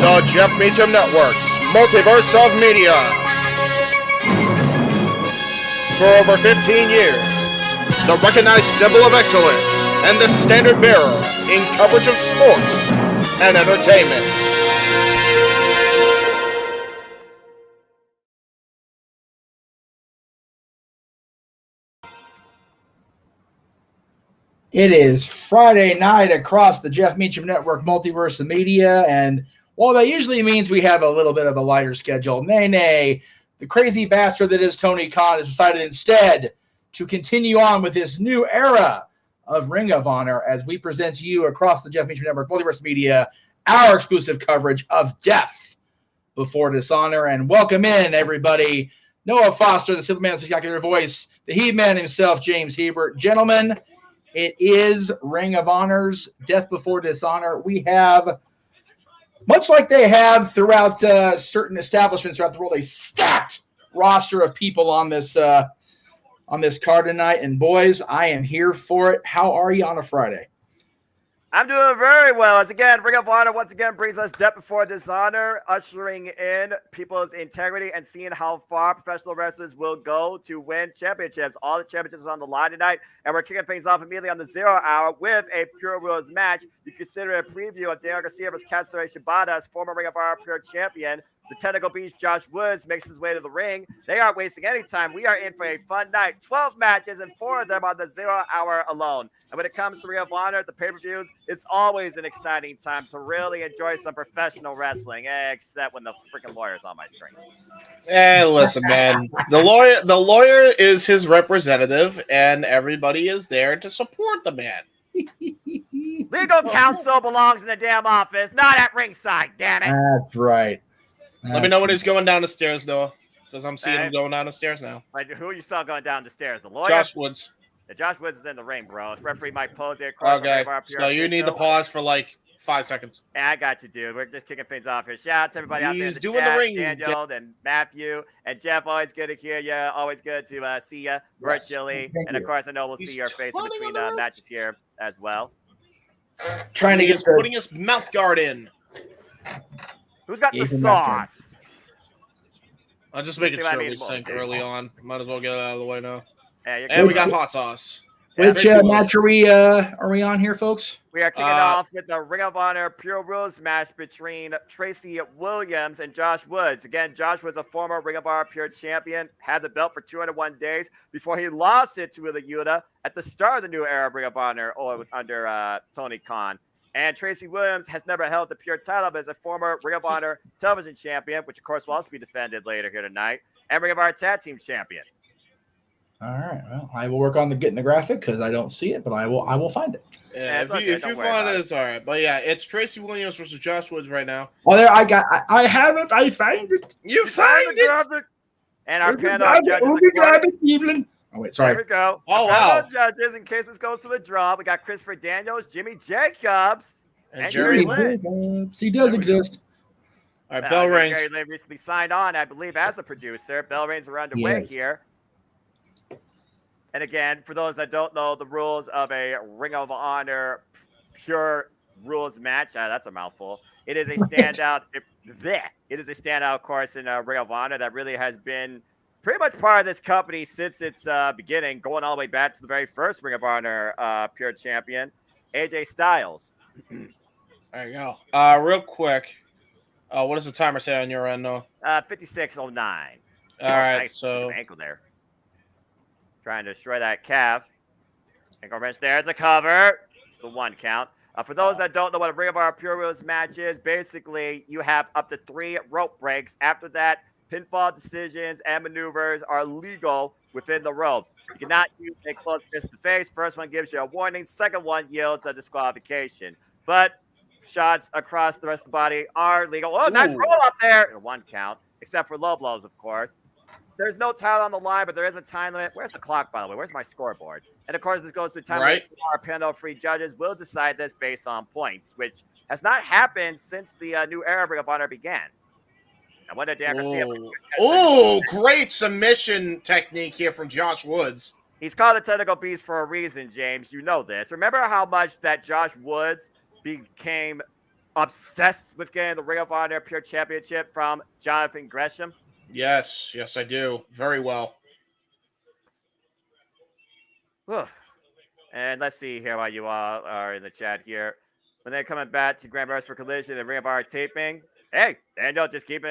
The Jeff Meacham Network's Multiverse of Media. For over 15 years, the recognized symbol of excellence and the standard bearer in coverage of sports and entertainment. It is Friday night across the Jeff Meacham Network Multiverse of Media, and while that usually means we have a little bit of a lighter schedule, nay, the crazy bastard that is Tony Khan has decided instead to continue on with this new era of Ring of Honor as we present to you across the Jeff Meacham Network Multiverse of Media our exclusive coverage of Death Before Dishonor. And welcome in, everybody, Noah Foster, the Superman Spectacular Voice, the He-Man himself, James Hebert. Gentlemen, it is Ring of Honor's Death Before Dishonor. We have, much like they have throughout certain establishments throughout the world, a stacked roster of people on this card tonight. And boys, I am here for it. How are you on a Friday? I'm doing very well. As again, Ring of Honor once again brings us Death Before Dishonor, ushering in people's integrity and seeing how far professional wrestlers will go to win championships. All the championships are on the line tonight, and we're kicking things off immediately on the 0 hour with a Pure Rules match. You consider a preview of Daniel Garcia versus Katsuyori Shibata as former Ring of Honor Pure Champion. The Technical Beast Josh Woods makes his way to the ring. They aren't wasting any time. We are in for a fun night. 12 matches and 4 of them on the 0 hour alone. And when it comes to Ring of Honor, the pay-per-views, it's always an exciting time to really enjoy some professional wrestling, except when the freaking lawyer's on my screen. Hey, listen, man. The lawyer is his representative, and everybody is there to support the man. Legal counsel belongs in the damn office, not at ringside, damn it. That's right. Let me know when he's going down the stairs, Noah, because I'm seeing him going down the stairs now. Like, who you saw going down the stairs? The lawyer? Josh Woods. Yeah, Josh Woods is in the ring, bro. Referee Mike Pose there. Okay, so you need to pause for like 5 seconds. Yeah, I got you, dude. We're just kicking things off here. Shout out to everybody out there in the doing chat, the ring. Daniel and Matthew and Jeff. Always good to hear you. Always good to see you virtually. Thank and of you. course, I know we'll see your face in between matches here as well. Trying to get putting his mouth guard in. Who's got the sauce? I'll just make sure we sync early on. Might as well get it out of the way now. Yeah, and we got hot sauce. Which match are we on here, folks? We are kicking off with the Ring of Honor Pure Rules match between Tracy Williams and Josh Woods. Again, Josh was a former Ring of Honor Pure champion, had the belt for 201 days before he lost it to Wheeler Yuta at the start of the new era of Ring of Honor under Tony Khan. And Tracy Williams has never held the Pure title, but is a former Ring of Honor television champion, which of course will also be defended later here tonight, and Ring of Honor tag team champion. All right. Well, I will work on getting the graphic because I don't see it, but I will find it. Yeah, if you find it, it's all right. But yeah, it's Tracy Williams versus Josh Woods right now. Oh, there I have it. I find it. You find it. And our panel of judges. Oh wait, sorry. There we go. Oh wow. Judges, in case this goes to the draw, we got Christopher Daniels, Jimmy Jacobs, and Jerry Lynn. He does exist. All right, bell rings. Jerry Lynn recently signed on, I believe, as a producer. Bell rings are underway here. And again, for those that don't know the rules of a Ring of Honor Pure Rules match, that's a mouthful. It is a standout. It is a standout, of course, in Ring of Honor that really has been pretty much part of this company since its beginning, going all the way back to the very first Ring of Honor Pure champion, AJ Styles. There you go. Real quick. What does the timer say on your end, Noah? 56:09. All right, Nice. so Ankle there. Trying to destroy that calf. Ankle wrench there. It's a cover. It's the 1 count. For those that don't know what a Ring of Honor Pure Rules match is, basically you have up to 3 rope breaks. After that, pinfall decisions and maneuvers are legal within the ropes. You cannot use a close fist to face. First one gives you a warning. Second one yields a disqualification. But shots across the rest of the body are legal. Oh, nice roll up there. 1 count, except for low blows, of course. There's no title on the line, but there is a time limit. Where's the clock, by the way? Where's my scoreboard? And of course, this goes to time limit. Our panel-free judges will decide this based on points, which has not happened since the new era of Ring of Honor began. I wonder, Dan Garcia. Oh, great submission technique here from Josh Woods. He's called a technical beast for a reason, James. You know this. Remember how much that Josh Woods became obsessed with getting the Ring of Honor Pure Championship from Jonathan Gresham? Yes, I do. Very well. And let's see here while you all are in the chat here. When they're coming back to Grand Prix for Collision and Ring of Honor taping, hey, Daniel, just keep.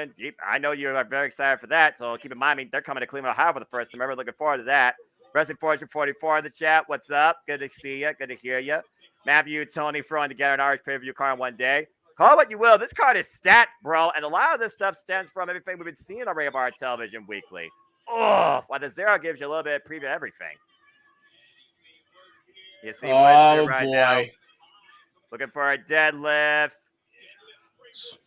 I know you are very excited for that, so keep in mind, they're coming to Cleveland, Ohio for the first time ever. Looking forward to that. Wrestling Fortune 44 in the chat. What's up? Good to see you. Good to hear you. Matthew, Tony throwing together an Irish pay-per-view card in one day. Call it what you will. This card is stacked, bro. And a lot of this stuff stems from everything we've been seeing on Ring of Honor television weekly. While the Zero gives you a little bit of preview of everything. You see Woods right now. Looking for a deadlift.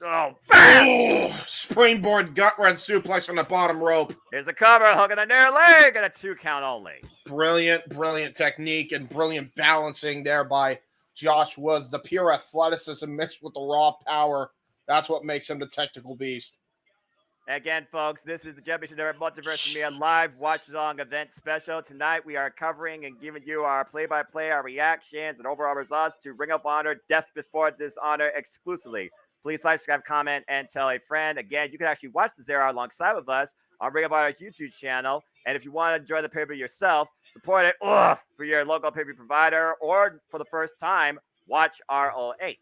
Oh, bam! Springboard gut run suplex from the bottom rope. Here's the cover, hooking a near leg, and a 2 count only. Brilliant technique and brilliant balancing there by Josh Woods. The pure athleticism mixed with the raw power. That's what makes him the technical beast. Again, folks, this is the Championship Network Multiverse Media Live Watch-Along event special. Tonight, we are covering and giving you our play-by-play, our reactions, and overall results to Ring of Honor Death Before Dishonor exclusively. Please like, subscribe, comment, and tell a friend. Again, you can actually watch the Zero alongside with us on Ring of Honor's YouTube channel. And if you want to enjoy the pay-per-view yourself, support it for your local pay-per-view provider, or for the first time, watch ROH.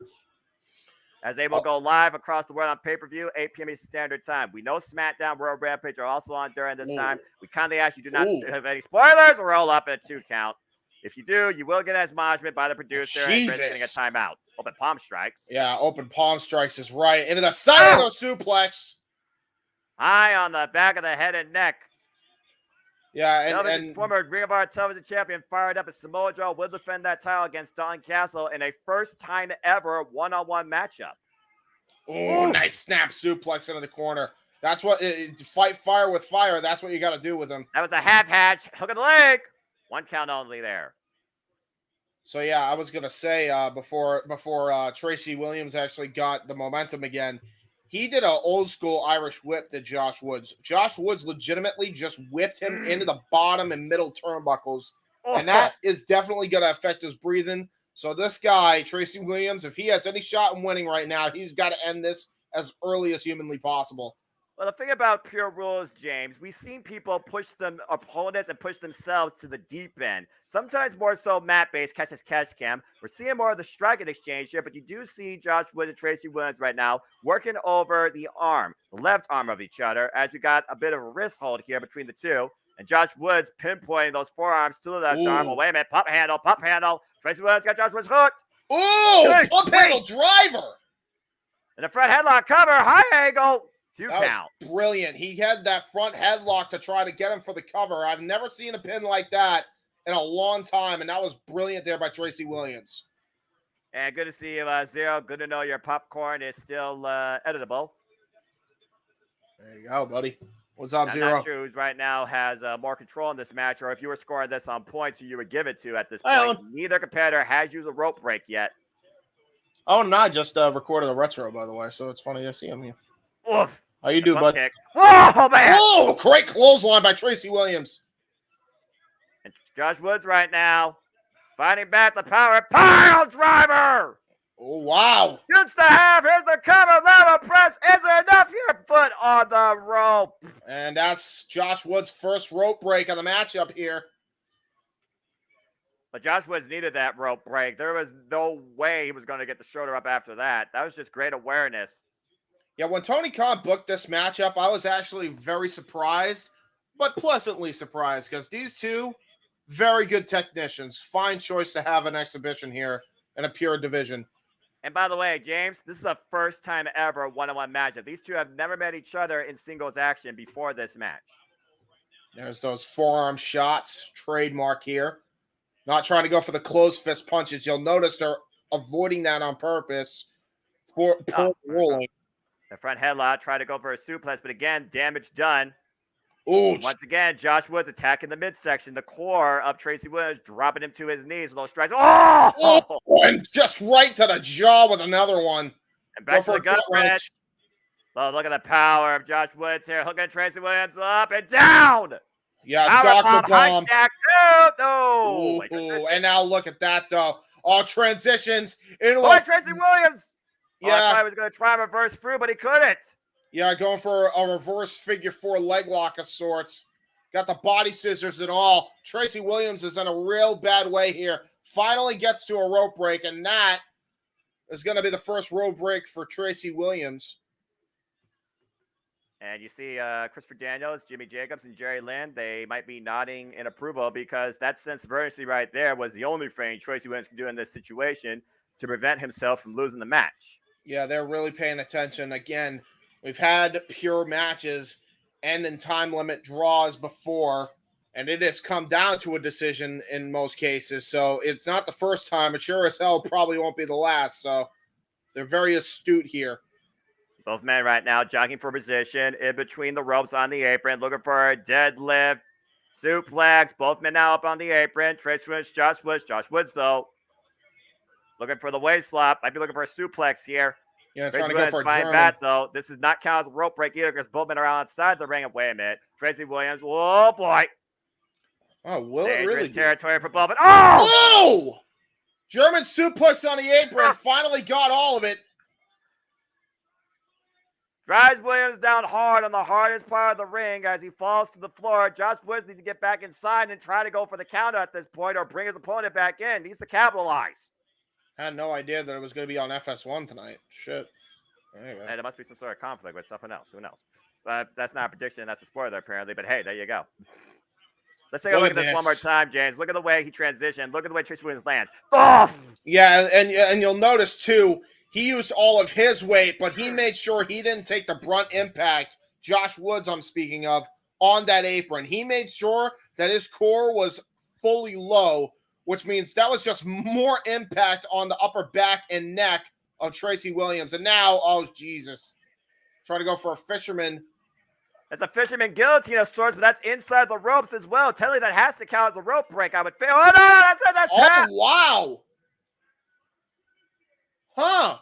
As they will go live across the world on pay-per-view, 8 p.m. Eastern Standard Time. We know SmackDown, World Rampage are also on during this time. We kindly ask you do not have any spoilers or roll up at a 2 count. If you do, you will get admonishment by the producer and getting a timeout. Open palm strikes. Yeah, open palm strikes is right. Into the side of the suplex. High on the back of the head and neck. Yeah, and former Ring of Honor television champion fired up as Samoa Joe will defend that title against Don Castle in a first time ever one-on-one matchup. Oh, nice snap suplex into the corner. That's what fight fire with fire. That's what you got to do with him. That was a half hatch. Hook of the leg. 1 count only there. So yeah, I was gonna say before Tracy Williams actually got the momentum again, he did an old school Irish whip to Josh Woods. Josh Woods legitimately just whipped him into the bottom and middle turnbuckles, and that is definitely gonna affect his breathing. So this guy, Tracy Williams, if he has any shot in winning right now, he's got to end this as early as humanly possible. Well, the thing about Pure Rules, James, we've seen people push them opponents and push themselves to the deep end. Sometimes more so mat-based, catch as catch cam. We're seeing more of the striking exchange here, but you do see Josh Woods and Tracy Williams right now working over the left arm of each other, as we got a bit of a wrist hold here between the two. And Josh Woods pinpointing those forearms to the left arm. Well, wait a minute, pump handle. Tracy Williams got Josh Woods hooked. Ooh, pump handle driver. And the front headlock cover, high angle. 2 count. Was brilliant. He had that front headlock to try to get him for the cover. I've never seen a pin like that in a long time, and that was brilliant there by Tracy Williams. And good to see you, Zero. Good to know your popcorn is still editable. There you go, buddy. What's up, Zero? I'm not sure who right now has more control in this match, or if you were scoring this on points, who you would give it to at this point. Neither competitor has used a rope break yet. Oh, no, I just recorded a retro, by the way, so it's funny to see him here. Oof. How you do, bud? Oh, man. Oh, great clothesline by Tracy Williams. And Josh Woods right now fighting back the power pile driver. Oh, wow. Shoots the half. Here's the cover. Level press. Is it enough? Your foot on the rope. And that's Josh Woods' first rope break of the matchup here. But Josh Woods needed that rope break. There was no way he was going to get the shoulder up after that. That was just great awareness. Yeah, when Tony Khan booked this matchup, I was actually very surprised, but pleasantly surprised, because these two, very good technicians. Fine choice to have an exhibition here in a pure division. And by the way, James, this is the first time ever one-on-one matchup. These two have never met each other in singles action before this match. There's those forearm shots, trademark here. Not trying to go for the closed fist punches. You'll notice they're avoiding that on purpose for rolling. The front headlock, tried to go for a suplex, but again, damage done. Ooh. Once again, Josh Woods attacking the midsection, the core of Tracy Williams, dropping him to his knees with those strikes. Oh! And just right to the jaw with another one. And back to the gut wrench. Oh, look at the power of Josh Woods here. Hooking Tracy Williams up and down. Yeah, Dr. Bomb. Too. No. Ooh, and now look at that, though. All transitions into Tracy Williams. Yeah. I thought he was going to try and reverse through, but he couldn't. Yeah, going for a reverse figure 4 leg lock of sorts. Got the body scissors and all. Tracy Williams is in a real bad way here. Finally gets to a rope break, and that is going to be the first rope break for Tracy Williams. And you see Christopher Daniels, Jimmy Jacobs, and Jerry Lynn, they might be nodding in approval because that sense of urgency right there was the only thing Tracy Williams can do in this situation to prevent himself from losing the match. Yeah, they're really paying attention. Again, we've had pure matches end in time limit draws before, and it has come down to a decision in most cases. So it's not the first time. It sure as hell probably won't be the last. So they're very astute here. Both men right now jogging for position in between the ropes on the apron, looking for a deadlift, suplex. Both men now up on the apron. Tracy Williams, Josh Woods. Josh Woods, though, looking for the waist slap. Might be looking for a suplex here. Yeah, Tracy trying to Williams go for a fine German. bat, though. This is not count as a rope break either because both men are outside the ring. Wait a minute. Tracy Williams. Oh, boy. Oh, will it really be? Territory for both. Oh! Whoa! German suplex on the apron. Finally got all of it. Drives Williams down hard on the hardest part of the ring as he falls to the floor. Josh Woods needs to get back inside and try to go for the counter at this point or bring his opponent back in. Needs to capitalize. I had no idea that it was going to be on FS1 tonight. Shit. Anyway. Hey, there must be some sort of conflict with something else. Who knows? That's not a prediction. That's a spoiler, apparently. But hey, there you go. Let's take a look at this one more time, James. Look at the way he transitioned. Look at the way Tracy Williams lands. Oh! Yeah, and you'll notice, too, he used all of his weight, but he made sure he didn't take the brunt impact, Josh Woods I'm speaking of, on that apron. He made sure that his core was fully low, which means that was just more impact on the upper back and neck of Tracy Williams. And now, oh, Jesus. Trying to go for a fisherman. It's a fisherman guillotine of sorts, but that's inside the ropes as well. Tell you that has to count as a rope break, I would feel. Oh, no, that's oh, wow. Huh.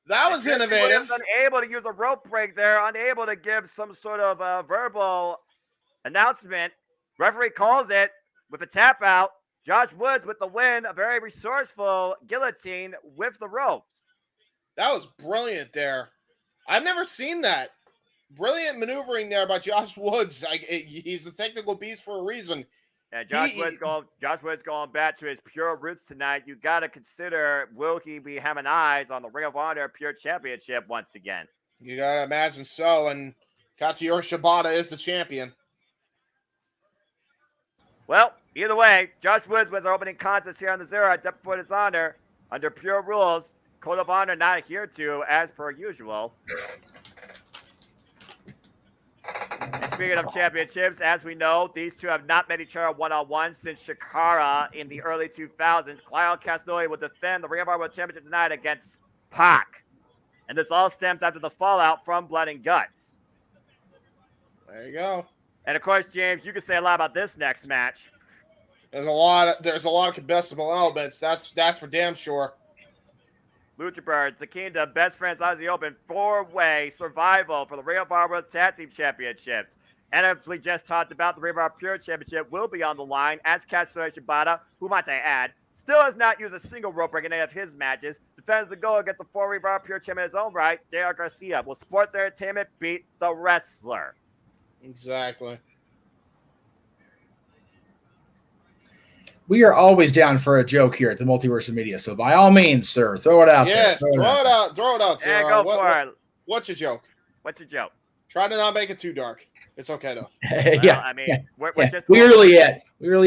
That was innovative. Unable to use a rope break there, unable to give some sort of verbal announcement. Referee calls it with a tap out. Josh Woods with the win, a very resourceful guillotine with the ropes. That was brilliant there. I've never seen that. Brilliant maneuvering there by Josh Woods. He's a technical beast for a reason. And Josh Woods going back to his pure roots tonight. You got to consider, will he be having eyes on the Ring of Honor Pure Championship once again? You got to imagine so. And Katsuyori Shibata is the champion. Well, either way, Josh Woods was our opening contest here on the Zero at Death Before Dishonor under pure rules. Code of Honor not adhered to as per usual. And speaking of championships, as we know, these two have not met each other one-on-one since Shikara in the early 2000s. Claudio Castagnoli will defend the Ring of Honor World Championship tonight against Pac. And this all stems after the fallout from Blood and Guts. There you go. And of course, James, you can say a lot about this next match. There's a lot of combustible elements. That's for damn sure. Lucha Birds, the Kingdom, Best Friends Aussie Open, 4-way survival for the Ring of Honor World Tag Team Championships. And as we just talked about, the Ring of Honor Pure Championship will be on the line as Katsuyori Shibata, who might I add, still has not used a single rope break in any of his matches, defends the goal against a 4 Ring of Honor Pure Champion in his own right, JR Garcia. Will Sports Entertainment beat the wrestler? Exactly. We are always down for a joke here at the Multiverse of Media. So by all means, sir, throw it out there. Yes, throw it out. Throw it out, sir. Yeah, go for it. What's your joke? What's your joke? Try to not make it too dark. It's okay though. Well, Yeah, I mean, yeah, we're yeah. just We really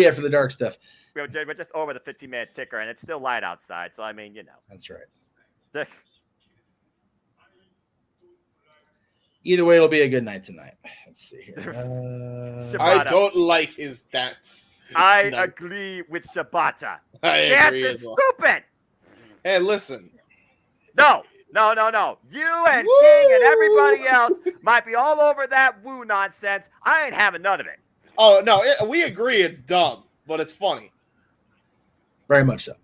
at for the dark stuff. we're just over the 15-minute ticker, and it's still light outside. So I mean, you know. That's right. Either way, it'll be a good night tonight. Let's see here. I don't like his dance. I agree with Shibata. I Dance agree is as well. stupid. Hey, listen. No. You and King and everybody else might be all over that woo nonsense. I ain't having none of it. Oh no, we agree it's dumb, but it's funny. Very much so.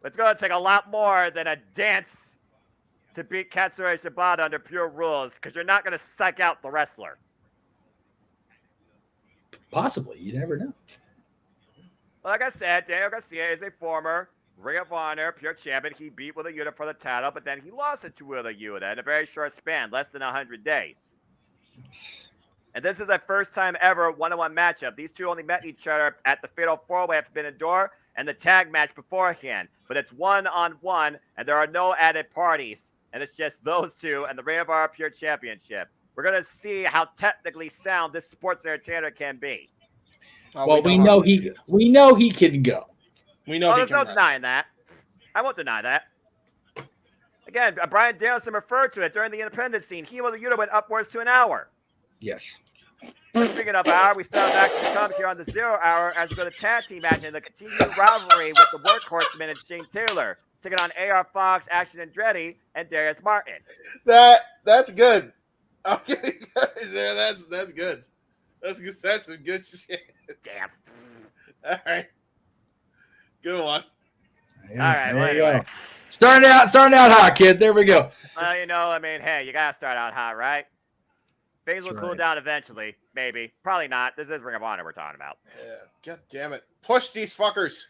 It's going to take a lot more than a dance to beat Katsura Shibata under pure rules, because you're not going to psych out the wrestler. Possibly. You never know. Like I said, Daniel Garcia is a former Ring of Honor pure champion. He beat with a unit for the title, but then he lost it to with a unit in a very short span, less than 100 days. And this is a first time ever one-on-one matchup. These two only met each other at the Fatal 4-Way at Forbidden Door and the tag match beforehand. But it's one-on-one, and there are no added parties. And it's just those two and the Ring of Honor Pure Championship. We're going to see how technically sound this sports entertainer can be. Oh, well, we know he can go. We know. There's no denying that. I won't deny that. Again, Brian Danielson referred to it during the independent scene. He and the unit went upwards to an hour. Yes. Speaking of hour, we start back to come here on the 0 hour as we go to tag team match in the continued rivalry with the Workhorsemen and Shane Taylor, taking on AR Fox, Action Andretti, and Darius Martin. That's good. Okay, that's good. That's good. That's some good shit. Damn. All right. Good one. Yeah, all right. Well, anyway. Starting out hot, kid. There we go. Well, I mean, hey, you gotta start out hot, right? Things will cool down eventually, maybe. Probably not. This is Ring of Honor we're talking about. Yeah. God damn it. Push these fuckers.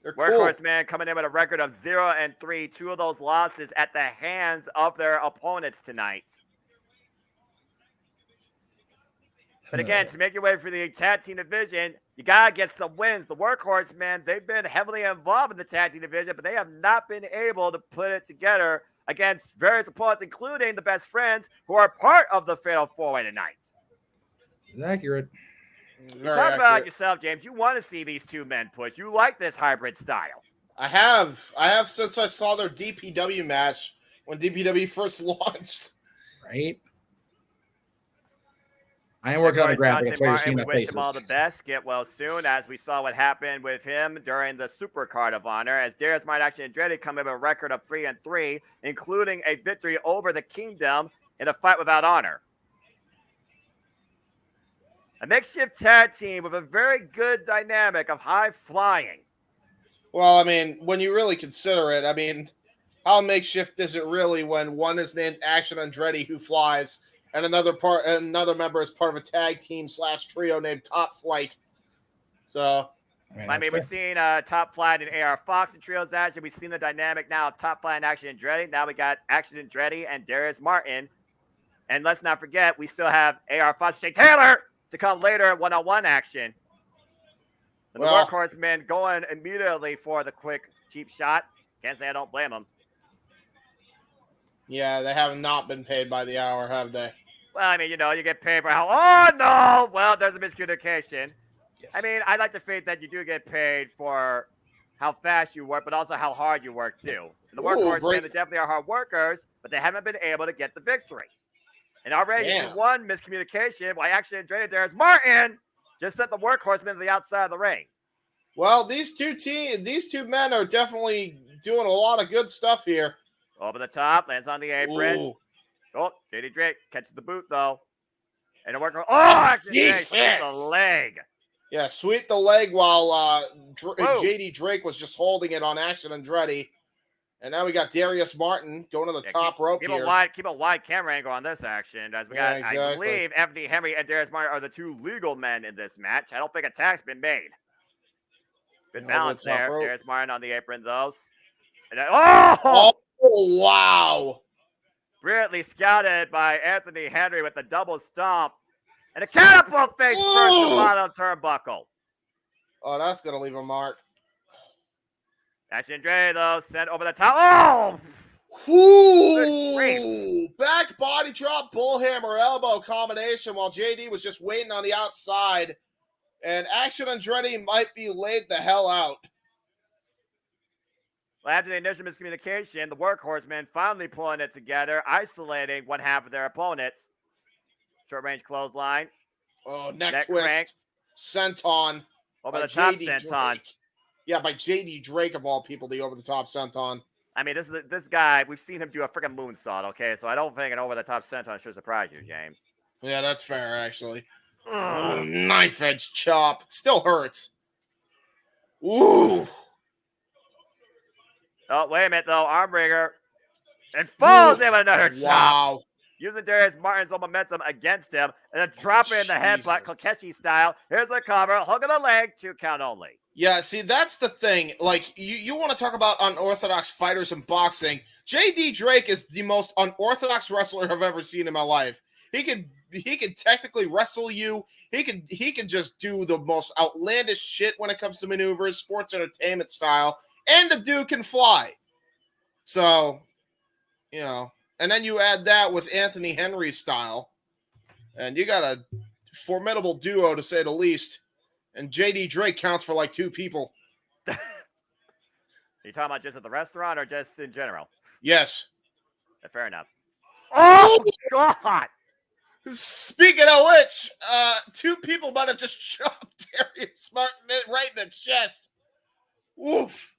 They're Workhorse cool. man coming in with a record of 0-3. 2 of those losses at the hands of their opponents tonight. But again, to make your way for the tag team division, you got to get some wins. The Workhorse, man, they've been heavily involved in the tag team division, but they have not been able to put it together against various opponents, including the Best Friends, who are part of the Fatal 4-Way tonight. It's accurate. Talk about yourself, James. You want to see these two men push. You like this hybrid style. I have since I saw their DPW match when DPW first launched. Right. I am working on a graphic. That's why you're seeing my we wish faces. him all the best. Get well soon, as we saw what happened with him during the Super Card of Honor, as Darius Martin Action Andretti come in with a record of 3-3, including a victory over the Kingdom in a fight without honor. A makeshift tag team with a very good dynamic of high flying. Well, I mean, when you really consider it, I mean, how makeshift is it really when one is named Action Andretti who flies, and another member is part of a tag team / trio named Top Flight? So, I mean, we've seen Top Flight and AR Fox in trios action. We've seen the dynamic now of Top Flight and Action Andretti. Now we got Action Andretti and Darius Martin. And let's not forget, we still have AR Fox and Shane Taylor to come later in one-on-one action. And the Workhorse men going immediately for the quick, cheap shot. Can't say I don't blame them. Yeah, they have not been paid by the hour, have they? Well, I mean, you get paid for how... Oh, no! Well, there's a miscommunication. Yes. I mean, I'd like to think that you do get paid for how fast you work, but also how hard you work, too. And the Workhorse men, they definitely are hard workers, but they haven't been able to get the victory. And already one miscommunication by Action Andretti, Darius Martin just sent the Workhorsemen to the outside of the ring. Well, these two men are definitely doing a lot of good stuff here. Over the top, lands on the apron. Ooh. Oh, JD Drake catches the boot, though. And the Workhorse. Oh, Action Drake hits the leg. Yeah, sweep the leg while JD Drake was just holding it on Action Andretti. And now we got Darius Martin going to the top rope keep here. Keep a wide camera angle on this action. As we got, exactly. I believe Anthony Henry and Darius Martin are the two legal men in this match. I don't think a tag's been made. Good balance there. Darius Martin on the apron, though. And then, oh, wow. Brilliantly scouted by Anthony Henry with the double stomp. And a catapult face first to bottom turnbuckle. Oh, that's going to leave a mark. Action Andretti, though, sent over the top. Oh! Ooh, back body drop, bullhammer elbow combination while JD was just waiting on the outside. And Action Andretti might be laid the hell out. Well, after the initial miscommunication, the Workhorsemen finally pulling it together, isolating one half of their opponents. Short range clothesline. Oh, neck twist. Crank. Senton. Over the top senton. Yeah, by JD Drake of all people, the over the top senton. I mean, this guy, we've seen him do a freaking moonsault, okay? So I don't think an over the top senton should surprise you, James. Yeah, that's fair, actually. Oh, knife edge chop. It still hurts. Ooh. Oh, wait a minute, though. Armbringer. And falls in with another chop. Wow. Using Darius Martin's own momentum against him. And then dropping in the headbutt, Kokeshi style. Here's the cover. Hook of the leg. 2 count only. Yeah, see, that's the thing. Like, you want to talk about unorthodox fighters in boxing. JD Drake is the most unorthodox wrestler I've ever seen in my life. He can technically wrestle you. He can just do the most outlandish shit when it comes to maneuvers, sports entertainment style. And the dude can fly. So, you know, and then you add that with Anthony Henry's style, and you got a formidable duo, to say the least. And JD Drake counts for like 2 people. Are you talking about just at the restaurant or just in general? Yes. Fair enough. Oh, God! Speaking of which, 2 people might have just chopped Darius Martin right in the chest. Oof.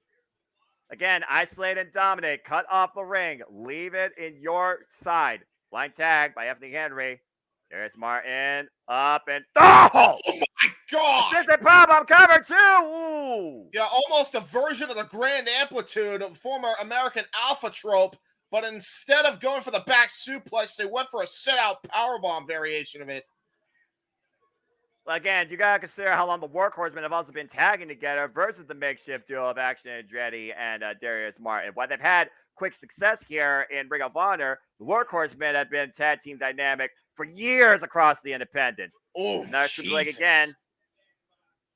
Again, isolate and dominate. Cut off the ring. Leave it in your side. Line tag by Anthony Henry. Darius Martin up and oh my God! Assistant powerbomb cover too. Ooh. Yeah, almost a version of the Grand Amplitude of former American Alpha trope, but instead of going for the back suplex, they went for a sit-out powerbomb variation of it. Well, again, you gotta consider how long the Workhorsemen have also been tagging together versus the makeshift duo of Action Andretti and Darius Martin. While they've had quick success here in Ring of Honor, the Workhorsemen have been tag team dynamic for years across the independents. Oh, nice leg again.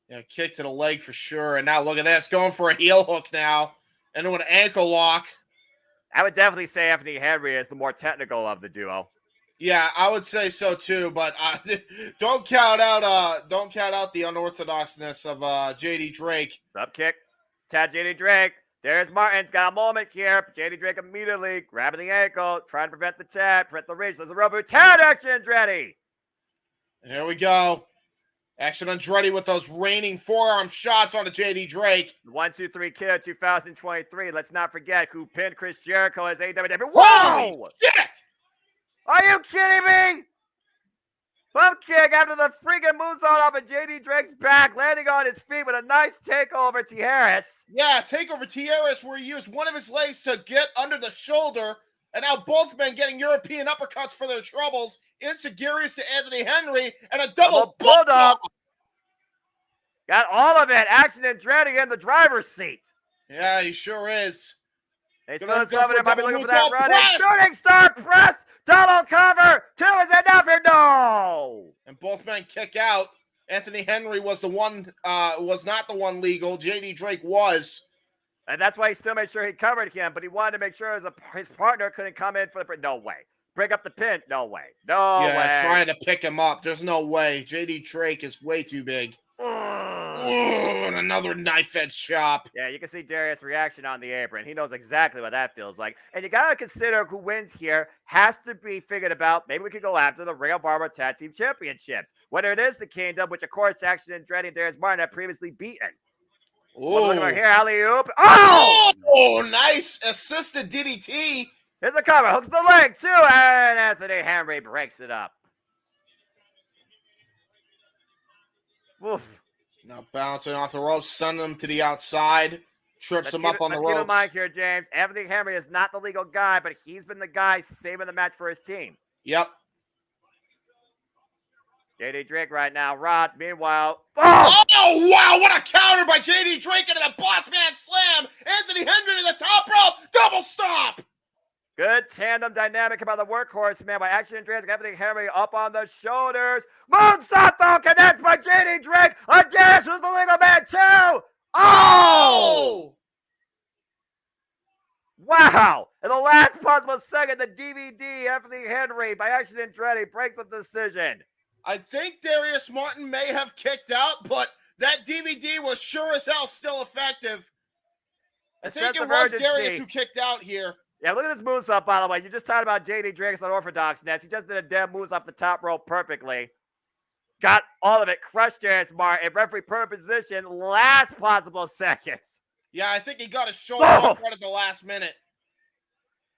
Yeah, kick to the leg for sure. And now look at this, going for a heel hook now. And then an ankle lock. I would definitely say Anthony Henry is the more technical of the duo. Yeah, I would say so too, but don't count out the unorthodoxness of JD Drake. Sub kick, tag JD Drake. Darius Martin's got a moment here. JD Drake immediately grabbing the ankle, trying to prevent the tag, prevent the reach. There's a rubber tag Action Andretti. And here we go. Action Andretti with those raining forearm shots on the JD Drake. 1, 2, 3 Kid 2023. Let's not forget who pinned Chris Jericho as AEW. Whoa! Holy shit! Are you kidding me? Bump kick after the freaking moonsault off of JD Drake's back, landing on his feet with a nice takeover Tijeras. Yeah, takeover Tijeras where he used one of his legs to get under the shoulder, and now both men getting European uppercuts for their troubles. Insecurities to Anthony Henry, and a double bulldog. Got all of it. Action Andretti in the driver's seat. Yeah, he sure is. He's feeling something. Might be looking for that running. Shooting star press. Double cover. 2 is enough or no. And both men kick out. Anthony Henry was the one, was not the one legal. JD Drake was. And that's why he still made sure he covered him, but he wanted to make sure his partner couldn't come in for the... No way. Break up the pin? No way. No way. Yeah, trying to pick him up. There's no way. JD Drake is way too big. And another knife edge chop. Yeah, you can see Darius' reaction on the apron. He knows exactly what that feels like. And you got to consider who wins here has to be figured about. Maybe we could go after the Ring of Honor Tag Team Championships. Whether it is the Kingdom, which of course Action Andretti and Darius Martin have previously beaten. Look over here, alley-oop. Oh, nice assisted DDT. Here's the cover. Hooks the leg, too. And Anthony Henry breaks it up. Woof. Now bouncing off the ropes, sending him to the outside. Trips him up on the ropes. Keep in mind here, James. Anthony Henry is not the legal guy, but he's been the guy saving the match for his team. Yep. JD Drake right now. Rods, meanwhile. Oh, wow. What a counter by JD Drake into the boss man slam. Anthony Henry to the top rope. Double stomp. Good tandem dynamic about the workhorse, man, by Action Andretti. Anthony Henry up on the shoulders. Moonsault though connects by JD Drake. Darius was the legal man too. Oh! Wow! In the last possible second, the DVD, Anthony Henry, by Action Andretti, breaks the decision. I think Darius Martin may have kicked out, but that DVD was sure as hell still effective. I think it was Darius who kicked out here. Yeah, look at this moonsault, by the way. You just talked about JD Drake's unorthodox nest. He just did a damn moves off the top rope perfectly. Got all of it. Crushed Darius Martin. Referee per position. Last possible seconds. Yeah, I think he got his shoulder up right at the last minute.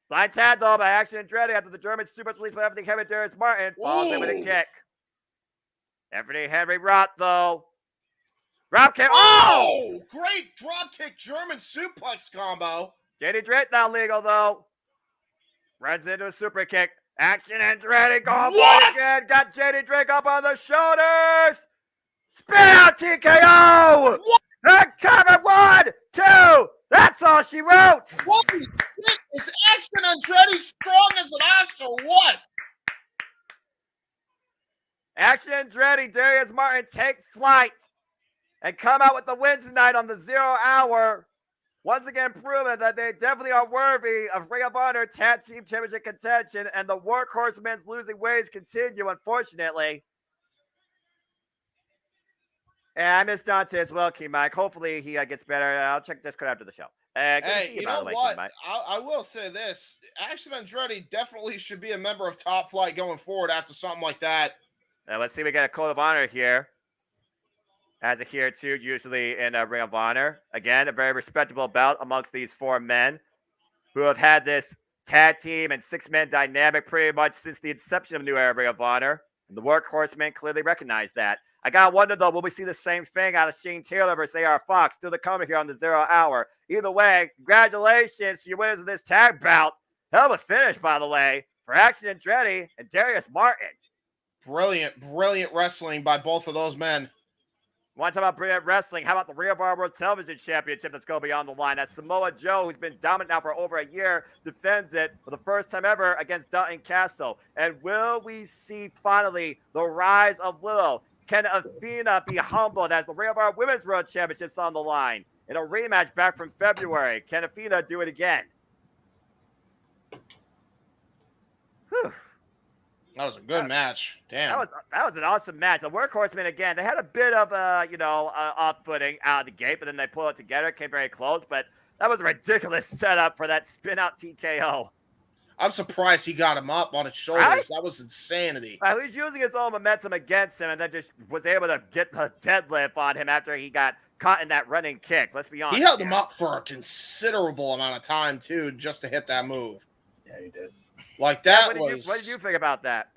Blind tag, though, by Action Andretti after the German super release for Anthony Henry. Darius Martin falls in with a kick. Anthony Henry Roth, though. Drop kick. Oh! Great drop kick German suplex combo. JD Drake now legal, though. Runs into a super kick. Action Andretti going for it again. Got JD Drake up on the shoulders. Spin out TKO. What? And cover 1, 2. That's all she wrote. Holy shit. Is Action Andretti strong as an ass or what? Action Andretti, Darius Martin take flight and come out with the win tonight on the 0 hour. Once again, proving that they definitely are worthy of Ring of Honor Tag Team Championship contention, and the Workhorsemen's losing ways continue, unfortunately. And I miss Dante as well, King Mike. Hopefully he gets better. I'll check this code after the show. Hey, you know what? I will say this. Action Andretti definitely should be a member of Top Flight going forward after something like that. Let's see. We got a code of honor here. As a here too, usually in Ring of Honor. Again, a very respectable bout amongst these 4 men who have had this tag team and 6-man dynamic pretty much since the inception of New Era Ring of Honor. And the Workhorsemen clearly recognize that. I gotta wonder though, will we see the same thing out of Shane Taylor versus AR Fox still to come here on the 0 hour? Either way, congratulations to your winners of this tag bout. Hell of a finish, by the way, for Action Andretti and Darius Martin. Brilliant wrestling by both of those men. Want to talk about brilliant wrestling? How about the Ring of Honor World Television Championship that's going beyond the line? As Samoa Joe, who's been dominant now for over a year, defends it for the first time ever against Dalton Castle. And will we see finally the rise of Willow? Can Athena be humbled as the Ring of Honor Women's World Championship's on the line? In a rematch back from February, can Athena do it again? Whew. That was a good match. Damn. That was an awesome match. The Workhorsemen, again, they had a bit of off-footing out of the gate, but then they pulled it together, came very close. But that was a ridiculous setup for that spin-out TKO. I'm surprised he got him up on his shoulders. Right? That was insanity. He was using his own momentum against him and then just was able to get the deadlift on him after he got caught in that running kick. Let's be honest. He held him up for a considerable amount of time, too, just to hit that move. Yeah, he did. Like that what did you think about that?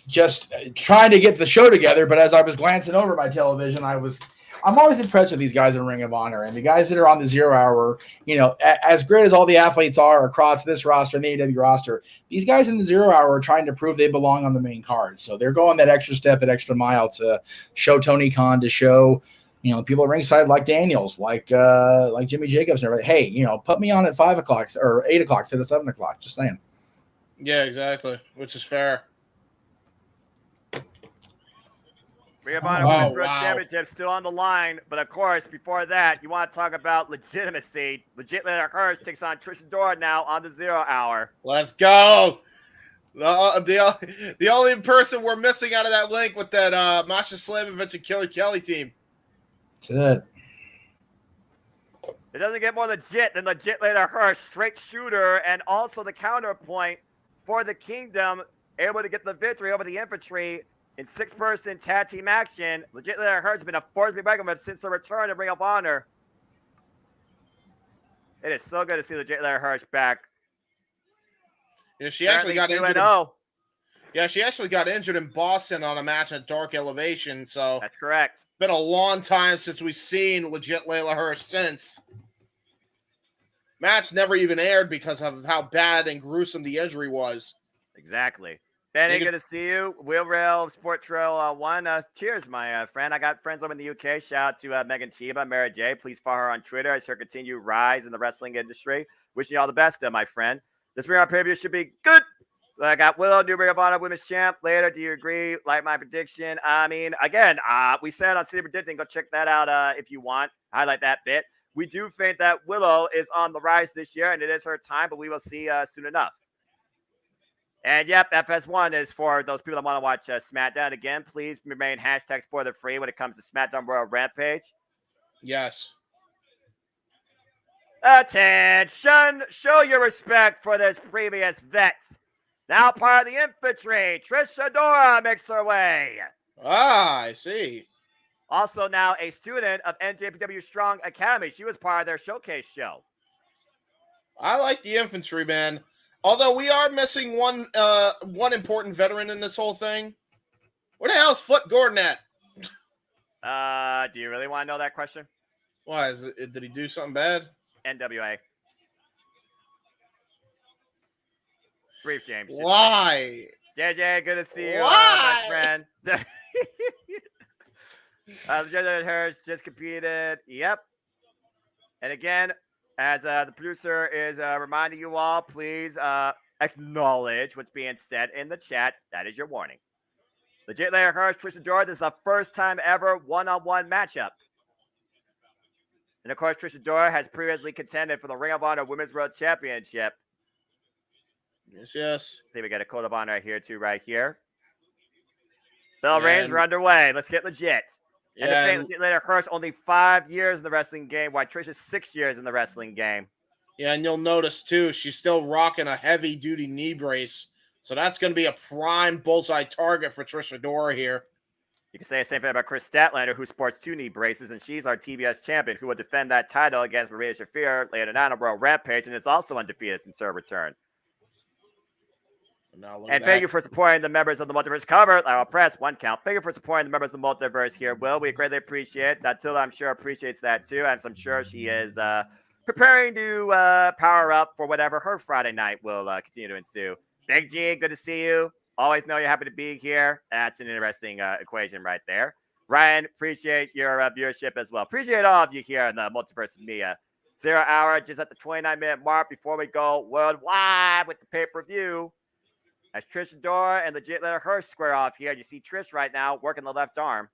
Just trying to get the show together, but as I was glancing over my television, I'm always impressed with these guys in Ring of Honor and the guys that are on the 0 hour. You know, as great as all the athletes are across this roster and the AEW roster, these guys in the 0 hour are trying to prove they belong on the main card. So they're going that extra step, that extra mile to show Tony Khan, to show, you know, people ringside like Daniels, like Jimmy Jacobs, and everything. Hey, you know, put me on at 5 o'clock or 8 o'clock instead of 7 o'clock. Just saying. Yeah, exactly. Which is fair. Ring of Honor Women's World Championship still on the line, but of course, before that, you want to talk about legitimacy. Legit Leonard Hirsch takes on Trish Adora now on the 0 hour. Let's go. The only person we're missing out of that link with that Masha Slamovich and Killer Kelly team. That's it. It doesn't get more legit than legit Leonard Hirsch, straight shooter, and also the counterpoint for the Kingdom, able to get the victory over the Infantry in 6-person tag team action. Legit Leonard Hirsch has been a force to be reckoned with since the return of Ring of Honor. It is so good to see Legit Leonard Hirsch back. Yeah, she actually got injured. Yeah, she actually got injured in Boston on a match at Dark Elevation. So that's correct. Been a long time since we've seen Legit Layla Hirsch since. Match never even aired because of how bad and gruesome the injury was. Exactly. Benny, good to see you. Wheel Rail Sport Trail 1. Cheers, my friend. I got friends over in the UK. Shout out to Megan Chiba, Mara J. Please follow her on Twitter as her continued rise in the wrestling industry. Wishing you all the best, my friend. This Ring of Honor pay-per-view should be good. I got Willow, new Ring of Honor Women's Champ. Later, do you agree? Like my prediction? I mean, again, we said on City Predicting, go check that out if you want. Highlight that bit. We do think that Willow is on the rise this year, and it is her time, but we will see soon enough. And yep, FS1 is for those people that want to watch SmackDown. Again, please remain hashtag spoiler free when it comes to SmackDown Royal Rampage. Yes. Attention! Show your respect for this previous vet. Now part of the infantry, Trish Adora makes her way. Ah, I see. Also now a student of NJPW Strong Academy. She was part of their showcase show. I like the infantry, man. Although we are missing one important veteran in this whole thing. Where the hell's Flip Gordon at? Do you really want to know that question? Why? Did he do something bad? NWA. Brief, James. Why? JJ, good to see you, Why? my friend. JJ Hurst just competed. Yep. And again, as the producer is reminding you all, please acknowledge what's being said in the chat. That is your warning. Legit Layer Hurst, Trish Adora, this is a first time ever one-on-one matchup. And of course, Trish Adora has previously contended for the Ring of Honor Women's World Championship. Yes, yes. See, we got a code of honor here too, right here. Bell Reigns, we're underway. Let's get legit. And Yeah, the Legit Layer Hurst, only 5 years in the wrestling game, while Trish is 6 years in the wrestling game. yeah, and you'll notice too, she's still rocking a heavy-duty knee brace, so that's going to be a prime bullseye target for Trish Adora here. You can say the same thing about Chris Statlander, who sports 2 knee braces, and she's our TBS champion, who will defend that title against Maria Shafir later on Royal Rampage, and is also undefeated since her return. And thank you for supporting the members of the Multiverse cover. I will press 1 count. Thank you for supporting the members of the Multiverse here, Will. We greatly appreciate it. Tilda, I'm sure, appreciates that too. And I'm sure she is preparing to power up for whatever her Friday night will continue to ensue. Big G, good to see you. Always know you're happy to be here. That's an interesting equation right there. Ryan, appreciate your viewership as well. Appreciate all of you here in the Multiverse of Mia. 0 hour, just at the 29-minute mark before we go worldwide with the pay-per-view. As Trish Adora and Legit Layer Hurst square off here. You see Trish right now working the left arm.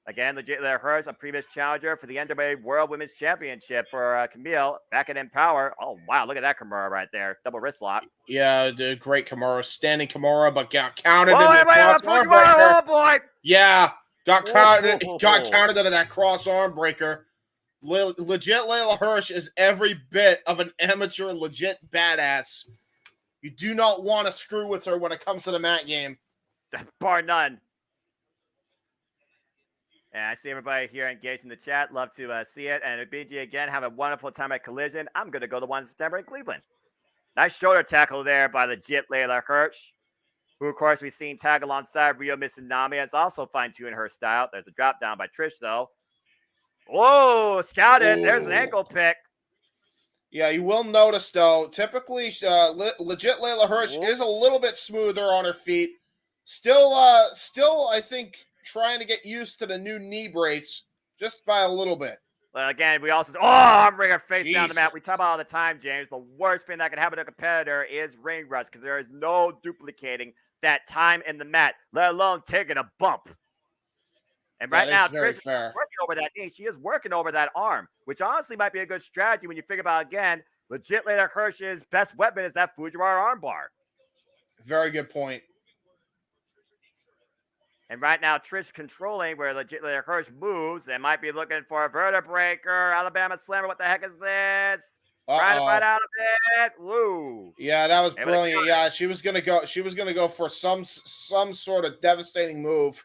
Again, Legit Layer Hurst, a previous challenger for the NWA World Women's Championship for Camille back at Empower. Oh, wow. Look at that Kimura right there. Double wrist lock. Yeah, the great Kimura. Standing Kimura, but got counted in the cross arm breaker. Oh, boy. Yeah, got counted into that cross arm breaker. Legit Layla Hirsch is every bit of an amateur legit badass. You do not want to screw with her when it comes to the mat game. Bar none. And I see everybody here engaged in the chat. Love to see it. And BG, again, have a wonderful time at Collision. I'm going to go to 1 September in Cleveland. Nice shoulder tackle there by Legit Layla Hirsch, who, of course, we've seen tag alongside Ryo Misanami. It's also fine-tuning her style. There's a drop down by Trish, though. Whoa, scouted. Ooh. There's an ankle pick. Yeah, you will notice, though, typically Legit Layla Hirsch is a little bit smoother on her feet. Still, I think, trying to get used to the new knee brace just by a little bit. Well, again, we also... I'm bringing her face down the mat. We talk about all the time, James. The worst thing that can happen to a competitor is ring rust because there is no duplicating that time in the mat, let alone taking a bump. And right now, Trish is working over that knee. She is working over that arm, which honestly might be a good strategy when you think about, again, Legit Layla Hirsch's best weapon is that Fujiwara armbar. Very good point. And right now, Trish controlling where Legit Layla Hirsch moves and might be looking for a vertebreaker. Alabama Slammer, what the heck is this? Trying to fight out of it. Woo. Yeah, that was brilliant. Yeah, she was gonna go for some sort of devastating move.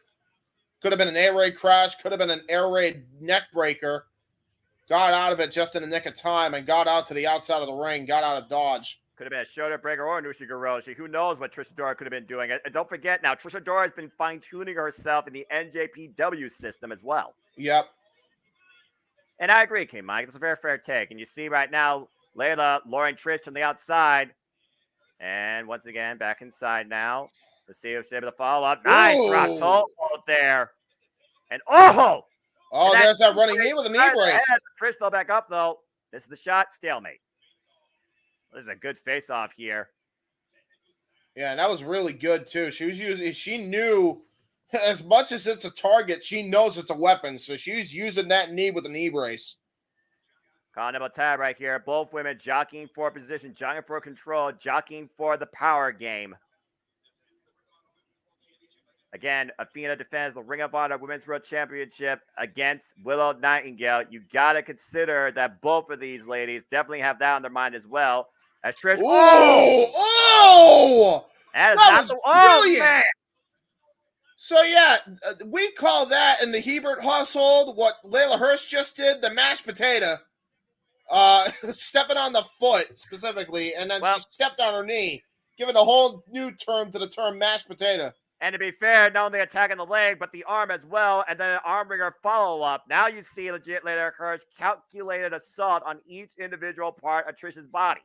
Could have been an air raid crash. Could have been an air raid neck breaker. Got out of it just in the nick of time and got out to the outside of the ring. Got out of dodge. Could have been a shoulder breaker or a Nushigoroshi. Who knows what Trish Adora could have been doing. And don't forget now, Trish Adora has been fine-tuning herself in the NJPW system as well. Yep. And I agree, King Mike. It's a very fair take. And you see right now, Layla luring Trish on the outside. And once again, back inside now. Let's see if she's able to follow up. Nice drop toe there. And there's that running knee with a knee brace. Trish though back up though. This is the shot. Stalemate. This is a good face-off here. Yeah, and that was really good too. She knew As much as it's a target, she knows it's a weapon, so she's using that knee with a knee brace. Continental tab right here. Both women jockeying for position, jockeying for control, jockeying for the power game. Again, Athena defends the Ring of Honor Women's World Championship against Willow Nightingale. You got to consider that both of these ladies definitely have that on their mind as well. As Trish. Oh! That was brilliant. Man. So, yeah, we call that in the Hebert household what Layla Hirsch just did, the mashed potato. Stepping on the foot specifically, and then she stepped on her knee, giving a whole new term to the term mashed potato. And to be fair, not only attacking the leg, but the arm as well, and then an arm ringer follow-up. Now you see legit Layla Hirsch calculated assault on each individual part of Trish's body.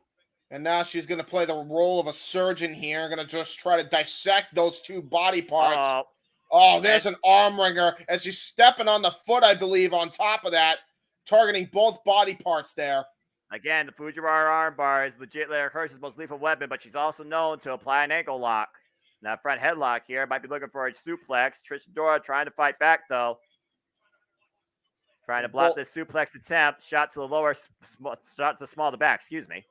And now she's going to play the role of a surgeon here, going to just try to dissect those two body parts. Oh, there's an arm ringer, and she's stepping on the foot, I believe, on top of that, targeting both body parts there. Again, the Fujiwara armbar is legit Layla Hirsch's most lethal weapon, but she's also known to apply an ankle lock. Now, front headlock here. Might be looking for a suplex. Trish Adora trying to fight back, though. Trying to block this suplex attempt. Shot to the lower, shot to the small of the back, excuse me.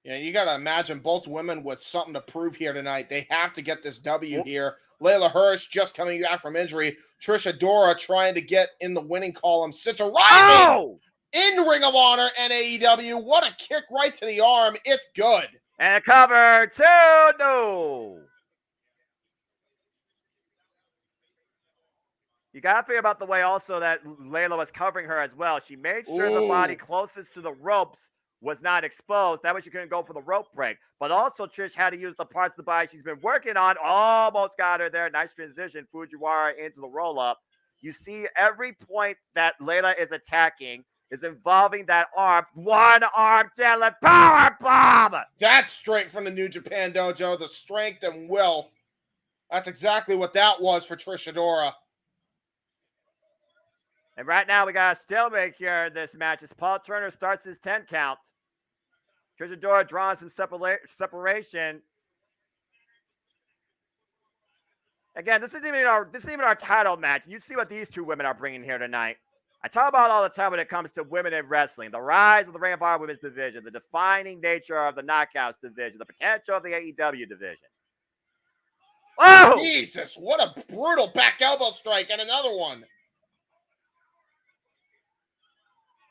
Yeah, you got to imagine both women with something to prove here tonight. They have to get this W here. Layla Hirsch just coming back from injury. Trish Adora trying to get in the winning column. Sits arriving in Ring of Honor and AEW. What a kick right to the arm. It's good. And a cover 2, no. You got to figure about the way also that Layla was covering her as well. She made sure the body closest to the ropes was not exposed. That way she couldn't go for the rope break. But also Trish had to use the parts of the body she's been working on. Almost got her there. Nice transition. Fujiwara into the roll-up. You see every point that Layla is attacking is involving that arm. One arm deadlift power bomb. That's straight from the New Japan Dojo. The strength and will. That's exactly what that was for Trish Adora. And right now, we got a stalemate here in this match as Paul Turner starts his 10 count. Trish Adora drawing some separation. Again, this isn't even our title match. You see what these two women are bringing here tonight. I talk about all the time when it comes to women in wrestling. The rise of the Ring of Honor Women's Division, the defining nature of the Knockouts Division, the potential of the AEW Division. Oh! Jesus, what a brutal back elbow strike and another one.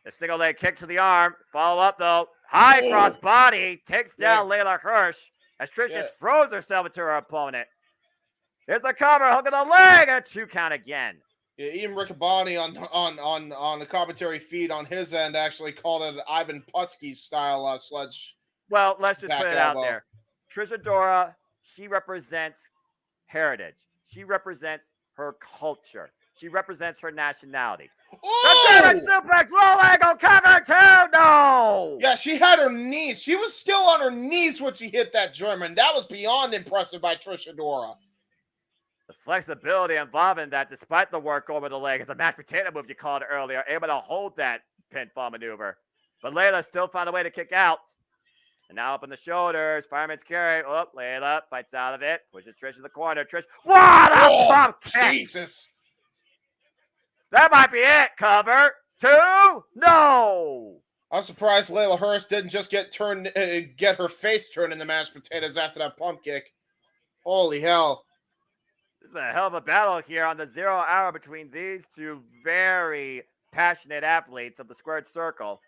A single leg kick to the arm. Follow up, though. High cross body. Takes down Layla Hirsch as Trish just throws herself into her opponent. Here's the cover. Hook of the leg. A 2 count again. Yeah, even Riccaboni on the commentary feed on his end actually called it Ivan Putski style sledge. Well, let's just put it out there. Trish Adora, she represents heritage. She represents her culture. She represents her nationality. Oh! Suplex, roll angle, cover 2, no! Yeah, she had her knees. She was still on her knees when she hit that German. That was beyond impressive by Trish Adora. The flexibility involving that, despite the work over the leg, the mashed potato move you called earlier, able to hold that pinfall maneuver. But Layla still found a way to kick out. And now up on the shoulders, fireman's carry. Oh, Layla fights out of it, pushes Trish in the corner. Trish, what a bump kick! Jesus! That might be it. Cover 2, no! I'm surprised Layla Hirsch didn't just get her face turned into mashed potatoes after that pump kick. Holy hell. This has been a hell of a battle here on the 0 hour between these two very passionate athletes of the squared circle.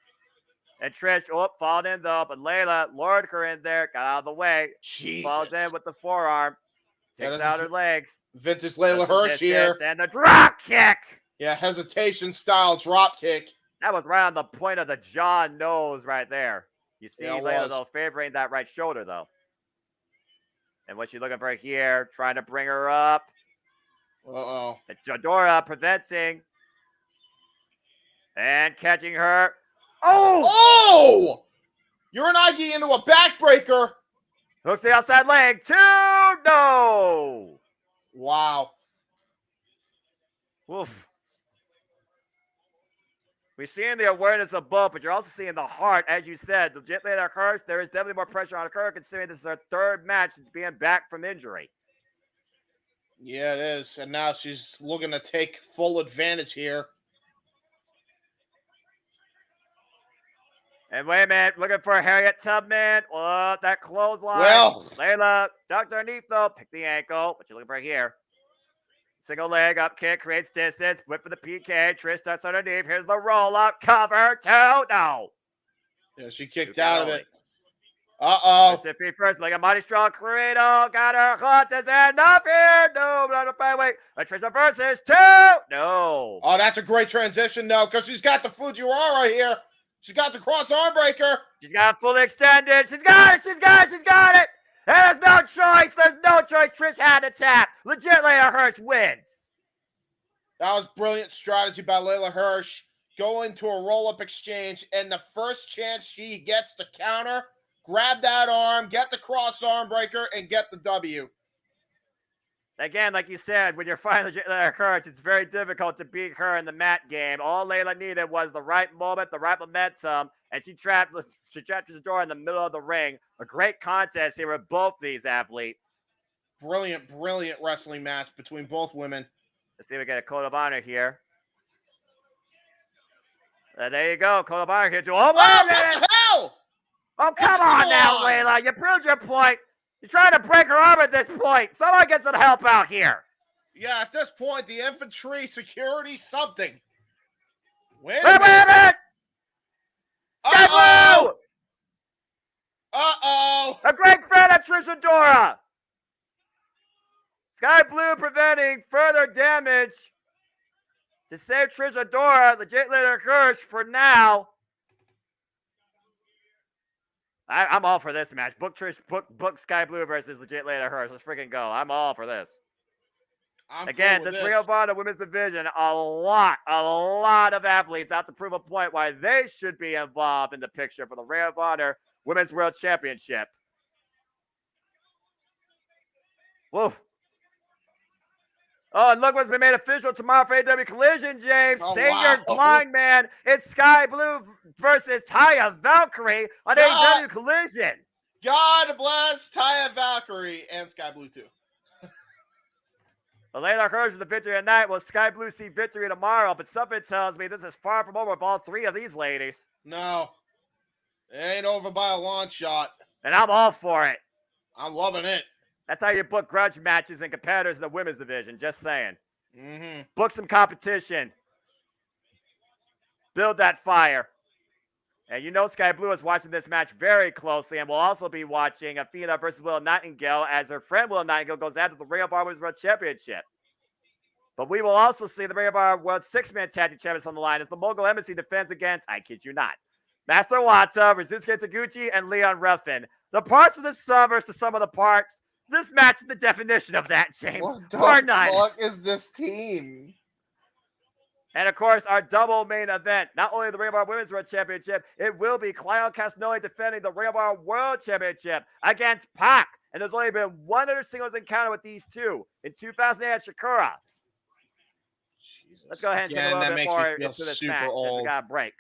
And Trish, falling in though, but Layla lured her in there, got out of the way. Jesus. Falls in with the forearm, takes out her legs. Vintage Layla Hirsch here. And the drop kick. Yeah, hesitation style drop kick. That was right on the point of the jaw nose right there. You see Layla, though, favoring that right shoulder, though. And what she's looking for here, trying to bring her up. Uh-oh. And Adora preventing. And catching her. Oh! Oh! Uranagi into a backbreaker. Hooks the outside leg. 2, no! Wow. Woof. We're seeing the awareness of both, but you're also seeing the heart, as you said. Legit Layla Hirsch, there is definitely more pressure on her considering this is her 3rd match since being back from injury. Yeah, it is. And now she's looking to take full advantage here. And wait a minute, looking for Harriet Tubman. Oh, that clothesline. Well, Layla, ducked underneath though. Pick the ankle. What you looking for here? Single leg up kick, creates distance. Whip for the PK. Trish starts underneath. Here's the roll up. Cover. 2. No. yeah, she kicked Two out count of only. it. Uh-oh. First feet first, like a mighty strong cradle. Got her caught his hand up here. No, not a bad way. Trish versus 2. No. Oh, that's a great transition, though, because she's got the Fujiwara here. She's got the cross arm breaker. She's got it fully extended. She's got it. She's got it. She's got it. There's no choice. There's no choice. Trish had to tap. Legit Layla Hirsch wins. That was brilliant strategy by Layla Hirsch. Go into a roll-up exchange, and the first chance she gets to counter, grab that arm, get the cross arm breaker, and get the W. Again, like you said, when you're fighting legit Layla Hirsch, it's very difficult to beat her in the mat game. All Layla needed was the right moment, the right momentum, and she trapped Isadora in the middle of the ring. A great contest here with both these athletes. Brilliant, brilliant wrestling match between both women. Let's see if we get a code of honor here. There you go, code of honor here. Oh, What the hell? Oh, come on now, Layla. You proved your point. You're trying to break her arm at this point. Someone get some help out here. Yeah, at this point, the infantry, security, something. Wait a Wait a minute. minute. Sky Uh-oh. Blue! Uh-oh. A great friend of Trish Adora. Sky Blue preventing further damage to save Trish Adora, legit Layla Hirsch for now. I'm all for this match. Book Trish, book Sky Blue versus legit Layla Hirsch. Let's freaking go. I'm all for this. Again, cool this Ring of Honor women's division, a lot of athletes have to prove a point why they should be involved in the picture for the Ring of Honor Women's World Championship. Whoa. Oh, and look what's been made official tomorrow for AW Collision, James. Oh, Say wow. you're blind, man. It's Sky Blue versus Taya Valkyrie on AW Collision. God bless Taya Valkyrie and Sky Blue too. Layla Hirsch with the victory tonight. Will Sky Blue see victory tomorrow? But something tells me this is far from over with all 3 of these ladies. No. It ain't over by a long shot. And I'm all for it. I'm loving it. That's how you book grudge matches and competitors in the women's division. Just saying. Mm-hmm. Book some competition. Build that fire. And you know Sky Blue is watching this match very closely and will also be watching Athena versus Willow Nightingale as her friend Willow Nightingale goes after the Ring of Honor Women's World Championship. But we will also see the Ring of Honor World 6-Man Tag Team Champions on the line as the Mogul Embassy defends against, I kid you not, Master Wata, Rizusuke Taguchi, and Leon Ruffin. The parts of the sum versus the sum of the parts. This match is the definition of that, James. What the Bar none. fuck is this team? And of course, our double main event, not only the Ring of Honor Women's World Championship, it will be Clyon Castagnoli defending the Ring of Honor World Championship against Pac. And there's only been one other singles encounter with these two in 2008 at Shakura. Jesus. Let's go ahead and take a Again, little that bit makes more me feel into this super match as we old. got a break.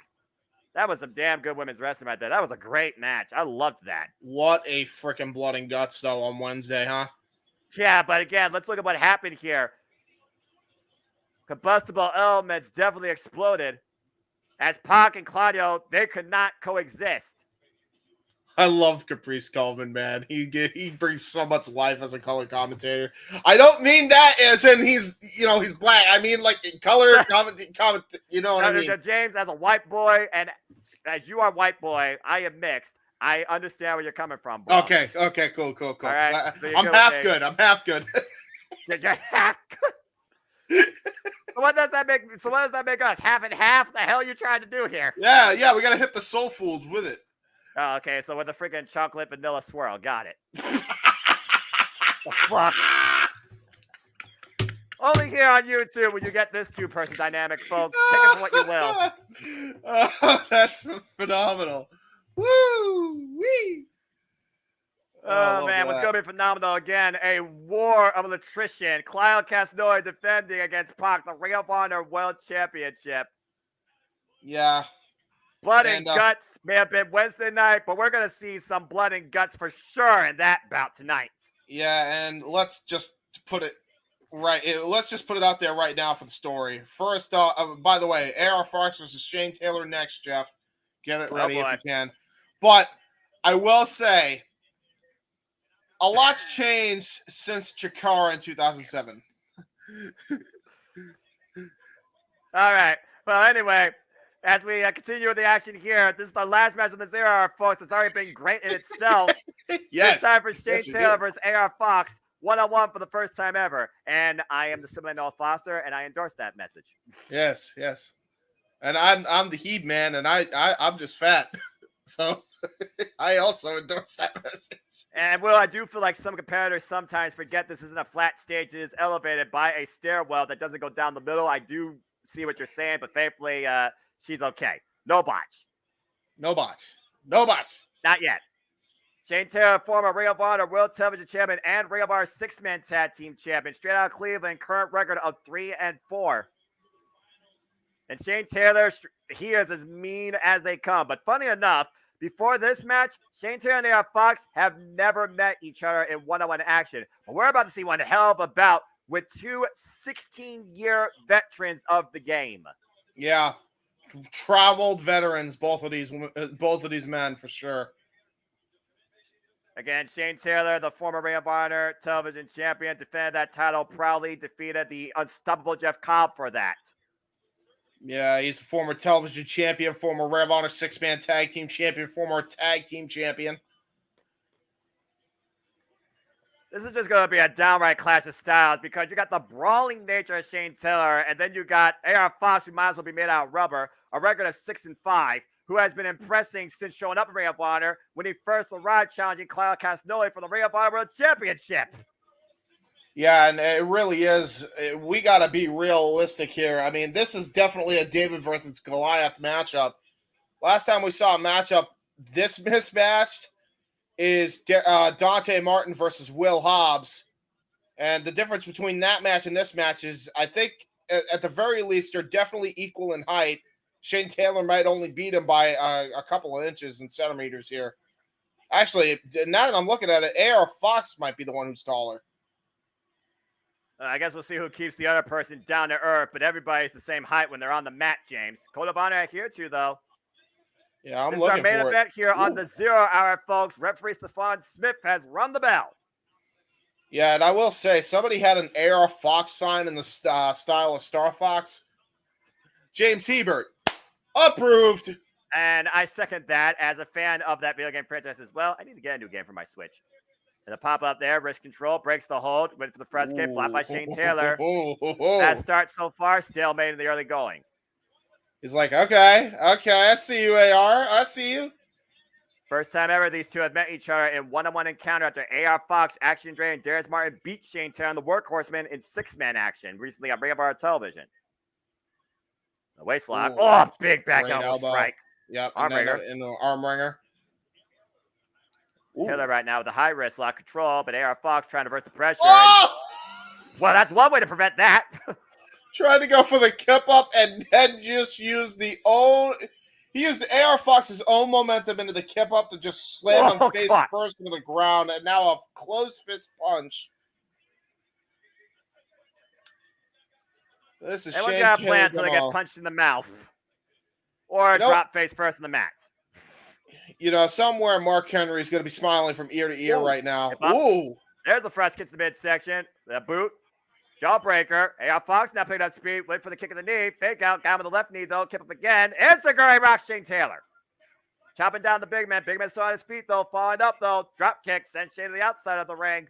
That was some damn good women's wrestling right there. That was a great match. I loved that. What a freaking blood and guts, though, on Wednesday, huh? Yeah, but again, let's look at what happened here. Combustible elements definitely exploded. As Pac and Claudio, they could not coexist. I love Caprice Coleman, man. He brings so much life as a color commentator. I don't mean that as in he's black. I mean like color comment. You know what I mean? James, as a white boy, and as you are white boy, I am mixed. I understand where you're coming from, bro. Okay, cool. All right, so I'm half good. I'm half good. You're half good. So what does that make us? Half and half? What the hell are you trying to do here? Yeah, we gotta hit the soul food with it. Oh, okay, so with the freaking chocolate vanilla swirl. Got it. The fuck? Only here on YouTube will you get this two-person dynamic, folks. Take it for what you will. Oh, that's phenomenal. Woo! Wee! Oh, man, what's going to be phenomenal again? A war of attrition. Clyon Castagnoli defending against Pac, the Ring of Honor World Championship. Yeah. Blood and guts may have been Wednesday night, but we're going to see some blood and guts for sure in that bout tonight. Yeah, and let's just put it Right. Let's just put it out there right now for the story. First, by the way, AR Fox versus Shane Taylor next, Jeff. Get it ready if you can. But I will say, a lot's changed since Chikara in 2007. All right. Well, anyway, as we continue with the action here, this is the last match of this era, folks. It's already been great in itself. Yes. It's time for Shane Taylor versus AR Fox, one-on-one for the first time ever. And I am the Sibling Noah Foster, and I endorse that message. Yes. And I'm the Heed man, and I'm just fat. So I also endorse that message. And Will, I do feel like some competitors sometimes forget this isn't a flat stage. It is elevated by a stairwell that doesn't go down the middle. I do see what you're saying, but thankfully she's okay. No botch. Not yet. Shane Taylor, former Ring of Honor World Television Champion and Ring of Honor 6-man tag team champion, straight out of Cleveland, current record of 3-4. And Shane Taylor, he is as mean as they come. But funny enough, before this match, Shane Taylor and AR Fox have never met each other in one-on-one action. But we're about to see one hell of a bout with two 16-year veterans of the game. Yeah, traveled veterans, both of these men for sure. Again, Shane Taylor, the former Ring of Honor television champion, defended that title proudly, defeated the unstoppable Jeff Cobb for that. Yeah, he's a former television champion, former Ring of Honor 6-man tag team champion, former tag team champion. This is just going to be a downright clash of styles because you got the brawling nature of Shane Taylor, and then you got AR Fox, who might as well be made out of rubber, a record of 6-5, who has been impressing since showing up in Ring of Honor when he first arrived challenging Claudio Castagnoli for the Ring of Honor World Championship. Yeah, and it really is. We got to be realistic here. I mean, this is definitely a David versus Goliath matchup. Last time we saw a matchup this mismatched is Dante Martin versus Will Hobbs. And the difference between that match and this match is, I think, at the very least, they're definitely equal in height. Shane Taylor might only beat him by a couple of inches and centimeters here. Actually, now that I'm looking at it, AR Fox might be the one who's taller. I guess we'll see who keeps the other person down to earth, but everybody's the same height when they're on the mat, James. Code of Honor here, too, though. Yeah, I'm this looking is our main for event here on the 0 hour, folks. Referee Stefan Smith has run the bell. Yeah, and I will say, somebody had an AR Fox sign in the style of Star Fox. James Hebert, approved. And I second that as a fan of that video game franchise as well. I need to get a new game for my Switch. And the pop up there, wrist control, breaks the hold, went for the front skip, blocked by Shane Taylor. That start so far, stalemate in the early going. He's like, okay, I see you, AR. I see you. First time ever, these two have met each other in one-on-one encounter after AR Fox, Action Dre, and Darius Martin beat Shane Taylor and the Workhorsemen in 6-man action recently on Ring of Honor television. The waist lock. Oh, big back elbow strike. Yep, arm ringer. In the arm ringer. Taylor right now with the high wrist lock control, but AR Fox trying to reverse the pressure. Oh! Well, that's one way to prevent that. Trying to go for the kip up and then just use he used AR Fox's own momentum into the kip up to just slam him face first into the ground, and now a closed fist punch. This is Everyone's got a plan until they get punched in the mouth. Or drop face first in the mat. You know, somewhere Mark Henry is going to be smiling from ear to ear right now. Ooh. There's the fresh kick to the midsection. The boot. Jawbreaker. AR Fox now picking up speed. Wait for the kick of the knee. Fake out. Got him with the left knee, though. Kip up again. It's a great rock, Shane Taylor. Chopping down the big man. Big man still on his feet, though. Falling up, though. Drop kick. Sends Shane to the outside of the ring.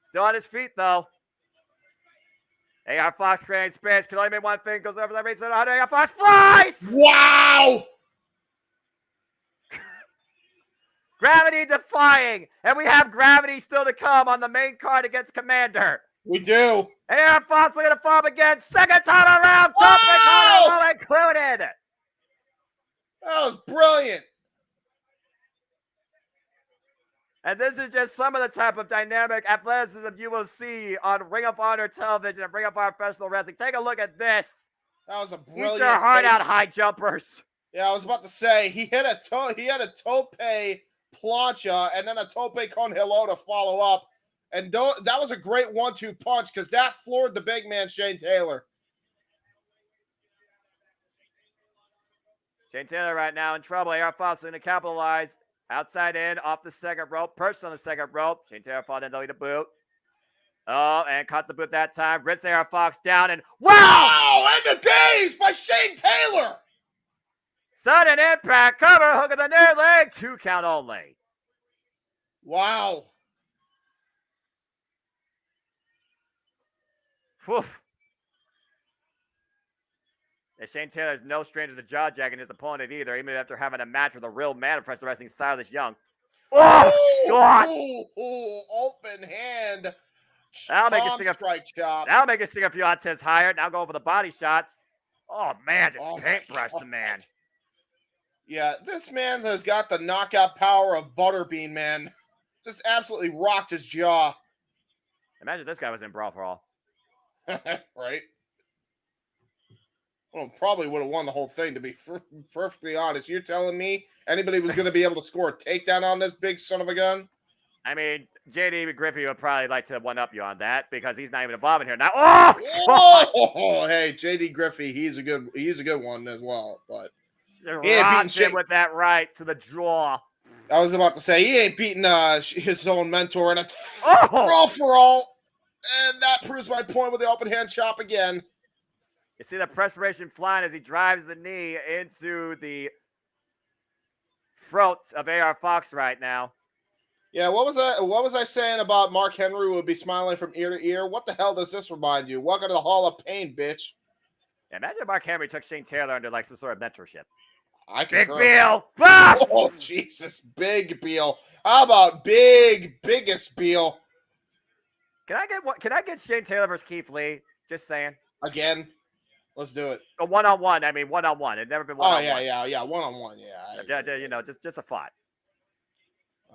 Still on his feet, though. AR Fox creating space. Can only make one thing. Goes over the ring. AR Fox flies! Wow! Gravity defying. And we have gravity still to come on the main card against Commander. We do. AR Fox looking to fall again. Second time around. Top included. That was brilliant. And this is just some of the type of dynamic athleticism you will see on Ring of Honor television and Ring of Honor professional wrestling. Take a look at this. That was a brilliant. Eat your heart out, high jumpers. Yeah, I was about to say he had a tope plancha and then a tope con hilo to follow up, And that was a great 1-2 punch because that floored the big man, Shane Taylor. Shane Taylor right now in trouble. AR Fox looking to capitalize. Outside in, off the second rope. Perched on the second rope. Shane Taylor fought in the boot. Oh, and caught the boot that time. Ritz AR Fox down and wow! Wow! And the days by Shane Taylor! Sudden impact. Cover. Hook of the near leg. 2 count only. Wow. Woof. And Shane Taylor is no stranger to jaw jacking his opponent either, even after having a match with a real man of professional wrestling, Silas Young. Oh, God! Open hand. That'll make it sing a few octaves higher. Now going for the body shots. Oh, man, just paintbrush the man. Yeah, this man has got the knockout power of Butterbean, man. Just absolutely rocked his jaw. Imagine this guy was in Brawl for All. Right? Well, probably would have won the whole thing, to be perfectly honest. You're telling me anybody was going to be able to score a takedown on this big son of a gun? I mean, JD Griffey would probably like to one-up you on that because he's not even involved in here now. Oh, hey, JD Griffey, he's a good one as well. But he ain't beating him with that right to the jaw. I was about to say he ain't beating his own mentor in a brawl for all, and that proves my point with the open hand chop again. You see the perspiration flying as he drives the knee into the throat of AR Fox right now. Yeah, what was I saying about Mark Henry would be smiling from ear to ear? What the hell does this remind you? Welcome to the Hall of Pain, bitch. Yeah, imagine Mark Henry took Shane Taylor under like some sort of mentorship. Big Beal. Oh, Jesus, Big Beal. How about biggest Beal? Can I get Shane Taylor versus Keith Lee? Just saying. Again? Let's do it. A one-on-one. I mean, one-on-one. It'd never been one-on-one. Oh, yeah. One-on-one, yeah. You know, just a thought.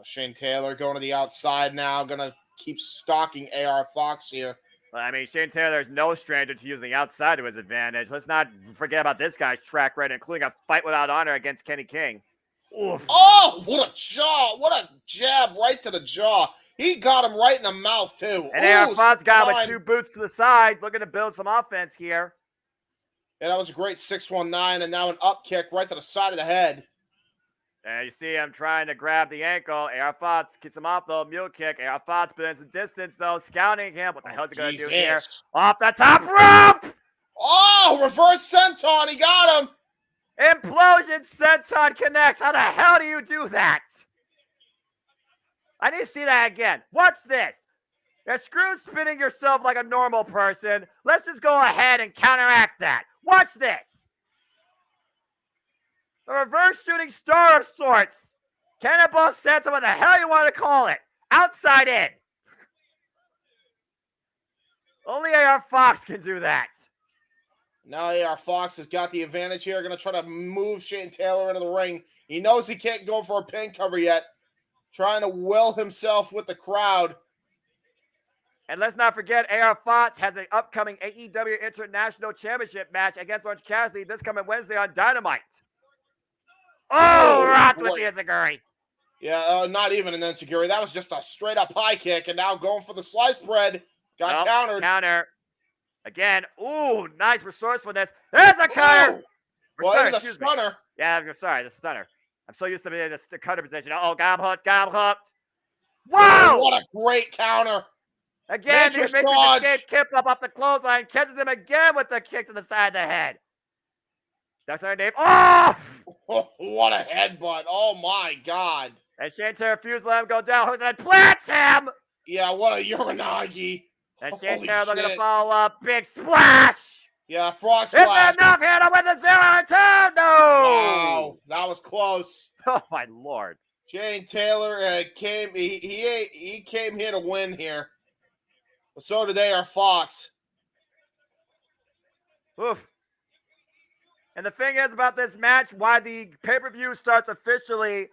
Shane Taylor going to the outside now. Going to keep stalking AR Fox here. Well, I mean, Shane Taylor is no stranger to using the outside to his advantage. Let's not forget about this guy's track record, including a fight without honor against Kenny King. Oof. Oh, what a jaw. What a jab right to the jaw. He got him right in the mouth, too. And AR Fox got him with 2 boots to the side, looking to build some offense here. Yeah, that was a great 619, and now an up kick right to the side of the head. And you see him trying to grab the ankle. AR Fox kicks him off, though. Mule kick. AR Fox building some distance, though. Scouting him. What the hell is he going to do here? Off the top rope! Oh, reverse senton. He got him. Implosion senton connects. How the hell do you do that? I need to see that again. Watch this. You're screw spinning yourself like a normal person. Let's just go ahead and counteract that. Watch this. A reverse shooting star of sorts. Cannonball senton, what the hell you want to call it. Outside in. Only AR Fox can do that. Now AR Fox has got the advantage here. Going to try to move Shane Taylor into the ring. He knows he can't go for a pin cover yet. Trying to will himself with the crowd. And let's not forget, AR Fox has an upcoming AEW International Championship match against Orange Cassidy this coming Wednesday on Dynamite. Oh, rocked with the enziguri. Yeah, not even an enziguri. That was just a straight-up high kick, and now going for the sliced bread. Got countered. Counter. Again. Ooh, nice resourcefulness. There's a counter. Well, into the stunner. Yeah, I'm sorry, the stunner. I'm so used to being in the cutter position. Oh, got hooked. Wow! Oh, what a great counter. Again, he makes the escape kip up off the clothesline, catches him again with the kick to the side of the head. That's our name. Oh! What a headbutt. Oh, my God. And Shane Taylor refused to let him go down. Hooks and plants him. Yeah, what a Uranagi. And Shane Taylor looking to follow up. Big splash. Yeah, frog splash. It's enough here with a 0-2. No. That was close. Oh, my Lord. Shane Taylor came. He came here to win here. But so did AR Fox. Oof. And the thing is about this match, why the pay-per-view starts officially,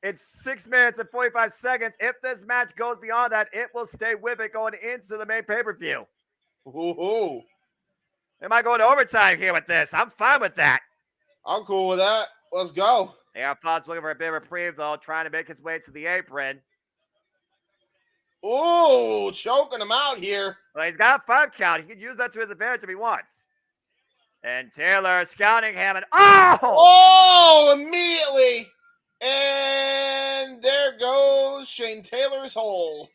it's 6 minutes and 45 seconds. If this match goes beyond that, it will stay with it going into the main pay-per-view. Ooh. Am I going to overtime here with this? I'm fine with that. I'm cool with that. Let's go. AR Fox looking for a bit of reprieve, though, trying to make his way to the apron. Oh, choking him out here. Well, he's got a 5 count. He can use that to his advantage if he wants. And Taylor scouting him, and oh, immediately. And there goes Shane Taylor's hole.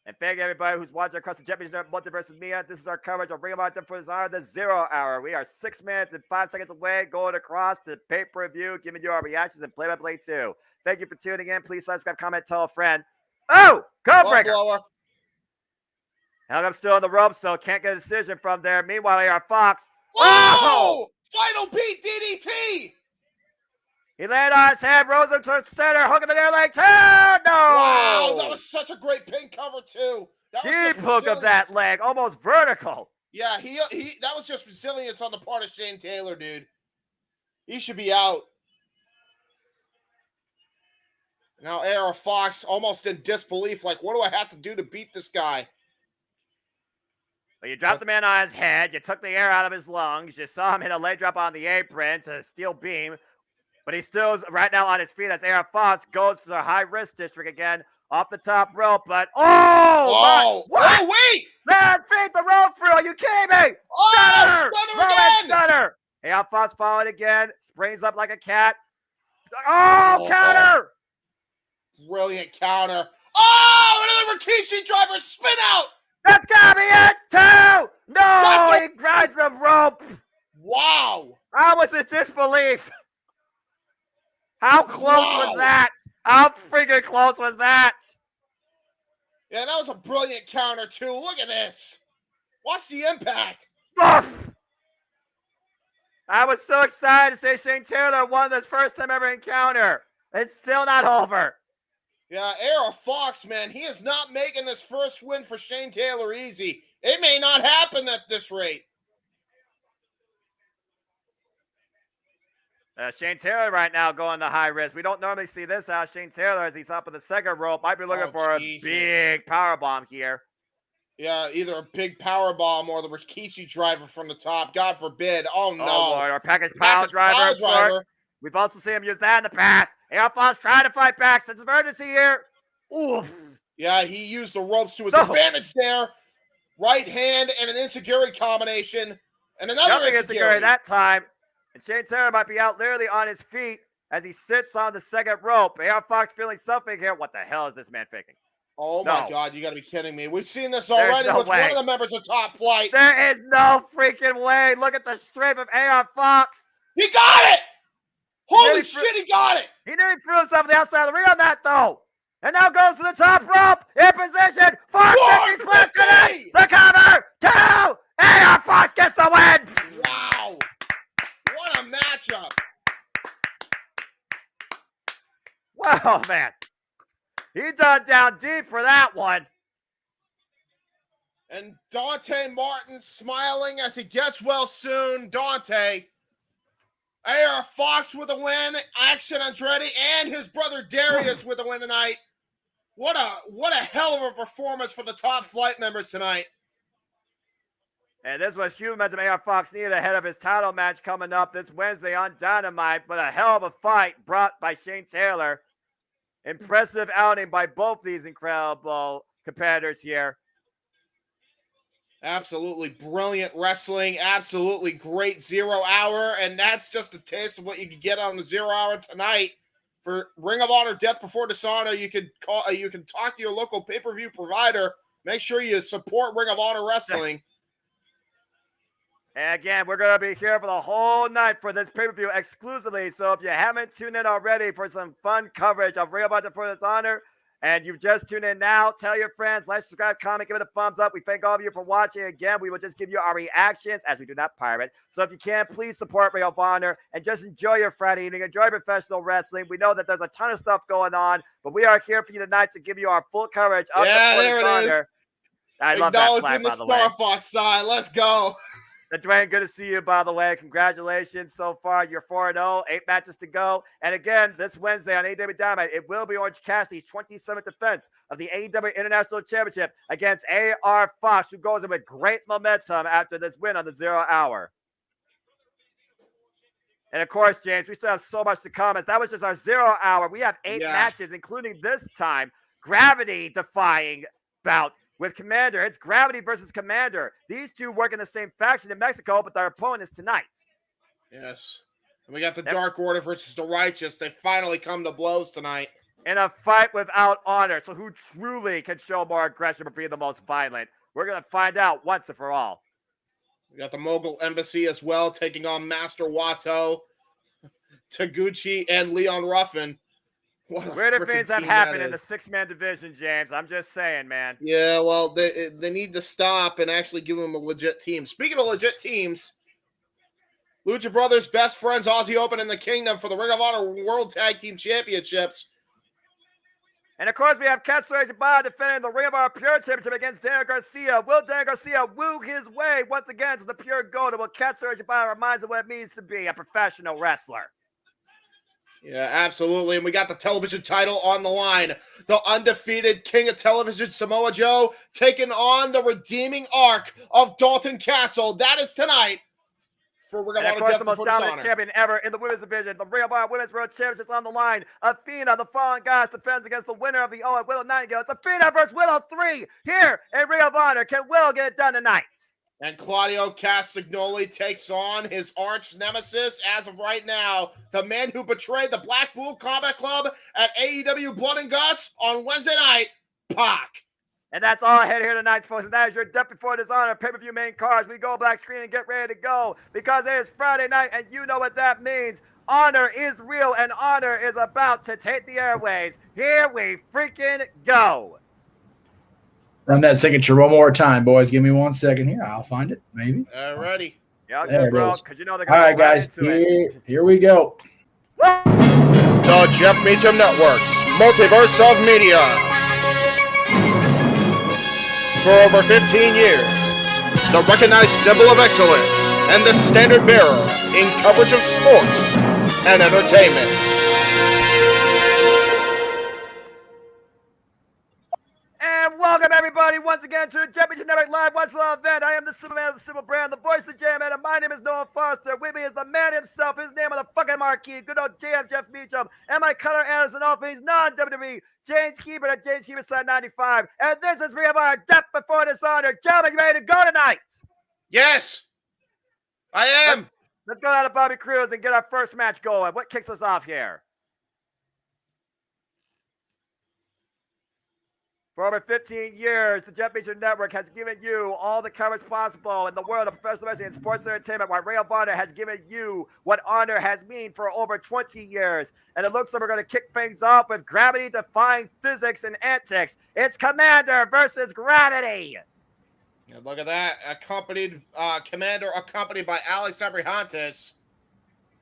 And thank you everybody who's watching across the Championship Multiverse with me. This is our coverage of Ring of Honor Death Before Dishonor, the 0 hour. We are 6 minutes and 5 seconds away, going across to pay-per-view, giving you our reactions and play-by-play too. Thank you for tuning in. Please subscribe, comment, tell a friend. Oh, Codebreaker. Held up still in the ropes, so can't get a decision from there. Meanwhile, AR Fox. Oh! Final beat DDT! He landed on his head, rose him towards center, hook in the near leg, turn! No! Wow, that was such a great pin cover, too. That was deep hook of that leg, almost vertical. Yeah, he that was just resilience on the part of Shane Taylor, dude. He should be out. Now AR Fox almost in disbelief, like, what do I have to do to beat this guy? Well, you dropped the man on his head, you took the air out of his lungs, you saw him hit a leg drop on the apron to steel beam, but he's still right now on his feet as AR Fox goes for the high risk district again, off the top rope, but oh, wait! Man, feet the rope through, are you kidding me? Oh, stunner again! Stunner! AR Fox following again, springs up like a cat. Oh, counter! Brilliant counter. Oh, another Rikishi driver spin out! That's gotta be it, too! No, he grinds the rope! Wow! I was in disbelief. How close was that? How freaking close was that? Yeah, that was a brilliant counter, too. Look at this. Watch the impact. Oof. I was so excited to say Shane Taylor won this first time ever encounter. It's still not over. Yeah, AR Fox, man, he is not making this first win for Shane Taylor easy. It may not happen at this rate. Shane Taylor right now going to high risk. We don't normally see this out. Shane Taylor, as he's up in the second rope, might be looking for a big power bomb here. Yeah, either a big power bomb or the Rikishi driver from the top. God forbid. Oh, no. Oh, Lord. Or package power driver. We've also seen him use that in the past. AR Fox trying to fight back. Since emergency here. Oof. Yeah, he used the ropes to his advantage there. Right hand and an enziguri combination. And another enziguri that time. And Shane Taylor might be out literally on his feet as he sits on the second rope. AR Fox feeling something here. What the hell is this man faking? Oh, my God. You got to be kidding me. We've seen this already with one of the members of Top Flight. There is no freaking way. Look at the strength of AR Fox. He got it. Holy shit, he got it. He nearly threw himself on the outside of the ring on that, though. And now goes to the top rope. In position. 450 plus connect. The cover. 2. AR Fox gets the win. Wow. What a matchup. Wow, man. He dug down deep for that one. And Dante Martin smiling as he gets well soon. Dante. AR Fox with a win. Action Andretti and his brother Darius with a win tonight. What a hell of a performance for the Top Flight members tonight. And this was huge momentum AR Fox needed ahead of his title match coming up this Wednesday on Dynamite. But a hell of a fight brought by Shane Taylor. Impressive outing by both these incredible competitors here. Absolutely brilliant wrestling. Absolutely great 0 hour. And that's just a taste of what you can get on the 0 hour tonight. For Ring of Honor Death Before Dishonor, you can talk to your local pay-per-view provider. Make sure you support Ring of Honor Wrestling. And again, we're going to be here for the whole night for this pay-per-view exclusively. So if you haven't tuned in already for some fun coverage of Ring of Honor Death Before Dishonor, and you've just tuned in now, tell your friends, like, subscribe, comment, give it a thumbs up. We thank all of you for watching. Again, we will just give you our reactions as we do not pirate. So if you can, please support Ring of Honor and just enjoy your Friday evening. Enjoy professional wrestling. We know that there's a ton of stuff going on, but we are here for you tonight to give you our full coverage of there it is. I love that flag, by the way. Star Fox sign. Let's go. Dwayne, good to see you, by the way. Congratulations so far. You're 4-0, 8 matches to go. And again, this Wednesday on AEW Dynamite, it will be Orange Cassidy's 27th defense of the AEW International Championship against AR Fox, who goes in with great momentum after this win on the 0 hour. And of course, James, we still have so much to come. As that was just our 0 hour. We have 8 matches, including this time, gravity-defying bout with Commander. It's Gravity versus Commander. These two work in the same faction in Mexico, but their opponent is tonight. Yes. And we got the Dark Order versus the Righteous. They finally come to blows tonight. In a fight without honor. So who truly can show more aggression but be the most violent? We're going to find out once and for all. We got the Mogul Embassy as well, taking on Master Wato, Taguchi, and Leon Ruffin. Weirder things have happened in the six-man division, James. I'm just saying, man. Yeah, well, they need to stop and actually give them a legit team. Speaking of legit teams, Lucha Brothers Best Friends Aussie Open in the Kingdom for the Ring of Honor World Tag Team Championships. And, of course, we have Katsuyori Shibata defending the Ring of Honor Pure Championship against Daniel Garcia. Will Daniel Garcia woo his way once again to the Pure Gold? Will Katsuyori Shibata reminds of what it means to be a professional wrestler? Yeah, absolutely. And we got the television title on the line. The undefeated King of Television, Samoa Joe, taking on the redeeming arc of Dalton Castle. That is tonight for Ring of Honor Death Before Dishonor. The most dominant champion ever in the women's division. The Ring of Honor Women's World Championship on the line. Athena, the Fallen Goddess, defends against the winner of the Owen Willow Nightingale. It's Athena versus Willow 3 here in Ring of Honor. Can Willow get it done tonight? And Claudio Castagnoli takes on his arch nemesis as of right now, the man who betrayed the Black Bull Combat Club at AEW Blood and Guts on Wednesday night, Pac. And that's all ahead here tonight, folks. And that is your Death Before Dishonor pay-per-view main cards. We go black screen and get ready to go because it is Friday night, and you know what that means. Honor is real, and honor is about to take the airways. Here we freaking go. Run that signature one more time, boys. Give me 1 second here. I'll find it, maybe. Alrighty. Yeah, there good, bro. it is. Because you know they're All right, guys. Here we go. The Jeff Meacham Network's Multiverse of Media. For over 15 years, the recognized symbol of excellence and the standard bearer in coverage of sports and entertainment. And welcome, everybody, once again to the Championship Network Live Watch Live event. I am the Simple Man of the Simple Brand, the voice of the JMN, and my name is Noah Foster. With me is the man himself, his name on the fucking marquee, good old JM Jeff Meacham, and my color analyst and all things non-WWE, James Hebert at James Hebert Side 95. And this is Ring of Honor Death Before Dishonor. Gentlemen, you ready to go tonight? Yes, I am. Let's go down to Bobby Cruz and get our first match going. What kicks us off here? For over 15 years, the Jeff Meacham Network has given you all the coverage possible in the world of professional wrestling and sports entertainment, while Ring of Honor has given you what honor has mean for over 20 years. And it looks like we're going to kick things off with gravity-defying physics and antics. It's Commander versus Gravity. Yeah, look at that. Commander accompanied by Alex Abrahantes.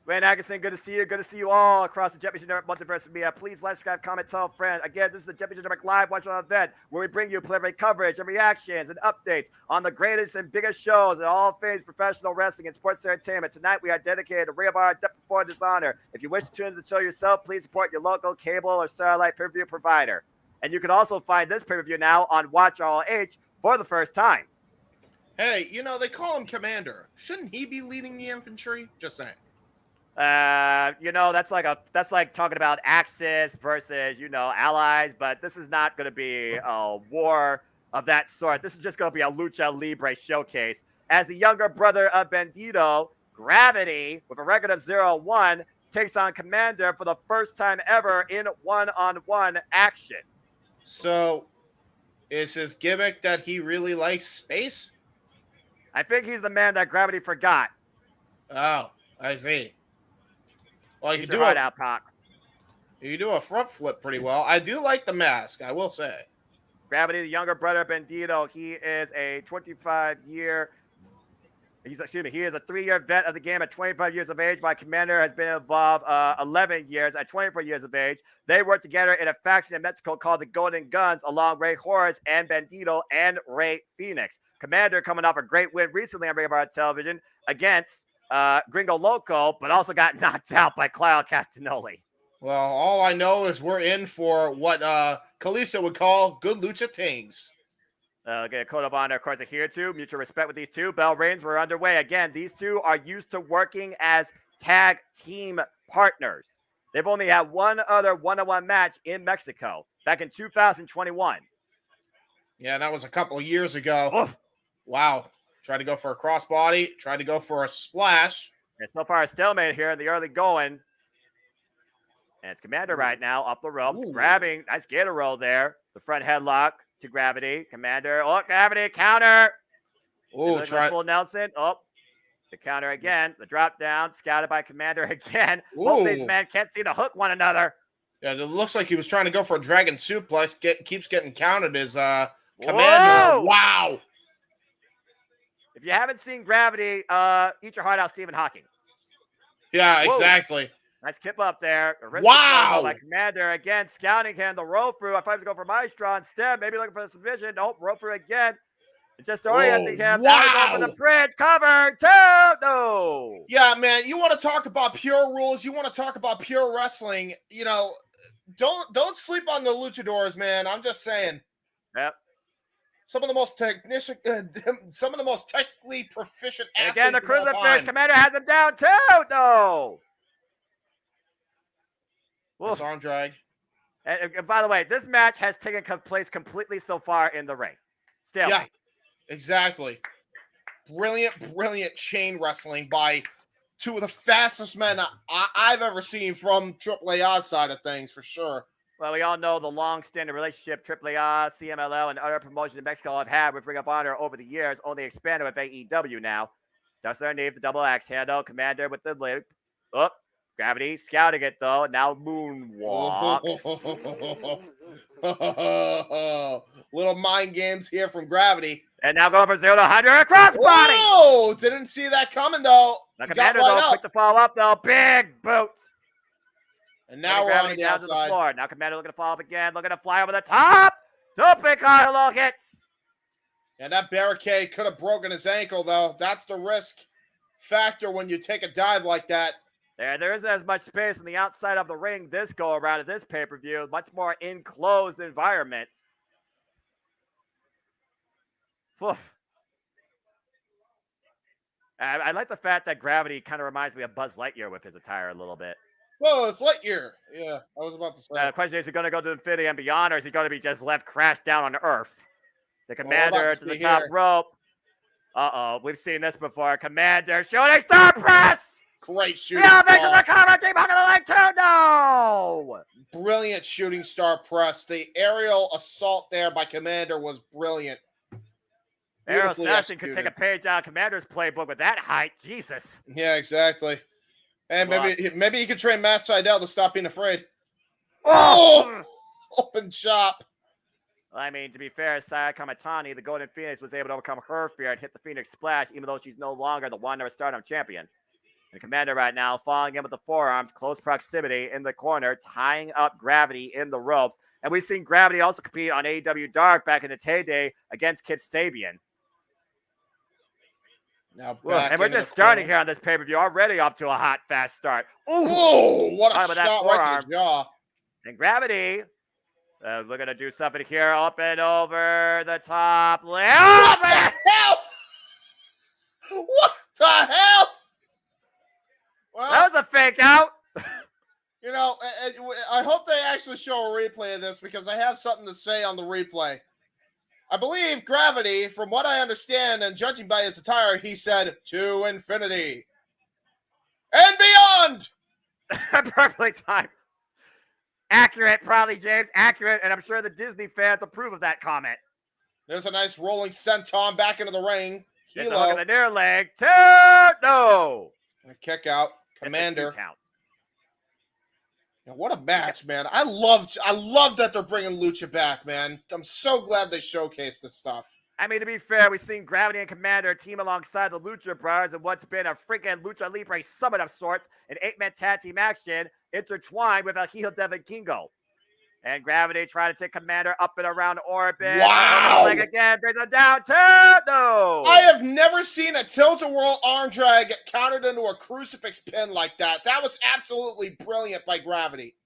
Rand Atkinson, good to see you. Good to see you all across the Jeff Meacham Network Multiverse Media. Please like, subscribe, comment, tell a friend. Again, this is the Jeff Meacham Network Live Watch Live event where we bring you preliminary coverage and reactions and updates on the greatest and biggest shows and all things professional wrestling and sports entertainment. Tonight, we are dedicated to Ring of Honor Death Before Dishonor. If you wish to tune into the show yourself, please support your local cable or satellite pay-per-view provider. And you can also find this pay-per-view now on Watch ROH for the first time. Hey, you know, they call him Commander. Shouldn't he be leading the infantry? Just saying. You know, that's like talking about Axis versus, you know, allies, but this is not going to be a war of that sort. This is just going to be a Lucha Libre showcase. As the younger brother of Bandito, Gravity, with a record of 0-1, takes on Commander for the first time ever in one-on-one action. So, is his gimmick that he really likes space? I think he's the man that Gravity forgot. Oh, I see. Well, you do out, Pac. You do a front flip pretty well. I do like the mask, I will say. Gravity, the younger brother of Bandito, he is a 25-year. He is a 3-year vet of the game at 25 years of age. My Commander has been involved 11 years at 24 years of age. They work together in a faction in Mexico called the Golden Guns, along Rey Horus and Bandito and Rey Phoenix. Commander coming off a great win recently on Ring of Honor television against Gringo Loco, but also got knocked out by Claudio Castagnoli. Well, all I know is we're in for what Kalisto would call good lucha things. Okay, Code of Honor, of course, adhere to. Mutual respect with these two. Bell reigns were underway. Again, these two are used to working as tag team partners. They've only had one other one-on-one match in Mexico back in 2021. Yeah, that was a couple of years ago. Oof. Wow. Tried to go for a crossbody. Tried to go for a splash. And so far, a stalemate here in the early going. And it's Commander right now up the ropes, grabbing. Nice gator roll there. The front headlock to Gravity. Commander. Oh, Gravity counter. Oh, try full Nelson. Oh, the counter again. The drop down. Scouted by Commander again. Ooh. Both these men can't seem to hook one another. Yeah, it looks like he was trying to go for a dragon suplex. Keeps getting counted as Commander. Whoa! Wow. If you haven't seen Gravity, eat your heart out, Stephen Hawking. Yeah, Whoa. Exactly. Nice kip up there. Wow. By Commander again, scouting him. The roll through. I thought he was going for Maestro instead. Maybe looking for the submission. Nope, roll through again. Just orienting him. Wow. Now going for the bridge. Cover. Two. No. Yeah, man. You want to talk about pure rules? You want to talk about pure wrestling? You know, don't sleep on the luchadors, man. I'm just saying. Yep. Some of the most technically proficient athletes. Again, the of all crucifix. time. Commander has him down too. No. This arm drag. And by the way, this match has taken place completely so far in the ring. Still. Yeah, exactly. Brilliant chain wrestling by two of the fastest men I've ever seen from AAA's side of things, for sure. Well, we all know the long-standing relationship AAA, CMLL, and other promotions in Mexico have had with Ring of Honor over the years, only expanded with AEW now. Just underneath the double axe handle, Commander with the lip. Up. Gravity scouting it, though. Now moonwalks. Little mind games here from Gravity. And now going for 0 to 100 crossbody. Whoa! Didn't see that coming, though. The Commander, though, quick to follow up, though. Big boot. And now we're on the down outside. To the floor. Now Commander looking to follow up again. Looking to fly over the top. Don't pick on little hits. Yeah, that barricade could have broken his ankle, though. That's the risk factor when you take a dive like that. There isn't as much space on the outside of the ring this go around at this pay-per-view. Much more enclosed environment. Oof. I like the fact that Gravity kind of reminds me of Buzz Lightyear with his attire a little bit. Whoa, it's Lightyear. Yeah, I was about to say. The question is he going to go to infinity and beyond, or is he going to be just left crashed down on Earth? The Commander to the top rope. Uh-oh, we've seen this before. Commander shooting star press! Great shooting. The elevation of the cover, deep under the leg too. No! Brilliant shooting star press. The aerial assault there by Commander was brilliant. Aerial assassin could take a page out of Commander's playbook with that height. Jesus. Yeah, exactly. And maybe he could train Matt Sydal to stop being afraid. Oh! Open shop. I mean, to be fair, Saya Kamatani, the Golden Phoenix, was able to overcome her fear and hit the Phoenix Splash, even though she's no longer the one-hour Stardom champion. The Commander right now falling in with the forearms, close proximity in the corner, tying up Gravity in the ropes. And we've seen Gravity also compete on AEW Dark back in its heyday against Kip Sabian. Now and we're just starting here on this pay-per-view, already off to a hot, fast start. Ooh, whoa, what a shot right to the jaw. And Gravity, we're going to do something here, up and over the top. What the hell? What the hell? Well, that was a fake out. You know, I hope they actually show a replay of this because I have something to say on the replay. I believe Gravity, from what I understand and judging by his attire, he said to infinity and beyond. Perfectly timed. Accurate, probably, James. Accurate, and I'm sure the Disney fans approve of that comment. There's a nice rolling senton back into the ring. Look at the near leg. Two, no. A kick out. Commander. Now, what a match, man. I love that they're bringing Lucha back, man. I'm so glad they showcased this stuff. I mean, to be fair, we've seen Gravity and Commander team alongside the Lucha Brothers in what's been a freaking Lucha Libre summit of sorts, an 8-man tag team action intertwined with El Hijo Devin Kingo. And Gravity trying to take Commander up and around orbit. Wow! Leg again, brings him down to no. I have never seen a tilt-a-whirl arm drag get countered into a crucifix pin like that. That was absolutely brilliant by Gravity.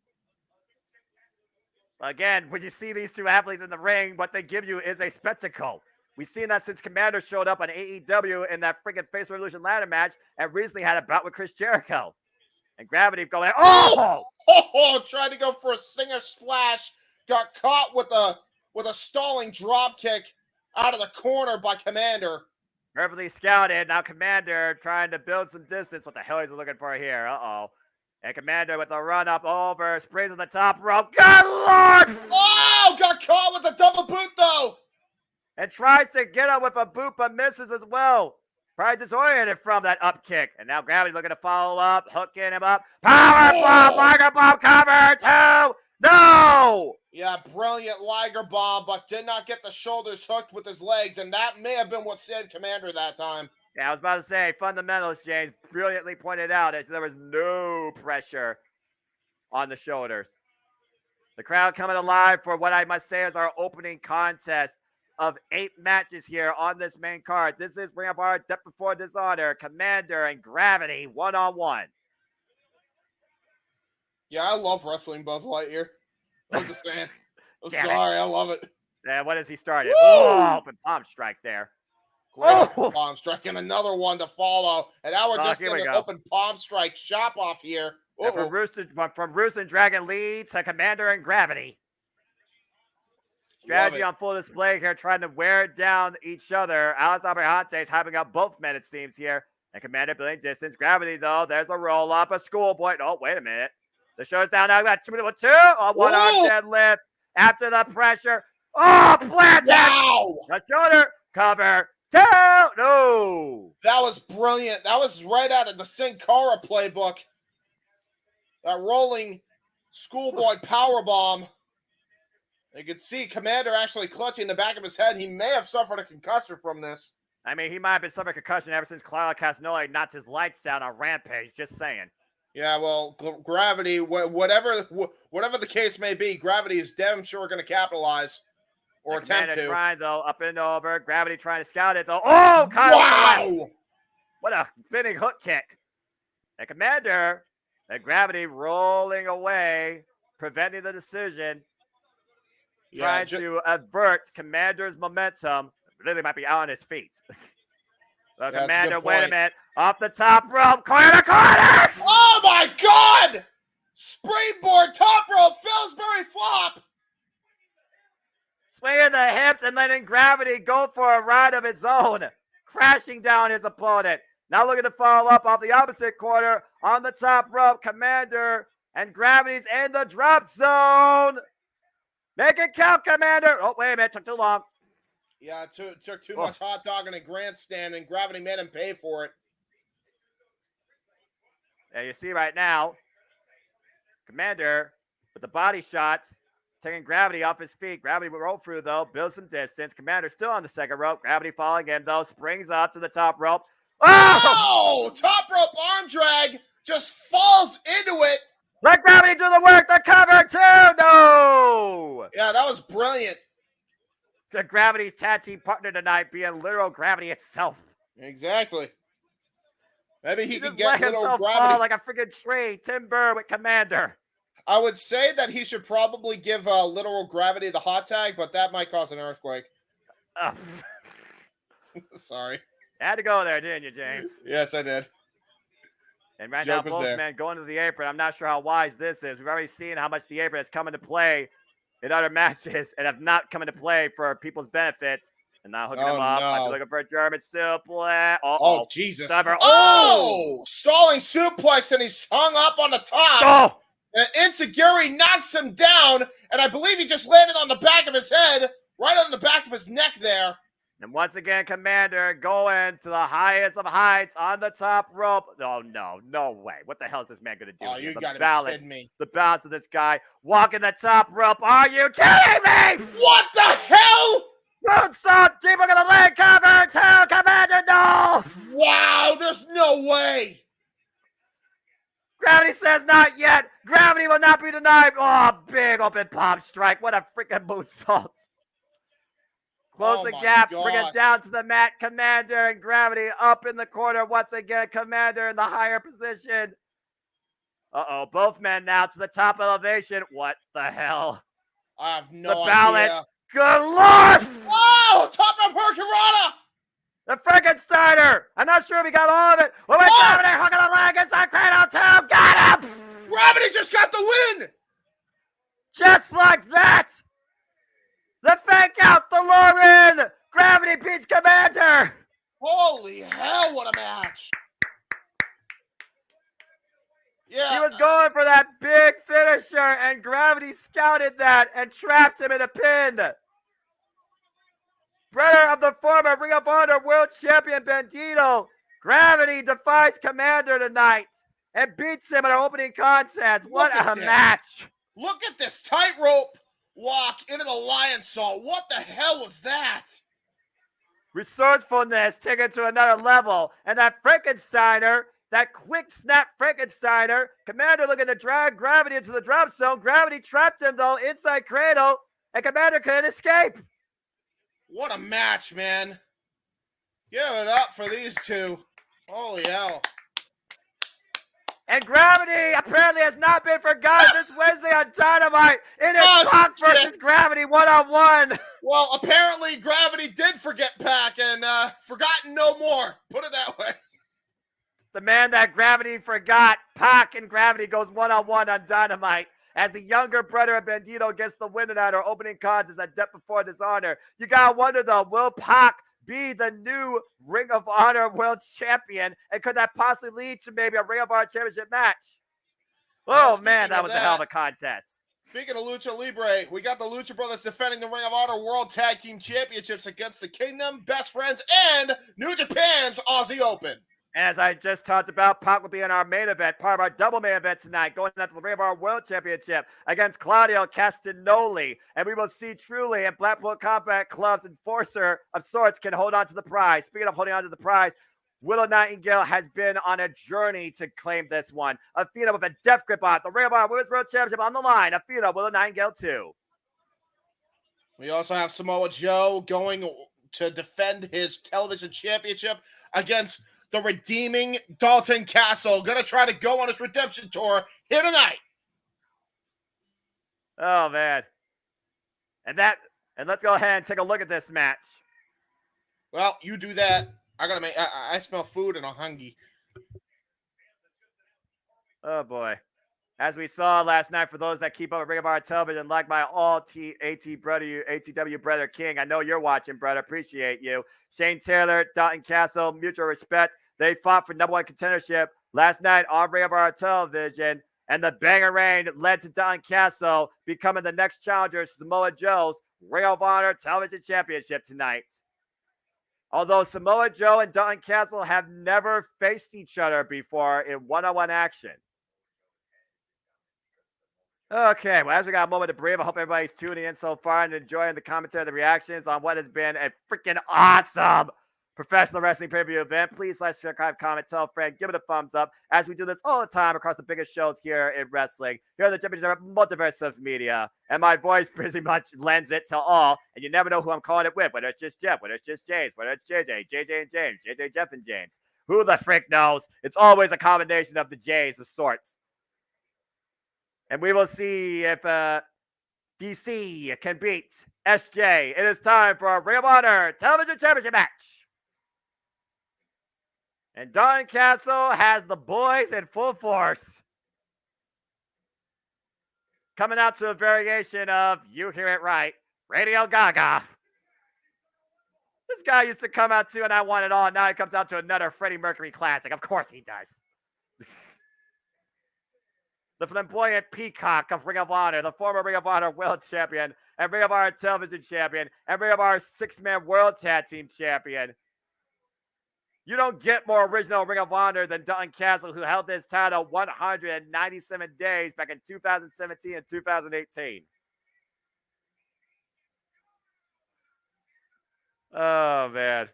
Again, when you see these two athletes in the ring, what they give you is a spectacle. We've seen that since Commander showed up on AEW in that freaking Face Revolution ladder match and recently had a bout with Chris Jericho. And Gravity going, tried to go for a singer splash, got caught with a with a stalling drop kick out of the corner by Commander. Perfectly scouted. Now Commander trying to build some distance. What the hell is he looking for here? Uh-oh. And Commander with the run up over. Springs on the top rope. Good Lord! Oh, got caught with a double boot, though. And tries to get him with a boot, but misses as well. Probably disoriented from that up kick. And now Gravity's looking to follow up, hooking him up. Power bomb, Liger bomb cover 2. No! Yeah, brilliant Liger bomb, but did not get the shoulders hooked with his legs, and that may have been what saved Commander that time. Yeah, I was about to say, fundamentals, James brilliantly pointed out as there was no pressure on the shoulders. The crowd coming alive for what I must say is our opening contest of 8 matches here on this main card. This is Ring of Honor, Death Before Dishonor, Commander and Gravity one-on-one. Yeah, I love wrestling Buzz Lightyear. I'm just saying. I'm Damn sorry, I love it. And what has he started? Woo! Oh, open palm strike there. Great palm strike and another one to follow. And now we're just here in we an go. open palm strike shop off here. And from Rooster and Dragon Lee to Commander and Gravity. Strategy on full display here, trying to wear down each other. Alex Abrahante is hyping up both men, it seems, here. And Commander building distance. Gravity, though, there's a roll-up, a schoolboy. Oh, wait a minute. The show's down now. We got 2 minutes 2. Oh, one arm deadlift. After the pressure. Oh, planted. Wow. The shoulder cover 2. No. That was brilliant. That was right out of the Sin Cara playbook. That rolling schoolboy powerbomb. You can see Commander actually clutching the back of his head. He may have suffered a concussion from this. I mean, he might have been suffering concussion ever since Claudio Castagnoli knocked his lights out on Rampage. Just saying. Yeah, well, Gravity, whatever the case may be, Gravity is damn sure going to capitalize or attempt to. Trying, though, up and over. Gravity trying to scout it, though. Oh, Kyle! Wow! What a spinning hook kick. And Commander and Gravity rolling away, preventing the decision. Trying to avert Commander's momentum. Really might be out on his feet. So Commander, wait a minute. Off the top rope. Corner to corner. Oh, my God. Springboard top rope. Pillsbury flop. Swinging the hips and letting Gravity go for a ride of its own. Crashing down his opponent. Now looking to follow up off the opposite corner. On the top rope. Commander and Gravity's in the drop zone. Make it count, Commander. Oh, wait a minute. Took too long. Yeah, it took too much hot dog and a grandstand, and Gravity made him pay for it. Yeah, you see right now, Commander with the body shots, taking Gravity off his feet. Gravity will roll through, though, build some distance. Commander still on the second rope. Gravity following in, though, springs up to the top rope. Oh! Top rope arm drag just falls into it. Let Gravity do the work. The cover, too. No! Yeah, that was brilliant. The Gravity's tag team partner tonight being literal Gravity itself. Exactly. Maybe he can just get let little himself Gravity. fall like a freaking tree. Tim Burr with Commander. I would say that he should probably give literal Gravity the hot tag, but that might cause an earthquake. Sorry. Had to go there, didn't you, James? Yes, I did. And right Joke now, was both there. men going to the apron. I'm not sure how wise this is. We've already seen how much the apron has come into play in other matches and have not come into play for people's benefit. And now hooking him up. Might be looking for a German suplex. Oh, Jesus. Cover. Oh! Stalling suplex, and he's hung up on the top. Oh! And Insecurity knocks him down, and I believe he just landed on the back of his head, right on the back of his neck there. And once again, Commander going to the highest of heights on the top rope. Oh, no way. What the hell is this man going to do? Oh, you got to be kidding me. The balance of this guy walking the top rope. Are you kidding me? What the hell? Moonsault, deep into the leg cover to Commander, no! Wow, there's no way. Gravity says not yet. Gravity will not be denied. Oh, big open palm strike. What a freaking moonsault. Close the gap, bring it down to the mat. Commander and Gravity up in the corner once again. Commander in the higher position. Uh-oh, both men now to the top elevation. What the hell? I have no idea. The balance. Good Lord! Whoa! Top rope Hurricanrana! The Frankensteiner! I'm not sure if he got all of it. Oh, my Gravity hooking the leg inside Cradle 2. Got him! Gravity just got the win! Just like that! The Lauren! Gravity beats Commander! Holy hell, what a match! Yeah. He was going for that big finisher, and Gravity scouted that and trapped him in a pin. Brother of the former Ring of Honor World Champion Bandito, Gravity defies Commander tonight and beats him in our opening contest. What a match! Look at this tightrope walk into the lion salt. What the hell was that? Resourcefulness taken to another level, and that Frankensteiner, that quick snap Frankensteiner, Commander looking to drag Gravity into the drop zone. Gravity trapped him though inside Cradle, and Commander couldn't escape. What a match, man. Give it up for these two. Holy hell. And Gravity apparently has not been forgotten this Wednesday on Dynamite. It is Pac versus Gravity one-on-one. Well, apparently Gravity did forget Pac and forgotten no more. Put it that way. The man that Gravity forgot, Pac and Gravity goes one-on-one on Dynamite as the younger brother of Bandito gets the win tonight, our opening contest at Death Before Dishonor. You gotta wonder though, will Pac be the new Ring of Honor World Champion? And could that possibly lead to maybe a Ring of Honor Championship match? Oh man, that was a hell of a contest. Speaking of Lucha Libre, we got the Lucha Brothers defending the Ring of Honor World Tag Team Championships against the Kingdom, Best Friends, and New Japan's Aussie Open. As I just talked about, Pac will be in our main event, part of our double main event tonight, going after the Ring of Honor World Championship against Claudio Castagnoli. And we will see truly if Blackpool Combat Club's enforcer of sorts can hold on to the prize. Speaking of holding on to the prize, Willow Nightingale has been on a journey to claim this one. Athena with a death grip on it. The Ring of Honor Women's World Championship on the line. Athena, Willow Nightingale too. We also have Samoa Joe going to defend his television championship against the redeeming Dalton Castle. Gonna try to go on his redemption tour here tonight. Oh man. And let's go ahead and take a look at this match. Well, you do that. I smell food and I'm hungry. Oh boy. As we saw last night, for those that keep up with Ring of Honor television, like my ATW brother King, I know you're watching, brother. Appreciate you. Shane Taylor, Dalton Castle, mutual respect. They fought for #1 contendership last night on Ring of Honor television, and the banger reign led to Dalton Castle becoming the next challenger to Samoa Joe's Ring of Honor television championship tonight. Although Samoa Joe and Dalton Castle have never faced each other before in one-on-one action. Okay, well, as we got a moment to breathe, I hope everybody's tuning in so far and enjoying the commentary, the reactions on what has been a freaking awesome professional wrestling pay-per-view event. Please like, subscribe, comment, tell a friend, give it a thumbs up as we do this all the time across the biggest shows here in wrestling, here on the Multiverse of Media. And my voice pretty much lends it to all, and you never know who I'm calling it with, whether it's just Jeff, whether it's just James, whether it's JJ, JJ and James, JJ, Jeff and James. Who the frick knows? It's always a combination of the J's of sorts. And we will see if DC can beat SJ. It is time for a Ring of Honor Television Championship match. And Dalton Castle has the boys in full force. Coming out to a variation of, you hear it right, Radio Gaga. This guy used to come out to And I Want It All. Now he comes out to another Freddie Mercury classic. Of course he does. The flamboyant peacock of Ring of Honor, the former Ring of Honor World Champion, and Ring of Honor Television Champion, and Ring of Honor Six-Man World Tag Team Champion. You don't get more original Ring of Honor than Dalton Castle, who held this title 197 days back in 2017 and 2018. Oh, man.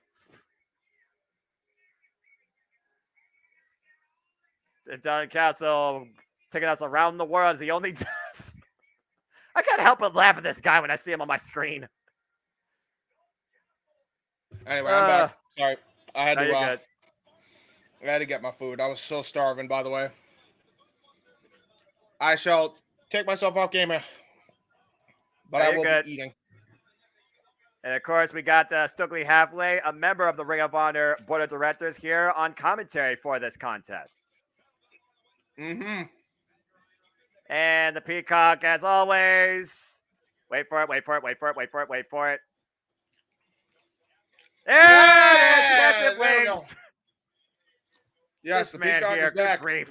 And Dalton Castle taking us around the world as he only does. I can't help but laugh at this guy when I see him on my screen. Anyway, I'm back. Sorry. I had to get my food. I was so starving, by the way. I shall take myself off camera, but I will be eating. And of course, we got Stokely Halfway, a member of the Ring of Honor Board of Directors, here on commentary for this contest. Mm-hmm. And the Peacock, as always. Wait for it, wait for it, wait for it, wait for it, wait for it. And there we go. wings. Yes, This the man Peacock here, is back. good grief.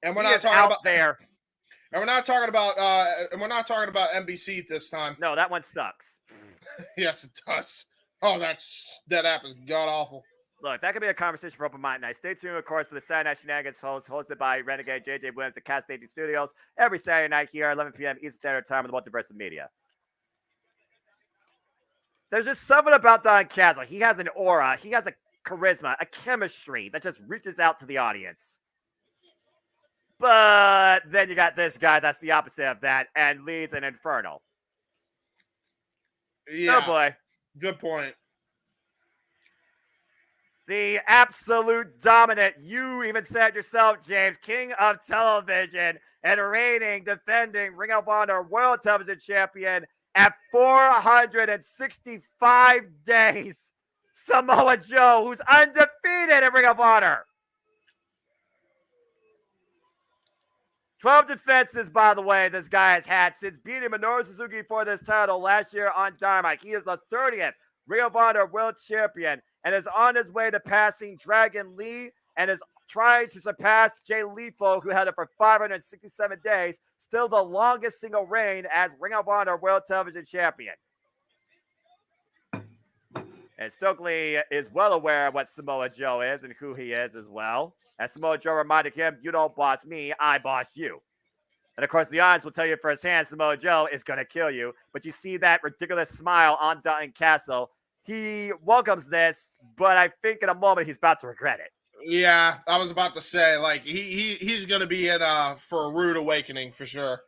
And we're He not is talking out about there. And we're not talking about NBC this time. No, that one sucks. Yes, it does. Oh, that app is god awful. Look, that could be a conversation for Open Mind Night. Stay tuned, of course, for the Saturday Night Shenanigans hosted by Renegade JJ Williams at Cast 80 Studios every Saturday night here at 11 p.m. Eastern Standard Time on the Multiverse of Media. There's just something about Don Castle. He has an aura. He has a charisma, a chemistry that just reaches out to the audience. But then you got this guy that's the opposite of that and leads an Inferno. Yeah. Oh, boy. Good point. The absolute dominant, you even said yourself, James, king of television and reigning, defending Ring of Honor World Television Champion at 465 days. Samoa Joe, who's undefeated in Ring of Honor. 12 defenses, by the way, this guy has had since beating Minoru Suzuki for this title last year on Dynamite. He is the 30th Ring of Honor World Champion and is on his way to passing Dragon Lee and is trying to surpass Jay Lethal, who had it for 567 days, still the longest single reign as Ring of Honor World Television Champion. And Stokely is well aware of what Samoa Joe is and who he is as well. As Samoa Joe reminded him, you don't boss me, I boss you. And of course, the odds will tell you firsthand Samoa Joe is going to kill you. But you see that ridiculous smile on Dalton Castle. He welcomes this, but I think in a moment he's about to regret it. Yeah, I was about to say, like, he's going to be in for a rude awakening for sure.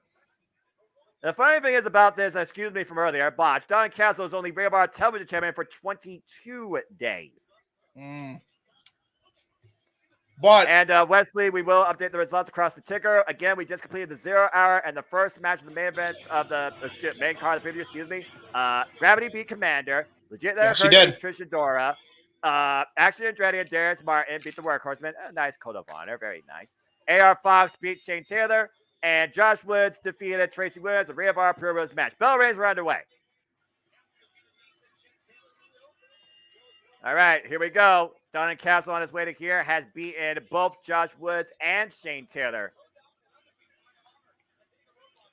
The funny thing is about this, excuse me from earlier, botch. Don Castle is only Ring of Honor Television Champion for 22 days. And Wesley, we will update the results across the ticker. Again, we just completed the 0 hour and the first match of the main event of the main card of the preview, excuse me. Gravity beat Commander. Legit there, she did. Trish Adora. Action Andretti and Darius Martin beat the Workhorsemen. A nice code of honor, very nice. AR Fox beat Shane Taylor. And Josh Woods defeated Tracy Williams in a Ring of Honor Pure Rules match. Bell rings were underway. All right, here we go. Don Castle on his way to here has beaten both Josh Woods and Shane Taylor.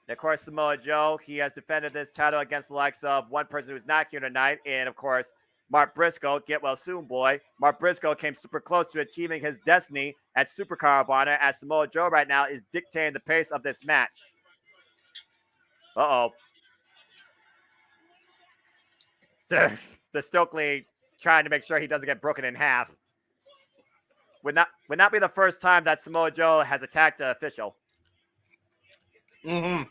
And of course, Samoa Joe, he has defended this title against the likes of one person who's not here tonight, and of course, Mark Briscoe, get well soon, boy. Mark Briscoe came super close to achieving his destiny at Supercar of Honor, as Samoa Joe right now is dictating the pace of this match. Uh-oh. The Stokely trying to make sure he doesn't get broken in half. Would not be the first time that Samoa Joe has attacked an official. Mm-hmm.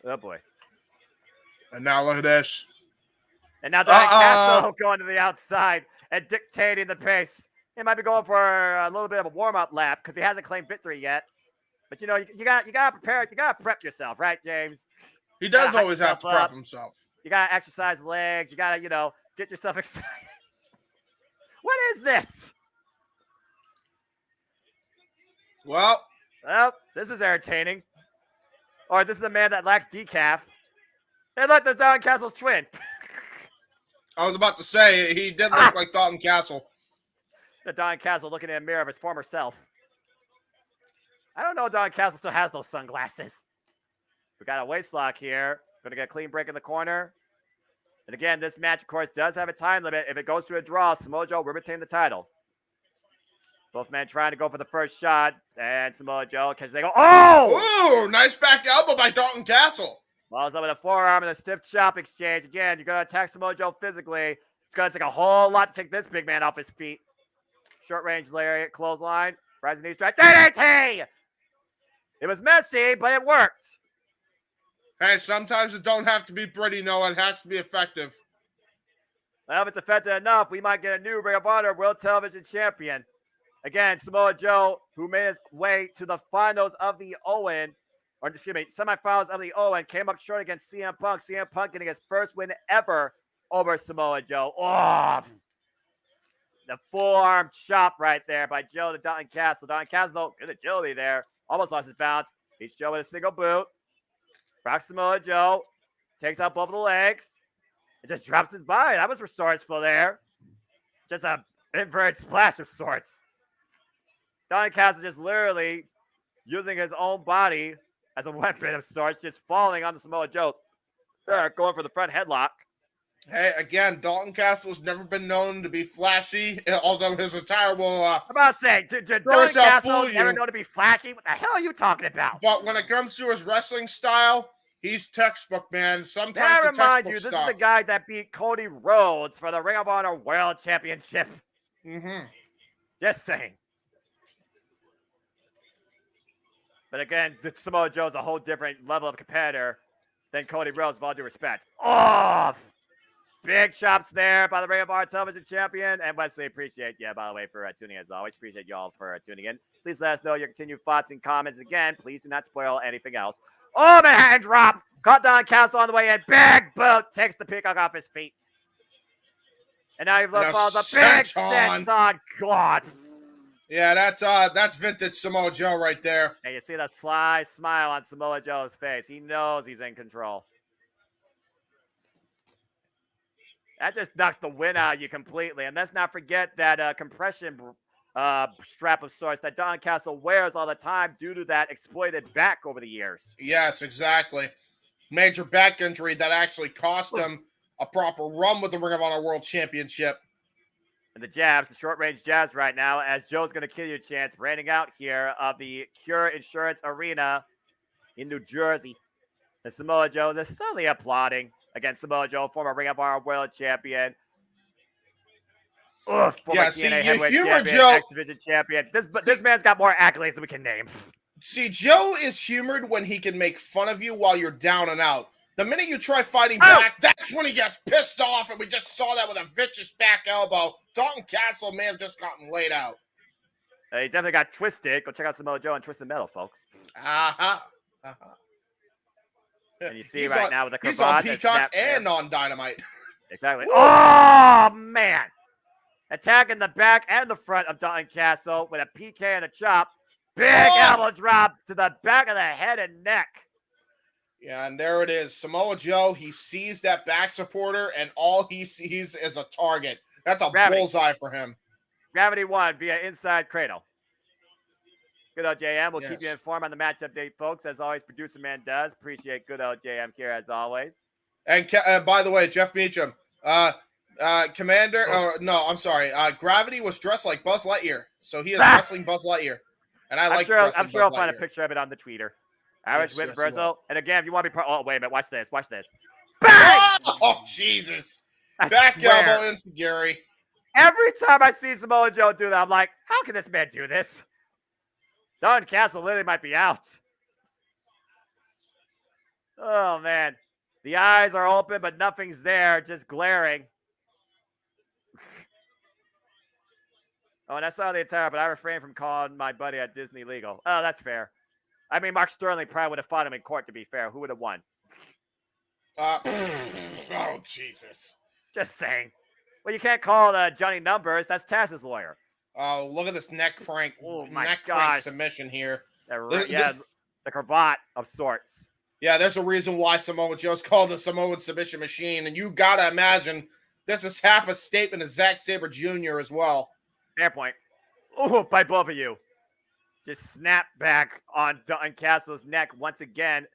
Oh, boy. And now look at this. And now Don Castle going to the outside and dictating the pace. He might be going for a little bit of a warm-up lap because he hasn't claimed victory yet. But, you know, you got to prepare. You got to prep yourself, right, James? He does always have to prep himself. You got to exercise legs. You got to, you know, get yourself excited. What is this? Well, this is entertaining. Or this is a man that lacks decaf. Hey, look, there's Don Castle's twin. I was about to say, he did look like Dalton Castle. The Don Castle looking in a mirror of his former self. I don't know if Don Castle still has those sunglasses. We got a waist lock here. Going to get a clean break in the corner. And again, this match, of course, does have a time limit. If it goes to a draw, Samoa Joe will retain the title. Both men trying to go for the first shot. And Samoa Joe catches. They go, oh! Ooh, nice back elbow by Dalton Castle. Balls up with a forearm and a stiff chop exchange. Again, you're going to attack Samoa Joe physically. It's going to take a whole lot to take this big man off his feet. Short range lariat, clothesline. Rising knee strike. DDT! It was messy, but it worked. Hey, sometimes it don't have to be pretty, no. It has to be effective. Well, if it's effective enough, we might get a new Ring of Honor World Television Champion. Again, Samoa Joe, who made his way to the finals of the Owen, or excuse me, semifinals of the Owen, came up short against CM Punk. CM Punk getting his first win ever over Samoa Joe. Oh, the forearm chop right there by Joe to Don Castle. Don Castle, good agility there. Almost lost his balance. Beats Joe with a single boot. Rocks Samoa Joe. Takes out both of the legs. It just drops his body. That was resourceful there. Just a inverted splash of sorts. Don Castle just literally using his own body as a weapon of sorts, just falling onto Samoa Joe. Going for the front headlock. Hey, again, Dalton Castle's never been known to be flashy, although his attire will. I'm about to say, Don Castle never known to be flashy. What the hell are you talking about? But when it comes to his wrestling style, he's textbook, man. Sometimes I the remind textbook you, this stuff. is the guy that beat Cody Rhodes for the Ring of Honor World Championship. Just saying. But again, Samoa Joe's a whole different level of competitor than Cody Rhodes, with all due respect. Off! Big chops there by the Ring of Honor Television Champion. And Wesley, appreciate you, by the way, for tuning in as always. Appreciate you all for tuning in. Please let us know your continued thoughts and comments. Again, please do not spoil anything else. Oh, Manhattan drop! Caught Don Castle on the way in. Big boot! Takes the peacock off his feet. And now you've falls a big senton on. God. Yeah, that's vintage Samoa Joe right there. And you see the sly smile on Samoa Joe's face. He knows he's in control. That just knocks the wind out of you completely. And let's not forget that compression strap of sorts that Don Castle wears all the time due to that exploited back over the years. Yes, exactly. Major back injury that actually cost him a proper run with the Ring of Honor World Championship. And the jabs, the short-range jabs right now, as Joe's going to kill you a chance, reigning out here of the Cure Insurance Arena in New Jersey. And Samoa Joe is suddenly applauding against Samoa Joe, former Ring of Honor World Champion. Former TNA Heavyweight Champion, Joe, X-Division Champion. This man's got more accolades than we can name. See, Joe is humored when he can make fun of you while you're down and out. The minute you try fighting back, that's when he gets pissed off, and we just saw that with a vicious back elbow. Dalton Castle may have just gotten laid out. He definitely got twisted. Go check out Samoa Joe and Twisted Metal, folks. And you see now with the cravat. He's on Peacock and on Dynamite. Exactly. Oh, man. Attacking the back and the front of Dalton Castle with a PK and a chop. Big elbow drop to the back of the head and neck. Yeah, and there it is. Samoa Joe, he sees that back supporter, and all he sees is a target. That's a bullseye for him. Gravity 1 via inside cradle. Good old JM. We'll keep you informed on the match update, folks. As always, Producer Man does. Appreciate good old JM here, as always. And by the way, Jeff Meacham, Commander, I'm sorry. Gravity was dressed like Buzz Lightyear, so he is wrestling Buzz Lightyear. And I'm sure I'll find a picture of it on the tweeter. Irish whip reversal. And again, if you want to be part, wait a minute, watch this. Bang! Oh, Jesus. Back elbow into Gary. Every time I see Samoa Joe do that, I'm like, how can this man do this? Don Castle literally might be out. Oh, man. The eyes are open, but nothing's there, just glaring. And I saw the attire, but I refrained from calling my buddy at Disney legal. Oh, that's fair. I mean, Mark Sterling probably would have fought him in court, to be fair. Who would have won? Oh, Jesus. Just saying. Well, you can't call Johnny Numbers. That's Taz's lawyer. Oh, look at this neck crank. Oh, my neck gosh. crank submission here. The cravat of sorts. Yeah, there's a reason why Samoa Joe's called the Samoan submission machine. And you got to imagine this is half a statement of Zack Sabre Jr. as well. Fair point. Oh, by both of you. Just snap back on Dalton Castle's neck once again.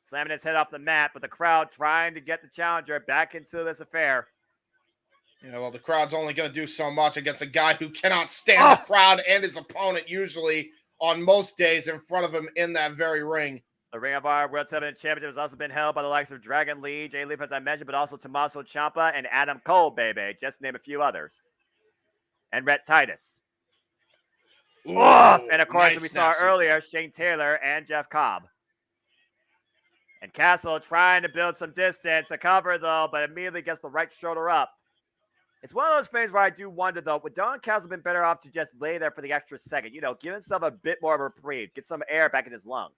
Slamming his head off the mat, but the crowd trying to get the challenger back into this affair. Yeah, well, the crowd's only going to do so much against a guy who cannot stand the crowd and his opponent usually on most days in front of him in that very ring. The Ring of Honor World Television Championship has also been held by the likes of Dragon Lee, Jay Leaf, as I mentioned, but also Tommaso Ciampa and Adam Cole, baby. Just to name a few others. And Rhett Titus. Ooh, and of course, nice we saw earlier, Shane Taylor and Jeff Cobb. And Castle trying to build some distance to cover, though, but immediately gets the right shoulder up. It's one of those things where I do wonder, though, would Don Castle been better off to just lay there for the extra second? You know, give himself a bit more of a reprieve, get some air back in his lungs.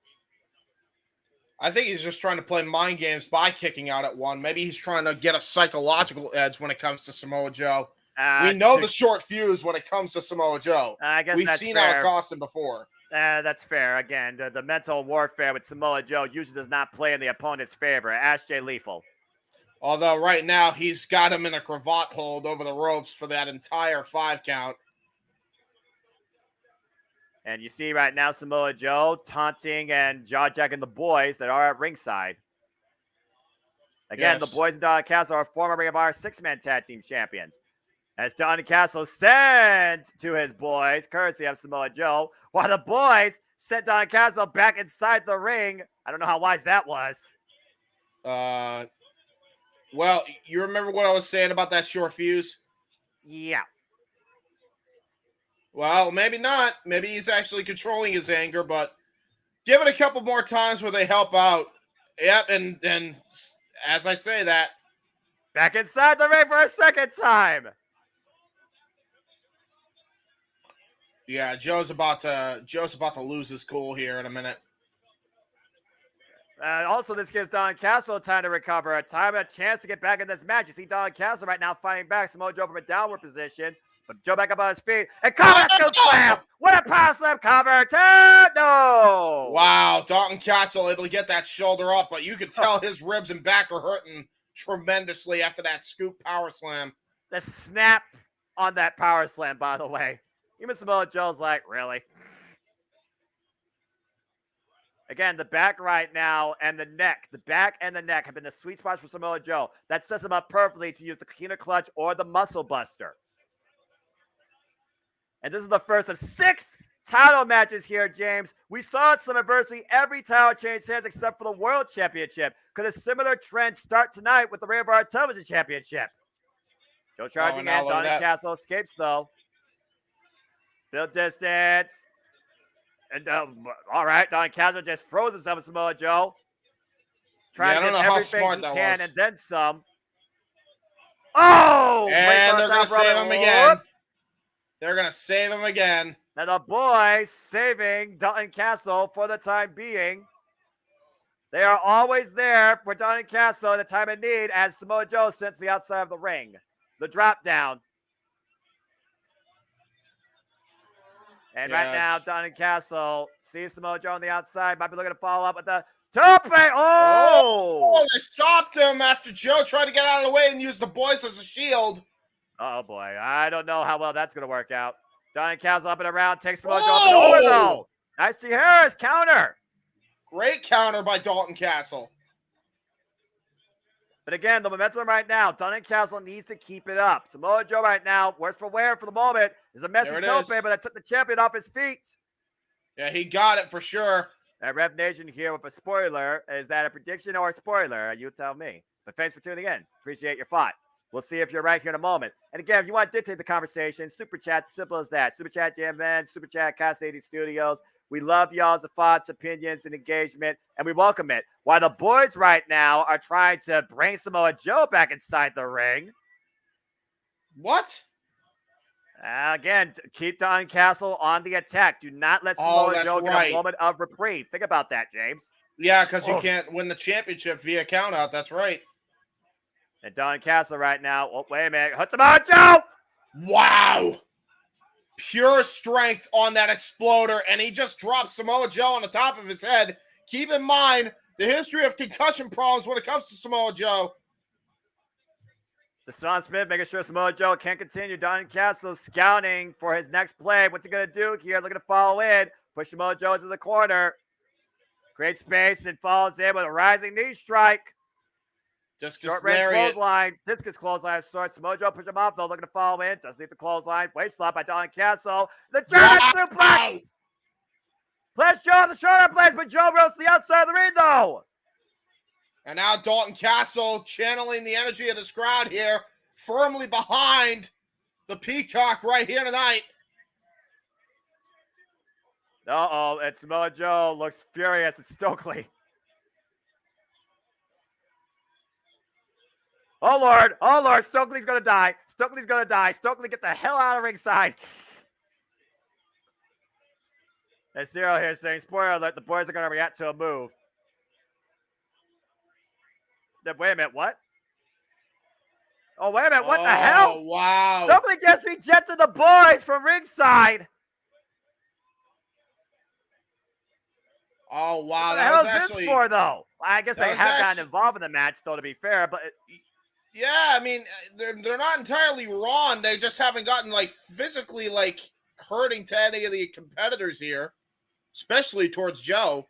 I think he's just trying to play mind games by kicking out at one. Maybe he's trying to get a psychological edge when it comes to Samoa Joe. We know the short fuse when it comes to Samoa Joe. I guess we've seen how it cost him before. That's fair. Again, the mental warfare with Samoa Joe usually does not play in the opponent's favor. Ask Jay Lethal. Although right now he's got him in a cravat hold over the ropes for that entire 5 count. And you see right now Samoa Joe taunting and jaw-jacking the boys that are at ringside. Again, Yes. the boys and Don Castle are former Ring of Honor 6-man tag team champions. As Don Castle sent to his boys, courtesy of Samoa Joe, while the boys sent Don Castle back inside the ring. I don't know how wise that was. Well, you remember what I was saying about that short fuse? Yeah. Well, maybe not. Maybe he's actually controlling his anger, but give it a couple more times where they help out. Yep, and as I say that, back inside the ring for a second time. Yeah, Joe's about to lose his cool here in a minute. Also, this gives Don Castle time to recover, a chance to get back in this match. You see Don Castle right now fighting back Samoa Joe from a downward position, but Joe back up on his feet and cover scoop slam. What a power slam cover! No! Wow, Dalton Castle able to get that shoulder up, but you can tell his ribs and back are hurting tremendously after that scoop power slam. The snap on that power slam, by the way. Even Samoa Joe's like, really? Again, the back right now and the neck. The back and the neck have been the sweet spots for Samoa Joe. That sets him up perfectly to use the Coquina Clutch or the Muscle Buster. And this is the first of 6 title matches here, James. We saw at Slammiversary every title change hands except for the World Championship. Could a similar trend start tonight with the Ring of Honor Television Championship? Joe charging in. Don Castle escapes, though. Build distance. And all right, Don Castle just froze himself with Samoa Joe. Trying to get everything he can and then some. Oh! And they're going to save him again. They're going to save him again. And the boys saving Don Castle for the time being. They are always there for Don Castle in the time of need as Samoa Joe sends the outside of the ring. The drop down. And right now, Don Castle sees Samoa Joe on the outside. Might be looking to follow up with the tope. Oh! They stopped him after Joe tried to get out of the way and use the boys as a shield. Oh, boy. I don't know how well that's going to work out. Don Castle up and around. Takes Samoa Joe up and over, though. Nice to Harris counter. Great counter by Dalton Castle. But again, the momentum right now, Don Castle needs to keep it up. Samoa Joe right now, worse for wear for the moment, is a messy tope, but I took the champion off his feet. Yeah, he got it for sure. That Rev Nation here with a spoiler. Is that a prediction or a spoiler? You tell me. But thanks for tuning in. Appreciate your thought. We'll see if you're right here in a moment. And again, if you want to dictate the conversation, Super Chat, simple as that. Super Chat JMN, Super Chat Cast 80 Studios. We love y'all's thoughts, opinions, and engagement, and we welcome it. While the boys right now are trying to bring Samoa Joe back inside the ring. What? Again, keep Don Castle on the attack. Do not let Samoa Joe get a moment of reprieve. Think about that, James. Yeah, because you can't win the championship via countout. That's right. And Don Castle right now. Oh, wait a minute. Hit Samoa Joe! Wow. Pure strength on that exploder, and he just dropped Samoa Joe on the top of his head. Keep in mind the history of concussion problems when it comes to Samoa Joe. Deshaun Smith making sure Samoa Joe can't continue. Don Castle scouting for his next play. What's he going to do here? Looking to follow in. Push Samoa Joe to the corner. Great space and follows in with a rising knee strike. Short range clothesline. Discus clothesline of sorts. Samoa Joe push him off, though. Looking to follow in. Doesn't leave the clothesline. Waist slap by Don Castle. The German suplex. Flash Joe on the shoulder blades, but Joe rolls to the outside of the ring, though. And now Dalton Castle channeling the energy of this crowd here, firmly behind the Peacock right here tonight. Uh-oh, and Samoa Joe looks furious at Stokely. Oh, Lord, Stokely's going to die. Stokely, get the hell out of ringside. And Cyril here saying, spoiler alert, the boys are going to react to a move. Wait a minute, what? Oh, wait a minute, what the hell? Oh, wow. Stokely just rejected the boys from ringside. Oh, wow. What the hell is this for, though? I guess they have gotten involved in the match, though, to be fair, but Yeah, I mean, they're not entirely wrong. They just haven't gotten like physically like hurting to any of the competitors here, especially towards Joe.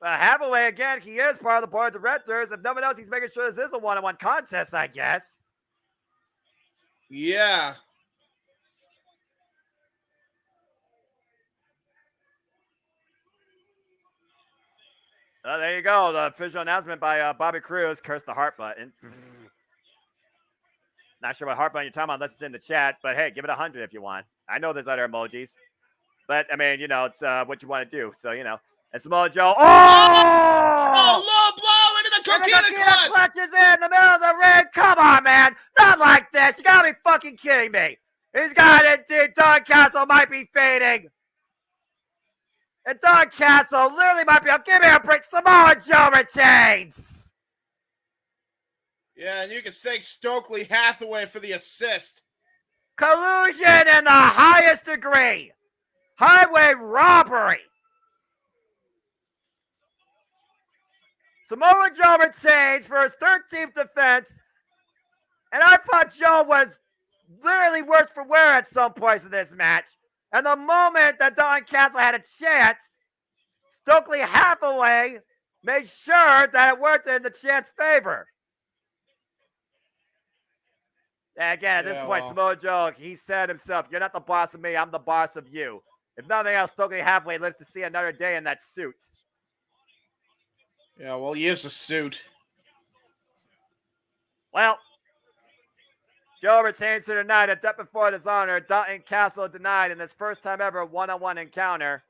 Hathaway, again, he is part of the board of directors. If no one else, he's making sure this is a one-on-one contest, I guess. Yeah. There you go. The official announcement by Bobby Cruz. Curse the heart button. Not sure what heart button you're talking about unless it's in the chat, but hey, give it 100 if you want. I know there's other emojis, but I mean, you know, it's what you want to do. So, you know, and Samoa Joe. Oh, low blow into the coquina clutch. Clutches in the middle of the ring. Come on, man. Not like this. You gotta be fucking kidding me. He's got it. Don Castle might be fading. And Don Castle literally might be up. Give me a break. Samoa Joe retains. Yeah, and you can thank Stokely Hathaway for the assist. Collusion in the highest degree. Highway robbery. Samoa Joe retains for his 13th defense. And I thought Joe was literally worse for wear at some points in this match. And the moment that Don Castle had a chance, Stokely Hathaway made sure that it worked in the champ's favor. And again, at this point, Samoa Joe, he said himself, you're not the boss of me, I'm the boss of you. If nothing else, Stokely Hathaway lives to see another day in that suit. Yeah, well, he is a suit. Well, Joe retains here tonight at Death Before Dishonor. Don Castle denied in this first time ever one-on-one encounter.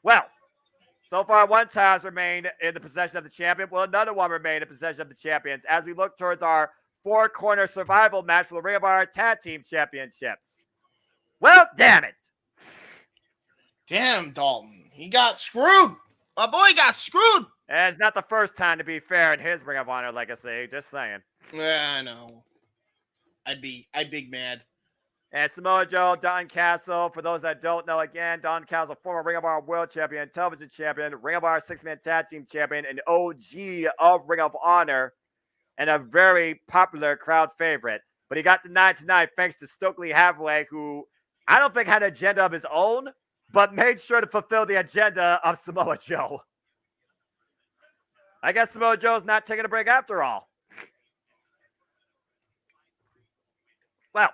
Well, so far one title has remained in the possession of the champion. Will another one remain in possession of the champions as we look towards our four-corner survival match for the Ring of Honor Tag Team Championships? Well, damn it. Damn, Dalton. He got screwed. My boy got screwed. And it's not the first time, to be fair, in his Ring of Honor legacy. Just saying. Yeah, I know. I'd be mad. And Samoa Joe, Don Castle. For those that don't know, again, Don Castle, former Ring of Honor World Champion, Television Champion, Ring of Honor Six-Man Tag Team Champion, and OG of Ring of Honor, and a very popular crowd favorite. But he got denied tonight thanks to Stokely Hathaway, who I don't think had an agenda of his own, but made sure to fulfill the agenda of Samoa Joe. I guess Samoa Joe's not taking a break after all. Well,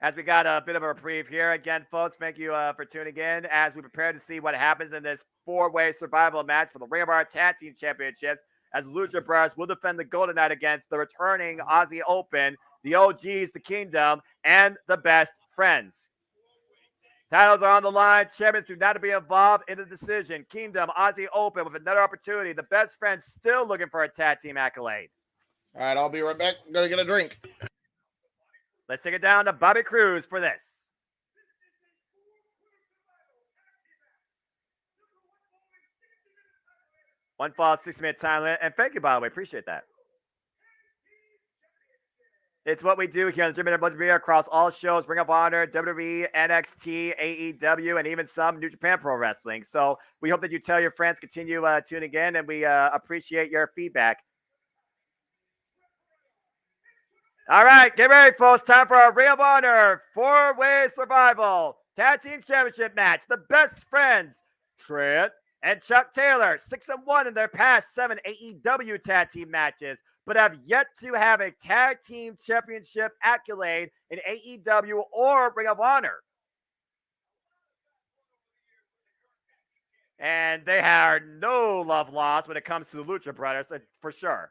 as we got a bit of a reprieve here, again, folks, thank you for tuning in as we prepare to see what happens in this four-way survival match for the Ring of Honor Tag Team Championships, as Lucha Brothers will defend the Golden Knight against the returning Aussie Open, the OGs, the Kingdom, and the Best Friends. Titles are on the line. Champions do not be involved in the decision. Kingdom, Aussie Open with another opportunity. The Best Friends still looking for a tag team accolade. All right, I'll be right back. I'm going to get a drink. Let's take it down to Bobby Cruz for this. One fall, 6-minute time limit. And thank you, by the way. Appreciate that. It's what we do here on the JMN Multiverse across all shows, Ring of Honor, WWE, NXT, AEW, and even some New Japan Pro Wrestling. So we hope that you tell your friends, continue tuning in, and we appreciate your feedback. All right, get ready, folks. Time for our Ring of Honor four-way survival tag team championship match. The Best Friends, Trent and Chuck Taylor, 6-1 in their past 7 AEW tag team matches, but have yet to have a tag team championship accolade in AEW or Ring of Honor. And they are no love lost when it comes to the Lucha Brothers, for sure.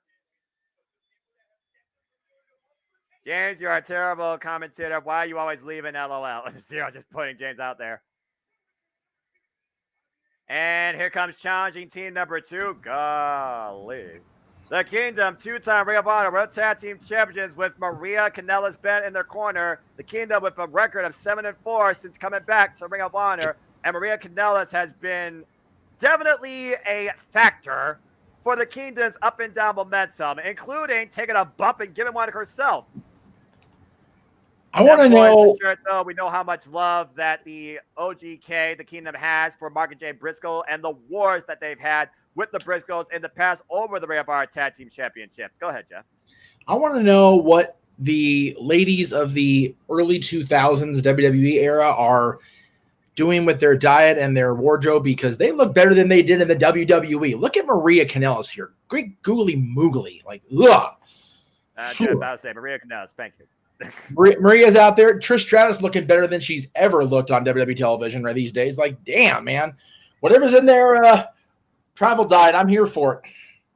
James, you're a terrible commentator. Why are you always leaving LOL? Zero, just putting James out there. And here comes challenging team number 2. Golly. The Kingdom, two-time Ring of Honor World Tag Team Champions with Maria Kanellis-Bennett in their corner. The Kingdom with a record of 7-4 since coming back to Ring of Honor. And Maria Kanellis has been definitely a factor for the Kingdom's up and down momentum, including taking a bump and giving one herself. I want to know. Sure, though, we know how much love that the OGK, the Kingdom, has for Mark and Jay Briscoe and the wars that they've had with the Briscoes in the past over the Ring of Honor Tag Team Championships. Go ahead, Jeff. I want to know what the ladies of the early 2000s WWE era are doing with their diet and their wardrobe, because they look better than they did in the WWE. Look at Maria Kanellis here. Great googly moogly. Like, ugh. Jeff, I would say Maria Kanellis. Thank you. Maria's out there. Trish Stratus looking better than she's ever looked on WWE television right these days. Like, damn, man. Whatever's in their travel diet, I'm here for it.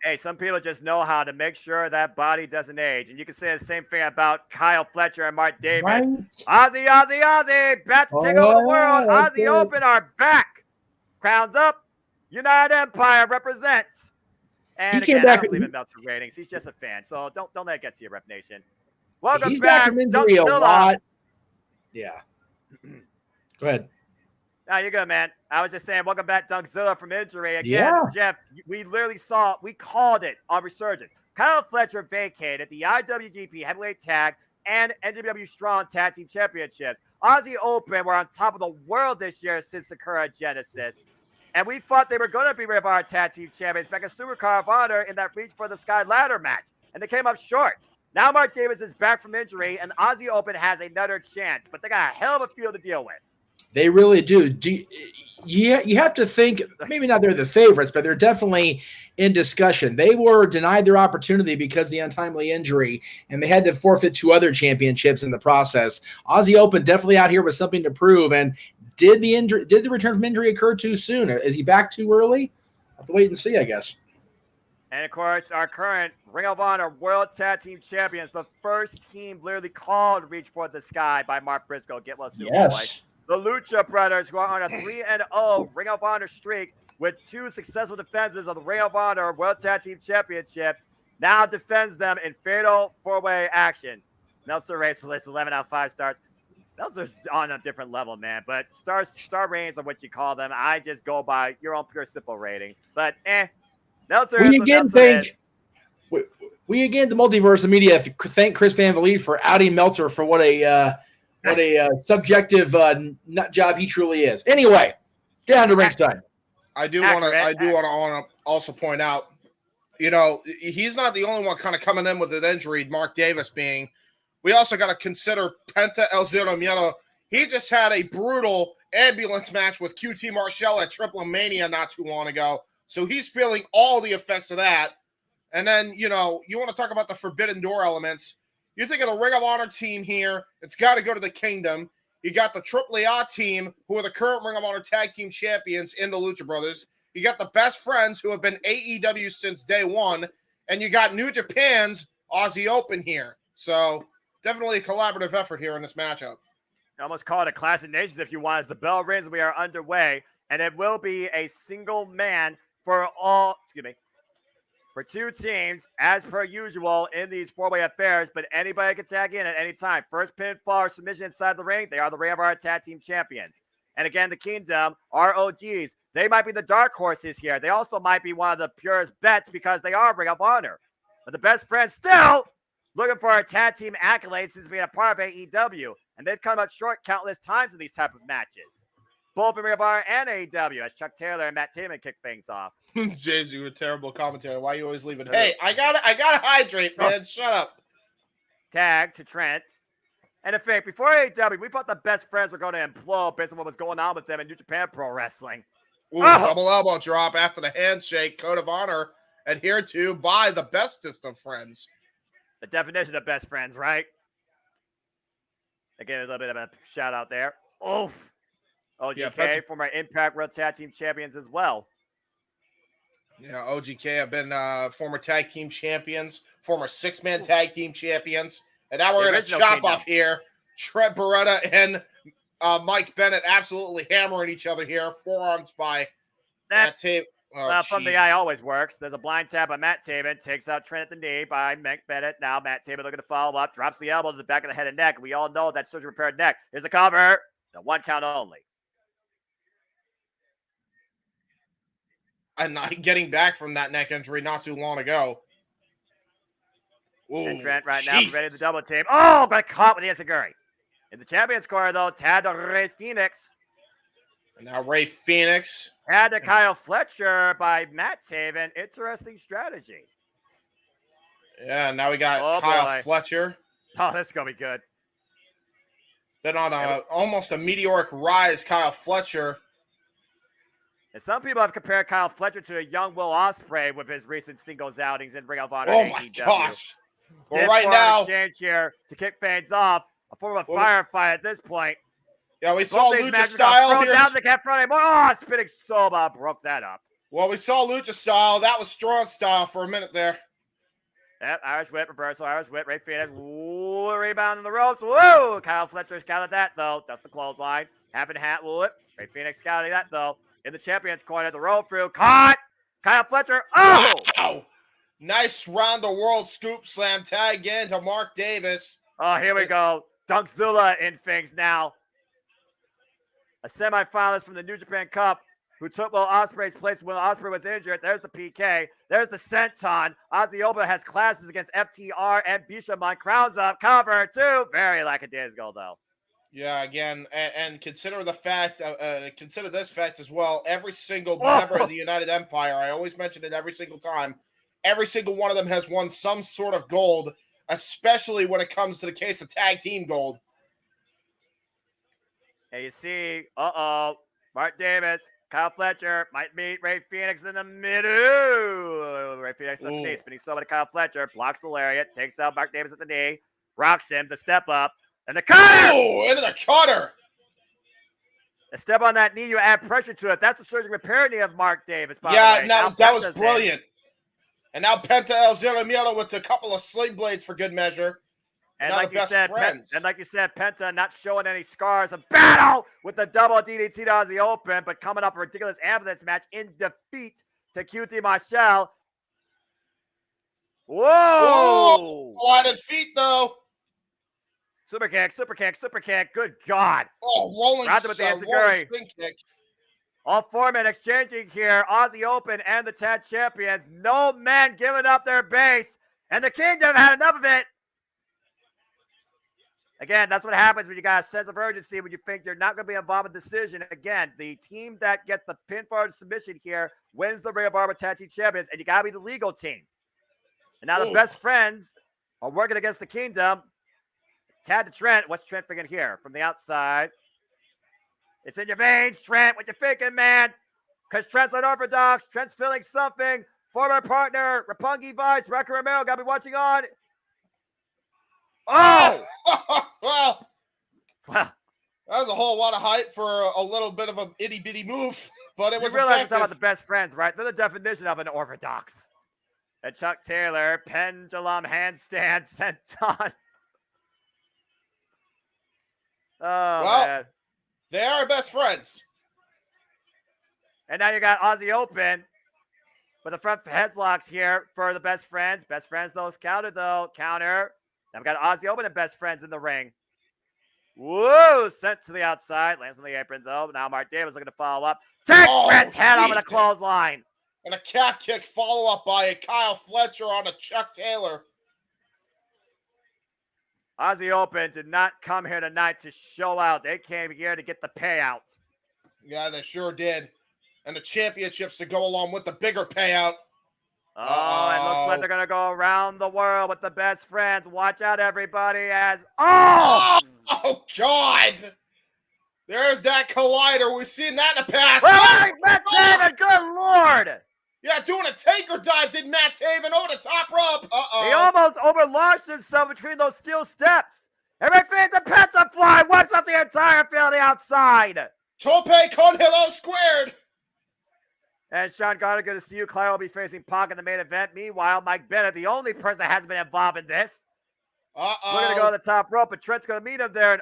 Hey, some people just know how to make sure that body doesn't age. And you can say the same thing about Kyle Fletcher and Mark Davis. Right? Ozzy, back to take over the world. Ozzy Open are back. Crowns up. United Empire represents. And He came again, back I don't believe in Meltzer ratings. He's just a fan. So don't let it get to you, Rep Nation. Welcome He's back. back from injury a lot. Yeah. Go ahead. No, you're good, man. I was just saying, welcome back, Dunkzilla from injury. Again, Yeah. Jeff, we literally we called it on Resurgence. Kyle Fletcher vacated the IWGP Heavyweight Tag and NWW Strong Tag Team Championships. Aussie Open were on top of the world this year since the Sakura Genesis. And we thought they were going to be Ring of Honor Tag Team Champions back in Supercar of Honor in that Reach for the Sky ladder match. And they came up short. Now Mark Davis is back from injury, and Aussie Open has another chance. But they got a hell of a field to deal with. They really do. You have to think, maybe not they're the favorites, but they're definitely in discussion. They were denied their opportunity because of the untimely injury, and they had to forfeit 2 other championships in the process. Aussie Open definitely out here with something to prove. And did the return from injury occur too soon? Is he back too early? Have to wait and see, I guess. And, of course, our current Ring of Honor World Tag Team Champions, the first team literally called Reach for the Sky by Mark Briscoe. Get well, Superboy. Yes. The Lucha Brothers, who are on a 3-0 Ring of Honor streak with 2 successful defenses of the Ring of Honor World Tag Team Championships, now defends them in fatal 4-way action. Meltzer rates the list 11 out of 5 stars. Meltzer's on a different level, man. But star ratings are what you call them. I just go by your own pure simple rating. But Meltzer. We again the Multiverse media thank Chris Van Vliet for outing Meltzer for what a subjective nut job he truly is. Anyway, down to ringside. I do want to also point out, he's not the only one kind of coming in with an injury. Mark Davis being, we also got to consider Penta El Zero Miedo. He just had a brutal ambulance match with QT Marshall at Triple Mania not too long ago, so he's feeling all the effects of that. And then you want to talk about the Forbidden Door elements. You think of the Ring of Honor team here, it's got to go to the Kingdom. You got the AAA team, who are the current Ring of Honor Tag Team Champions in the Lucha Brothers. You got the Best Friends, who have been AEW since day one. And you got New Japan's Aussie Open here. So definitely a collaborative effort here in this matchup. I almost call it a Clash of Nations if you want. As the bell rings, we are underway. And it will be a single man for 2 teams, as per usual in these 4-way affairs, but anybody can tag in at any time. First pinfall or submission inside the ring, they are the Ring of Honor Tag Team Champions. And again, the Kingdom, ROGs, they might be the dark horses here. They also might be one of the purest bets because they are Ring of Honor. But the Best Friends still looking for a tag team accolade since being a part of AEW. And they've come up short countless times in these type of matches. Both in Ring of Honor and AEW, as Chuck Taylor and Matt Taven kick things off. James, you a terrible commentator. Why are you always leaving? Hey, I gotta hydrate, man. Shut up. Tag to Trent. And in fact, before AEW, we thought the Best Friends were going to implode based on what was going on with them in New Japan Pro Wrestling. Ooh, double elbow drop after the handshake. Code of honor adhered to by the bestest of friends. The definition of best friends, right? Again, a little bit of a shout out there. Oof. OGK, former Impact World Tag Team Champions as well. Yeah, OGK have been former tag team champions, former 6-man tag team champions. And now we're going to chop off here. Trent Beretta and Mike Bennett absolutely hammering each other here. Forearms by Matt Taven. From the eye always works. There's a blind tap by Matt Taven. Takes out Trent at the knee by Mike Bennett. Now Matt Taven looking to follow up. Drops the elbow to the back of the head and neck. We all know that surgery repaired neck. Here's a cover. The 1 count only. And not getting back from that neck injury not too long ago. Ooh, and Trent right now ready to double team. Oh, got caught with the Enziguri. In the champion's corner, though, Tad Rey Phoenix. And now Ray Phoenix. Add to Kyle Fletcher by Matt Taven. Interesting strategy. Yeah, now we got Kyle Fletcher. Oh, this is going to be good. Been on almost a meteoric rise, Kyle Fletcher. And some people have compared Kyle Fletcher to a young Will Ospreay with his recent singles outings in Ring of Honor. Oh my gosh. Well, right now, exchange here to kick things off. A form of firefight at this point. Yeah, we saw Lucha Style here. Down the cap front. Oh, spinning Soba broke that up. Well, we saw Lucha Style. That was Strong Style for a minute there. Yep, Irish whip, reversal, Irish whip, Ray Phoenix. Ooh, rebound in the ropes. Woo! Kyle Fletcher scouted that, though. That's the clothesline. Half and hat, whip. Ray Phoenix scouted that, though. In the champion's corner, the roll through. Caught! Kyle Fletcher. Oh! Wow! Nice round the world scoop slam tag in to Mark Davis. Oh, here we go. Dunkzilla in things now. A semifinalist from the New Japan Cup who took Will Ospreay's place when Ospreay was injured. There's the PK. There's the senton. Ozzy Oba has classes against FTR and Bishamon. Crowns up. Cover two. Very lackadaisical, though. Yeah, again, and consider the fact, consider this fact as well. Every single member of the United Empire, I always mention it every single time, every single one of them has won some sort of gold, especially when it comes to the case of tag team gold. And you see, Mark Davis, Kyle Fletcher might meet Ray Phoenix in the middle. Ray Phoenix does the knee, spinning Soba to Kyle Fletcher, blocks the lariat, takes out Mark Davis at the knee, rocks him, the step up, and the cutter! Oh, into the cutter! A step on that knee, you add pressure to it. That's the surgical repair knee of Mark Davis, by the way. Yeah, that was brilliant. And now Penta El Zero Miedo with a couple of sling blades for good measure. And like you said, Penta not showing any scars. A battle with the double DDT to Ozzy Open, but coming off a ridiculous ambulance match in defeat to QT Marshall. Whoa! Blinded feet, though. Super kick, super kick, super kick. Good God. Oh, rolling spin kick. All four men exchanging here. Ozzy Open and the tag champions. No men giving up their base. And the Kingdom had enough of it. Again, that's what happens when you got a sense of urgency, when you think you're not going to be involved in the decision. Again, the team that gets the pinfall submission here wins the Ring of Honor Tag Team Champions, and you got to be the legal team. And now the best friends are working against the Kingdom. Tad to Trent. What's Trent thinking here from the outside? It's in your veins, Trent. What you thinking, man? Because Trent's unorthodox. Trent's feeling something. Former partner, Roppongi Vice, Rocky Romero, got to be watching on. Oh! Well, that was a whole lot of hype for a little bit of an itty-bitty move, but it was effective. You realize you're talking about the best friends, right? They're the definition of an orthodox. And Chuck Taylor, pendulum handstand, senton. Oh, well, man. They are best friends. And now you got Ozzy Open with the front headlocks here for the best friends. Best friends, those counter, though. Counter. Now we've got Ozzy Open and best friends in the ring. Whoa! Sent to the outside. Lands on the apron, though. Now Mark Davis looking to follow up. Takes Trent's head off with a clothesline. And a calf kick follow-up by a Kyle Fletcher on a Chuck Taylor. Ozzy Open did not come here tonight to show out. They came here to get the payout. Yeah, they sure did. And the championships to go along with the bigger payout. Oh, it looks like they're going to go around the world with the best friends. Watch out, everybody, as... Oh, God! There's that collider. We've seen that in the past. Right, Matt Taven, good Lord! Yeah, doing a taker dive did Matt Taven over the top rope. He almost overlaunched himself between those steel steps. Every fans a Penta fly, wipes up the entire field on the outside. Tope con Hilo squared. And Sean Garner, good to see you. Claire will be facing Pac in the main event. Meanwhile, Mike Bennett, the only person that hasn't been involved in this. We're going to go to the top rope, but Trent's going to meet him there, and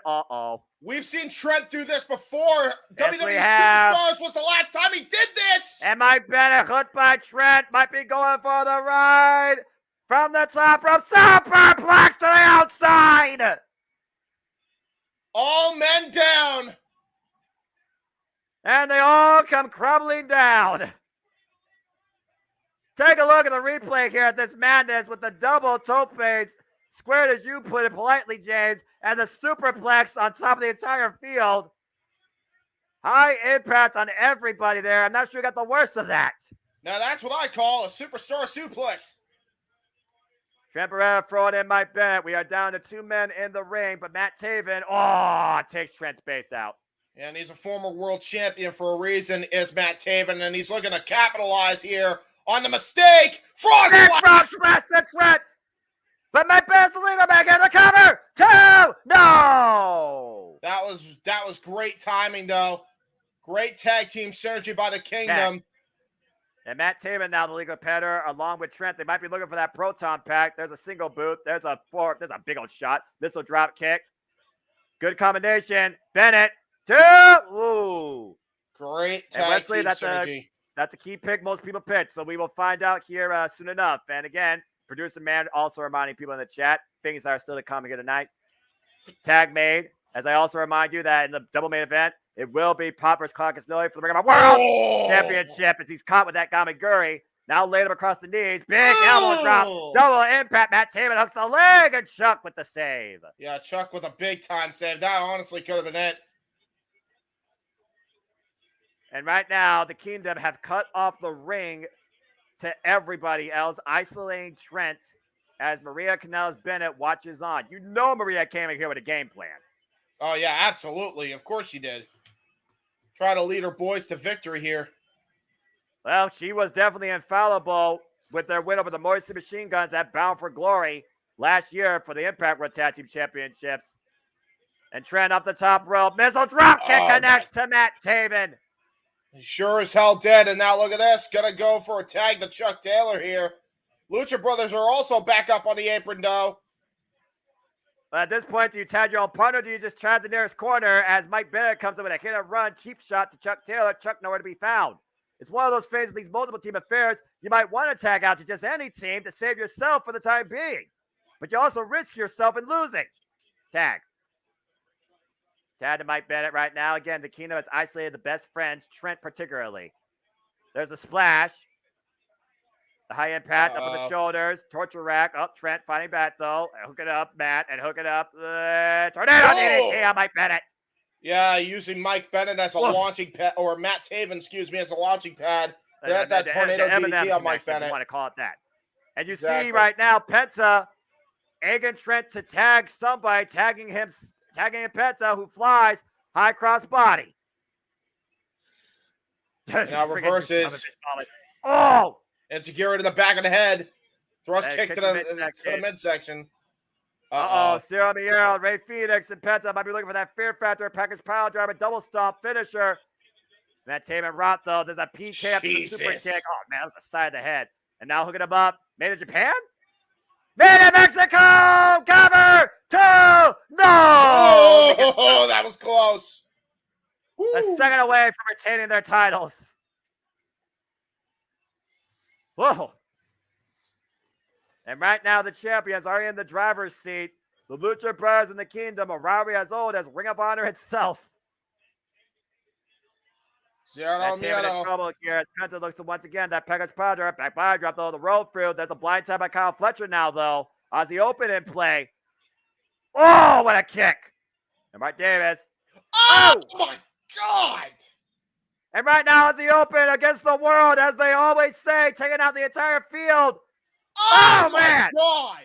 We've seen Trent do this before. Yes, WWE Superstars was the last time he did this. And Mike Bennett, hooked by Trent, might be going for the ride. From the top rope, superplex to the outside. All men down. And they all come crumbling down. Take a look at the replay here at this madness with the double topes, squared as you put it politely, James, and the superplex on top of the entire field. High impact on everybody there. I'm not sure you got the worst of that. Now that's what I call a superstar suplex. Trent Barrera throwing in Mike Bennett. We are down to 2 men in the ring, but Matt Taven, takes Trent's base out. And he's a former world champion for a reason, is Matt Taven, and he's looking to capitalize here on the mistake. Frog splash to Trent! But Mike Bennett's the legal back in the cover! 2! No! That was great timing, though. Great tag team synergy by the Kingdom. And Matt Taven now the legal competitor along with Trent. They might be looking for that proton pack. There's a single boot. There's a big old shot. Missile drop kick. Good combination. Bennett. 2. Ooh. Great tag and Wesley, team synergy. That's a key pick most people pick. So we will find out here soon enough. And again, producer man also reminding people in the chat, things that are still to come here tonight. Tag made. As I also remind you that in the double main event, it will be Poppers Caucus-Noe for the Ring of Honor World Championship as he's caught with that Gamaguri. Now laid him across the knees. Big elbow drop. Double impact. Matt Taven hooks the leg and Chuck with the save. Yeah, Chuck with a big-time save. That honestly could have been it. And right now, the Kingdom have cut off the ring to everybody else, isolating Trent as Maria Kanellis-Bennett watches on. You know Maria came in here with a game plan. Oh, yeah, absolutely. Of course she did. Try to lead her boys to victory here. Well, she was definitely infallible with their win over the Moisty Machine Guns at Bound for Glory last year for the Impact World Tag Team Championships. And Trent off the top rope. Missile drop kick connects to Matt Taven. He sure as hell did. And now look at this. Gonna go for a tag to Chuck Taylor here. Lucha Brothers are also back up on the apron, though. But at this point, do you tag your own partner or do you just try the nearest corner as Mike Bennett comes in with a hit and run, cheap shot to Chuck Taylor? Chuck nowhere to be found. It's one of those phases of these multiple team affairs. You might want to tag out to just any team to save yourself for the time being. But you also risk yourself in losing. Tag. Tag to Mike Bennett right now. Again, the Kingdom has isolated the best friends, Trent particularly. There's a splash. The high impact up on the shoulders. Torture rack. Up Trent fighting back though. Hook it up, Matt, and hook it up. Tornado DDT on Mike Bennett. Yeah, using Mike Bennett as a launching pad, or Matt Taven, excuse me, as a launching pad. That tornado DDT on Mike Bennett. You want to call it that. And you see right now, Penta egging Trent to tag somebody, tagging him Penta, who flies high cross body. Now reverses. Oh! And security to the back of the head. Thrust kick to the midsection. Cyril Miero, Ray Phoenix, and Penta might be looking for that Fear Factor package pile driver, double stomp finisher. Matt Taven Roth, though, there's a PK up to the super kick. Oh, man, that's the side of the head. And now hooking him up. Made in Japan? Made in Mexico! Cover! 2! No! Oh, that was close. A second away from retaining their titles. Whoa. And right now, the champions are in the driver's seat. The Lucha Brothers in the Kingdom, a rivalry as old as Ring of Honor itself. That's in trouble here as Penta looks to once again that package powder. Back by drop though, the roll through. There's a blind tap by Kyle Fletcher now though. Ozzy Open in play. Oh, what a kick. And Mark Davis. Oh my God. And right now, Ozzy Open against the world, as they always say, taking out the entire field. Oh man! God.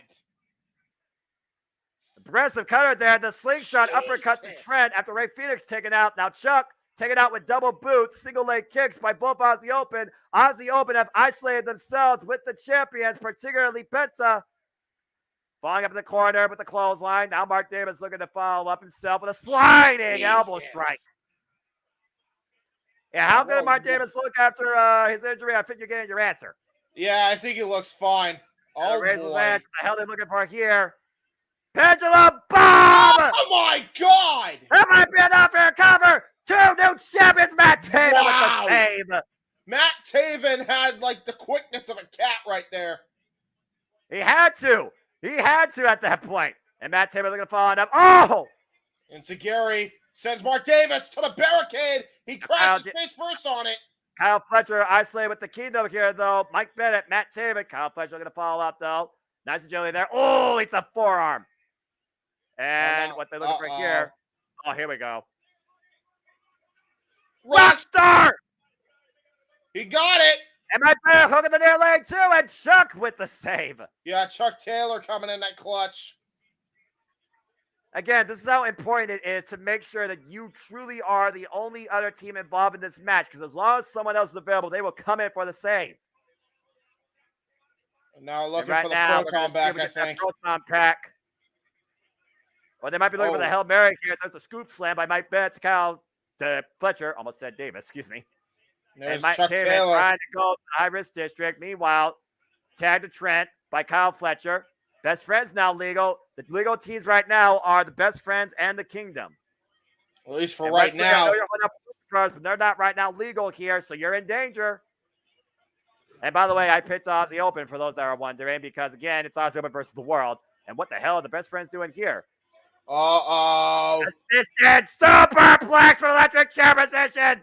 Aggressive cutter there. The slingshot uppercut to Trent after Ray Phoenix taken out. Now Chuck taken out with double boots, single leg kicks by both Ozzy Open. Ozzy Open have isolated themselves with the champions, particularly Penta. Falling up in the corner with the clothesline. Now Mark Davis looking to follow up himself with a sliding elbow strike. Yeah, how good did Mark Davis look after his injury? I think you're getting your answer. Yeah, I think he looks fine. Oh, boy. What the hell are they looking for here? Pendulum bomb! Oh, my God! That might be enough for a cover. 2 new champions, Matt Taven with the save. Matt Taven had, like, the quickness of a cat right there. He had to. He had to at that point. And Matt Taven looking to follow up. Oh! And Sagiri sends Mark Davis to the barricade. He crashes face first on it. Kyle Fletcher isolated with the Kingdom here, though. Mike Bennett, Matt Taven. Kyle Fletcher looking to follow up, though. Nice agility there. Oh, it's a forearm. And what they're looking for here. Oh, here we go. Rockstar! He got it. And my bear hook in the near leg too, and Chuck with the save. Yeah, Chuck Taylor coming in that clutch. Again, this is how important it is to make sure that you truly are the only other team involved in this match, because as long as someone else is available, they will come in for the save. Now looking right for the now, proton back, I think. Proton pack. Or they might be looking for the Hail Mary here. There's the scoop slam by Mike Betts, Kyle Fletcher. Almost said Davis, excuse me. There's and Mike Chuck Taylor trying to go to the high-risk district. Meanwhile, tag to Trent by Kyle Fletcher. Best friends now legal. The legal teams right now are the Best Friends and the Kingdom. At least for right now. I know you're holding up for but they're not right now legal here, so you're in danger. And by the way, I picked Aussie Open for those that are wondering, because again, it's Aussie Open versus the world. And what the hell are the Best Friends doing here? Assisted superplex for electric chair position.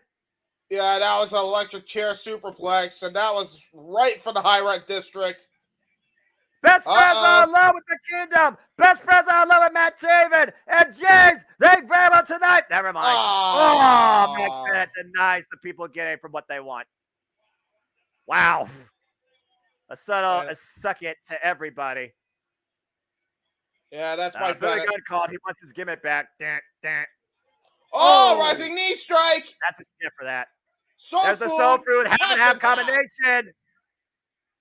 Yeah, that was an electric chair superplex, and that was right for the high rent district. Best friends are in love with the Kingdom. Best friends are in love with Matt Taven and James. They very well tonight. Never mind. Oh, Matt denies the people getting from what they want. Wow. A subtle, a suck it to everybody. Yeah, that's my Billy Gunn called. He wants his gimmick back. Rising knee strike. That's a skip for that. There's the soul food half combination.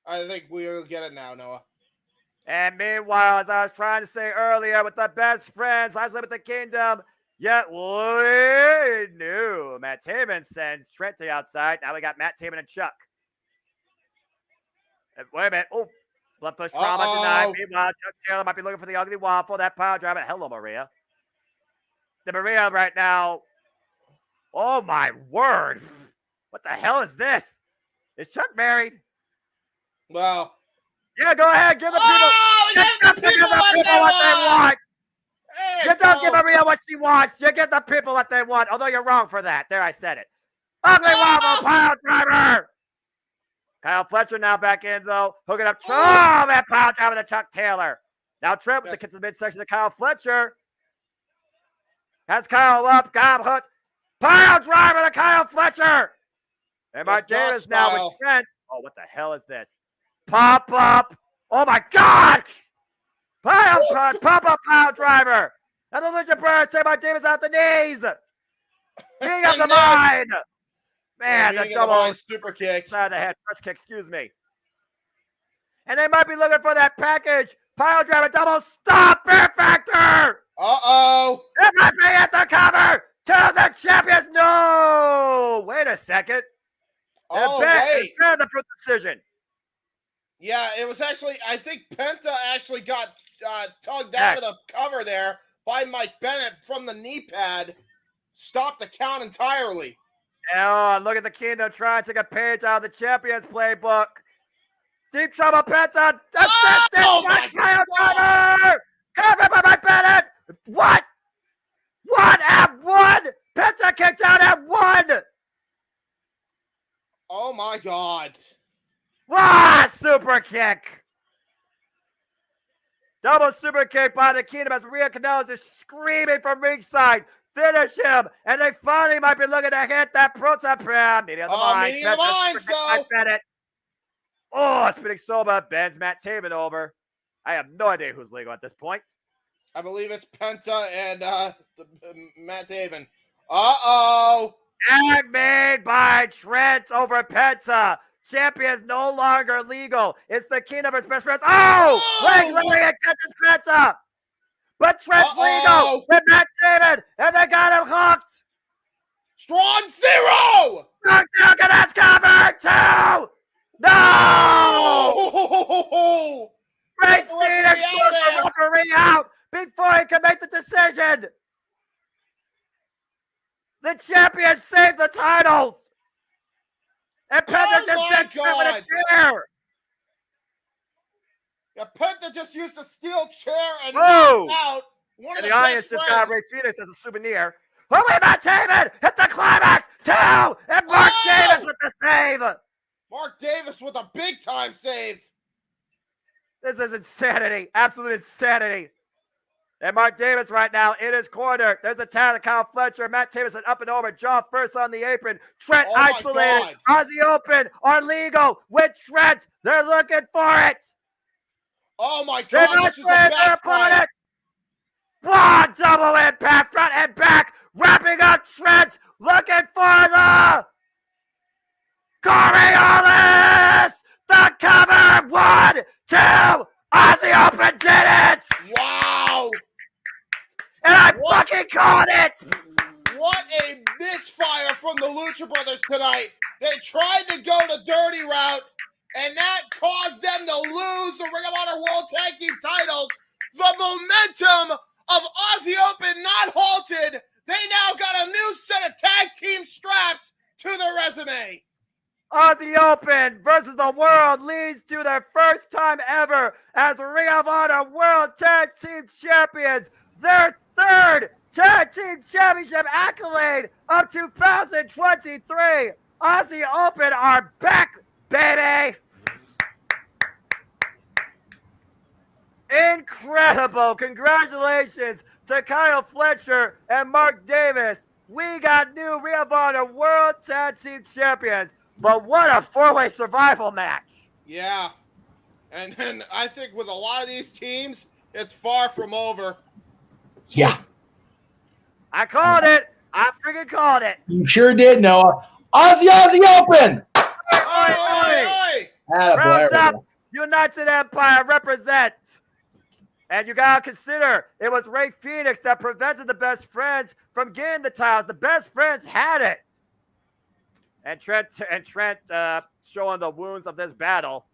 I think we'll get it now, Noah. And meanwhile, as I was trying to say earlier, with the Best Friends, I live with the Kingdom. Yet we knew Matt Taven sends Trent to the outside. Now we got Matt Taven and Chuck. And wait a minute. Oh, blood push trauma denied. Meanwhile, Chuck Taylor might be looking for the ugly waffle. That power driver. Hello, Maria. The Maria right now. Oh my word. What the hell is this? Is Chuck married? Well. Yeah, go ahead. Give the people, give the people what they want. You don't give Maria what she wants. You give the people what they want. Although you're wrong for that. There, I said it. Ugly waffle pile driver. Kyle Fletcher now back in, though. Hooking up. Oh, that pile driver to Chuck Taylor. Now Trent with the kick to the midsection to Kyle Fletcher. Has Kyle up. Got him hooked. Pile driver to Kyle Fletcher. And Mark Davis now with Trent. Oh, what the hell is this? Pop up. Oh, my God. Pop up pile driver. And the Lucha Bird say Mark Davis out the knees. King of the mind. Man, the double super kick. Side of the head. First kick, excuse me. And they might be looking for that package. Pile driver double stop. Fear factor. It might be at the cover. To the champions. No. Wait a second. Wait. The decision. Yeah, it was actually, I think Penta actually got tugged out of the cover there by Mike Bennett from the knee pad. Stopped the count entirely. Oh, look at the Kingdom trying to take a page out of the Champions playbook. Deep trouble, Penta. My God. Covered by Mike Bennett. What? At one? Penta kicked out at one. Oh, my God. Super kick. Double super kick by the Kingdom as Maria Kanellis is screaming from ringside. Finish him. And they finally might be looking to hit that proton pram. Meeting of the minds, though. Oh, spinning soba bends Matt Taven over. I have no idea who's legal at this point. I believe it's Penta and Matt Taven. Tag made by Trent over Penta. Champions no longer legal. It's the Kingdom of his Best Friends. Leg literally catches Penta. But Trent's legal with Matt Taven. And they got him hooked. Strong zero. Duncan has covered too. No. Great Phoenix the referee out before he can make the decision. The champions saved the titles. And Penta just sent Trent with a chair. Yeah, Penta just used a steel chair and knocked out one of the audience just got Ray Phoenix as a souvenir. Holy Matt Taven hit the climax. 2. And Mark Davis with the save. Mark Davis with a big time save. This is insanity. Absolute insanity. And Mark Davis right now in his corner. There's a tag to Kyle Fletcher. Matt Tavis up and over. John first on the apron. Trent isolated. Aussie Open. Arligo with Trent. They're looking for it. Oh my God, this is a bad fight. Double impact, front and back. Wrapping up Trent. Looking for the Coriolis. The cover. 1, 2. Aussie Open did it. Wow. And I fucking called it! What a misfire from the Lucha Brothers tonight. They tried to go the dirty route, and that caused them to lose the Ring of Honor World Tag Team titles. The momentum of Aussie Open not halted. They now got a new set of tag team straps to their resume. Aussie Open versus the World leads to their first time ever as Ring of Honor World Tag Team Champions. Their third Tag Team Championship accolade of 2023. Aussie Open are back, baby. Incredible. Congratulations to Kyle Fletcher and Mark Davis. We got new Ring of Honor World Tag Team Champions. But what a four-way survival match. Yeah. And I think with a lot of these teams, it's far from over. Yeah. I called it. I freaking called it. You sure did, Noah. Aussie Open! Oi! Rounds up. United Empire represent. And you got to consider, it was Ray Phoenix that prevented the Best Friends from getting the titles. The Best Friends had it. And Trent showing the wounds of this battle.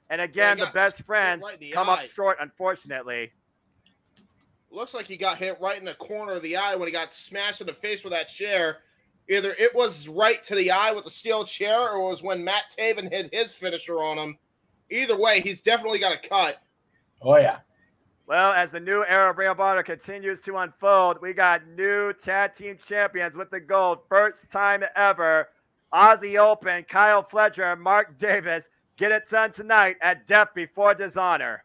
And again, the Best Friends come up short, unfortunately. Looks like he got hit right in the corner of the eye when he got smashed in the face with that chair. Either it was right to the eye with the steel chair, or it was when Matt Taven hit his finisher on him. Either way, he's definitely got a cut. Oh, yeah. Well, as the new era of Ring of Honor continues to unfold, we got new tag team champions with the gold. First time ever. Aussie Open, Kyle Fletcher, and Mark Davis get it done tonight at Death Before Dishonor.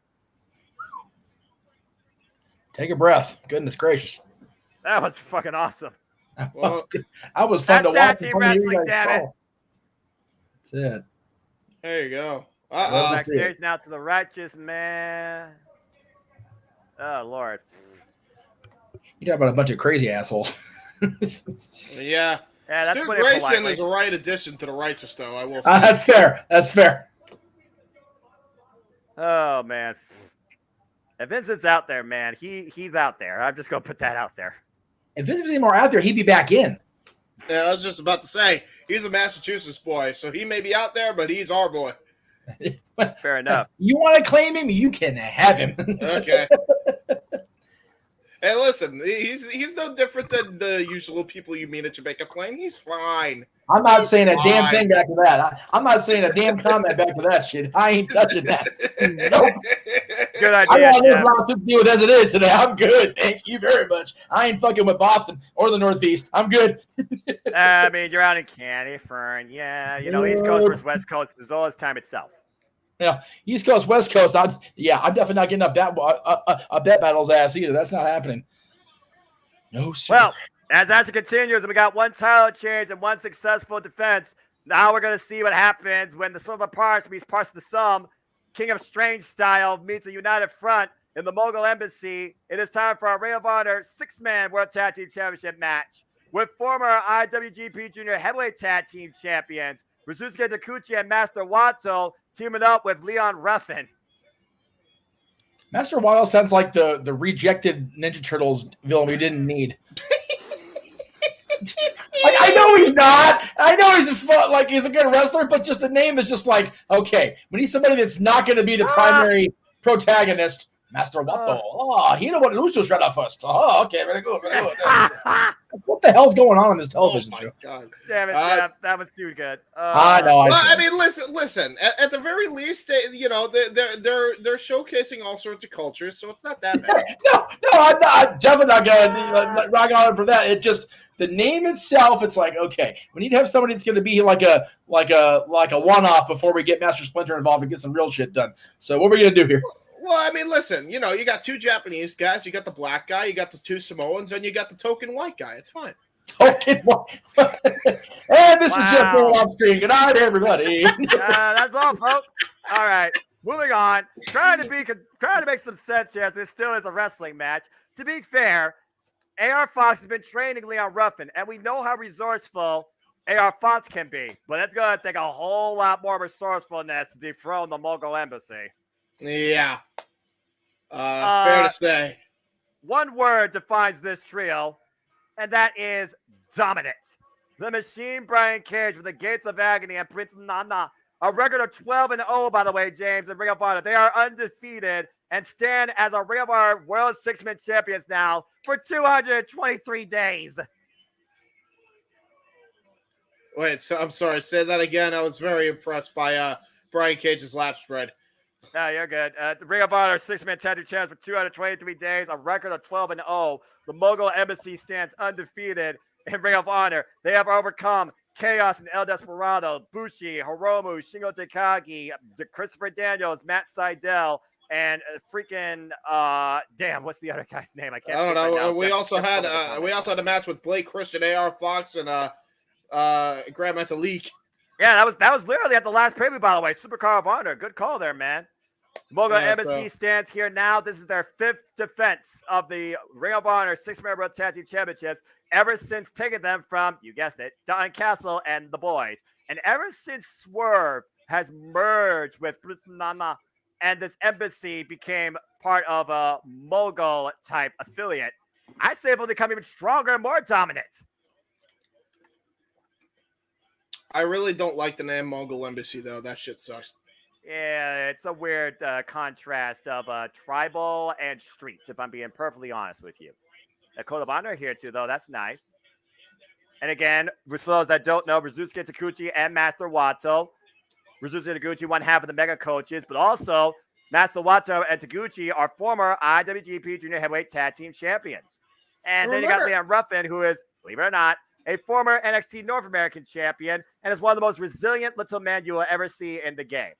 Take a breath. Goodness gracious. That was fucking awesome. That was fun to watch. That's team wrestling, damn it. That's it. There you go. Backstage now to the Righteous Man. Oh, Lord. You talk about a bunch of crazy assholes. Yeah. Yeah, that's Stu Grayson is a right addition to the Righteous, though, I will say. That's fair. That's fair. Oh, man. If Vincent's out there, man, he's out there. I'm just going to put that out there. If Vince was any more out there, he'd be back in. Yeah, I was just about to say, he's a Massachusetts boy, so he may be out there, but he's our boy. Fair enough. You want to claim him? You can have him. Okay. Hey, listen, he's no different than the usual people you meet at Jamaica Plain. He's fine. I'm not saying a damn thing back to that. I'm not saying a damn comment back to that shit. I ain't touching that. Nope. Good idea. I got this round to deal with as it is today. I'm good. Thank you very much. I ain't fucking with Boston or the Northeast. I'm good. I mean, you're out in Canifern. Yeah, you know, East Coast versus West Coast is all its time itself. Yeah, East Coast, West Coast. I'm definitely not getting up that battle's ass either. That's not happening. No, sir. Well, as action continues, and we got one title change and one successful defense. Now we're going to see what happens when the sum of the parts meets parts of the sum. King of Strange style meets a united front in the Mogul Embassy. It is time for our Ring of Honor 6-man World Tag Team Championship match with former IWGP Junior Heavyweight Tag Team Champions Rizusuke Takuchi and Master Wato teaming up with Leon Ruffin. Master Wato sounds like the rejected Ninja Turtles villain we didn't need. I know he's not. I know he's a good wrestler, but just the name is just like, okay, we need somebody that's not going to be the primary protagonist. Master Wato. He don't want to lose to us right off first. Oh, okay, very good. Very good. What the hell's going on in this television show? God. Damn it, that was too good. I know. I mean, listen. At the very least, they're showcasing all sorts of cultures, so it's not that bad. no, I'm definitely not gonna rock on for that. It just the name itself. It's like, okay, we need to have somebody that's going to be like a one-off before we get Master Splinter involved and get some real shit done. So what are we gonna do here? Well, I mean, listen, you know, you got 2 Japanese guys, you got the black guy, you got the 2 Samoans, and you got the token white guy. It's fine. Token white. And this is Jeff Barrett on screen. Good night, everybody. That's all, folks. All right, moving on. Trying to make some sense here, as this still is a wrestling match. To be fair, AR Fox has been training Leon Ruffin, and we know how resourceful AR Fox can be, but it's going to take a whole lot more resourcefulness to dethrone the Mogul Embassy. Yeah. Fair to say. One word defines this trio, and that is dominant. The Machine Brian Cage with the Gates of Agony and Prince Nana, a record of 12-0, by the way, James, and Ring of Honor. They are undefeated and stand as a Ring of Honor World Six-Man Champions now for 223 days. Wait, so I'm sorry. Say that again. I was very impressed by Brian Cage's lap spread. No, you're good. The Ring of Honor Six-Man Tag Team Champions for 223 days, a record of 12-0. The Mogul Embassy stands undefeated in Ring of Honor. They have overcome Chaos and El Desperado, Bushi, Hiromu, Shingo Takagi, Christopher Daniels, Matt Sydal, and freaking damn, what's the other guy's name? I don't know. We also had a match with Blake Christian, AR Fox, and Grand Metalik. Yeah, that was literally at the last preview, by the way. Supercar of Honor. Good call there, man. Mogul Embassy stands here now. This is their 5th defense of the Ring of Honor Six-Man World Tag Team Championships ever since taking them from, you guessed it, Don Castle and the boys. And ever since Swerve has merged with Prince Nana and this embassy became part of a Mogul-type affiliate, I say they'll become even stronger and more dominant. I really don't like the name Mogul Embassy, though. That shit sucks. Yeah, it's a weird contrast of tribal and street, if I'm being perfectly honest with you. A Code of Honor here, too, though. That's nice. And again, for those that don't know, Rizusuke Taguchi and Master Wato. Rizusuke Taguchi, one half of the Mega Coaches, but also Master Wato and Taguchi are former IWGP Junior Heavyweight Tag Team Champions. And then you got Leon Ruffin, who is, believe it or not, a former NXT North American champion and is one of the most resilient little men you will ever see in the game.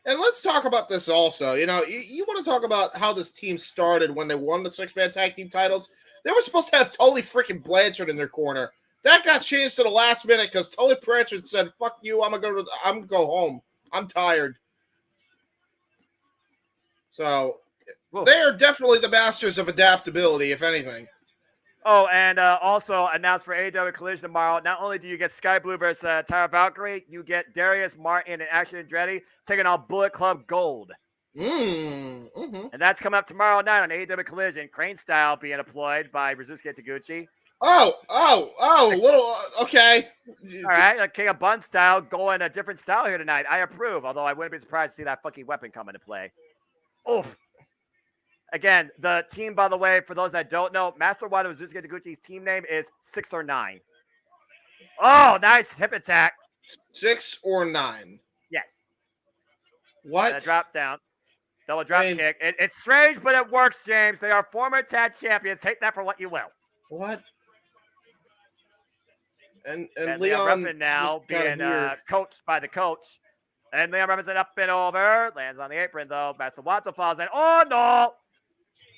And let's talk about this also. You know, you want to talk about how this team started when they won the Six-Man Tag Team titles. They were supposed to have Tully freaking Blanchard in their corner. That got changed to the last minute because Tully Blanchard said, "Fuck you, I'm gonna go home. I'm tired." So they are definitely the masters of adaptability, if anything. Oh, and also announced for AEW Collision tomorrow, not only do you get Sky Blue versus Tyra Valkyrie, you get Darius Martin and Action Andretti taking on Bullet Club Gold. Mm-hmm. And that's coming up tomorrow night on AEW Collision. Crane Style being employed by Rizusuke Taguchi. Okay. All right, like King of Bun Style going a different style here tonight. I approve, although I wouldn't be surprised to see that fucking weapon come into play. Oof. Again, the team, by the way, for those that don't know, Master Wato Rizusuke Taguchi's team name is 6 or 9. Oh, nice hip attack. 6 or 9. Yes. What? And a drop down. Double drop kick. It's strange, but it works, James. They are former tag champions. Take that for what you will. What? And Leon Ruffin now being coached by the coach. And Leon Ruffin's up and over. Lands on the apron, though. Master Wato falls in. Oh, no.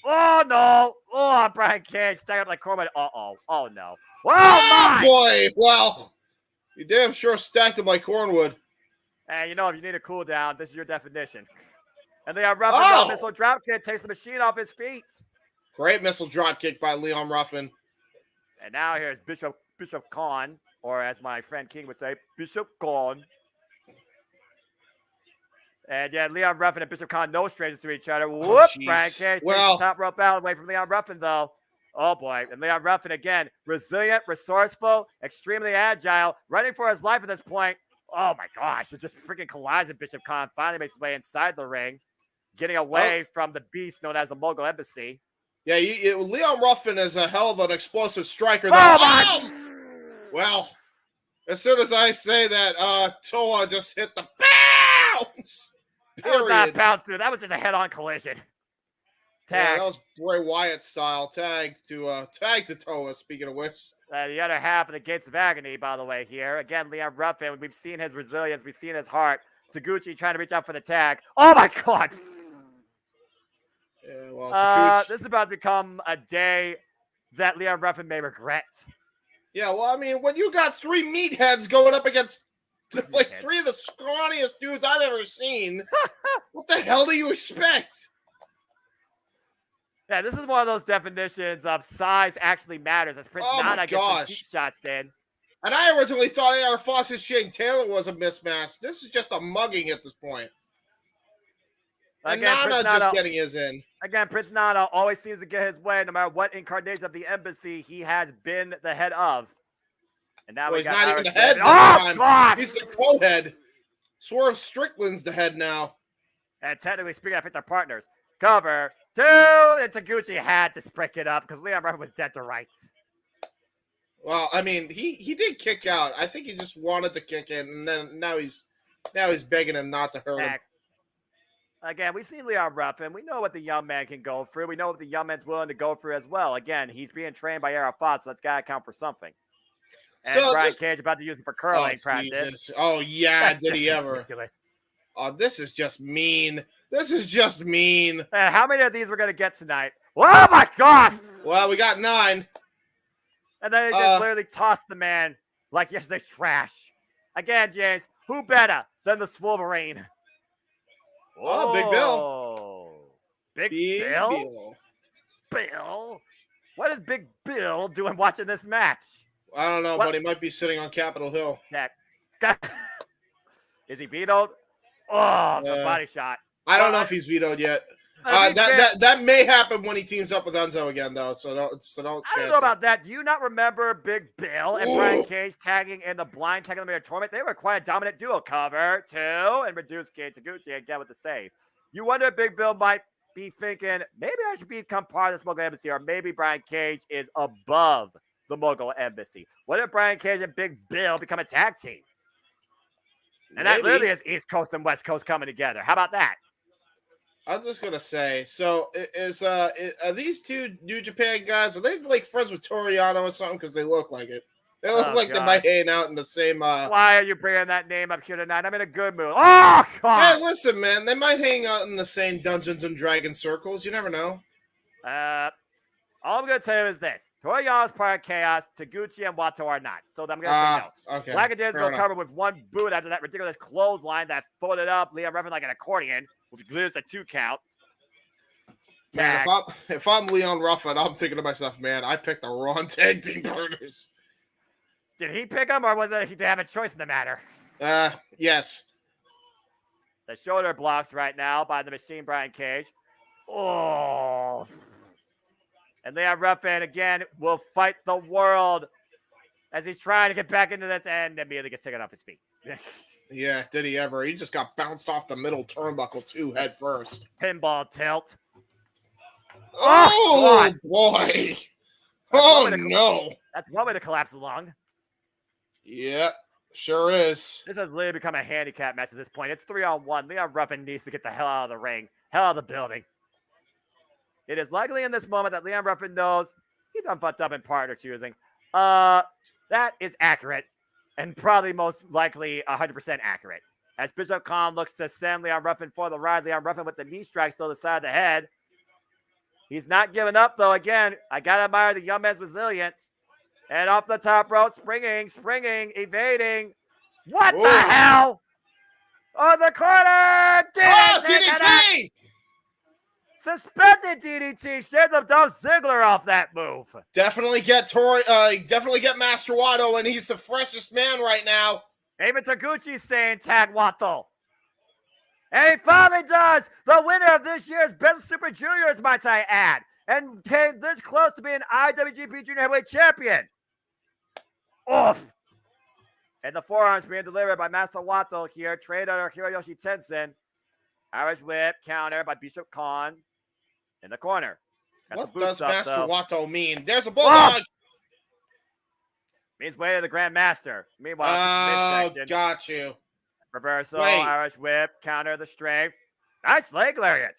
Oh, no. Oh, Brian Cage stacked up like Corbin. Uh-oh. Oh, no. Oh, my. Boy. Well, you damn sure stacked him like Cornwood. And you know, if you need a cool down, this is your definition. And Leon Ruffin, missile drop kick, takes the machine off his feet. Great missile drop kick by Leon Ruffin. And now here's Bishop Khan, or as my friend King would say, Bishop Khan. And yeah, Leon Ruffin and Bishop Khan, no strangers to each other. Whoop! Brian Cage takes the top rope out away from Leon Ruffin, though. Oh, boy. And Leon Ruffin, again, resilient, resourceful, extremely agile, running for his life at this point. Oh, my gosh. It just freaking collides, and Bishop Khan finally makes his way inside the ring, getting away from the beast known as the Mogul Embassy. Yeah, Leon Ruffin is a hell of an explosive striker. Well, as soon as I say that, Toa just hit the bounce. That was not bounce, dude. That was just a head-on collision. Tag. Yeah, that was Bray Wyatt style tag to Toa. Speaking of which, the other half of the Gates of Agony, by the way, here again, Leon Ruffin. We've seen his resilience. We've seen his heart. Taguchi trying to reach out for the tag. Oh my God! Yeah, well, this is about to become a day that Leon Ruffin may regret. Yeah, well, I mean, when you got 3 meatheads going up against like 3 of the scrawniest dudes I've ever seen, what the hell do you expect? Yeah, this is one of those definitions of size actually matters as Prince Nana gets some deep shots in. And I originally thought A.R. Fox's Shane Taylor was a mismatch. This is just a mugging at this point. And Nana just getting his in. Again, Prince Nana always seems to get his way no matter what incarnation of the embassy he has been the head of. And now he's not even the head this time. God! He's the co-head. Swerve Strickland's the head now. And technically speaking, I think they're partners. Cover 2, and Taguchi had to break it up because Leon Ruffin was dead to rights. Well, I mean, he did kick out. I think he just wanted to kick in, and then now he's begging him not to hurt him. Again, we've seen Leon Ruffin. We know what the young man can go through. We know what the young man's willing to go through as well. Again, he's being trained by A.R. Fox, so that's got to count for something. And so Brian Cage about to use it for curling practice. Jesus. Oh, yeah, that's did he ever? Ridiculous. Oh, this is just mean. This is just mean. How many of these we're going to get tonight? Oh, my God. Well, we got 9. And then they just literally tossed the man like yesterday's trash. Again, James, who better than the Wolverine? Oh, Big Bill. Big Bill? Bill? What is Big Bill doing watching this match? I don't know, but he might be sitting on Capitol Hill. Is he vetoed? Oh, the body shot. I don't know if he's vetoed yet. That may happen when he teams up with Enzo again, though. So don't. I don't know about that. Do you not remember Big Bill and Brian Cage tagging in the blind tag eliminator tournament? They were quite a dominant duo. Cover 2 and reduce Cage Taguchi again with the save. You wonder if Big Bill might be thinking maybe I should become part of this Mogul Embassy, or maybe Brian Cage is above the Mogul Embassy. What if Brian Cage and Big Bill become a tag team? And that literally is East Coast and West Coast coming together. How about that? I'm just gonna say, so are these 2 New Japan guys? Are they like friends with Toriano or something? Because they look like it. They look like they might hang out in the same. Why are you bringing that name up here tonight? I'm in a good mood. Oh God! Hey, listen, man, they might hang out in the same Dungeons and Dragons circles. You never know. All I'm gonna tell you is this: Toriano's part of Chaos. Taguchi and Wato are not. So I'm gonna say no. Okay. Blackadance will cover with 1 boot after that ridiculous clothesline that folded up Leon Ruffin like an accordion, which gives a 2 count. Man, if I'm Leon Ruffin, I'm thinking to myself, man, I picked the wrong tag team partners. Did he pick them, or was it he to have a choice in the matter? Yes. The shoulder blocks right now by the Machine Brian Cage. Oh. And Leon Ruffin, again, will fight the world as he's trying to get back into this and immediately gets taken off his feet. Yeah, did he ever? He just got bounced off the middle turnbuckle, too, head first. Pinball tilt. Oh boy. No. That's one way to collapse the lung. Yep, sure is. This has literally become a handicap match at this point. It's 3-on-1. Leon Ruffin needs to get the hell out of the ring, hell out of the building. It is likely in this moment that Leon Ruffin knows he's done fucked up in partner choosing. That is accurate, and probably most likely 100% accurate. As Bishop Khan looks to send Leon Ruffin for the ride, Leon Ruffin with the knee strike still to the side of the head. He's not giving up, though. Again, I got to admire the young man's resilience. And off the top rope, springing, evading. What the hell? Oh, the corner! DDT! Suspended DDT. Shades of Dolph Ziggler off that move. Definitely get Master Wato, and he's the freshest man right now. Even Taguchi's saying tag Wato. And he finally does. The winner of this year's Best Super Juniors, might I add. And came this close to being IWGP Junior Heavyweight Champion. Oof. And the forearms being delivered by Master Wato here. Trader Hiroyoshi Tenzin. Irish whip counter by Bishop Khan in the corner. What does Master Wato mean? There's a bulldog. Means way to the Grand Master. Meanwhile, got you. Reversal, Irish whip, counter the strength. Nice leg lariat.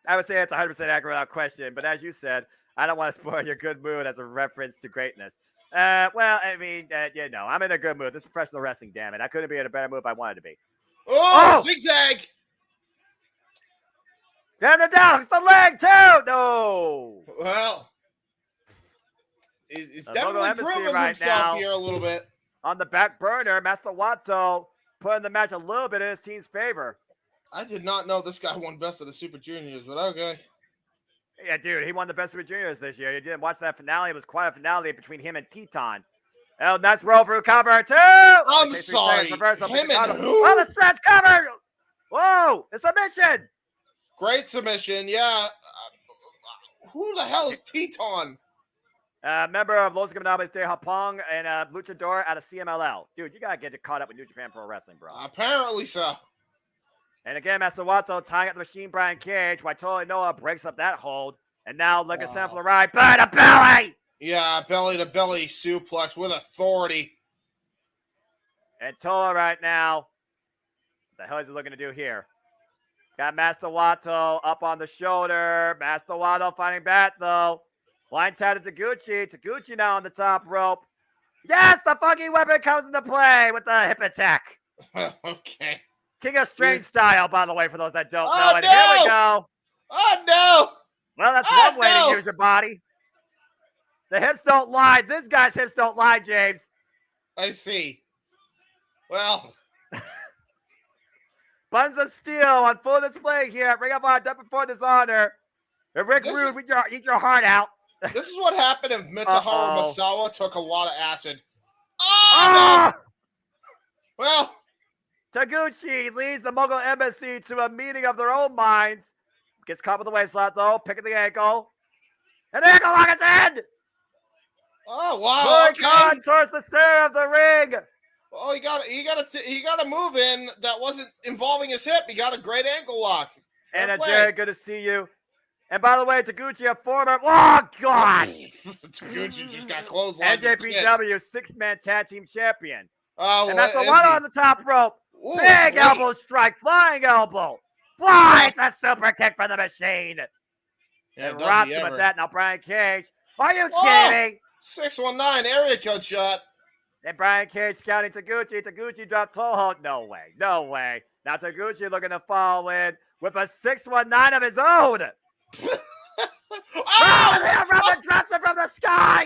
I would say it's 100% accurate without question, but as you said, I don't want to spoil your good mood as a reference to greatness. Well, I mean, I'm in a good mood. This is professional wrestling, damn it. I couldn't be in a better mood if I wanted to be. Oh! Zigzag! Get him down. It's the leg, too. No. Well, he's The definitely Mogul Embassy proving right himself now. here a little bit. On the back burner, Master Wato putting the match a little bit in his team's favor. I did not know this guy won Best of the Super Juniors, but okay. Yeah, dude, he won the Best Super Juniors this year. You didn't watch that finale. It was quite a finale between him and Teton. Oh, nice roll through cover, too. I'm sorry. Him and who? Oh, the stretch cover. Whoa, it's a mission. Great submission, yeah. Who the hell is Teton? Member of Los Camaradas de Japón and luchador out of CMLL. Dude, you got to get caught up with New Japan Pro Wrestling, bro. Apparently so. And again, Master Wato tying up the machine Brian Cage while Toa Noah breaks up that hold. And now look at Sam for the ride. Belly to belly! Yeah, belly to belly suplex with authority. And Toa right now. What the hell is he looking to do here? Got Master Wato up on the shoulder. Master Wato fighting back though. Blind tap to Taguchi. Taguchi now on the top rope. Yes, the funky weapon comes into play with the hip attack. Okay. King of Strange style, by the way, for those that don't know. Oh, And no! here we go. Oh, no! Well, that's Oh, one way no! to use your body. The hips don't lie. This guy's hips don't lie, James. I see. Well, Buns of Steel on full display here at Ring of Honor, Death Before Dishonor. And Rick This Rude, eat your heart out. this is what happened if Mitsuharu Uh-oh. Misawa took a lot of acid. Oh, Ah! no! Well, Taguchi leads the Mogul Embassy to a meeting of their own minds. Gets caught with the waist slot, though, picking the ankle. And the ankle lock is in! oh, wow, okay. Khan towards the center of the ring. Well, he got a move in that wasn't involving his hip. He got a great ankle lock. Fair And play. Jerry, good to see you. And by the way, Taguchi, a former... Oh, God! Taguchi just got clotheslined. NJPW six-man tag team champion. Oh, And that's the is one he? on the top rope. Ooh, Big great. elbow strike, flying elbow. Why? It's a super kick for the machine. Yeah, And does rocks he him ever. with that. Now Brian Cage. Are you Whoa! kidding? 619 area code shot. And Brian Cage scouting Taguchi. Taguchi dropped toe hold. No way. No way. Now Taguchi looking to fall in with a 619 of his own. Oh! Robin drops it from the sky.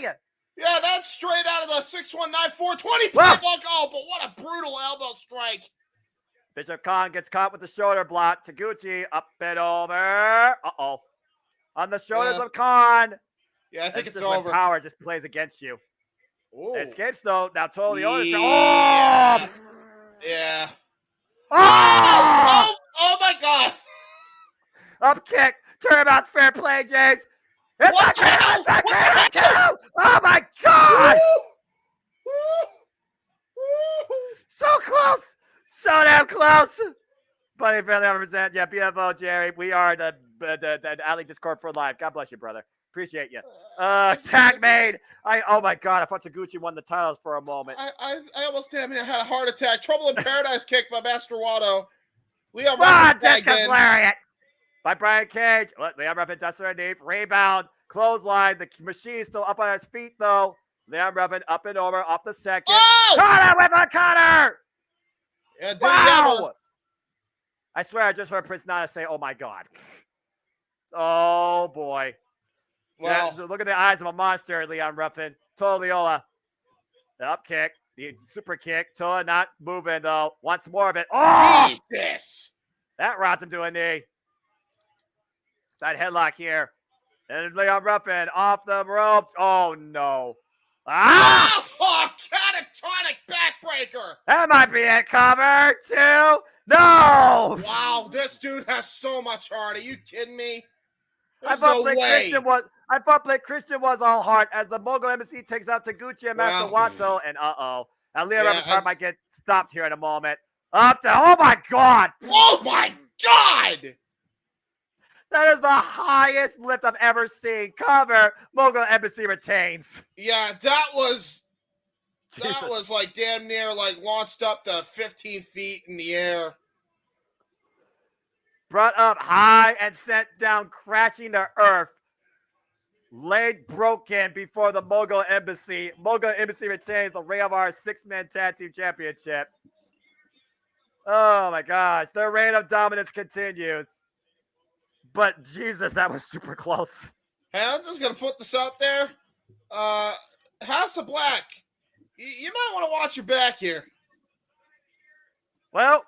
Yeah, that's straight out of the 619 420 Whoa. playbook. Oh, but what a brutal elbow strike. Bishop Khan gets caught with the shoulder block. Taguchi up and over. Uh-oh. On the shoulders Yeah. of Khan. Yeah, I think That's it's just when over. power just plays against you. Ooh. Escapes though. Now totally Yeah. Oh! Yeah. Oh! Oh my God. Up kick. Turnabout's fair play, James. It's What a the hell? kill. It's a What the kill, hell? too. Oh my God. Woo! So close. So damn close. Buddy, fairly represent. Yeah, BFO, Jerry. We are the Alley Discord for life. God bless you, brother. Appreciate you. Tag made. Oh my God. I thought Taguchi won the titles for a moment. I almost damn near had a heart attack. Trouble in Paradise kick by Master Watto. Leon Ah, Ruffin tagged discus in. lariat by Brian Cage. Leon Ruffin dusts underneath. Rebound. Clothesline. The machine's still up on his feet, though. Leon Ruffin up and over off the second. Oh! Cutter with a cutter. Yeah, did Wow. I swear I just heard Prince Nana say, oh my God. Oh boy. Well, Yeah, look at the eyes of a monster, Leon Ruffin. Toa Leola. The up kick. The super kick. Toa not moving, though. Wants more of it. Oh! Jesus. That rots him to a knee. Side headlock here. And Leon Ruffin off the ropes. Oh, no. Ah! Oh, catatonic backbreaker. That might be it. Cover two. No! Wow, this dude has so much heart. Are you kidding me? I There's thought no Blake way. Christian was all heart as the Mogul Embassy takes out Taguchi and Master Well. Watto. And now Leon Yeah, Ruffin's heart might get stopped here in a moment. Up to, oh my God! Oh my God! That is the highest lift I've ever seen. Cover, Mogul Embassy retains. Yeah, that was Jesus. like damn near like launched up to 15 feet in the air. Brought up high and sent down crashing to earth. Laid broken before the Mogul Embassy. Mogul Embassy retains the Ring of Honor six-man tag team championships. Oh my gosh. Their reign of dominance continues. but Jesus, that was super close. Hey, I'm just going to put this out there. House of Black, you might want to watch your back here. Well,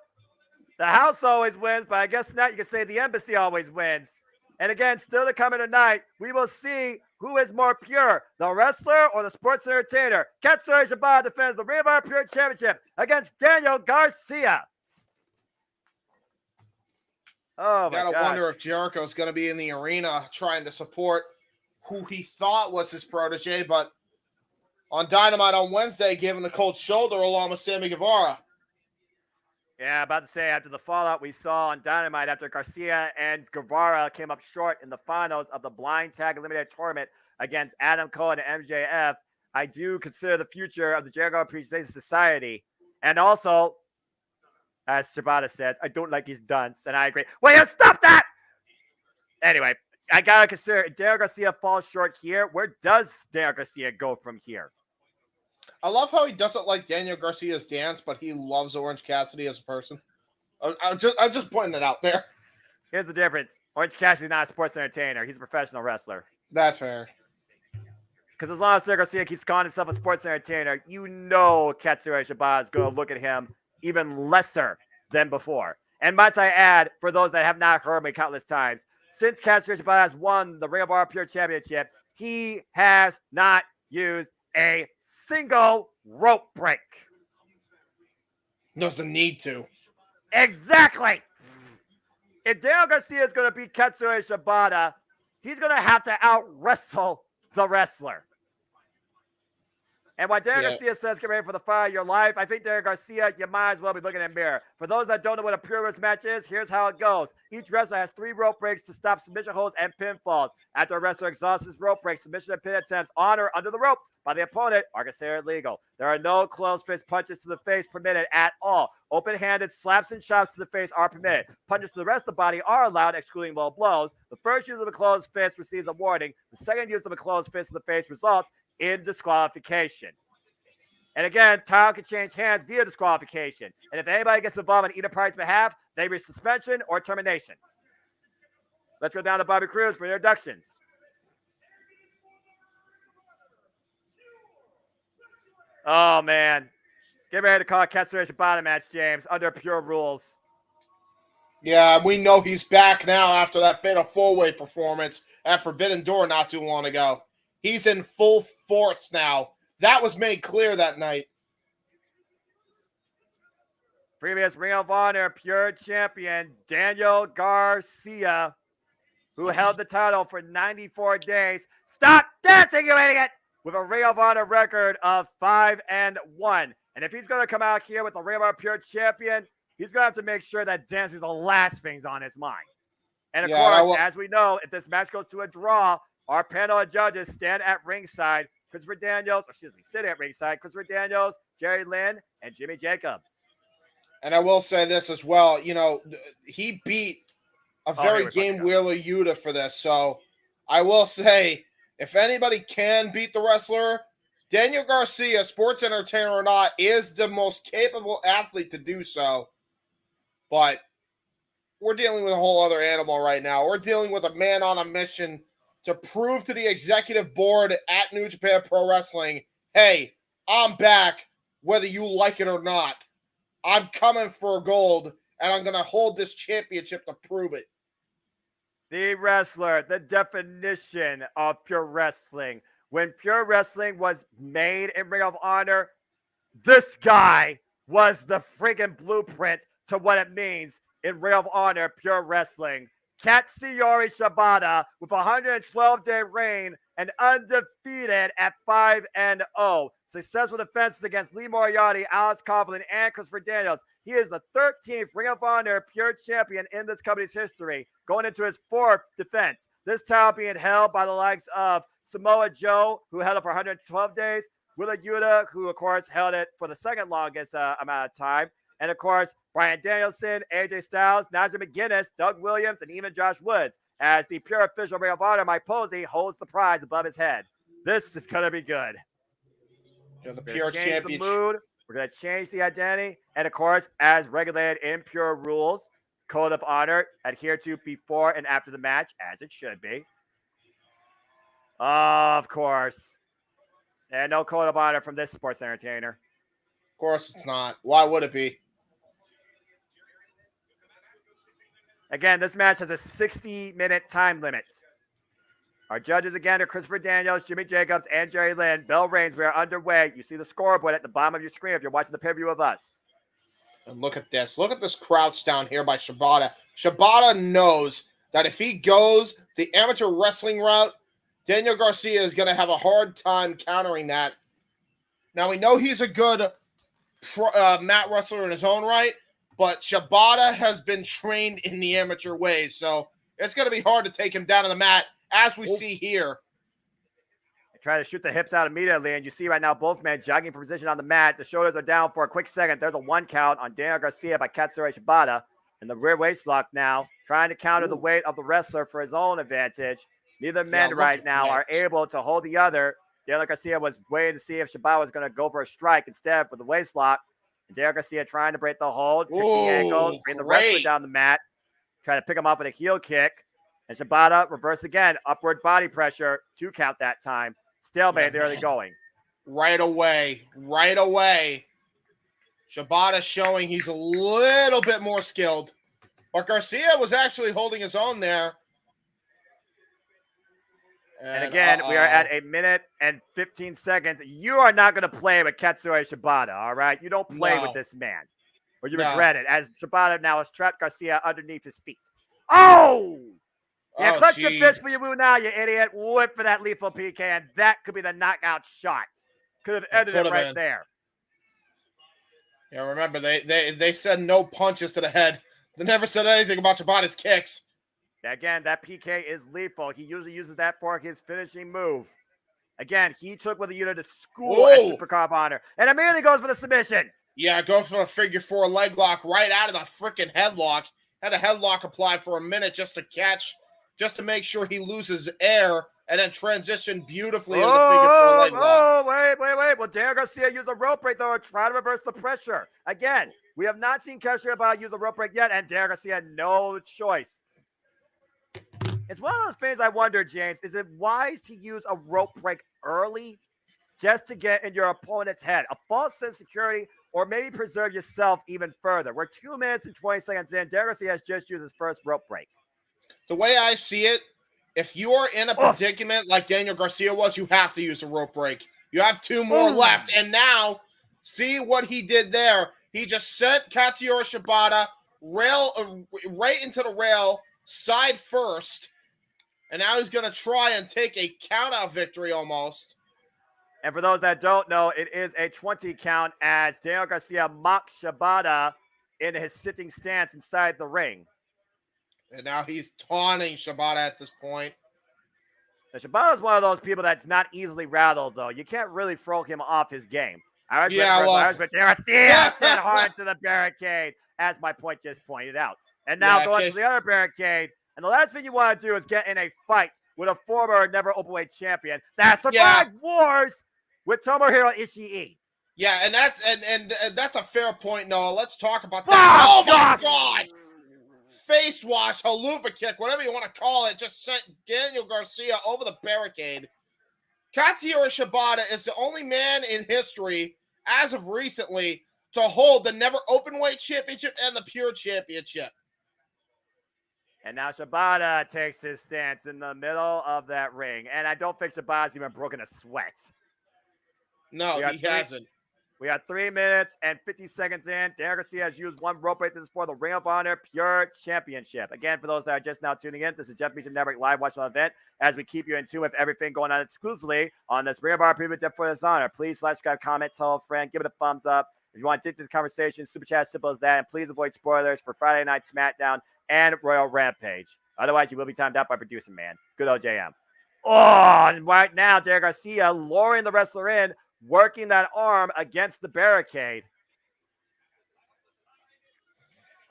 the house always wins, but I guess tonight you can say the embassy always wins. And again, still to come in tonight, we will see who is more pure, the wrestler or the sports entertainer. Katsuyori Shibata defends the Ring of Honor Pure Championship against Daniel Garcia. Oh, my God. Gotta wonder if Jericho's going to be in the arena trying to support who he thought was his protege, but on Dynamite on Wednesday, giving the cold shoulder along with Sammy Guevara. Yeah, about to say, after the fallout we saw on Dynamite after Garcia and Guevara came up short in the finals of the blind tag eliminator tournament against Adam Cole and MJF, I do consider the future of the Jericho Appreciation Society. And also, as Shibata says, I don't like his dunce, and I agree. Wait, stop that! Anyway, I gotta consider if Daniel Garcia falls short here, where does Daniel Garcia go from here? I love how he doesn't like Daniel Garcia's dance, but he loves Orange Cassidy as a person. I'm just pointing it out there. Here's the difference. Orange Cassidy's not a sports entertainer. He's a professional wrestler. That's fair. Because as long as Daniel Garcia keeps calling himself a sports entertainer, you know Katsuyori Shibata is going to look at him even lesser than before. And might I add, for those that have not heard me countless times, since Katsuyori Shibata has won the Ring of Honor Pure Championship, he has not used a single rope break. Doesn't need to. Exactly. If Daniel Garcia is going to beat Katsuyori Shibata, he's going to have to out-wrestle the wrestler. And while Daniel Garcia says, get ready for the fight of your life, I think Daniel Garcia, you might as well be looking in the mirror. For those that don't know what a pure wrist match is, here's how it goes. Each wrestler has 3 rope breaks to stop submission holds and pinfalls. After a wrestler exhausts his rope break, submission and pin attempts on or under the ropes by the opponent are considered legal. There are no closed fist punches to the face permitted at all. Open-handed slaps and chops to the face are permitted. Punches to the rest of the body are allowed, excluding low blows. The first use of a closed fist receives a warning. The second use of a closed fist to the face results in disqualification. And again, title can change hands via disqualification. And if anybody gets involved on either party's behalf, they risk suspension or termination. Let's go down to Bobby Cruz for introductions. Oh, man. Get ready to call a Katsuyori Shibata match, James, under pure rules. Yeah, we know he's back now after that fatal 4-way performance at Forbidden Door not too long ago. He's in full force now. That was made clear that night. Previous Ring of Honor Pure Champion Daniel Garcia, who held the title for 94 days. Stop dancing, you idiot! With a Ring of Honor record of 5-1. And if he's going to come out here with the Ring of Honor Pure Champion, he's going to have to make sure that dancing is the last things on his mind. And of course, as we know, if this match goes to a draw, our panel of judges stand at ringside. Christopher Daniels, sitting at ringside, Christopher Daniels, Jerry Lynn, and Jimmy Jacobs. And I will say this as well, you know, he beat a very game Wheeler Yuta for this. So I will say, if anybody can beat the wrestler, Daniel Garcia, sports entertainer or not, is the most capable athlete to do so. But we're dealing with a whole other animal right now. We're dealing with a man on a mission to prove to the executive board at New Japan Pro Wrestling, hey, I'm back, whether you like it or not. I'm coming for gold, and I'm going to hold this championship to prove it. The wrestler, the definition of pure wrestling. When pure wrestling was made in Ring of Honor, this guy was the friggin' blueprint to what it means in Ring of Honor Pure Wrestling. Katsuyori Shibata with a 112-day reign and undefeated at 5-0. Successful defenses against Lee Moriarty, Alex Coughlin, and Christopher Daniels. He is the 13th Ring of Honor Pure Champion in this company's history, going into his 4th defense. This title being held by the likes of Samoa Joe, who held it for 112 days, Wheeler Yuta, who, of course, held it for the second longest amount of time, and, of course, Bryan Danielson, AJ Styles, Nigel McGuinness, Doug Williams, and even Josh Woods, as the pure official Ring of Honor, Mike Posey, holds the prize above his head. This is going to be good. Yeah, the pure championship. The mood. We're going to change the identity. And, of course, as regulated in pure rules, code of honor adhered to before and after the match, as it should be. Of course. And no code of honor from this sports entertainer. Of course it's not. Why would it be? Again, this match has a 60-minute time limit. Our judges again are Christopher Daniels, Jimmy Jacobs, and Jerry Lynn. Bell rings. We are underway. You see the scoreboard at the bottom of your screen if you're watching the pay-per-view of us. And look at this. Look at this crouch down here by Shibata. Shibata knows that if he goes the amateur wrestling route, Daniel Garcia is going to have a hard time countering that. Now, we know he's a good mat wrestler in his own right, but Shibata has been trained in the amateur ways, so it's going to be hard to take him down on the mat, as we see here. They try to shoot the hips out immediately, and you see right now both men jogging for position on the mat. The shoulders are down for a quick second. There's a 1 count on Daniel Garcia by Katsuyori Shibata. And the rear waist lock now, trying to counter the weight of the wrestler for his own advantage. Neither men right now are able to hold the other. Daniel Garcia was waiting to see if Shibata was going to go for a strike instead with the waist lock. And Daniel Garcia trying to break the hold, kick the ankle, bring the wrestler down the mat, try to pick him up with a heel kick. And Shibata reverse again, upward body pressure, 2 count that time. Stalemate, there they're going. Right away. Shibata showing he's a little bit more skilled. But Garcia was actually holding his own there. And again, we are at 1 minute and 15 seconds. You are not going to play with Katsuyori Shibata, all right? You don't play with this man, or you regret it, as Shibata now has trapped Garcia underneath his feet. Oh! Yeah, clutch your fist for your woo now, you idiot. Whip for that lethal PK, and that could be the knockout shot. Could have ended it right there. Yeah, remember, they said no punches to the head. They never said anything about Shibata's kicks. Again, that PK is lethal. He usually uses that for his finishing move. Again, he took with the unit to school at Super Cup Honor. And immediately goes for the submission. Yeah, goes for a figure 4 leg lock right out of the freaking headlock. Had a headlock applied for a minute just to make sure he loses air, and then transition beautifully into the figure 4 leg lock. Wait. Well, Daniel Garcia used a rope break, though, try to reverse the pressure. Again, we have not seen Katsuyori use a rope break yet, and Daniel Garcia had no choice. It's one of those things I wonder, James, is it wise to use a rope break early just to get in your opponent's head? A false sense of security, or maybe preserve yourself even further? We're 2 minutes and 20 seconds in. Daniel Garcia has just used his first rope break. The way I see it, if you are in a predicament like Daniel Garcia was, you have to use a rope break. You have 2 more left, and now, see what he did there. He just sent Katsuyori Shibata right into the rail, side first, and now he's going to try and take a count-out victory almost. And for those that don't know, it is a 20 count as Daniel Garcia mocks Shibata in his sitting stance inside the ring. And now he's taunting Shibata at this point. Now, Shibata is one of those people that's not easily rattled, though. You can't really throw him off his game. Garcia sent hard to the barricade, as my point just pointed out. And now going to the other barricade. And the last thing you want to do is get in a fight with a former never openweight champion that survived wars with Tomohiro Ishii. Yeah, and that's a fair point, Noah. Let's talk about that. Oh my God! Face wash, haluva kick, whatever you want to call it, just sent Daniel Garcia over the barricade. Katsuyori Shibata is the only man in history, as of recently, to hold the never openweight championship and the pure championship. And now Shibata takes his stance in the middle of that ring. And I don't think Shibata's even broken a sweat. No, he hasn't. We got 3 minutes and 50 seconds in. Daniel Garcia has used 1 rope break. This is for the Ring of Honor Pure Championship. Again, for those that are just now tuning in, this is Jeff Meacham Network live watching the event as we keep you in tune with everything going on exclusively on this Ring of Honor Preview Death Before Dishonor. Please subscribe, comment, tell a friend, give it a thumbs up. If you want to dig into the conversation, super chat, simple as that. And please avoid spoilers for Friday Night SmackDown and Royal Rampage. Otherwise, you will be timed out by producer, man. Good old JM. Oh, and right now, Daniel Garcia luring the wrestler in, working that arm against the barricade.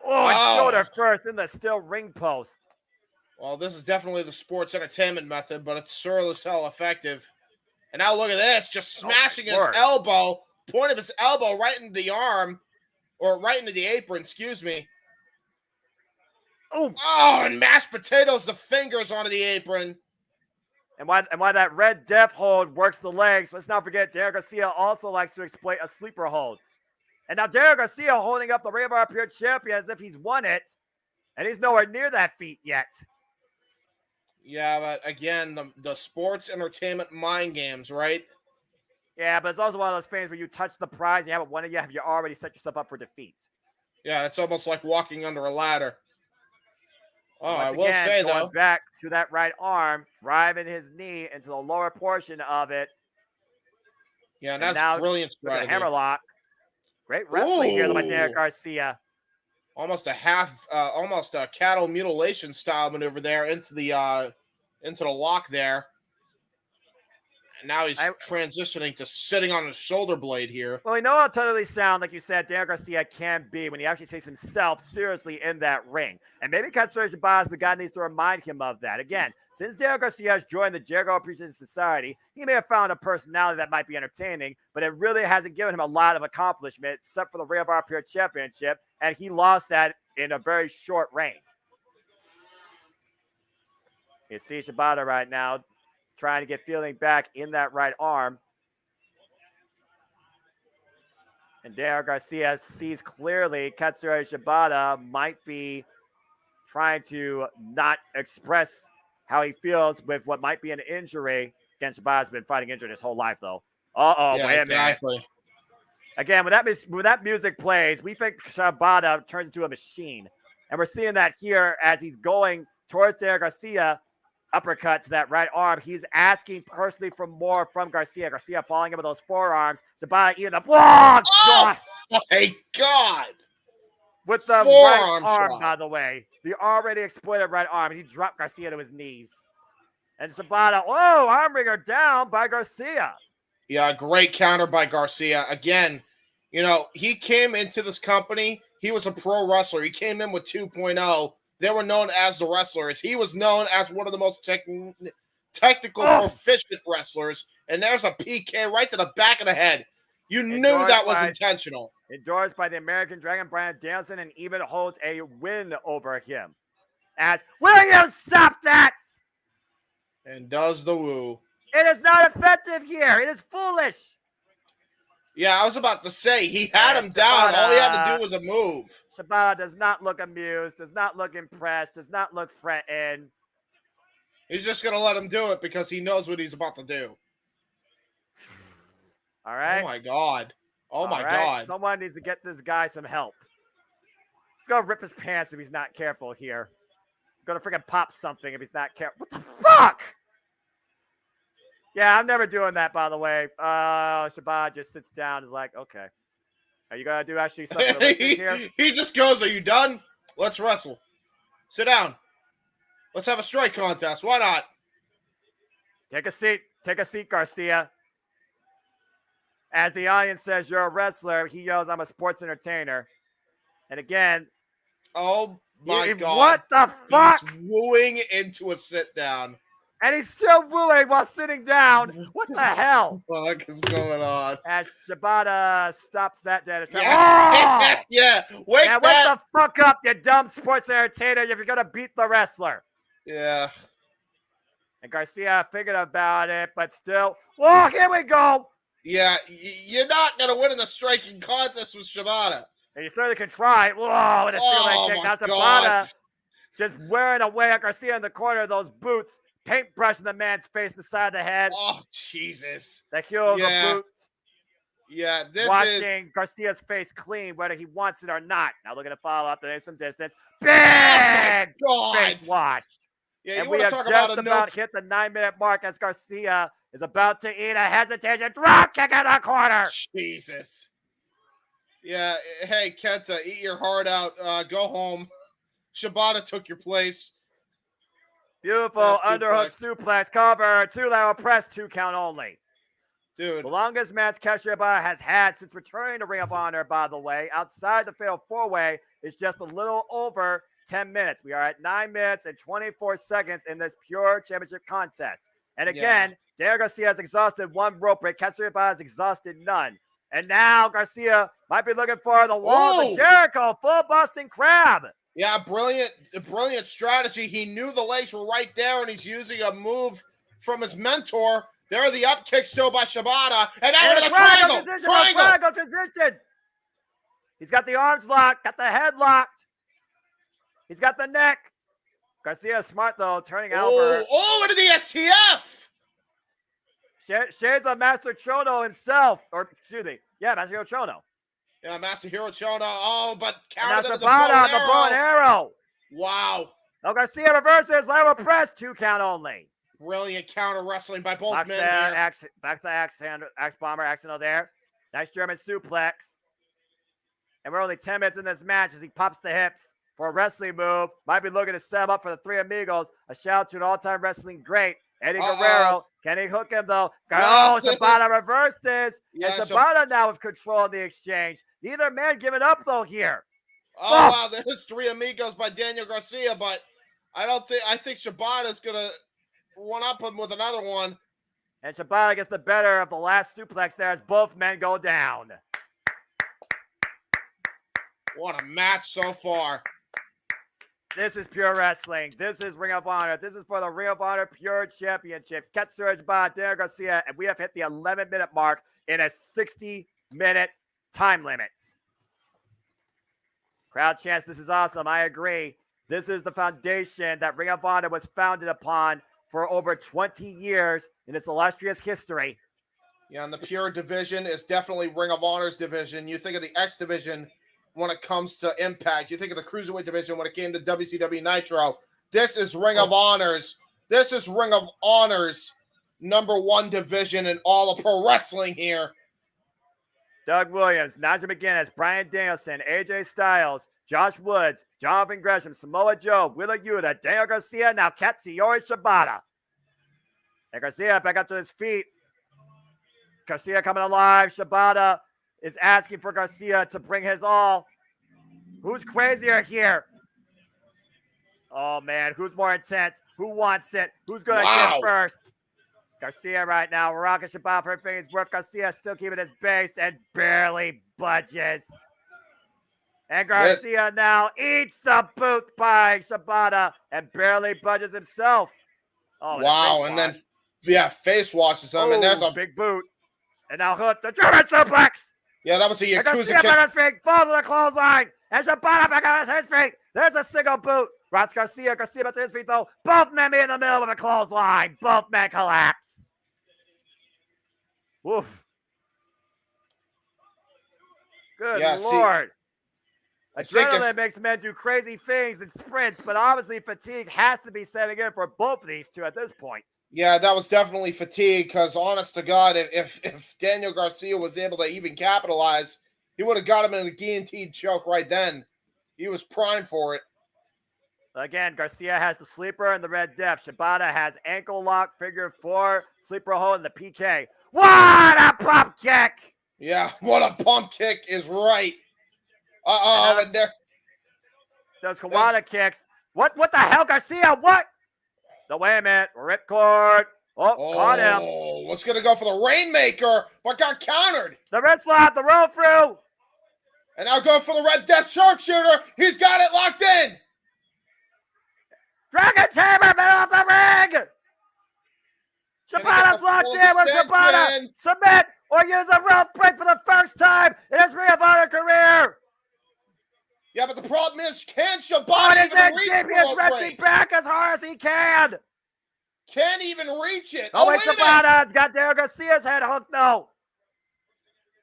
Shoulder first in the still ring post. Well, this is definitely the sports entertainment method, but it's sure as hell effective. And now look at this, just smashing his elbow, point of his elbow right into the arm, or right into the apron, excuse me. Oh, and mashed potatoes, the fingers onto the apron. And why that red death hold works the legs. Let's not forget, Daniel Garcia also likes to exploit a sleeper hold. And now Daniel Garcia holding up the Ring of Honor Pure Champion as if he's won it. And he's nowhere near that feat yet. Yeah, but again, the sports entertainment mind games, right? Yeah, but it's also one of those things where you touch the prize and you haven't won it yet. Have you already set yourself up for defeat? Yeah, it's almost like walking under a ladder. Oh, I will again, say, going though. back to that right arm, driving his knee into the lower portion of it. Yeah, and that's brilliant strategy. Hammerlock. Great wrestling here by Daniel Garcia. Almost a cattle mutilation style maneuver there into the lock there. And now he's transitioning to sitting on his shoulder blade here. Well, we know how totally sound, like you said, Daniel Garcia can be when he actually takes himself seriously in that ring. And maybe Katsuyori Shibata is the guy that needs to remind him of that. Again, since Daniel Garcia has joined the Jericho Appreciation Society, he may have found a personality that might be entertaining, but it really hasn't given him a lot of accomplishment except for the Ring of Honor Pure Championship, and he lost that in a very short reign. You see Shibata right now trying to get feeling back in that right arm. And Daniel Garcia sees clearly Katsuyori Shibata might be trying to not express how he feels with what might be an injury. Again, Shibata's been fighting injured his whole life, though. Yeah, wait exactly. A minute. Again, when that music plays, we think Shibata turns into a machine. And we're seeing that here as he's going towards Daniel Garcia. Uppercut to that right arm. He's asking personally for more from Garcia. Garcia following him with those forearms. Shibata eating the God! Oh my God! With the right arm, by the way. The already exploited right arm. He dropped Garcia to his knees. And Shibata, arm wringer down by Garcia. Yeah, great counter by Garcia. Again, he came into this company. He was a pro wrestler. He came in with 2.0. They were known as the wrestlers. He was known as one of the most technical, proficient wrestlers. And there's a PK right to the back of the head. You knew that was intentional. Endorsed by the American Dragon Bryan Danielson, and even holds a win over him. As, will you stop that? And does the woo. It is not effective here. It is foolish. Yeah, I was about to say, he had him down. All he had to do was a move. Shibata does not look amused, does not look impressed, does not look threatened. He's just going to let him do it because he knows what he's about to do. All right. Oh, my God. Oh, my God. Someone needs to get this guy some help. He's going to rip his pants if he's not careful here. He's going to freaking pop something if he's not careful. What the fuck? Yeah, I'm never doing that, by the way. Shibata just sits down and is like, okay. Are you going to do actually something here? He just goes, are you done? Let's wrestle. Sit down. Let's have a strike contest. Why not? Take a seat. Take a seat, Garcia. As the audience says, you're a wrestler. He yells, I'm a sports entertainer. And again. Oh, my God. What the fuck? He's wooing into a sit down. And he's still wooing while sitting down. What the hell? What the fuck is going on? As Shibata stops that dead. Yeah. Yeah. Wake that. Wake the fuck up, you dumb sports entertainer, if you're going to beat the wrestler. Yeah. And Garcia figured about it, but still. Whoa, here we go. Yeah, you're not going to win in the striking contest with Shibata. And you certainly can try. Whoa, and a single leg kick. Now Shibata just wearing away at Garcia in the corner of those boots. Paintbrush in the man's face, the side of the head. Oh, Jesus. The heel of the boot. Yeah, watching Garcia's face clean, whether he wants it or not. Now looking to follow up. There's some distance. Big face wash. Yeah, and we have just about hit the 9-minute mark as Garcia is about to eat a hesitation drop kick in the corner. Jesus. Yeah, hey, Kenta, eat your heart out. Go home. Shibata took your place. Beautiful underhook suplex cover. 2 lateral press, 2 count only. Dude. The longest match Shibata has had since returning to Ring of Honor, by the way, outside the Fatal 4-Way, is just a little over 10 minutes. We are at 9 minutes and 24 seconds in this pure championship contest. And again, Daniel Garcia has exhausted 1 rope break. Shibata has exhausted none. And now Garcia might be looking for the walls of Jericho, full busting crab. Yeah, brilliant strategy. He knew the legs were right there, and he's using a move from his mentor. There are the up kicks still by Shibata, and now into the triangle. Triangle position. He's got the arms locked, got the head locked. He's got the neck. Garcia smart though, turning over. Oh, into the STF. Shades of Master Chono himself, or excuse me, yeah, Master Chono. Yeah, Masahiro Chono. Oh, but countered the bow and arrow. Wow. Now Garcia reverses, lateral press, 2 count only. Brilliant counter wrestling by both men here. Backs the axe bomber, accidental there. Nice German suplex. And we're only 10 minutes in this match as he pops the hips for a wrestling move. Might be looking to set him up for the Three Amigos. A shout out to an all-time wrestling great, Eddie Guerrero. Can he hook him though? Oh, Shibata reverses. Yeah, and Shibata now with control of the exchange. Neither man giving up though here. Oh, wow, there's Three Amigos by Daniel Garcia, but I think Shibata's gonna one up him with another one. And Shibata gets the better of the last suplex there as both men go down. What a match so far. This is pure wrestling. This is Ring of Honor. This is for the Ring of Honor Pure Championship. Katsura Shibata, Daniel Garcia, and we have hit the 11-minute mark in a 60-minute time limit. Crowd chants, this is awesome. I agree. This is the foundation that Ring of Honor was founded upon for over 20 years in its illustrious history. Yeah, and the Pure division is definitely Ring of Honor's division. You think of the X division when it comes to Impact. You think of the Cruiserweight division when it came to WCW Nitro. This is Ring of Honor's. This is Ring of Honor's #1 division in all of pro wrestling here. Doug Williams, Nigel McGuinness, Bryan Danielson, AJ Styles, Josh Woods, Jonathan Gresham, Samoa Joe, Wheeler Yuta, Daniel Garcia, now Katsuyori Shibata. And Garcia back up to his feet. Garcia coming alive. Shibata is asking for Garcia to bring his all. Who's crazier here? Oh, man. Who's more intense? Who wants it? Who's going to get first? Garcia right now. Rocking Shibata for everything he's worth. Garcia still keeping his base and barely budges. And Garcia now eats the boot by Shibata and barely budges himself. Oh, wow. And then, yeah, face washes him. And there's a big boot. And now hook the German suplex. Yeah, that was a Yakuza Garcia back on his feet, falls to the clothesline. And Shibata back on his feet. There's a single boot. Ross Garcia back to his feet, though. Both men be in the middle of a clothesline. Both men collapse. Woof. Good Lord. Adrenaline makes men do crazy things in sprints, but obviously fatigue has to be setting in for both of these two at this point. Yeah, that was definitely fatigue because, honest to God, if Daniel Garcia was able to even capitalize, he would have got him in a guillotine choke right then. He was primed for it. Again, Garcia has the sleeper and the Red Death. Shibata has ankle lock, figure 4, sleeper hold, and the PK. What a pump kick! Yeah, what a pump kick is right. And there. Those Kawada kicks. What the hell, Garcia? What? No, wait a minute. Ripcord. Oh, caught him. Oh, was going to go for the Rainmaker, but got countered. The wrist lock, the roll through. And now going for the Red Death Sharpshooter. He's got it locked in. Dragon Tamer, middle of the ring. Shibata's locked in with Shibata. Submit or use a rope break for the first time in his Ring of Honor career. Yeah, but the problem is, can Shibata even reach the rope break? Back as hard as he can. Can't even reach it. Oh, wait, Shibata's got Daniel Garcia's head hooked, though.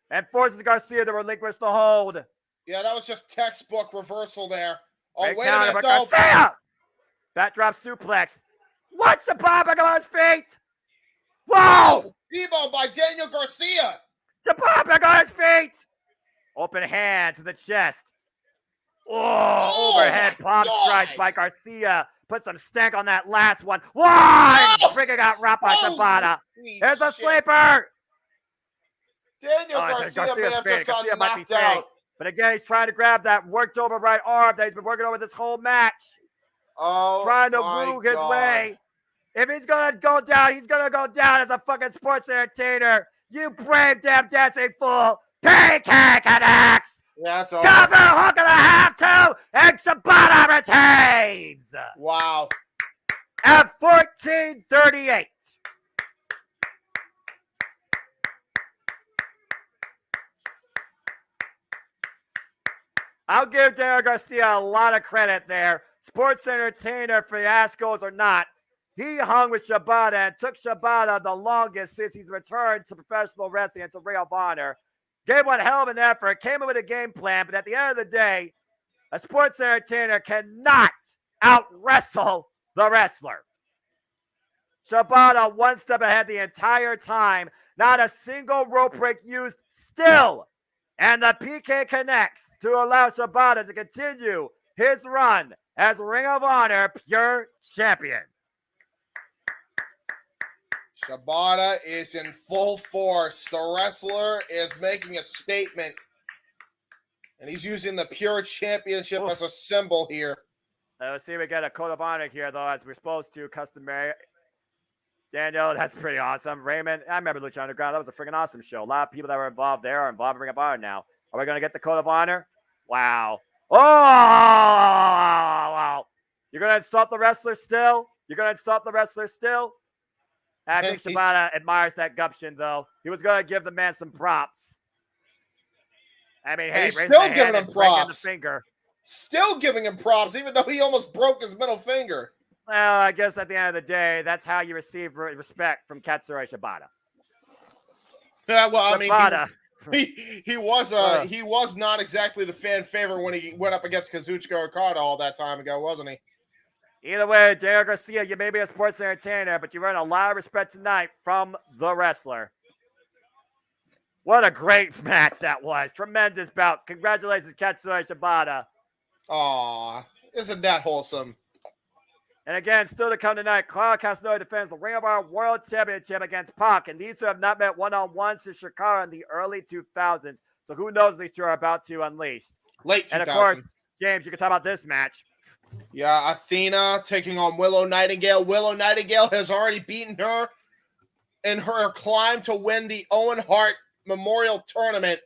And forces Garcia to relinquish the hold. Yeah, that was just textbook reversal there. Oh, great wait a minute, though. Garcia! Backdrop suplex. What? Shibata back on his feet. Whoa! T-bone by Daniel Garcia. Shibata back on his feet. Open hand to the chest. Oh, overhead palm strikes by Garcia. Put some stank on that last one. Why? Freaking got wrapped by Shibata. Here's the sleeper. Daniel Garcia may have just gotten knocked out. But again, he's trying to grab that worked over right arm that he's been working over this whole match. Oh, trying to woo his way. If he's going to go down, he's going to go down as a fucking sports entertainer. You brave damn dancing fool. Pancake and axe. Yeah, that's all. Cover hook of the half two, and Shibata retains. Wow. At 14:38. I'll give Daniel Garcia a lot of credit there. Sports entertainer, fiascos or not, he hung with Shibata and took Shibata the longest since he's returned to professional wrestling and to Ring of Honor. Gave one hell of an effort, came in with a game plan, but at the end of the day, a sports entertainer cannot out-wrestle the wrestler. Shibata one step ahead the entire time. Not a single rope break used still. And the PK connects to allow Shibata to continue his run as Ring of Honor Pure Champion. Shibata is in full force. The wrestler is making a statement. And he's using the Pure Championship as a symbol here. Let's see if we get a code of honor here, though, as we're supposed to. Customary. Daniel, that's pretty awesome. Raymond, I remember Lucha Underground. That was a freaking awesome show. A lot of people that were involved there are involved in Ring of Honor now. Are we going to get the code of honor? Wow. Oh, wow. You're going to insult the wrestler still? You're going to insult the wrestler still? I think Shibata admires that gumption, though. He was going to give the man some props. I mean, hey, he's still giving him props. The finger. Still giving him props, even though he almost broke his middle finger. Well, I guess at the end of the day, that's how you receive respect from Katsuyori Shibata. Yeah, well, I Shibata. mean, he was not exactly the fan favorite when he went up against Kazuchika Okada all that time ago, wasn't he? Either way, Daniel Garcia, you may be a sports entertainer, but you earned a lot of respect tonight from the wrestler. What a great match that was. Tremendous bout. Congratulations, Katsuyori Shibata. Aw, isn't that wholesome? And again, still to come tonight, Claudio Castagnoli defends the Ring of Honor World Championship against Pac. And these two have not met one-on-one since Shikara in the early 2000s. So who knows what these two are about to unleash. Late 2000s. And of course, James, you can talk about this match. Yeah, Athena taking on Willow Nightingale. Willow Nightingale has already beaten her in her climb to win the Owen Hart Memorial Tournament.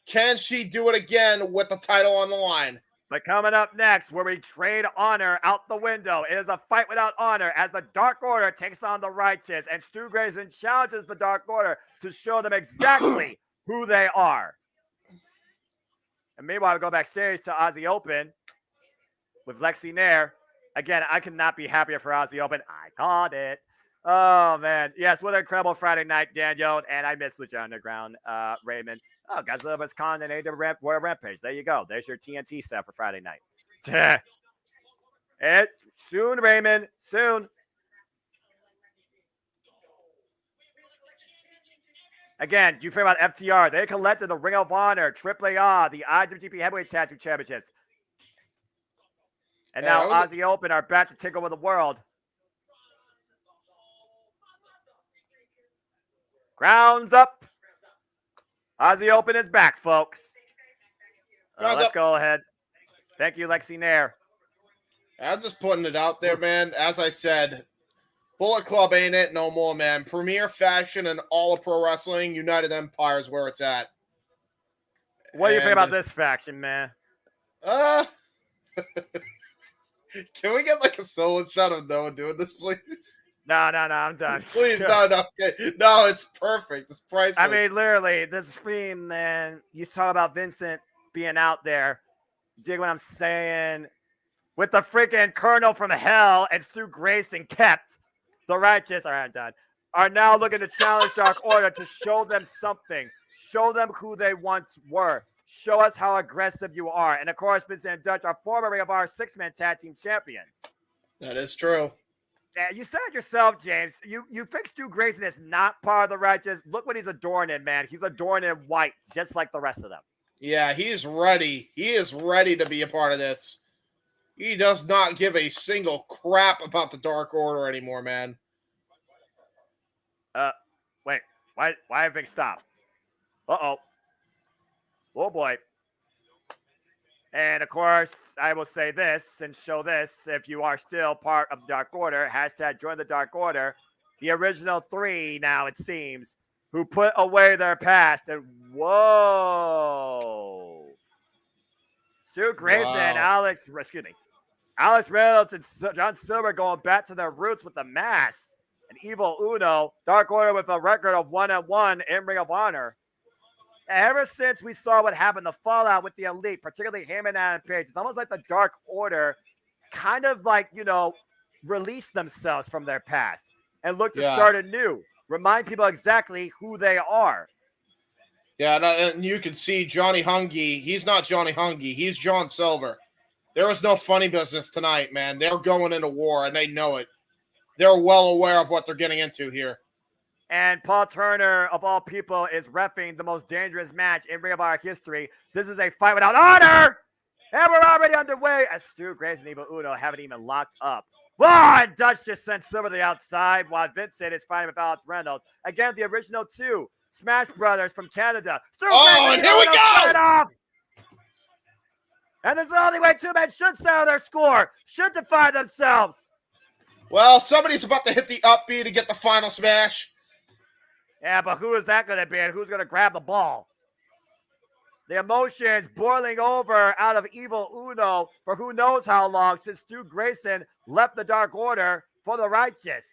Can she do it again with the title on the line? But coming up next, where we trade honor out the window, it is a fight without honor as the Dark Order takes on the Righteous, and Stu Grayson challenges the Dark Order to show them exactly who they are. And meanwhile, we go backstage to Aussie Open with Lexi Nair. Again, I could not be happier for Aussie Open. I called it. Oh, man. Yes, what an incredible Friday night, Daniel. And I miss Lucha Underground, Raymond. Oh, Godzilla vs. Khan and AW Royal Rampage. There you go. There's your TNT set for Friday night. And soon, Raymond. Soon. Again, you forget about FTR. They collected the Ring of Honor, AAA, the IWGP Heavyweight Tag Team Championships. And now Aussie Open are back to take over the world. Grounds up. Aussie Open is back, folks. Let's go ahead. Thank you, Lexi Nair. I'm just putting it out there, man. As I said, Bullet Club ain't it no more, man. Premier Fashion and all of pro wrestling, United Empire is where it's at. What do you think about this faction, man? Can we get like a solo shot of Noah doing this, please? No, I'm done. Please, no. No, it's perfect. It's priceless. I mean, literally, this stream, man, you talk about Vincent being out there. Dig what I'm saying? With the freaking Colonel from Hell and Stu Grayson kept. The Righteous, all right, I'm done, are now looking to challenge Dark Order to show them something. Show them who they once were. Show us how aggressive you are. And of course, Vincent and Dutch are former Ring of Honor six-man tag team champions. That is true. Yeah, you said it yourself, James. You think Stu Grayson is not part of the Righteous. Look what he's adorned in, man. He's adorned in white, just like the rest of them. Yeah, he's ready. He is ready to be a part of this. He does not give a single crap about the Dark Order anymore, man. Wait. Why have they stopped? Uh-oh. Oh, boy. And, of course, I will say this and show this. If you are still part of the Dark Order, hashtag join the Dark Order. The original three now, it seems, who put away their past. And, whoa. Stu Grayson, Wow. Alex Reynolds and John Silver going back to their roots with the mask. And Evil Uno, Dark Order with a record of 1-1 in Ring of Honor. Ever since we saw what happened, the fallout with the Elite, particularly him and Adam Page, it's almost like the Dark Order kind of like, release themselves from their past and look to start anew. Remind people exactly who they are. Yeah, and you can see Johnny Hungy. He's not Johnny Hungy. He's John Silver. There was no funny business tonight, man. They're going into war, and they know it. They're well aware of what they're getting into here. And Paul Turner, of all people, is reffing the most dangerous match in Ring of Honor history. This is a fight without honor! And we're already underway as Stu Grayson and Evil Uno haven't even locked up. And Dutch just sent Silver to the outside while Vincent is fighting with Alex Reynolds. Again, the original two Smash Brothers from Canada. Stu Grayson and here we go! Off. And this is the only way two men should settle their score, should define themselves. Well, somebody's about to hit the upbeat to get the final smash. Yeah, but who is that going to be and who's going to grab the ball? The emotions boiling over out of Evil Uno for who knows how long since Stu Grayson left the Dark Order for the Righteous.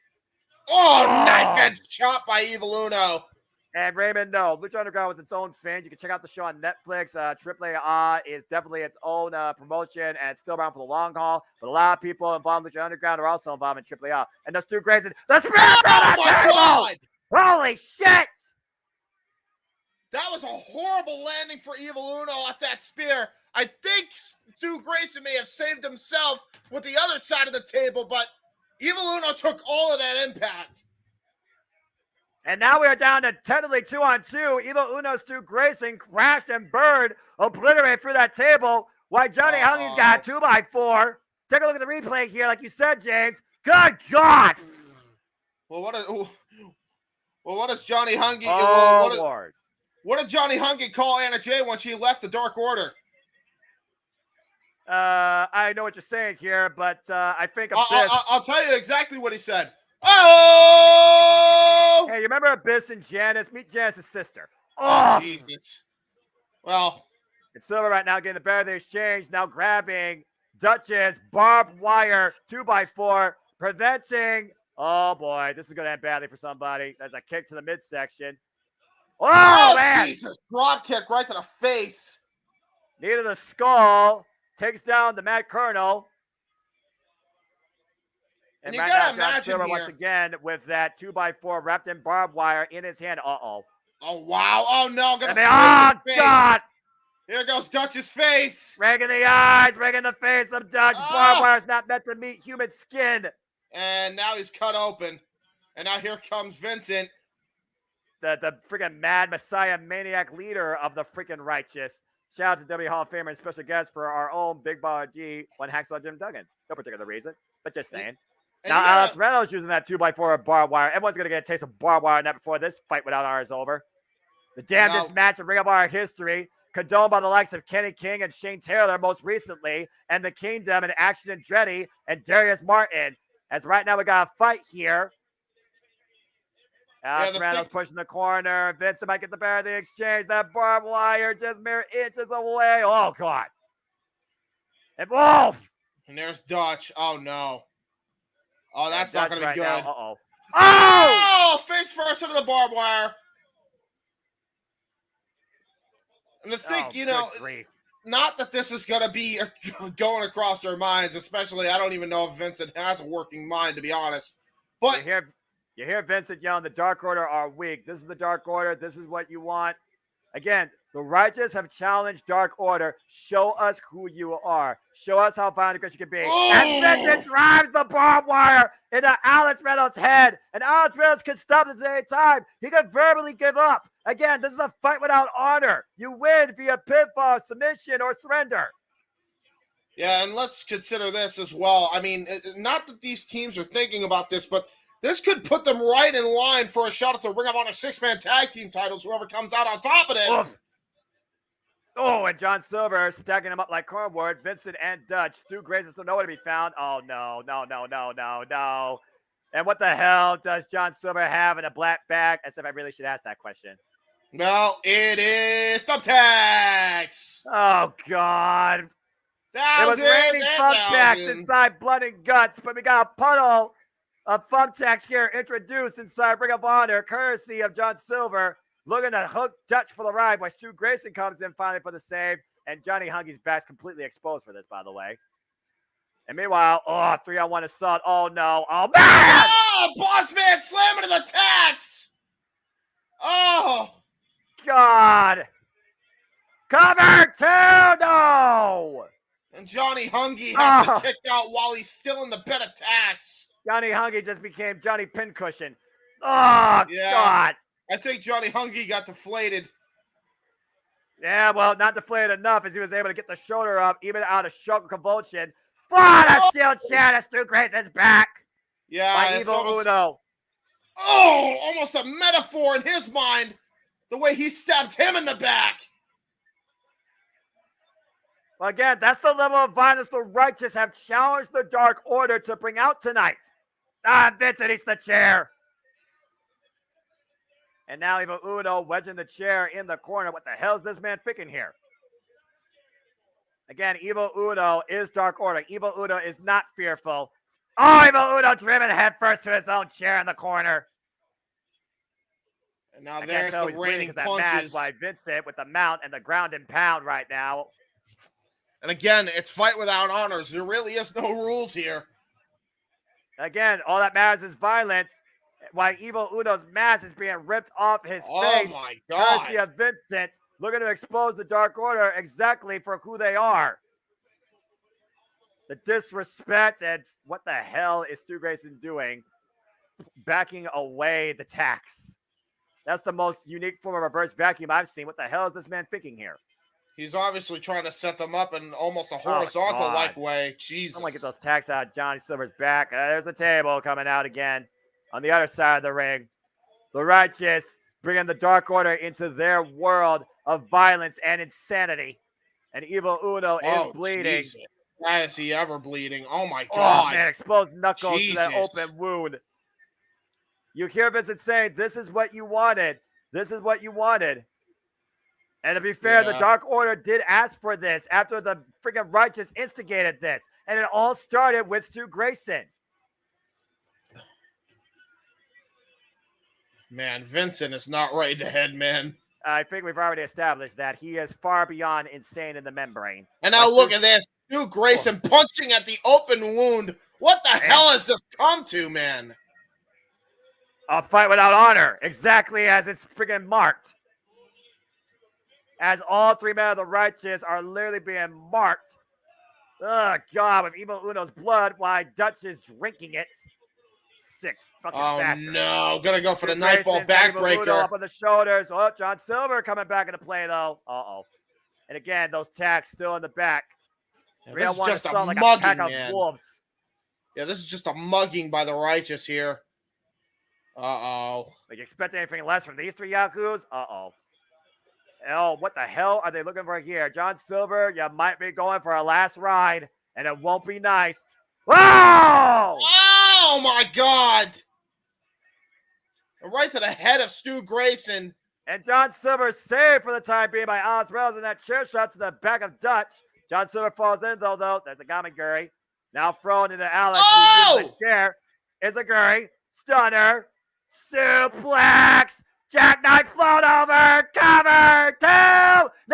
Knife edge chop by Evil Uno. And Raymond, no, Lucha Underground was its own thing. You can check out the show on Netflix. AAA is definitely its own promotion, and it's still around for the long haul. But a lot of people involved in Lucha Underground are also involved in AAA. And the Stu Grayson, the Spirit on the table! God. Holy shit! That was a horrible landing for Evil Uno off that spear. I think Stu Grayson may have saved himself with the other side of the table, but Evil Uno took all of that impact. And now we are down to technically 2-on-2. Evil Uno, Stu Grayson crashed and burned, obliterated through that table. While Johnny Hungy's got a 2x4. Take a look at the replay here, like you said, James. Good God! Well, what does Johnny Hungy? Lord. What did Johnny Hungy call Anna Jay when she left the Dark Order? I know what you're saying here, but I think Abyss. I'll tell you exactly what he said. Oh! Hey, you remember Abyss and Janice? Meet Janice's sister. Oh, Jesus. Well, it's Silver right now getting the better of the exchange. Now grabbing Dutch's barbed wire 2x4, preventing. Oh boy, this is going to end badly for somebody. There's a kick to the midsection. Oh man! Jesus! Drop kick right to the face. Knee to the skull. Takes down the Mad Colonel. And you gotta imagine Silver here. Once again with that 2x4 wrapped in barbed wire in his hand. Oh wow! Oh no! God! Here goes Dutch's face. Right in the eyes, right in the face of Dutch. Barbed wire is not meant to meet human skin. And now he's cut open. And now here comes Vincent. The freaking mad messiah maniac leader of the freaking Righteous. Shout out to W Hall of Famer and special guest for our own Big Baller G, one Hacksaw Jim Duggan. No particular reason, but just saying. Now Alex Reynolds using that 2x4 barbed wire. Everyone's going to get a taste of barbed wire net before this fight without honor is over. The damnedest match in Ring of Honor history, condoned by the likes of Kenny King and Shane Taylor most recently, and the Kingdom and Action Andretti and Darius Martin. As right now we got a fight here. Alex Reynolds pushing the corner. Vincent might get the better of the exchange. That barbed wire just mere inches away. Oh, God. And Wolf. And there's Dutch. Oh, no. Oh, that's not going to be good. Uh-oh. Oh! Face first into the barbed wire. And the thing, not that this is going to be going across their minds, especially I don't even know if Vincent has a working mind, to be honest. But you hear Vincent yelling, the Dark Order are weak. This is the Dark Order. This is what you want. Again, the Righteous have challenged Dark Order. Show us who you are. Show us how violent you can be. And Vincent drives the barbed wire into Alex Reynolds' head. And Alex Reynolds could stop this at any time. He could verbally give up. Again, this is a fight without honor. You win via pinfall, submission, or surrender. Yeah, and let's consider this as well. I mean, not that these teams are thinking about this, but this could put them right in line for a shot at the Ring of Honor 6-man tag team titles, whoever comes out on top of this. Oh, and John Silver stacking them up like cardboard. Vincent and Dutch. Stu Grayson still nowhere to be found. Oh, no. And what the hell does John Silver have in a black bag? As if I really should ask that question. Well, it is thumbtacks. Oh, God. It was raining thumbtacks inside Blood and Guts, but we got a puddle of thumbtacks here introduced inside Ring of Honor, courtesy of John Silver, looking to hook Dutch for the ride while Stu Grayson comes in finally for the save, and Johnny Hungy's back's completely exposed for this, by the way. And meanwhile, 3-on-1 assault. Oh, no. Oh, man! Oh, Boss Man slamming to the tacks! Oh! God! Cover 2! No! And Johnny Hungy has to kick out while he's still in the bed of tacks. Johnny Hungy just became Johnny Pincushion. Oh, yeah. God. I think Johnny Hungy got deflated. Yeah, well, not deflated enough as he was able to get the shoulder up, even out of shock convulsion. What a steel chair to Stu Grayson's back. Yeah, by Evil Uno. Oh, almost a metaphor in his mind, the way he stabbed him in the back. Well, again, that's the level of violence the righteous have challenged the Dark Order to bring out tonight. Vincent eats the chair. And now Evil Uno wedging the chair in the corner. What the hell is this man thinking here? Again, Evil Uno is Dark Order. Evil Uno is not fearful. Oh, Evil Uno driven headfirst to his own chair in the corner. And now there's the raining punches by Vincent with the mount and the ground and pound right now. And again, it's fight without honors. There really is no rules here. Again, all that matters is violence. While Evil Uno's mask is being ripped off his face. Oh my God. Courtesy of Vincent, looking to expose the Dark Order exactly for who they are. The disrespect, and what the hell is Stu Grayson doing? Backing away the tax. That's the most unique form of reverse vacuum I've seen. What the hell is this man thinking here? He's obviously trying to set them up in almost a horizontal-like way. Jesus. I'm going to get those tacks out of Johnny Silver's back. There's the table coming out again. On the other side of the ring, the righteous bringing the Dark Order into their world of violence and insanity. And Evil Uno is bleeding. Jesus. Why is he ever bleeding? Oh, my God. Oh, man, exposed knuckles to that open wound. You hear Vincent saying, this is what you wanted. This is what you wanted. And to be fair, the Dark Order did ask for this after the freaking righteous instigated this. And it all started with Stu Grayson. Man, Vincent is not right in the head, man. I think we've already established that he is far beyond insane in the membrane. And now look at this. Stu Grayson punching at the open wound. What the hell has this come to, man? A fight without honor. Exactly as it's freaking marked. As all three men of the righteous are literally being marked. Oh, God, with Evil Uno's blood while Dutch is drinking it. Sick fucking bastard. Oh, no. Gonna go for the nightfall backbreaker. Up on the shoulders. Oh, John Silver coming back into play, though. Uh-oh. And again, those tacks still in the back. Yeah, this is just a mugging, man. Yeah, this is just a mugging by the righteous here. Uh-oh. Like, you expect anything less from these three Yakuus? Uh-oh. Oh, what the hell are they looking for here? John Silver, you might be going for a last ride, and it won't be nice. Whoa! Oh, my God. Right to the head of Stu Grayson. And John Silver saved for the time being by Alex Reynolds in that chair shot to the back of Dutch. John Silver falls in, though. There's a Gamaguri. Now thrown into Alex. Oh! Who's in the chair. Is a Guri. Stunner. Suplex. Jackknife float over. Cover. 2.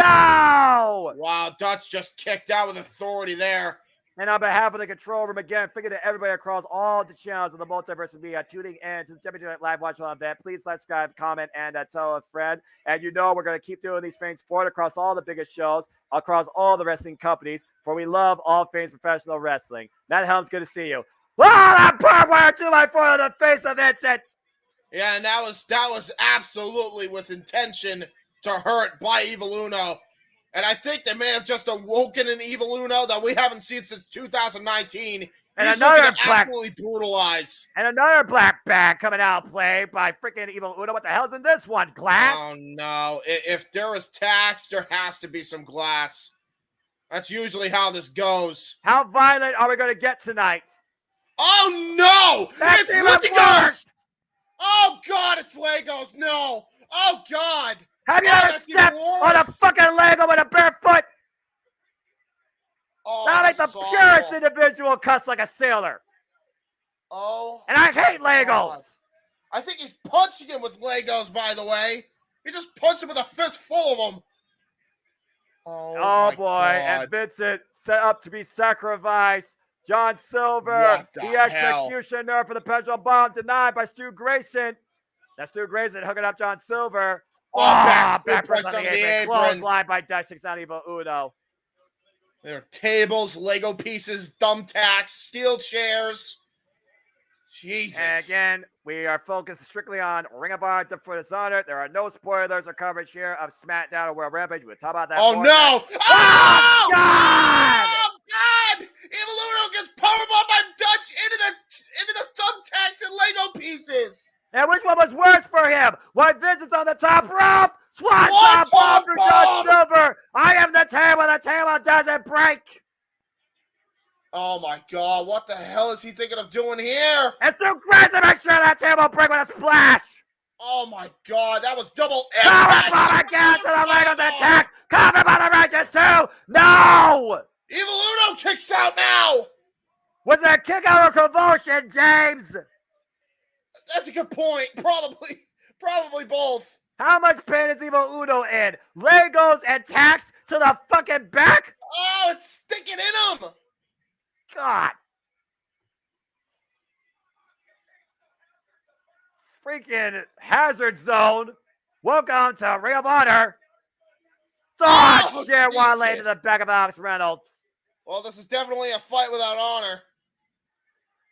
No! Wow, Dutch just kicked out with authority there. And on behalf of the control room, again, thank you to everybody across all the channels of the Multiverse Media tuning in to the Championship Live Watch on event. Please subscribe, comment, and tell a friend. And you know we're going to keep doing these things forward across all the biggest shows, across all the wrestling companies, for we love all things professional wrestling. Matt Helms, good to see you. Oh, that barbed wire 2x4 on the face of Vincent. Yeah, and that was absolutely with intention to hurt by Evil Uno. And I think they may have just awoken an Evil Uno that we haven't seen since 2019. And he's another absolutely brutalized. And another black bag coming out of play by freaking Evil Uno. What the hell's in this one? Glass? Oh, no. If there is tax, there has to be some glass. That's usually how this goes. How violent are we going to get tonight? Oh, no! That's it's Legos! Oh, God, it's Legos. No. Oh, God. Have you ever stepped on a fucking Lego with a bare foot? Oh, That I makes the saw purest it. individual cuss like a sailor. Oh. And I hate Legos. God. I think he's punching him with Legos, by the way. He just punched him with a fist full of them. Oh my boy. God. And Vincent set up to be sacrificed. John Silver, What the the hell? executioner for the pendulum bomb, denied by Stu Grayson. That's Stu Grayson hooking up John Silver. Back press on on the the apron. apron. Clothesline by Dash 6 on Evil Uno. There are tables, Lego pieces, thumbtacks, steel chairs. Jesus. And again, we are focused strictly on Ring of Honor, Death Before Dishonor. There are no spoilers or coverage here of SmackDown or World Rampage. We'll talk about that. Oh, no. Oh, God! Oh, God! Evil Uno gets powerbombed by Dutch into the thumbtacks and Lego pieces. And which one was worse for him? When Vincent's on the top rope, Swanton Swanton bomb for John bomb! Silver. I am the table doesn't break. Oh my God, what the hell is he thinking of doing here? And Stu Grayson makes sure that table break with a splash. Oh my God, that was double Power impact! bomb again to the leg of the attack. Covered by the Righteous too. No! Evil Uno kicks out now! Was it a kick out or convulsion, James? That's a good point. Probably both. How much pain is Evil Uno in? Legos and tacks to the fucking back? Oh, it's sticking in him! God. Freaking Hazard Zone. Welcome to Ring of Honor. Oh, shit, one laid to the back of Alex Reynolds. Well, this is definitely a fight without honor.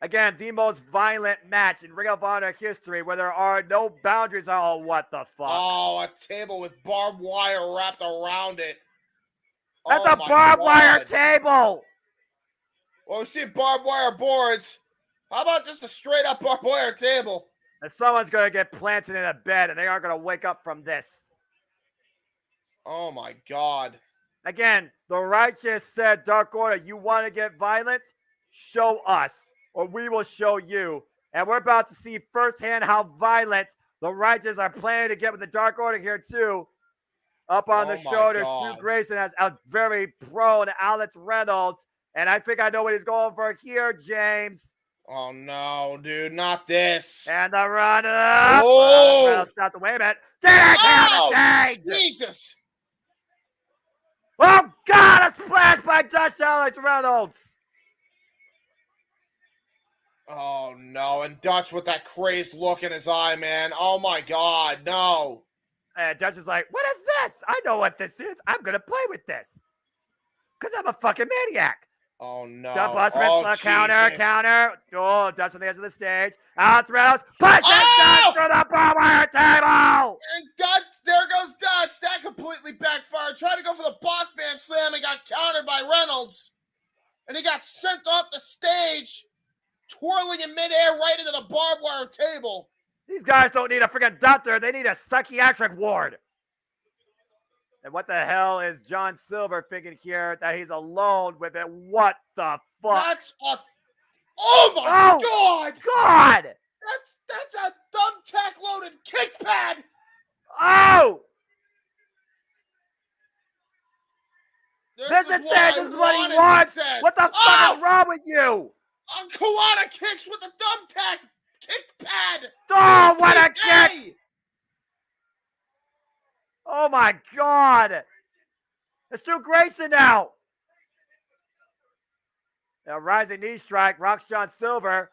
Again, the most violent match in Ring of Honor history where there are no boundaries. Oh, what the fuck? Oh, a table with barbed wire wrapped around it. That's a barbed wire table. Well, we see barbed wire boards. How about just a straight up barbed wire table? And someone's going to get planted in a bed and they aren't going to wake up from this. Oh my God. Again, the Righteous said, Dark Order, you want to get violent? Show us, or we will show you. And we're about to see firsthand how violent the Righteous are planning to get with the Dark Order here, too. Up on the shoulders, Stu Grayson has a very prone Alex Reynolds. And I think I know what he's going for here, James. Oh, no, dude, not this. And the run-up. Oh! Reynolds stopped. Wait a minute. Did I count the stage? Jesus! Oh, God, a splash by Dutch Alex Reynolds. Oh, no, and Dutch with that crazed look in his eye, man. Oh, my God, no. And Dutch is like, what is this? I know what this is. I'm going to play with this. Because I'm a fucking maniac. Oh, no. Counter. Oh, Dutch on the edge of the stage. Alex Reynolds pushes Dutch through the barbed wire table. And Dutch, there goes Dutch. That completely backfired. Tried to go for the boss man slam. He got countered by Reynolds. And he got sent off the stage, twirling in midair right into the barbed wire table. These guys don't need a freaking doctor. They need a psychiatric ward. And what the hell is John Silver thinking here that he's alone with it? What the fuck? That's a... Oh, my God! God! That's a thumbtack-loaded kick pad! Oh! This is what he wants! What the fuck is wrong with you? Kawada kicks with the thumbtack kick pad! Oh, what a kick! Oh my God! It's Stu Grayson now! A rising knee strike rocks John Silver.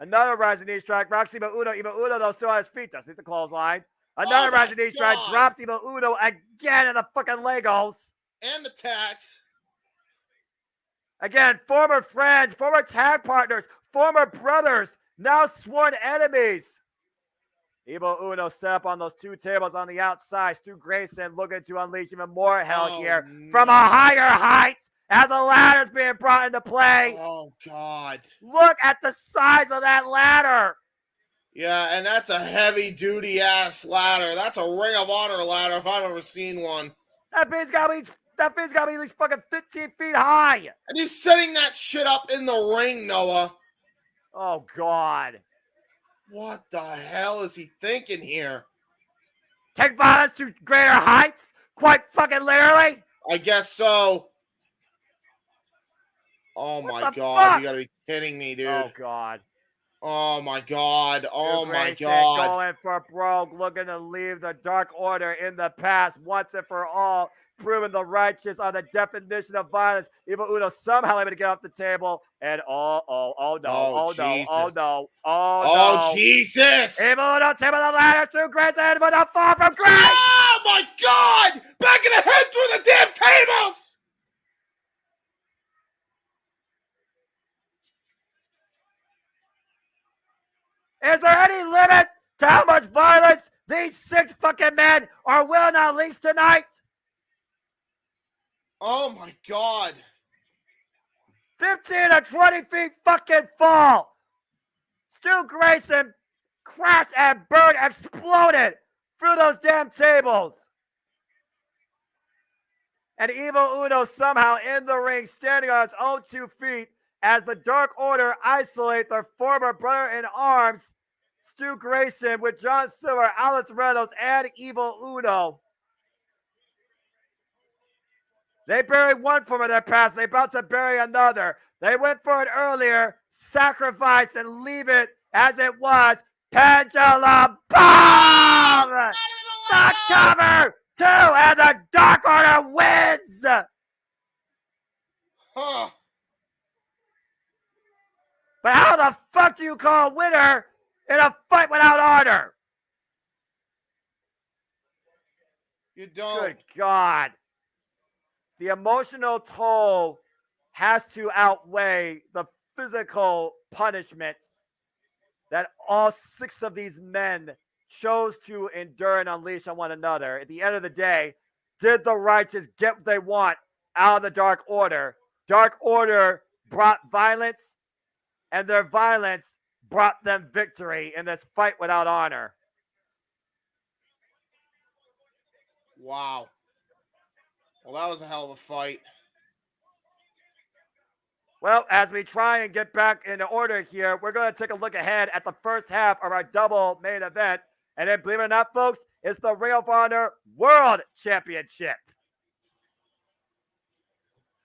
Another rising knee strike rocks Evil Uno. Evil Uno, though, still on his feet. Doesn't hit the clothesline. Another rising knee strike drops Evil Uno again in the fucking Legos. And the tax. Again, former friends, former tag partners, former brothers, now sworn enemies. Evil Uno set up on those two tables on the outside. Stu Grayson looking to unleash even more hell here from a higher height as a ladder's being brought into play. Oh, God. Look at the size of that ladder. Yeah, and that's a heavy-duty ass ladder. That's a Ring of Honor ladder if I've ever seen one. That thing's got to be at least fucking 15 feet high. And he's setting that shit up in the ring, Noah. Oh, God. What the hell is he thinking here? Take violence to greater heights? Quite fucking literally? I guess so. Oh What my the God, fuck? you gotta be kidding me, dude. Oh God. Oh my God. Oh Stu my Grayson God. going for broke, looking to leave the Dark Order in the past once and for all, proving the righteous are the definition of violence. Evil Uno somehow able to get off the table, and oh Jesus. no. Oh Jesus. Evil Uno table the ladder, Stu Grayson with a fall from grace. Oh my God! Back of the head through the damn tables! Is there any limit to how much violence these 6 fucking men are willing to unleash tonight? Oh my God. 15 to 20 feet fucking fall. Stu Grayson crashed and burned, exploded through those damn tables. And Evil Uno somehow in the ring, standing on his own 2 feet as the Dark Order isolate their former brother in arms, Stu Grayson, with John Silver, Alex Reynolds, and Evil Uno. They buried one form of their past. They're about to bury another. They went for it earlier, sacrifice and leave it as it was. Pendulum bomb! The cover 2, and the Dark Order wins! Huh. But how the fuck do you call a winner in a fight without honor? You don't. Good God. The emotional toll has to outweigh the physical punishment that all 6 of these men chose to endure and unleash on one another. At the end of the day, did the righteous get what they want out of the Dark Order? Dark Order brought violence, and their violence brought them victory in this fight without honor. Wow. Well, that was a hell of a fight. Well, as we try and get back into order here, we're going to take a look ahead at the first half of our double main event. And then, believe it or not, folks, it's the Ring of Honor World Championship.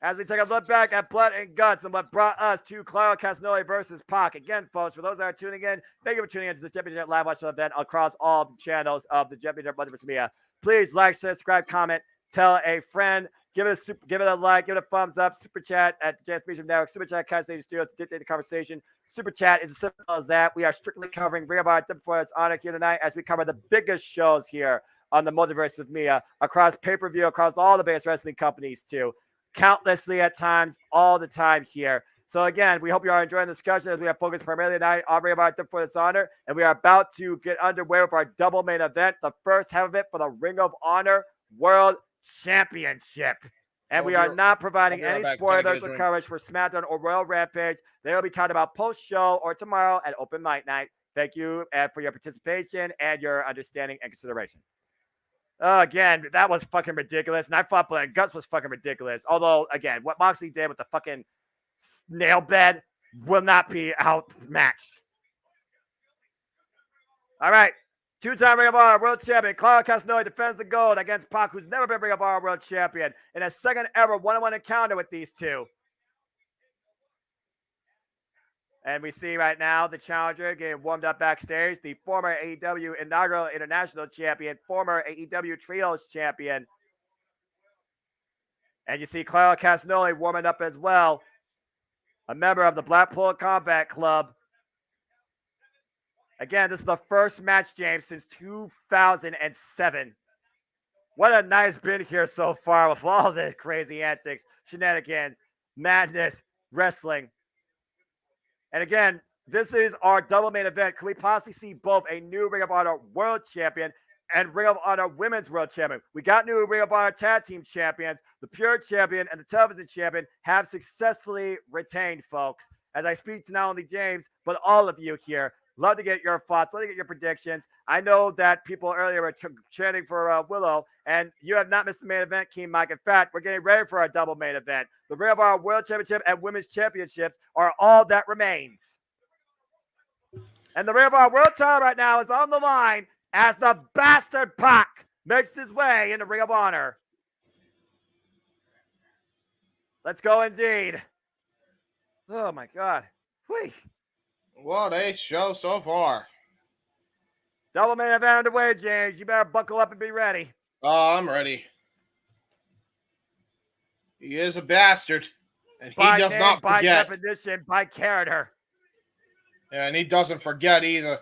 As we take a look back at Blood and Guts and what brought us to Claudio Castagnoli versus Pac. Again, folks, for those that are tuning in, thank you for tuning in to the Championship Live Watch event across all the channels of the Championship Multiverse Media. Please like, subscribe, comment, tell a friend, give it a like, give it a thumbs up, super chat at the Jazz Feature Network, super chat Castagnoli Studios to dictate the conversation. Super chat is as simple as that. We are strictly covering Ring of Honor Death Before Dishonor here tonight as we cover the biggest shows here on the Multiverse of Mia across pay-per-view, across all the biggest wrestling companies too. Countlessly at times, all the time here. So again, we hope you are enjoying the discussion as we have focused primarily tonight on Ring of Honor Death Before Dishonor, and we are about to get underway with our double main event, the first half of it for the Ring of Honor World Championship. And we are not providing any spoilers or coverage for SmackDown or Royal Rampage. They will be talked about post-show or tomorrow at Open Mic Night. Thank you for your participation and your understanding and consideration. Again, that was fucking ridiculous. And I thought Blood and Guts was fucking ridiculous. Although, again, what Moxley did with the fucking nail bed will not be outmatched. All right. 2-time Ring of Honor World Champion Claudio Castagnoli defends the gold against Pac, who's never been Ring of Honor World Champion, in a second ever one-on-one encounter with these two. And we see right now the challenger getting warmed up backstage, the former AEW inaugural international champion, former AEW trios champion. And you see Claudio Castagnoli warming up as well, a member of the Blackpool Combat Club. Again, this is the first match, James, since 2007. What a nice bit here so far with all the crazy antics, shenanigans, madness, wrestling. And again, this is our double main event. Can we possibly see both a new Ring of Honor World Champion and Ring of Honor Women's World Champion? We got new Ring of Honor Tag Team Champions. The Pure Champion and the Television Champion have successfully retained, folks. As I speak to not only James, but all of you here. Love to get your thoughts. Love to get your predictions. I know that people earlier were chanting for Willow, and you have not missed the main event, King Mike. In fact, we're getting ready for our double main event. The Ring of Honor World Championship and Women's Championships are all that remains. And the Ring of Honor World title right now is on the line as the bastard Pac makes his way into Ring of Honor. Let's go indeed. Oh my God. Whee. What a show so far. Double main event underway, James. You better buckle up and be ready. Oh, I'm ready. He is a bastard, and he does not by forget. definition, by character. Yeah, and he doesn't forget either.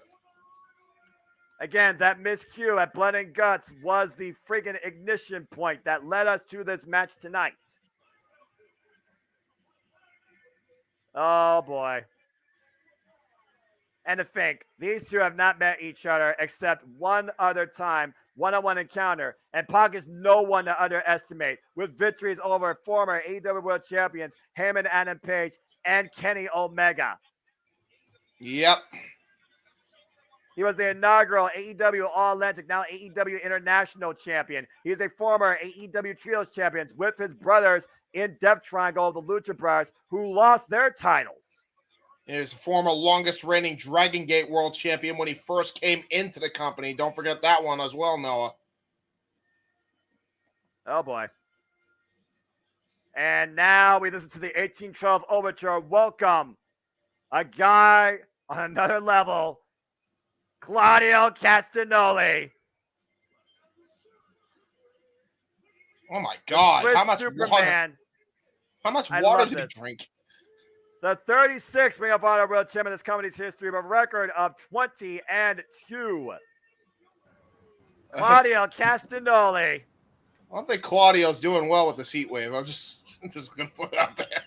Again, that miscue at Blood and Guts was the freaking ignition point that led us to this match tonight. Oh, boy. And to think, these two have not met each other except one other time, one-on-one encounter. And Pac is no one to underestimate, with victories over former AEW World Champions Heyman Adam Page and Kenny Omega. Yep. He was the inaugural AEW All-Atlantic, now AEW International Champion. He is a former AEW Trios Champions with his brothers in Death Triangle, the Lucha Brothers, who lost their titles. He was a former longest reigning Dragon Gate World Champion when he first came into the company. Don't forget that one as well, Noah. Oh, boy. And now we listen to the 1812 Overture. Welcome, a guy on another level, Claudio Castagnoli. Oh, my God. Swiss How much Superman. water did he drink? The 36th Ring of Honor World Champion in this company's history, with a record of 20-2. Claudio Castagnoli. I don't think Claudio's doing well with this heat wave. I'm just going to put it out there.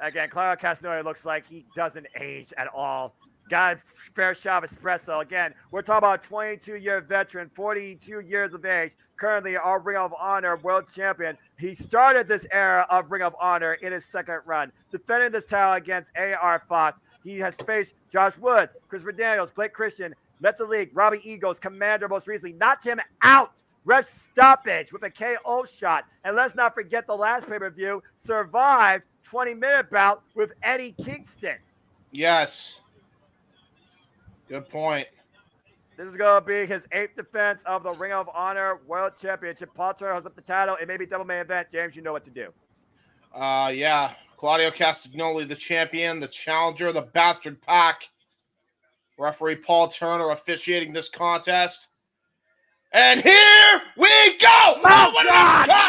Again, Claudio Castagnoli looks like he doesn't age at all. Got a fair shot of espresso. Again, we're talking about a 22-year veteran, 42 years of age, currently our Ring of Honor World Champion. He started this era of Ring of Honor in his second run, defending this title against A.R. Fox. He has faced Josh Woods, Christopher Daniels, Blake Christian, Met the League, Robbie Eagles, Commander most recently, knocked him out. Ref stoppage with a KO shot. And let's not forget the last pay-per-view, survived 20-minute bout with Eddie Kingston. Yes. Good point. This is going to be his 8th defense of the Ring of Honor World Championship. Paul Turner holds up the title. It may be double main event. James, you know what to do. Yeah. Claudio Castagnoli, the champion, the challenger, the bastard Pac. Referee Paul Turner officiating this contest. And here we go! Oh, what God!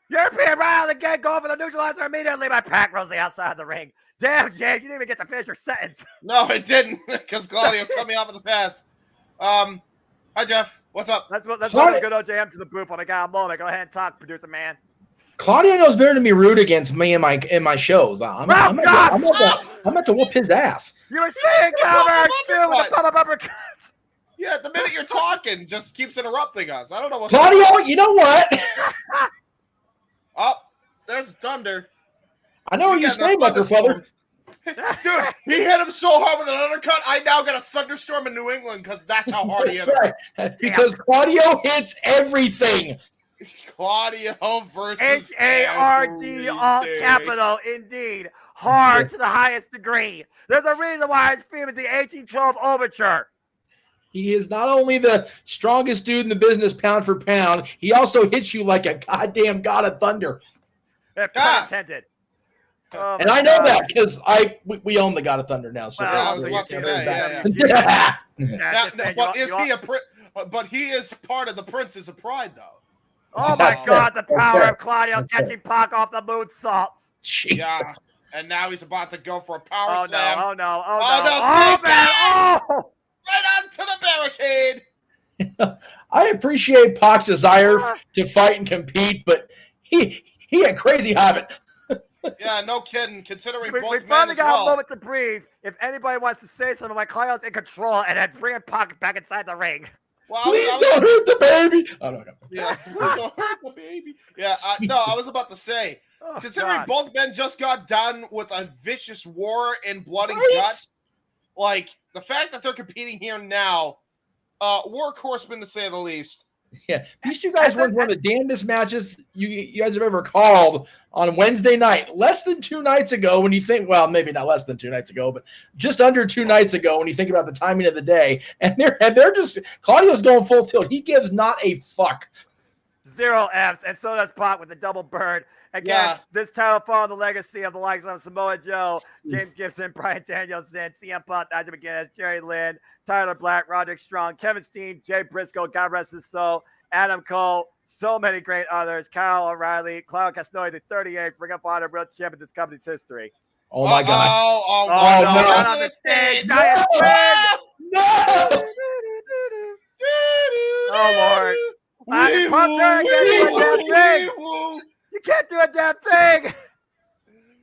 European right out of the gate, going for the neutralizer immediately by Pac rolls the outside of the ring. Damn, James, you didn't even get to finish your sentence. No, it didn't, because Claudio cut me off at the pass. Hi, Jeff. What's up? Let's go to good old JM to the booth. I got a moment. Go ahead and talk, producer man. Claudio knows better than me root against me in my shows. I'm about to whoop his ass. You were saying cover two with the pop-up uppercut. Yeah, the minute you're talking, just keeps interrupting us. I don't know what's Claudio, you know what? Oh, there's thunder. I know what you're saying, Bucker brother. Dude, he hit him so hard with an undercut, I now got a thunderstorm in New England because that's how hard he hit him. Right. Because Claudio hits everything. Claudio versus H-A-R-D, all capital, indeed. Hard to the highest degree. There's a reason why his theme is the 1812 Overture. He is not only the strongest dude in the business pound for pound, he also hits you like a goddamn god of thunder. Pun intended. Oh, and I know that because we own the God of Thunder now. So I was about to say, but he is part of the Princes of Pride, though. Oh my God, the power of Claudio catching Pac off the moonsaults. Yeah, and now he's about to go for a power slam. Oh no! Right onto the barricade. I appreciate Pac's desire to fight and compete, but he had crazy habit. Yeah, no kidding. Considering we both finally men got a moment to breathe. If anybody wants to say something, like Claudio's in control, and then bring Pac back inside the ring. Well, Please don't hurt the baby. Oh no! Yeah, don't hurt the baby. Yeah, no, I was about to say. Considering both men just got done with a vicious war in blood and guts, like the fact that they're competing here now, workhorsemen to say the least. Yeah, these two guys were one of the damnedest matches you guys have ever called on Wednesday night. Less than 2 nights ago, when you think, well, maybe not less than 2 nights ago, but just under 2 nights ago, when you think about the timing of the day, and they're just Claudio's going full tilt. He gives not a fuck. 0 Fs, and so does Pac with the double bird. Again, this title following the legacy of the likes of Samoa Joe, James Gibson, Bryan Danielson, CM Punk, Nigel McGuinness, Jerry Lynn, Tyler Black, Roderick Strong, Kevin Steen, Jay Briscoe, God rest his soul, Adam Cole, so many great others, Kyle O'Reilly, Claudio Castagnoli, the 38th Ring of Honor World Champion in this company's history. Oh my God! Oh no! no! Not on the stage! Giant swing! No! Oh Lord! Punter, you can't do a damn thing! You can't do a damn thing!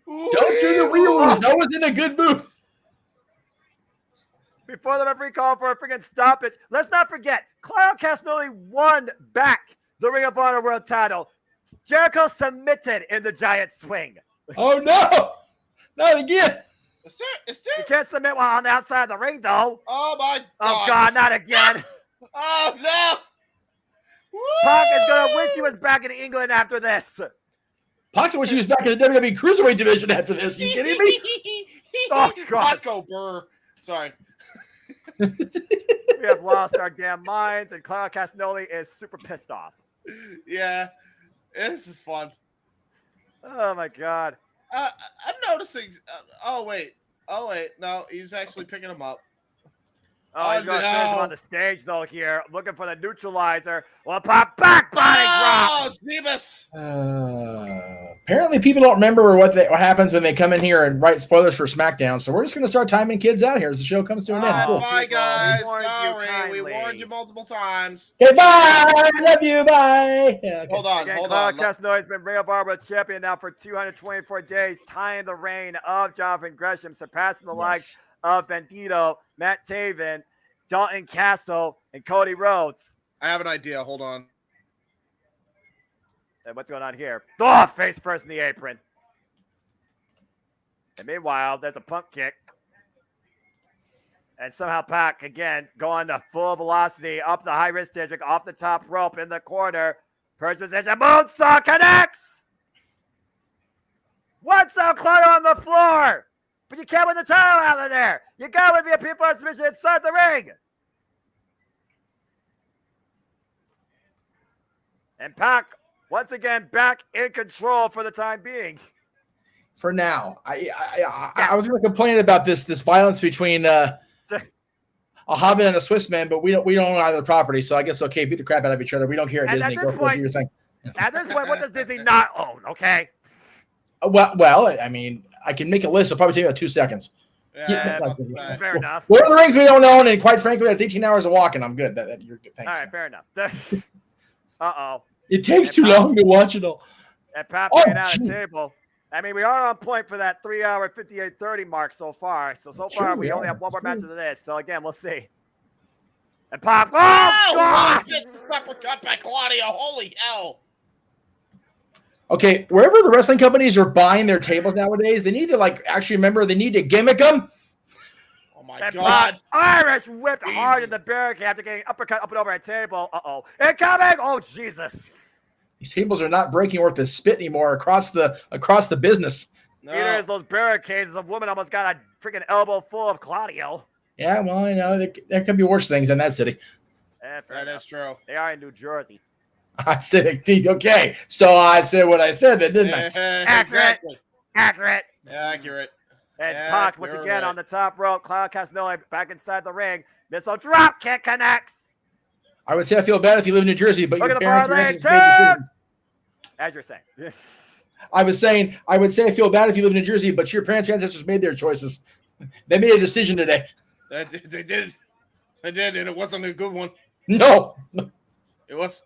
Don't do the wheels. No one's in a good mood. Before the referee called for a freaking stoppage, let's not forget, Claudio Castagnoli won back the Ring of Honor World title. Jericho submitted in the giant swing. Oh no! Not again. Is there? You can't submit while on the outside of the ring, though. Oh my God! Oh God, not again. Oh no! Pac is gonna wish he was back in England after this. Pac wish he was back in the WWE Cruiserweight division after this. You kidding me? Oh God! Paco Burr. Sorry. We have lost our damn minds, and Claudio Castagnoli is super pissed off. Yeah, this is fun. Oh my God! I'm noticing. Oh wait. No, he's actually picking him up. Oh, he's going to finish him on the stage though. Here, looking for the neutralizer. Well, pop back body drop. Oh, Jeebus. Apparently, people don't remember what happens when they come in here and write spoilers for SmackDown. So we're just going to start timing kids out here as the show comes to an end. Cool. Bye, guys. Sorry, we warned you multiple times. Okay, bye. Love you. Bye. Yeah, okay. Hold on. Claudio Castagnoli has been Ring of Honor champion now for 224 days, tying the reign of Jonathan Gresham, surpassing the likes of Bandito, Matt Taven, Dalton Castle, and Cody Rhodes. I have an idea. Hold on. And what's going on here? Oh, face first in the apron. And meanwhile, there's a Punk kick. And somehow Pac, again, going to full velocity up the high-risk district, off the top rope in the corner. Perch position, moonsault connects! What's up, Claudio on the floor? But you can't win the title out of there. You got to win via people submission inside the ring. And Pac, once again, back in control for the time being. For now, I was going to complain about this violence between a Hobbit and a Swiss man, but we don't own either property, so I guess okay, beat the crap out of each other. We don't care at Disney. Go do your thing. At this point, what does Disney not own? Okay. Well, I mean, I can make a list. It'll probably take about 2 seconds. Yeah, fair enough. What are the rings we don't own? And quite frankly, that's 18 hours of walking. I'm good. You're good. Thanks. All right, fair enough. Uh-oh. It takes too long to watch it all. And Pat bringing out a table. I mean, we are on point for that 3-hour 58:30 mark so far. So far, we only have one more match of this. So, again, we'll see. And Pop. Oh, God! Separate cut by Claudio. Holy hell. Okay, wherever the wrestling companies are buying their tables nowadays, they need to, actually remember they need to gimmick them. Oh, my God. Irish whipped hard in the barricade after getting uppercut up and over a table. Uh-oh. Incoming! Oh, Jesus. These tables are not breaking worth the spit anymore across the business. No. Neither is those barricades. A woman almost got a freaking elbow full of Claudio. Yeah, well, there could be worse things in that city. That is true. They are in New Jersey. I said, okay. So I said what I said, then, didn't I? Exactly. Accurate. Accurate. And Pac once again on the top rope. Claudio Castagnoli back inside the ring. Missile drop kick connects. I would say I feel bad if you live in New Jersey, but your parents made decisions. As you're saying. I would say I feel bad if you live in New Jersey, but your parents' ancestors made their choices. They made a decision today. They did. They did, and it wasn't a good one. No. It was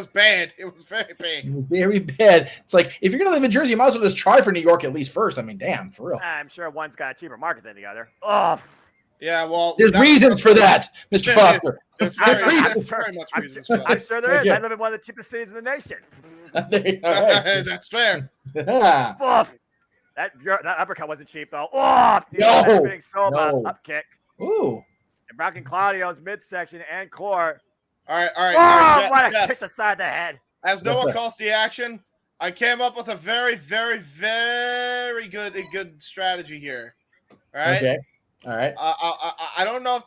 bad. It was very bad. It was very bad. It's like, if you're going to live in Jersey, you might as well just try for New York at least first. I mean, damn, for real. I'm sure one's got a cheaper market than the other. Oh. Yeah, well. There's reasons for that, Mr. Foster. There's very much reasons for that. I'm sure there is. I live in one of the cheapest cities in the nation. That's fair. Oh. That uppercut wasn't cheap, though. Oh, no. Up kick. Ooh. And rocking Claudio's midsection and core. All right. Oh, what a kick aside the head. As Noah calls the action, I came up with a very, very, very good strategy here. All right. Okay. All right. I don't know if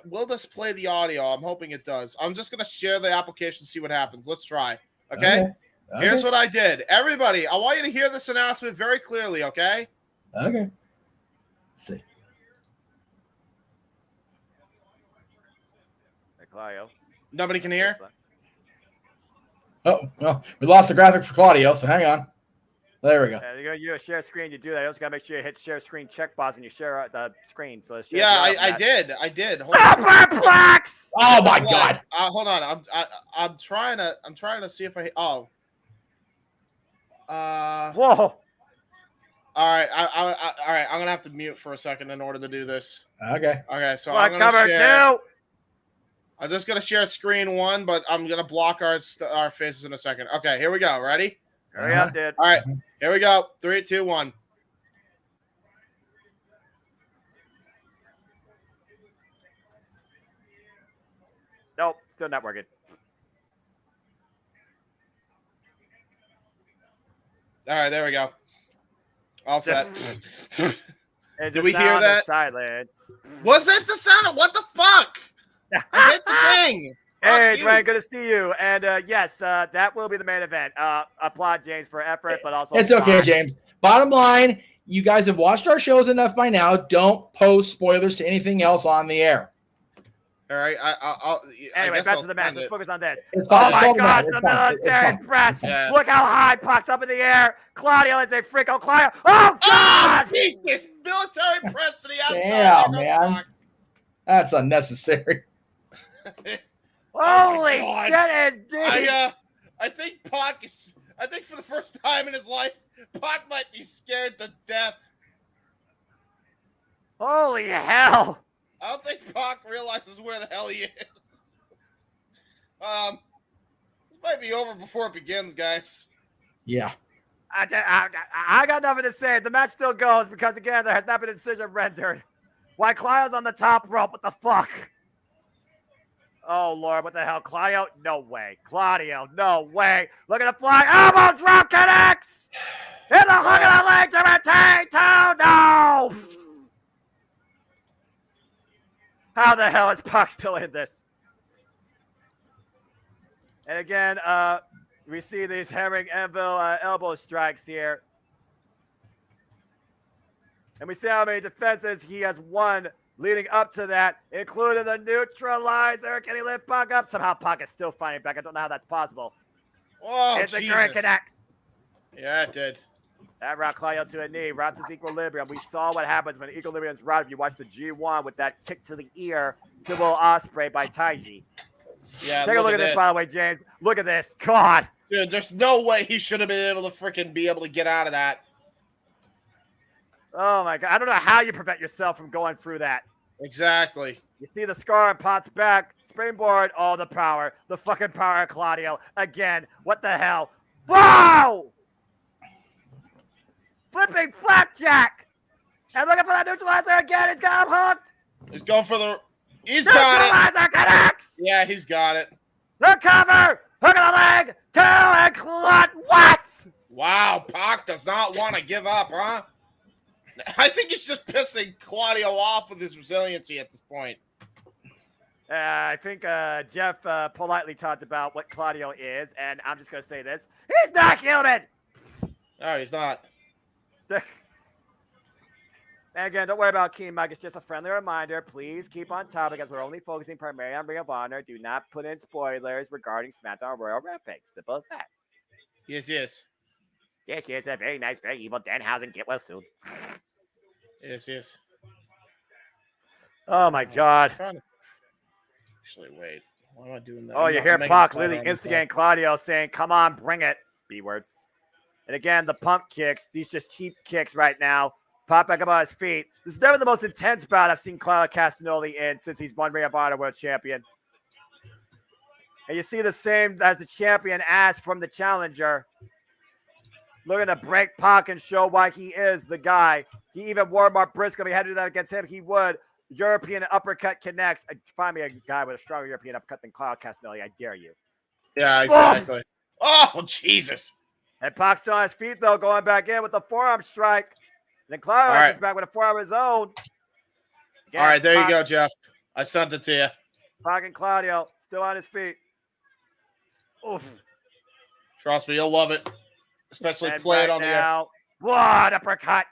will this play the audio? I'm hoping it does. I'm just gonna share the application, see what happens. Let's try. Okay? Okay. Here's what I did. Everybody, I want you to hear this announcement very clearly, okay? Okay. Let's see. Hey, Claudio. Nobody can hear? Oh, well, we lost the graphic for Claudio, so hang on. There we go. You're going to share screen. You do that. You also got to make sure you hit share screen checkbox when you share the screen. So Yeah, I did. Hold on. Perplex! Oh my God! Hold on. I'm trying to see if I. Oh. Whoa. All right. All right. I'm gonna have to mute for a second in order to do this. Okay. Okay. So I'm gonna share. 2. I'm just gonna share screen 1, but I'm gonna block our faces in a second. Okay. Here we go. Ready? Hurry up, dude. All right. Here we go. 3, 2, 1. Nope. Still not working. All right. There we go. All set. Did we hear that? Silence. Was it the sound? What the fuck? I hit the thing. Hey, Dwayne, good to see you. And yes, that will be the main event. Applaud James for effort, but also it's okay, James. Bottom line, you guys have watched our shows enough by now. Don't post spoilers to anything else on the air. All right. Anyway, back to the match. Let's focus on this. It's fine. Oh my gosh, the military press. Yeah. Look how high Pac's up in the air. Claudio is a freak. Oh, Claudio. Oh, God! Oh, Jesus. Military press to the outside. Damn, man. That's unnecessary. Holy shit, indeed. I think Pac is. I think for the first time in his life, Pac might be scared to death. Holy hell. I don't think Pac realizes where the hell he is. This might be over before it begins, guys. Yeah. I got nothing to say. The match still goes because, again, there has not been a decision rendered. Why Claudio's on the top rope? What the fuck? Oh, Lord, what the hell? Claudio? No way. Claudio, no way. Look at the fly. Elbow drop connects. Here's a hook of the leg to retain two. No. How the hell is Pac still in this? And again, we see these herring anvil elbow strikes here. And we see how many defenses he has won leading up to that, including the neutralizer. Can he lift Pac up? Somehow Pac is still fighting back. I don't know how that's possible. Oh, it's a great connects. Yeah, it did. That route Claudio to a knee, routes his equilibrium. We saw what happens when equilibrium's route. If you watch the G1 with that kick to the ear to Will Ospreay by Taiji. Yeah, take a look at this, by the way, James. Look at this. God. Dude, there's no way he should have been able to freaking be able to get out of that. Oh, my God. I don't know how you prevent yourself from going through that. Exactly. You see the scar on Pot's back. Springboard. Oh, the power. The fucking power of Claudio. Again. What the hell? Wow! Flipping flapjack. And looking for that neutralizer again. He's got him hooked. He's going for the... He's got it. Neutralizer connects. Yeah, he's got it. The cover. Hook of the leg. 2 and clot. What? Wow, Pac does not want to give up, huh? I think he's just pissing Claudio off with his resiliency at this point. I think Jeff politely talked about what Claudio is, and I'm just going to say this. He's not human! No, he's not. And again, don't worry about Keen Mike. It's just a friendly reminder. Please keep on topic as we're only focusing primarily on Ring of Honor. Do not put in spoilers regarding SmackDown Royal Rampage. Simple as that. Yes, yes. Yes, yes, a very nice, very evil Danhausen. Get well soon. Yes, yes. Oh, my God. Actually, wait. Why am I doing that? Oh, you hear Pac literally instigating Claudio saying, come on, bring it. B word. And again, the pump kicks. These just cheap kicks right now. Pop back up on his feet. This is definitely the most intense bout I've seen Claudio Castagnoli in since he's won Ring of Honor World Champion. And you see the same as the champion asked from the challenger. Looking to break Pac and show why he is the guy. He even warned Mark Briscoe if he had to do that against him, he would. European uppercut connects. Find me a guy with a stronger European uppercut than Claudio Castagnoli. I dare you. Yeah, exactly. Oh, Jesus. And Pac's still on his feet, though, going back in with the forearm strike. And then Claudio is back with a forearm of his own. Again, all right, there you go, Jeff. I sent it to you. Pac and Claudio still on his feet. Oof. Trust me, you'll love it. Especially play it on the air. What uppercut.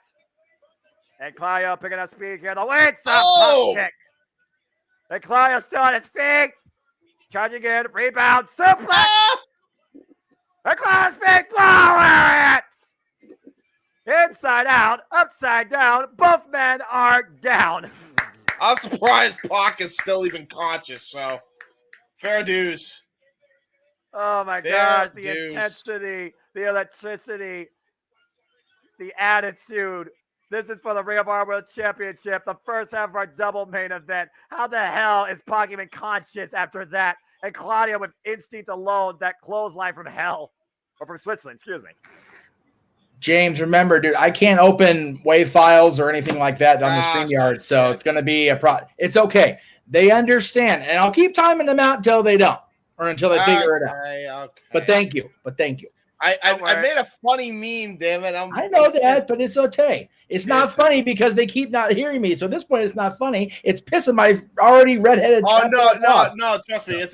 And Claudio picking up speed here. The weights up. Oh! Kick. And Claudio still on his feet. Charging in. Rebound. Suplex. Ah! And Claudio's feet. Blow it. Inside out. Upside down. Both men are down. I'm surprised Pac is still even conscious, so fair dues. Oh my gosh. The intensity, the electricity, the attitude. This is for the Ring of Honor World Championship, the first half of our double main event. How the hell is Pac even conscious after that? And Claudio with instinct alone, that clothesline from hell. Or from Switzerland, excuse me. James, remember, dude, I can't open WAV files or anything like that on the StreamYard, so it's going to be It's okay. They understand, and I'll keep timing them out until they don't, or until they figure it out. Okay. But thank you. I made a funny meme, damn it. I know that, but it's okay. It's not funny because they keep not hearing me. So at this point, it's not funny. It's pissing my already redheaded. Oh no! Trust me.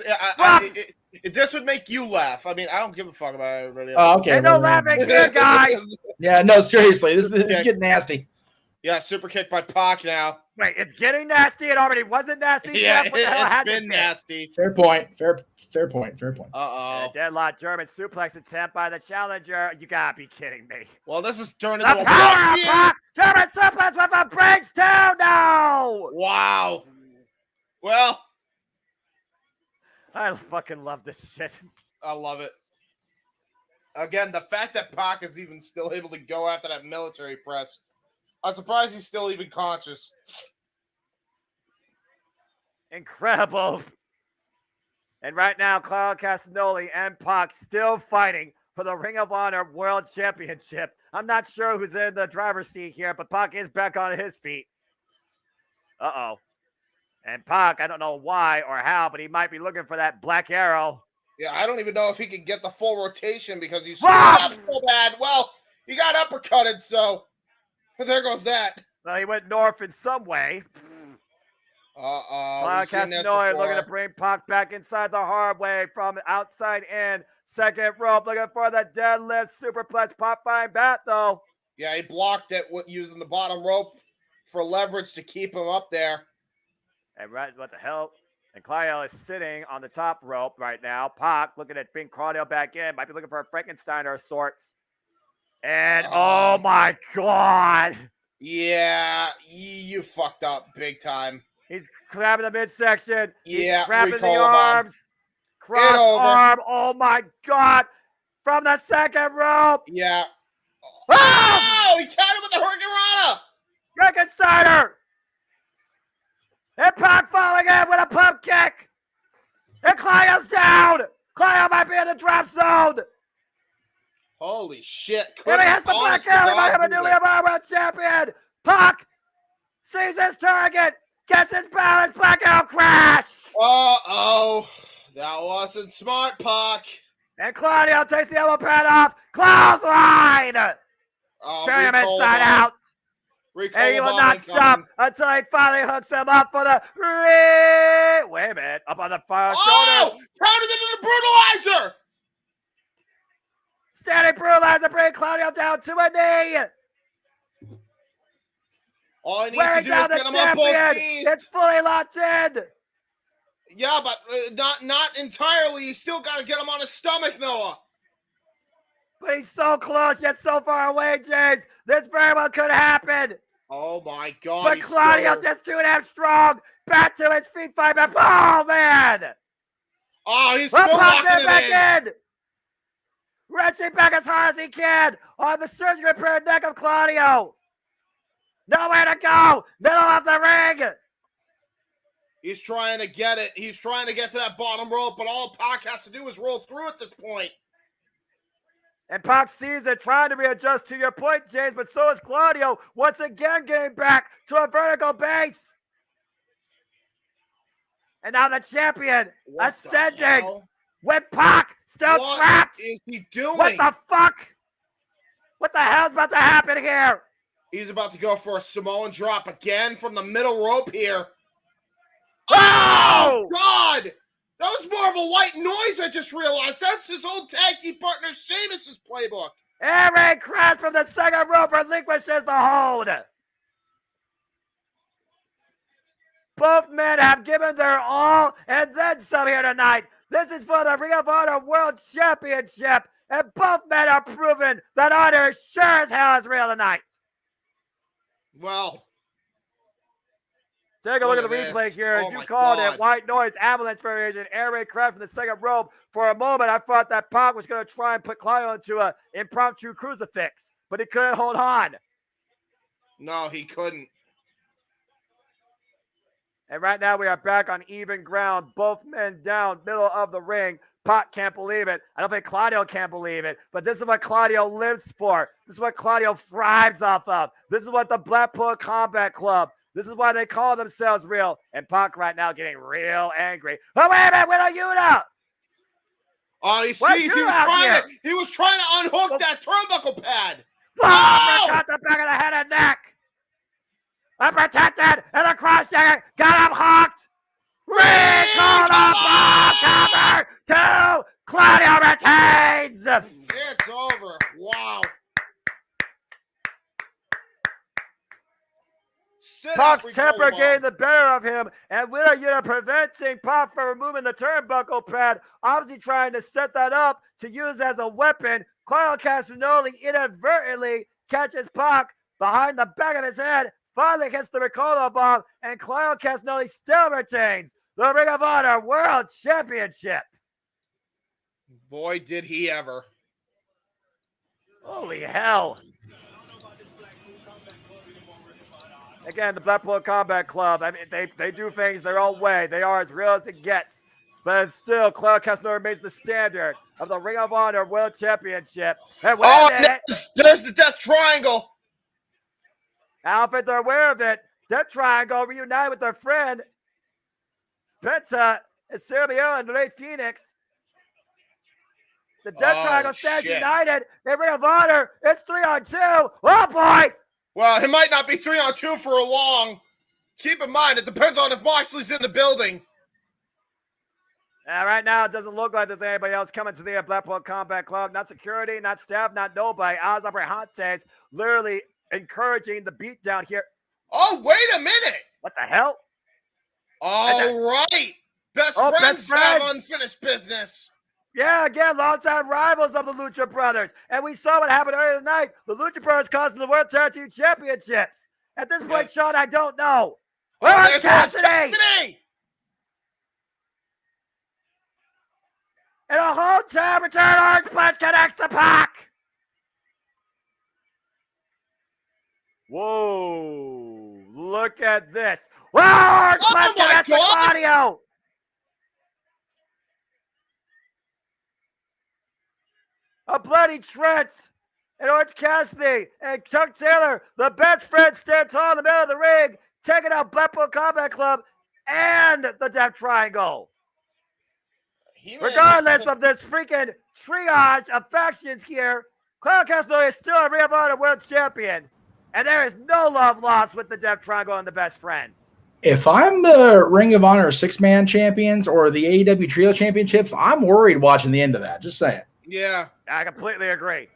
This would make you laugh. I mean, I don't give a fuck about everybody else. Oh, okay. Ain't no laughing here, guys. Yeah, no, seriously, this is getting nasty. Yeah, super kick by Pac now. Wait, it's getting nasty. It already wasn't nasty. Yeah, it's been nasty. Fair point. Fair point. Uh-oh. Deadlock German suplex attempt by the challenger. You gotta be kidding me. Well, this is turning into The a power of Pac! German suplex with a breakdown now! Wow. Well, I fucking love this shit. I love it. Again, the fact that Pac is even still able to go after that military press. I'm surprised he's still even conscious. Incredible. And right now, Claudio Castagnoli and Pac still fighting for the Ring of Honor World Championship. I'm not sure who's in the driver's seat here, but Pac is back on his feet. Uh-oh. And Pac, I don't know why or how, but he might be looking for that black arrow. Yeah, I don't even know if he can get the full rotation because he's screwed up so bad. Well, he got uppercutted, so there goes that. Well, he went north in some way. Claudio Castagnoli looking to bring Pac back inside the hard way from outside in. Second rope, looking for the deadlift superplex pop by bat, though. Yeah, he blocked it using the bottom rope for leverage to keep him up there. And right, what the hell? And Claudio is sitting on the top rope right now. Pac looking at bring Claudio back in. Might be looking for a Frankensteiner of sorts. And oh my God. Yeah, you fucked up big time. He's grabbing the midsection. Yeah, he's grabbing the arms. Cross arm. Oh my God. From the second rope. Yeah. Oh! He caught him with the Hurricane Frankensteiner. And Pac falling in with a pump kick. And Claudio's down. Claudio might be in the drop zone. Holy shit. And he has the black arrow. He might have a new World Champion. Pac sees his target. Gets his balance. Black arrow crash. Uh-oh. That wasn't smart, Pac. And Claudio takes the elbow pad off. Clothesline. Carry him inside out. And he will not stop until he finally hooks him up for the wait a minute. Up on the far shoulder. Counted into the brutalizer. Standing brutalizer, bring Claudio down to a knee. All he needs to do is get him on both knees. It's fully locked in. Yeah, but not entirely. You still got to get him on his stomach, Noah. But he's so close yet so far away, James. This very well could happen. Oh my God! But Claudio just too damn strong. Back to his feet, fight back. Oh man! Oh, he's still locking it back in. Wrenching back as hard as he can on the surgically prepared neck of Claudio. Nowhere to go. Middle of the ring. He's trying to get it. He's trying to get to that bottom rope, but all Pac has to do is roll through at this point. And Pac sees it, trying to readjust to your point, James, but so is Claudio, once again getting back to a vertical base. And now the champion ascending with Pac still trapped. What is he doing? What the fuck? What the hell's about to happen here? He's about to go for a Samoan drop again from the middle rope here. Oh! God! That was more of a white noise, I just realized. That's his old tag team partner, Sheamus's playbook. Eric Cross from the second rope relinquishes the hold. Both men have given their all and then some here tonight. This is for the Ring of Honor World Championship, and both men are proving that honor sure as hell is real tonight. Well, take a look at the replay here. Oh, You called it white noise avalanche variation. Air raid crash from the second rope. For a moment, I thought that Pac was going to try and put Claudio into an impromptu crucifix, but he couldn't hold on. No, he couldn't. And right now we are back on even ground. Both men down, middle of the ring. Pac can't believe it. I don't think Claudio can't believe it. But this is what Claudio lives for. This is what Claudio thrives off of. This is what the Blackpool Combat Club. This is why they call themselves real. And Pac right now getting real angry. Oh, wait a minute, Widow Yuta! Oh, he sees he was trying to unhook that turnbuckle pad. Oh! Got the back of the head and neck. Unprotected, and the cross jacket got him hooked. Recall the bomb cover to Claudio retains. It's over. Wow. Pac's temper getting the better of him, and Widow Yuta preventing Pac from removing the turnbuckle pad, obviously trying to set that up to use as a weapon. Claudio Castagnoli inadvertently catches Pac behind the back of his head, finally gets the Ricola bomb, and Claudio Castagnoli still retains the Ring of Honor World Championship. Boy, did he ever. Holy hell. Again, the Blackpool Combat Club, I mean, they do things their own way. They are as real as it gets. But still, Claudio Castagnoli remains the standard of the Ring of Honor World Championship. And there's the Death Triangle. I don't think they're aware of it. Death Triangle reunited with their friend Penta and Sergio and Rey Phoenix. The Death Triangle stands united in Ring of Honor. It's 3-on-2. Oh boy! Well, it might not be 3-on-2 for a long. Keep in mind, it depends on if Moxley's in the building. Right now, it doesn't look like there's anybody else coming to the Blackpool Combat Club. Not security, not staff, not nobody. Alex Abrahantes literally encouraging the beatdown here. Oh, wait a minute. What the hell? All right. Best friends have unfinished business. Yeah, again, longtime rivals of the Lucha Brothers. And we saw what happened earlier tonight. The Lucha Brothers costing the World Tag Team Championships. At this point, Sean, I don't know. Orange Cassidy! And a whole time return Orange Punch connects to Pac. Whoa, look at this. Whoa, Orange Punch connects to Claudio. A bloody Trent and Orange Cassidy and Chuck Taylor, the best friends, stand tall in the middle of the ring, taking out Blackpool Combat Club and the Death Triangle. Regardless of this freaking triage of factions here, Claudio Castagnoli is still a Ring of Honor World Champion, and there is no love lost with the Death Triangle and the best friends. If I'm the Ring of Honor six-man champions or the AEW Trio Championships, I'm worried watching the end of that. Just saying. Yeah. I completely agree.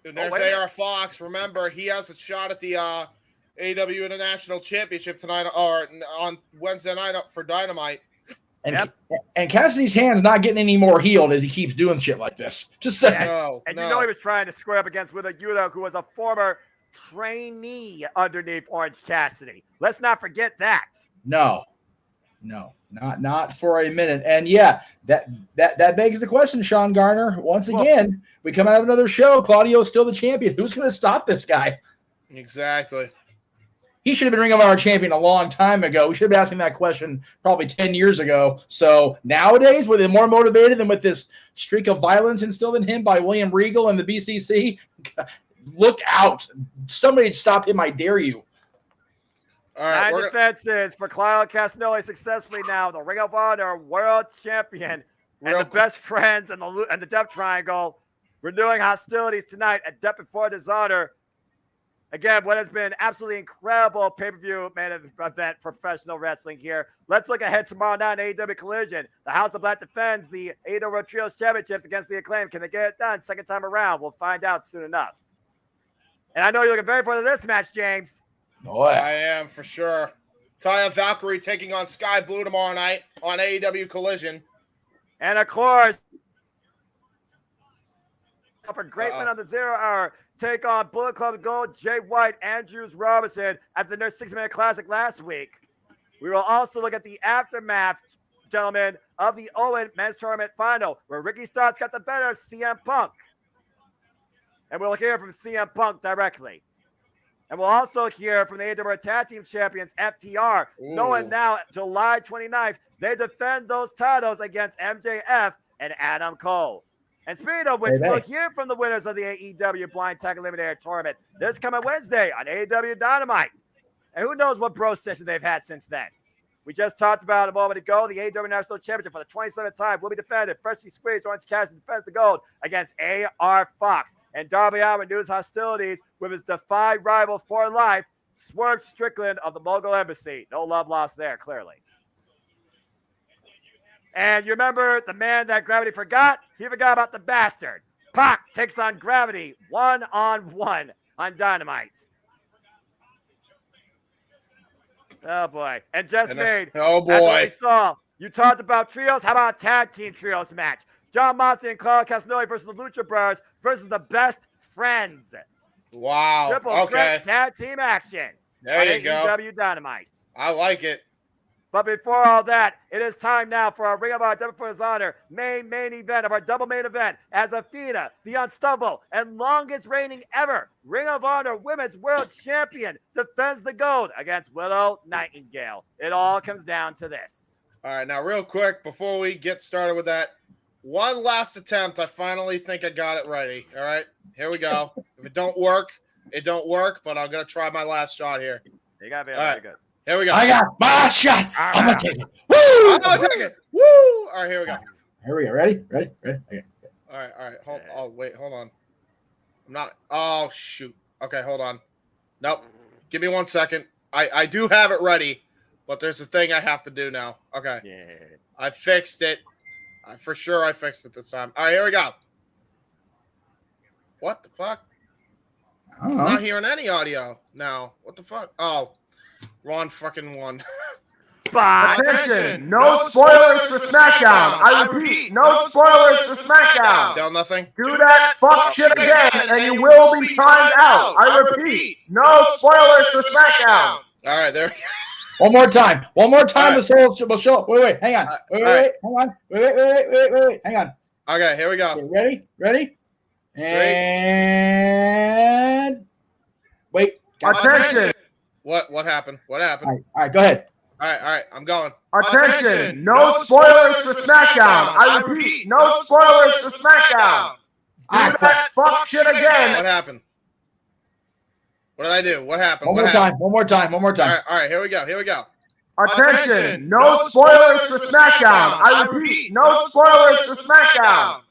And there's AR Fox. Remember, he has a shot at the AEW International Championship tonight, or on Wednesday night for Dynamite. And Cassidy's hand's not getting any more healed as he keeps doing shit like this. Just saying. You know he was trying to square up against Widow Yuta, who was a former trainee underneath Orange Cassidy. Let's not forget that. No, not for a minute. And yeah, that begs the question, Sean Garner. Once again, we come out of another show. Claudio's still the champion. Who's going to stop this guy? Exactly. He should have been Ring of Honor champion a long time ago. We should have been asking that question probably 10 years ago. So nowadays, with him more motivated than with this streak of violence instilled in him by William Regal and the BCC, look out. Somebody stop him, I dare you. All right, 9 defenses for Claudio Castagnoli successfully now. The Ring of Honor World Champion and the best friends and the Death Triangle renewing hostilities tonight at Death Before Dishonor. Again, what has been absolutely incredible pay-per-view main event for professional wrestling here. Let's look ahead tomorrow night in AEW Collision. The House of Black defends the AEW Trios Championships against the Acclaim. Can they get it done second time around? We'll find out soon enough. And I know you're looking very forward to this match, James. Boy. I am for sure. Taya Valkyrie taking on Sky Blue tomorrow night on AEW Collision. And of course, for great win on the 0 Hour, take on Bullet Club Gold, Jay White, Andrews Robinson after their 6-minute classic last week. We will also look at the aftermath, gentlemen, of the Owen Men's Tournament Final, where Ricky Starks got the better of CM Punk. And we'll hear from CM Punk directly. And we'll also hear from the AEW Tag Team Champions, FTR, knowing now July 29th, they defend those titles against MJF and Adam Cole. And speaking of which, we'll hear from the winners of the AEW Blind Tag Eliminator Tournament this coming Wednesday on AEW Dynamite. And who knows what bro session they've had since then. We just talked about a moment ago, the AEW National Championship for the 27th time will be defended. Freshly squeezed Orange Cassidy defends the gold against AR Fox. And Darby Allin renews hostilities with his defied rival for life, Swerve Strickland of the Mogul Embassy. No love lost there, clearly. And you remember the man that Gravity forgot? He forgot about the bastard. Pac takes on Gravity one-on-one on Dynamite. Oh, boy. And just made. Oh, That's what boy. we saw. You talked about trios. How about a tag team trios match? John Moxley and Claudio Castagnoli versus the Lucha Brothers versus the Best Friends. Wow. Triple threat tag team action. There you go. AEW Dynamite. I like it. But before all that, it is time now for our Ring of Honor Death Before Dishonor main event of our double main event as Athena, the unstoppable and longest reigning ever Ring of Honor Women's World Champion, defends the gold against Willow Nightingale. It all comes down to this. All right, now real quick, before we get started with that, one last attempt. I finally think I got it ready. All right, here we go. If it don't work, it don't work, but I'm going to try my last shot here. You got to be all very good. Here we go. I got my shot. I'm going to take it. Woo! I'm going to take it. Woo! All right, here we go. Here we go. Ready? Okay. All right. Hold on. I'm not. Oh, shoot. Okay, hold on. Nope. Give me 1 second. I do have it ready, but there's a thing I have to do now. Okay. Yeah. I fixed it. For sure I fixed it this time. All right, here we go. What the fuck? I'm not hearing any audio now. What the fuck? Oh, wrong fucking one. Attention! No spoilers for SmackDown. I repeat, no spoilers for SmackDown. Still nothing? Do that fuck shit again, and you will be timed out. I repeat, no spoilers for SmackDown. All right, there. One more time. One more time. Right. We'll show up. Wait. Hang on. Wait. Hang on. Okay, here we go. Okay, ready? And wait. Attention! What happened? What happened? All right, go ahead. All right, I'm going. Attention! No spoilers for SmackDown. I repeat, no spoilers for SmackDown. Do that fuck shit again. What happened? What did I do? What happened? One more time. All right, here we go. Attention! No spoilers for SmackDown. I repeat, no spoilers for SmackDown.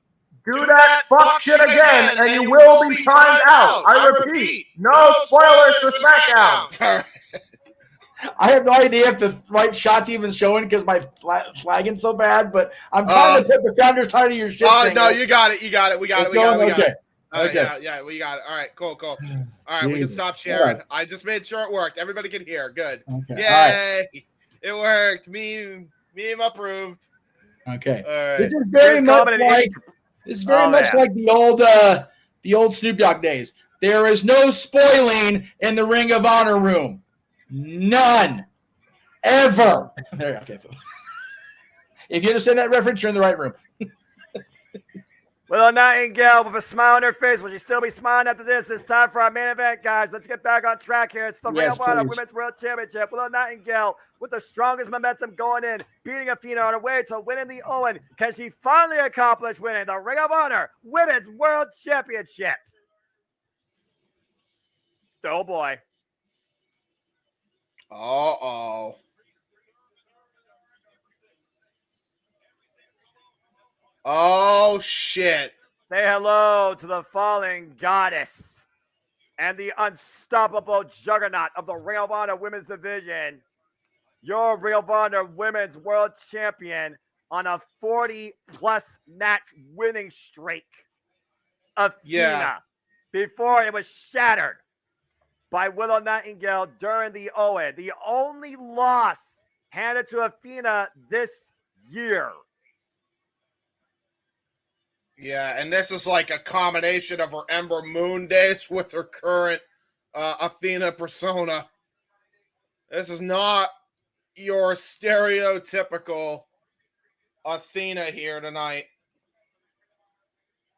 Do that fuck shit again, and you will be timed out. I repeat, no spoilers for SmackDown. All right. I have no idea if the right shot's even showing because my flagging so bad, but I'm trying to put the founder title of your shit. Oh, no, you got it. We got it. Okay. Yeah, we got it. All right, cool. All right, we can stop sharing. Right. I just made sure it worked. Everybody can hear. Good. Okay. Yay! Right. It worked. Meme approved. Okay. All right. This is very much like the old Snoop Dogg days. There is no spoiling in the Ring of Honor room. None. Ever. Okay. If you understand that reference, you're in the right room. Willow Nightingale with a smile on her face. Will she still be smiling after this? It's time for our main event, guys. Let's get back on track here. It's the Ring of Honor Women's World Championship. Willow Nightingale with the strongest momentum going in, beating Athena on her way to winning the Owen. Can she finally accomplish winning the Ring of Honor Women's World Championship? Oh, boy. Uh-oh. Oh, shit. Say hello to the fallen goddess. and the unstoppable juggernaut of the Ring of Honor Women's Division, your Ring of Honor Women's World Champion on a 40-plus match winning streak, Athena, before it was shattered by Willow Nightingale during the Owen. The only loss handed to Athena this year. Yeah, and this is like a combination of her Ember Moon days with her current Athena persona. This is not your stereotypical Athena here tonight.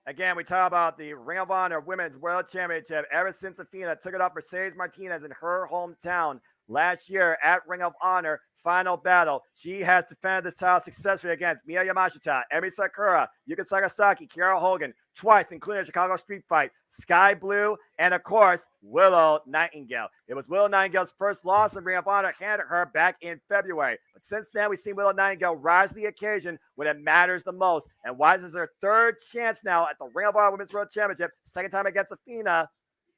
Again, we talk about the Ring of Honor Women's World Championship. Ever since Athena took it off Mercedes Martinez in her hometown last year at Ring of Honor Final Battle, she has defended this title successfully against Miya Yamashita, Emi Sakura, Yuka Sagasaki, Kiara Hogan, twice, including a Chicago Street Fight, Sky Blue, and of course, Willow Nightingale. It was Willow Nightingale's first loss in Ring of Honor handed her back in February. But since then, we've seen Willow Nightingale rise to the occasion when it matters the most, and rises her third chance now at the Ring of Honor Women's World Championship, second time against Athena.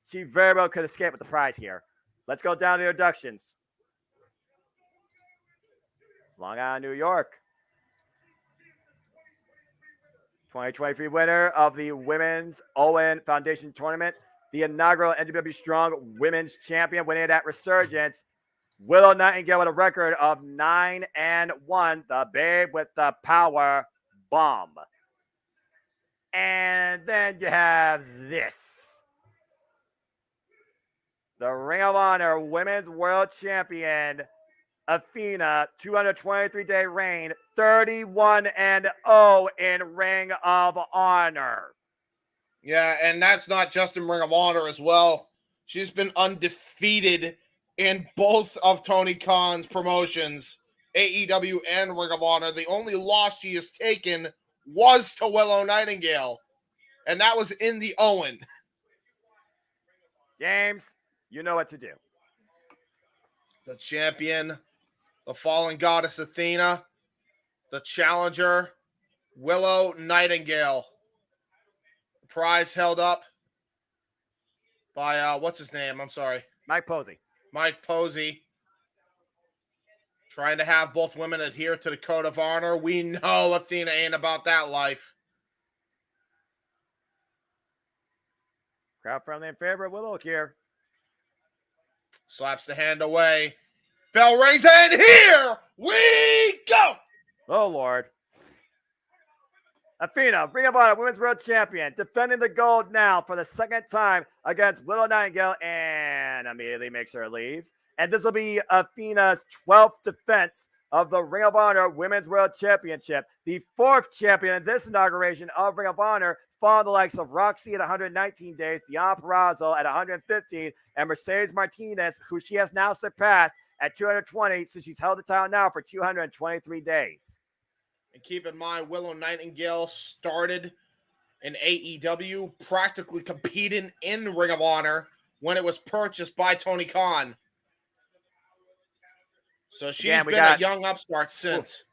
She very well could escape with the prize here. Let's go down to the introductions. Long Island, New York. 2023 winner of the Women's Owen Foundation Tournament, the inaugural NWW Strong Women's Champion, winning it at Resurgence. Willow Nightingale with a record of 9-1, the babe with the power bomb. And then you have this. The Ring of Honor Women's World Champion, Athena, 223-day reign, 31-0 in Ring of Honor. Yeah, and that's not just in Ring of Honor as well. She's been undefeated in both of Tony Khan's promotions, AEW and Ring of Honor. The only loss she has taken was to Willow Nightingale, and that was in the Owen. James, you know what to do. The champion, the fallen goddess Athena, the challenger, Willow Nightingale. The prize held up by, what's his name? I'm sorry. Mike Posey. Mike Posey. Trying to have both women adhere to the code of honor. We know Athena ain't about that life. Crowd friendly and favorite Willow here. Slaps the hand away. Bell rings, and here we go. Oh, Lord. Athena, Ring of Honor Women's World Champion, defending the gold now for the second time against Willow Nightingale, and immediately makes her leave. And this will be Athena's 12th defense of the Ring of Honor Women's World Championship, the fourth champion in this inauguration of Ring of Honor, following the likes of Roxy at 119 days, Deonna Purrazzo at 115, and Mercedes Martinez, who she has now surpassed at 220, so she's held the title now for 223 days. And keep in mind, Willow Nightingale started in AEW, practically competing in Ring of Honor when it was purchased by Tony Khan. So she's been a young upstart since.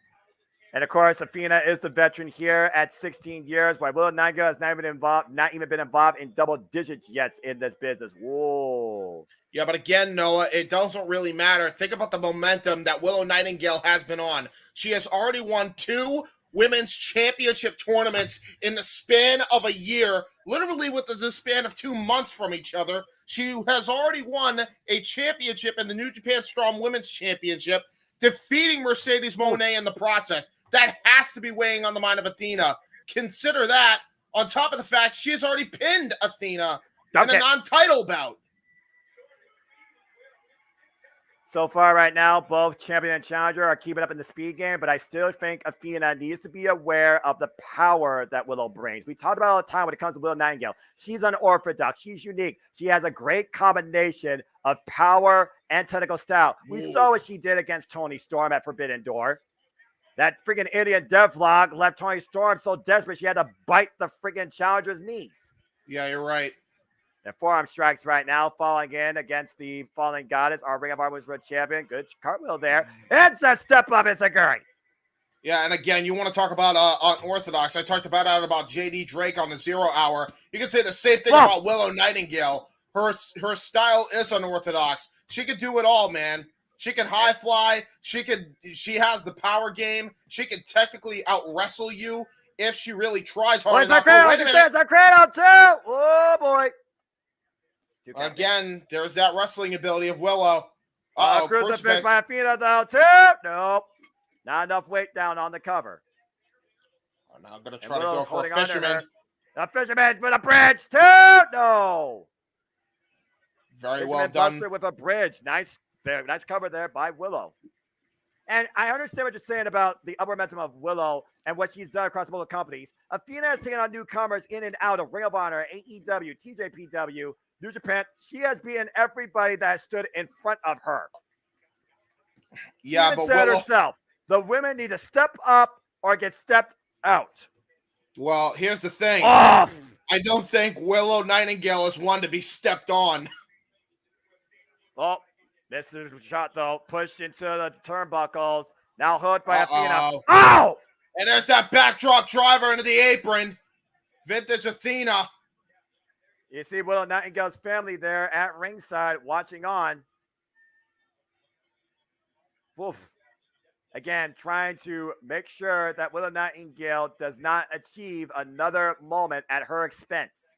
And of course, Athena is the veteran here at 16 years, while Willow Nightingale has not even been involved in double digits yet in this business. Whoa. Yeah, but again, Noah, it doesn't really matter. Think about the momentum that Willow Nightingale has been on. She has already won 2 women's championship tournaments in the span of a year, literally with the span of 2 months from each other. She has already won a championship in the New Japan Strong Women's Championship, defeating Mercedes Moné in the process. That has to be weighing on the mind of Athena. Consider that on top of the fact she has already pinned Athena in a non-title bout. So far right now, both champion and challenger are keeping up in the speed game, but I still think Athena needs to be aware of the power that Willow brings. We talked about it all the time when it comes to Willow Nightingale. She's unorthodox. She's unique. She has a great combination of power and technical style. We saw what she did against Toni Storm at Forbidden Door. That freaking Indian Devlog left Toni Storm so desperate she had to bite the freaking challenger's knees. Yeah, you're right. And forearm strikes right now, falling in against the fallen goddess, our Ring of Honor Women's World Champion. Good cartwheel there. It's a step up, it's a Guri. Yeah, and again, you want to talk about unorthodox. I talked about JD Drake on the 0 Hour. You can say the same thing about Willow Nightingale. Her style is unorthodox. She could do it all, man. She can high fly. She has the power game. She can technically out wrestle you if she really tries hard enough. Wait a minute. It's a cradle too. Oh boy. Again, there's that wrestling ability of Willow. Crucifix by Athena though too. Nope. Not enough weight down on the cover. I'm now going to try to go for a fisherman. A fisherman with a bridge too. No. Very well done. Buster with a bridge. Nice cover there by Willow. And I understand what you're saying about the upward momentum of Willow and what she's done across multiple companies. Athena has taken on newcomers in and out of Ring of Honor, AEW, TJPW, New Japan. She has beaten everybody that stood in front of her. Yeah, but Willow herself, the women need to step up or get stepped out. Well, here's the thing. Off. I don't think Willow Nightingale is one to be stepped on. Oh, this is a shot, though. Pushed into the turnbuckles. Now hooked by Athena. Oh! And there's that backdrop driver into the apron. Vintage Athena. You see Willow Nightingale's family there at ringside watching on. Woof. Again, trying to make sure that Willow Nightingale does not achieve another moment at her expense.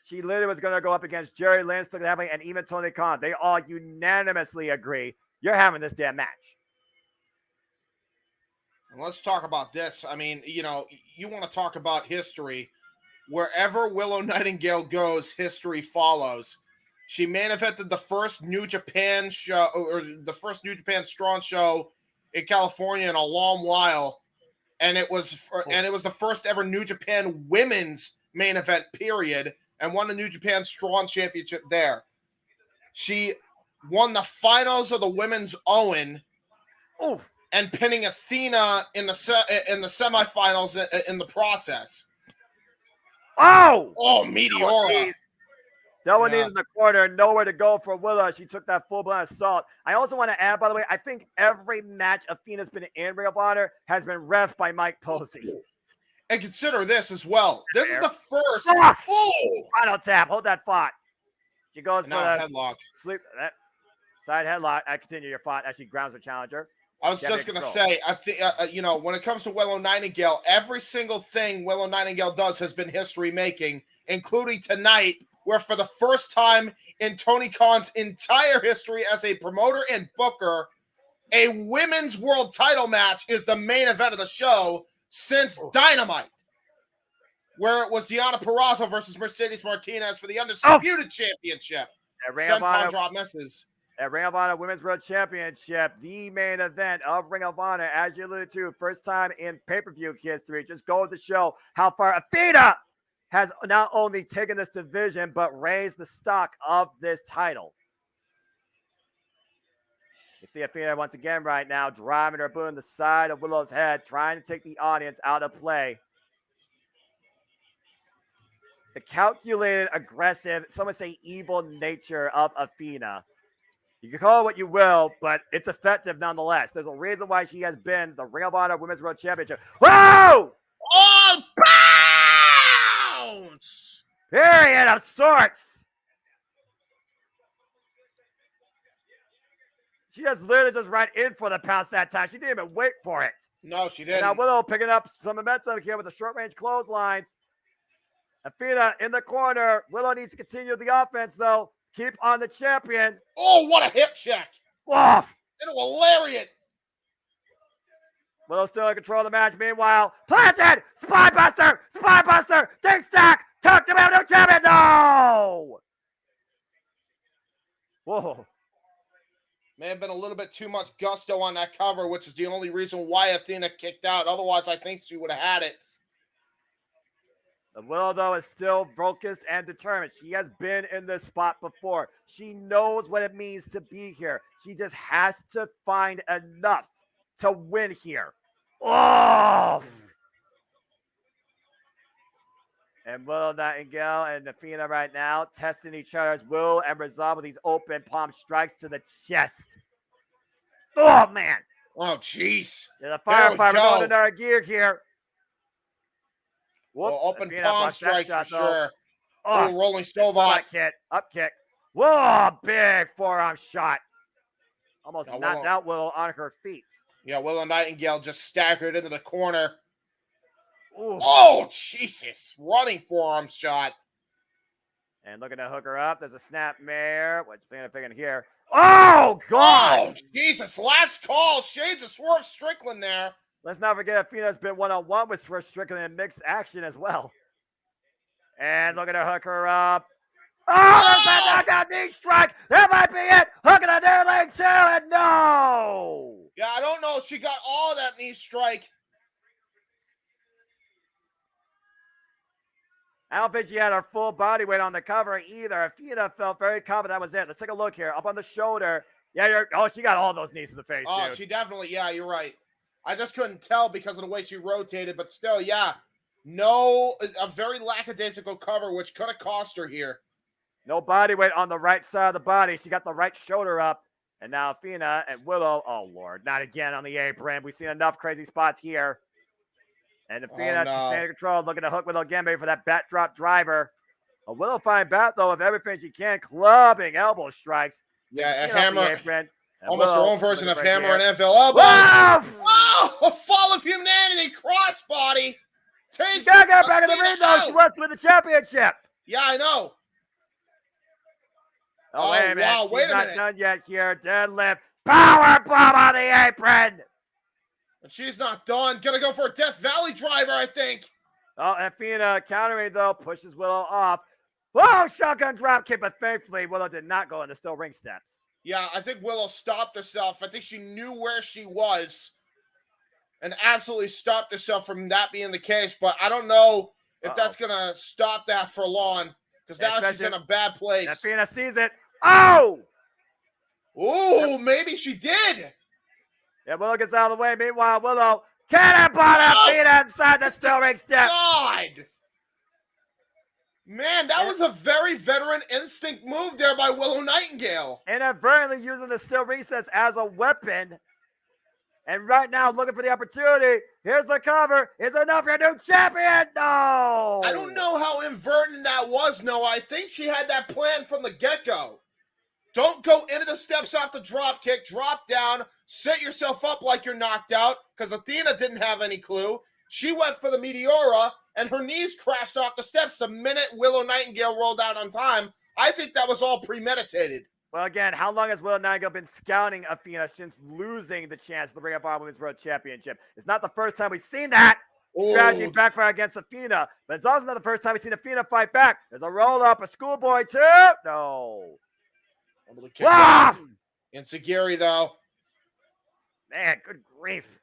She literally was going to go up against Jerry Lynn, and even Tony Khan. They all unanimously agree, you're having this damn match. And let's talk about this. I mean, you want to talk about history. Wherever Willow Nightingale goes, history follows. She main evented the first New Japan show, or the first New Japan Strong show in California in a long while, and it was the first ever New Japan women's main event period, and won the New Japan Strong Championship there. She won the finals of the Women's Owen, and pinning Athena in the semifinals in the process. Oh, Meteora. No one needs in the corner, nowhere to go for Willow. She took that full-blown assault. I also want to add, by the way, I think every match Athena's been in Ring of Honor has been ref by Mike Posey. And consider this as well. This is the first. Final tap. Hold that thought. She goes for the headlock. Side headlock. I continue your thought as she grounds her challenger. I was just going to say, I think, when it comes to Willow Nightingale, every single thing Willow Nightingale does has been history making, including tonight, where for the first time in Tony Khan's entire history as a promoter and booker, a women's world title match is the main event of the show since Dynamite, where it was Deonna Purrazzo versus Mercedes Martinez for the Undisputed Championship. Senton drop misses. At Ring of Honor Women's World Championship, the main event of Ring of Honor, as you alluded to, first time in pay-per-view history. Just go to show how far Athena has not only taken this division, but raised the stock of this title. You see Athena once again right now, driving her boot in the side of Willow's head, trying to take the audience out of play. The calculated, aggressive, some would say evil nature of Athena. You can call it what you will, but it's effective nonetheless. There's a reason why she has been the Ring of Honor Women's World Championship. Whoa! Oh, bounce! Period of sorts. She just literally just right in for the pounce that time. She didn't even wait for it. No, she didn't. Now Willow picking up some momentum here with the short-range clotheslines. Athena in the corner. Willow needs to continue the offense, though. Keep on the champion. Oh, what a hip check. Off. And a lariat. Willow still in control of the match. Meanwhile, planted. Spybuster. Spybuster. Dig stack. Tuck the no champion. No. Whoa. May have been a little bit too much gusto on that cover, which is the only reason why Athena kicked out. Otherwise, I think she would have had it. Willow, though, is still focused and determined. She has been in this spot before. She knows what it means to be here. She just has to find enough to win here. Oh! And Willow Nightingale and Athena right now testing each other's will and resolve with these open palm strikes to the chest. Oh, man. Oh, jeez. There's a firefighter going in our gear here. Well, open palm strikes for sure. Oh, rolling Stovot. Up kick. Whoa, big forearm shot. Almost Yeah, knocked out Willow on her feet. Yeah, Willow Nightingale just staggered into the corner. Ooh. Oh, Jesus. Running forearm shot. And looking to hook her up. There's a snap mare. What's Fina thinking here? Oh, God. Oh, Jesus. Last call. Shades of Swerve Strickland there. Let's not forget Fina's been one-on-one with Swerve Strickland in mixed action as well. And looking to hook her up. Oh, there's that knockout knee strike. That might be it. Hooking the near leg too, and no. Yeah, I don't know if she got all of that knee strike. I don't think she had her full body weight on the cover either. Fina felt very confident that was it. Let's take a look here. Up on the shoulder. Yeah, she got all those knees to the face, Oh, dude. she definitely, yeah, you're right. I just couldn't tell because of the way she rotated, but still, yeah. No, a very lackadaisical cover, which could have cost her here. No body weight on the right side of the body. She got the right shoulder up. And now Fina and Willow, oh, Lord, not again on the apron. We've seen enough crazy spots here. And Fina, standing control, looking to hook Willow again, maybe for that bat drop driver. A Willow fine bat, though, with everything she can, clubbing elbow strikes. Yeah, a hammer. Almost Willow, her own version of hammer here. and anvil elbows. Wow! Oh, a fall of humanity crossbody. She gotta get back in the ring, though. She wants to win the championship. Yeah, I know. Oh, wait a minute. Wow, She's wait a not minute. done yet here. Deadlift. Power bomb on the apron. And she's not done. Gonna go for a Death Valley driver, I think. Oh, and Fina countering, though, pushes Willow off. Whoa, shotgun drop kick, but thankfully Willow did not go into still ring steps. Yeah, I think Willow stopped herself. I think she knew where she was and absolutely stopped herself from that being the case. But I don't know if that's going to stop that for long because now she's in a bad place. And Fina sees it. Oh! Ooh, maybe she did. Yeah, Willow gets out of the way. Meanwhile, Willow cannonball Fina inside the still ring step. God! Man, that was a very veteran instinct move there by Willow Nightingale. Inadvertently using the still ring steps as a weapon. And right now, looking for the opportunity. Here's the cover. Is enough for your new champion? No! I don't know how inadvertent that was, Noah. I think she had that plan from the get-go. Don't go into the steps off the drop kick, drop down, set yourself up like you're knocked out, because Athena didn't have any clue. She went for the Meteora, and her knees crashed off the steps the minute Willow Nightingale rolled out on time. I think that was all premeditated. Well, again, how long has Willow Nightingale been scouting Athena since losing the chance to bring up our Women's World Championship? It's not the first time we've seen that. Strategy backfire against Athena, but it's also not the first time we've seen Athena fight back. There's a roll-up, a schoolboy too. No. Wow! Insecurity, though. Man, good grief.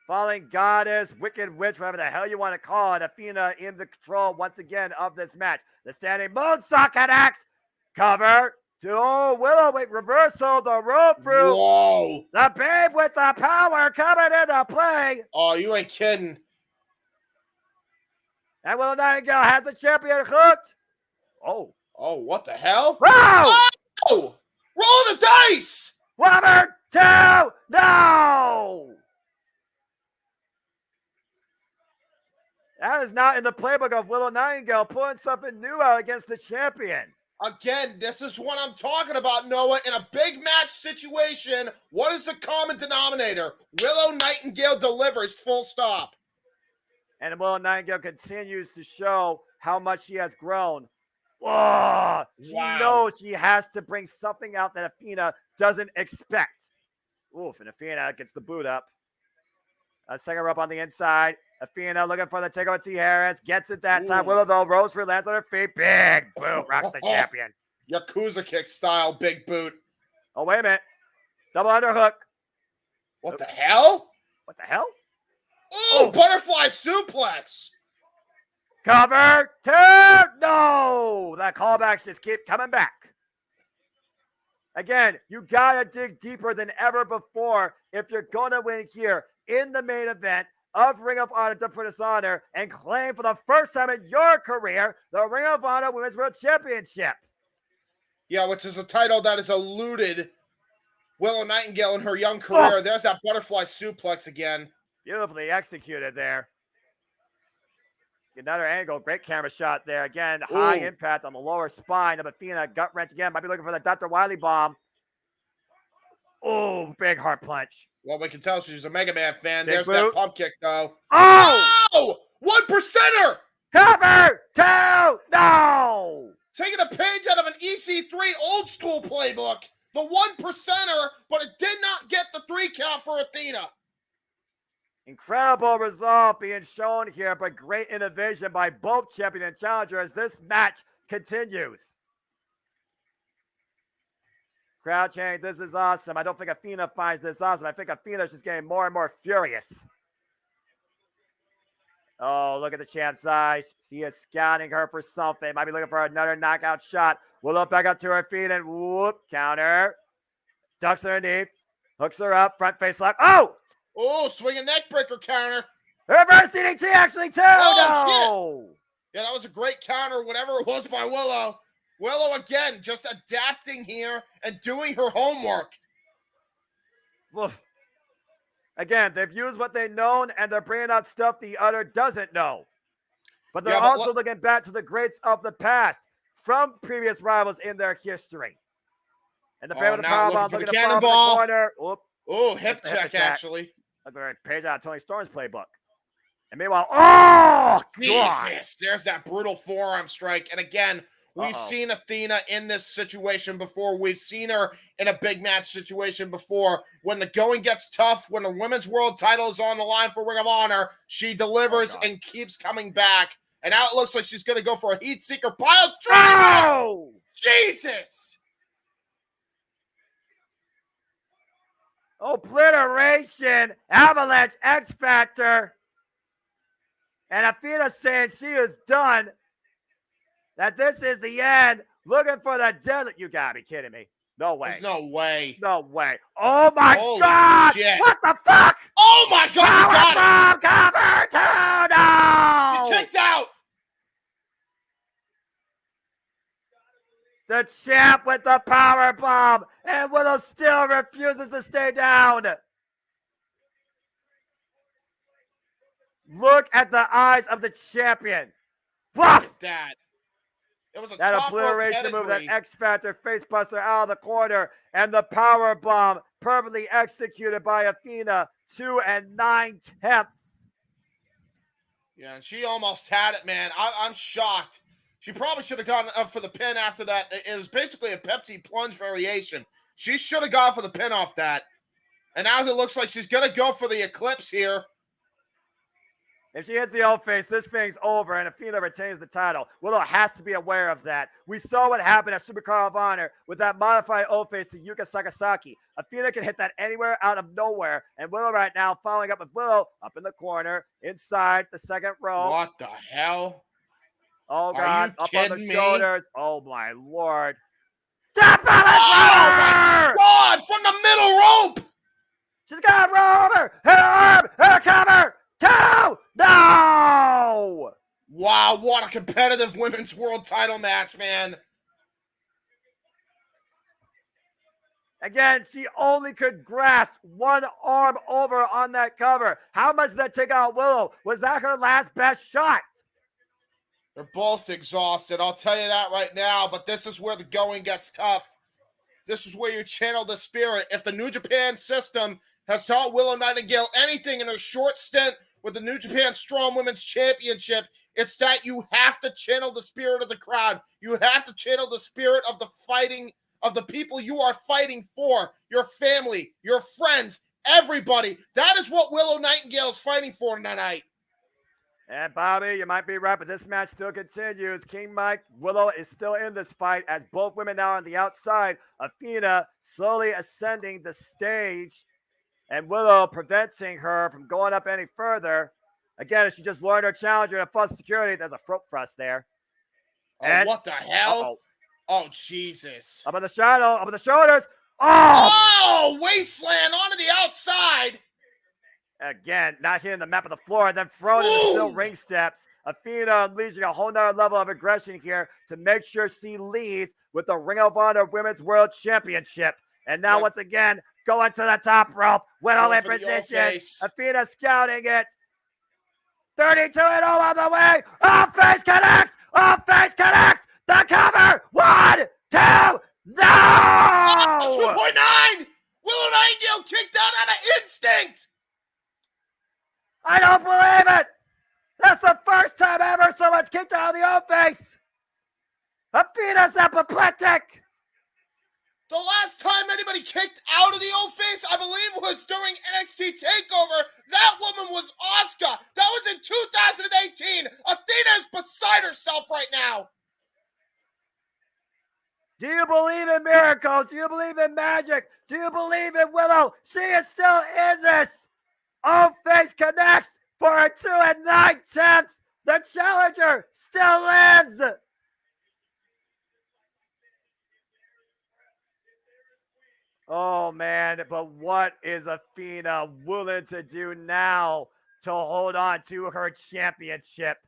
Falling Goddess, Wicked Witch, whatever the hell you want to call it. Athena in the control once again of this match. The standing moonsault connects. Cover to Willow. Wait, reversal. The rope through. Whoa. The babe with the power coming into play. Oh, you ain't kidding. And Willow Nightingale has the champion hooked. Oh. Oh, what the hell? Wow! Oh! Roll the dice! 1 or 2. No! That is not in the playbook of Willow Nightingale pulling something new out against the champion. Again, this is what I'm talking about, Noah. In a big match situation, what is the common denominator? Willow Nightingale delivers, full stop. And Willow Nightingale continues to show how much she has grown. Whoa! She knows she has to bring something out that Athena doesn't expect. Oof, and Athena gets the boot up. Second her up on the inside. Athena looking for the takeover. T. Harris gets it that time. Willow, though, rolls for lands on her feet. Big boot, rocks the champion. Yakuza kick style, big boot. Oh, wait a minute. Double underhook. What the hell? What the hell? Oh, butterfly suplex. Cover 2. No, the callbacks just keep coming back. Again, you got to dig deeper than ever before if you're going to win here in the main event of Ring of Honor Death Before Dishonor and claim for the first time in your career the Ring of Honor Women's World Championship. Yeah, which is a title that has eluded Willow Nightingale in her young career. There's that butterfly suplex again. Beautifully executed there. Another angle. Great camera shot there. Again, high impact on the lower spine of Athena. Gut wrench again. Might be looking for the Dr. Wiley bomb. Oh, big heart punch. Well, we can tell she's a Mega Man fan. Big There's boot. that pump kick, though. Oh! 1%er! Cover! 2! No! Taking a page out of an EC3 old school playbook. The 1%er, but it did not get the 3 count for Athena. Incredible resolve being shown here, but great innovation by both champion and challenger as this match continues. Crowd chanting, this is awesome. I don't think Athena finds this awesome. I think Athena's just getting more and more furious. Oh, look at the champ's eyes. She is scouting her for something. Might be looking for another knockout shot. Willow back up to her feet and whoop, counter. Ducks underneath. Hooks her up. Front face lock. Oh! Oh, swinging neck breaker counter. Reverse DDT actually too. No! Shit. Yeah, that was a great counter, whatever it was by Willow. Willow again, just adapting here and doing her homework. Oof. Again, they've used what they've known and they're bringing out stuff the other doesn't know. But they're also looking back to the greats of the past from previous rivals in their history. And the pair with the powerbomb looking to follow the corner. Oh, hip check actually. Look at a page out of Tony Storm's playbook. And meanwhile, oh, Jesus, there's that brutal forearm strike. And again, we've seen Athena in this situation before. We've seen her in a big match situation before. When the going gets tough, when the women's world title is on the line for Ring of Honor, she delivers and keeps coming back. And now it looks like she's going to go for a heat seeker pile driver. Oh! Jesus! Obliteration, Avalanche X Factor. And Athena saying she is done. That this is the end. Looking for the desert. You gotta be kidding me. No way. There's no way. No way. Oh my Holy God. Shit. What the fuck? Oh my God. Cover two. No. He kicked out. The champ with the power bomb. And Willow still refuses to stay down. Look at the eyes of the champion. Woof! That. It was a that top obliteration move, that X Factor facebuster out of the corner, and the power bomb perfectly executed by Athena. 2 9/10. Yeah, and she almost had it, man. I'm shocked. She probably should have gone up for the pin after that. It was basically a Pepsi plunge variation. She should have gone for the pin off that. And now it looks like she's going to go for the Eclipse here. If she hits the O-face, this thing's over, and Athena retains the title. Willow has to be aware of that. We saw what happened at Supercard of Honor with that modified O-face to Yuka Sakazaki. Athena can hit that anywhere out of nowhere, and Willow right now following up with Willow up in the corner, inside the second row. What the hell? Oh, God. Up on the shoulders. Oh, my Lord. Oh, my God. From the middle rope. She's got to roll over. Hit her arm. Hit her cover. 2. No. Wow. What a competitive women's world title match, man. Again, she only could grasp one arm over on that cover. How much did that take out Willow? Was that her last best shot? They're both exhausted. I'll tell you that right now. But this is where the going gets tough. This is where you channel the spirit. If the New Japan system has taught Willow Nightingale anything in her short stint with the New Japan Strong Women's Championship, it's that you have to channel the spirit of the crowd. You have to channel the spirit of the fighting, of the people you are fighting for, your family, your friends, everybody. That is what Willow Nightingale is fighting for tonight. And Bobby, you might be right, but this match still continues. King Mike, Willow is still in this fight as both women now on the outside. Athena slowly ascending the stage, and Willow preventing her from going up any further. Again, she just lured her challenger to full security. There's a throat thrust there. And what the hell? Oh, Jesus. Up on the shadow, up on the shoulders. Oh! Wasteland onto the outside. Again, not hitting the map of the floor, and then thrown in the steel ring steps. Athena unleashing a whole nother level of aggression here to make sure she leads with the Ring of Honor Women's World Championship. And now, once again, going to the top rope. Willow in position. Athena scouting it. 32 and 0 on the way. Off face connects. Off face connects. The cover. 1, 2, no! 2.9! Willow Nightingale kicked out out of instinct! I don't believe it! That's the first time ever someone's kicked out of the old face! Athena's apoplectic! The last time anybody kicked out of the old face, I believe, was during NXT TakeOver. That woman was Asuka. That was in 2018. Athena is beside herself right now. Do you believe in miracles? Do you believe in magic? Do you believe in Willow? She is still in this. Old face connects for a 2 9/10. The challenger still lives. Oh, man, but what is Athena willing to do now to hold on to her championship?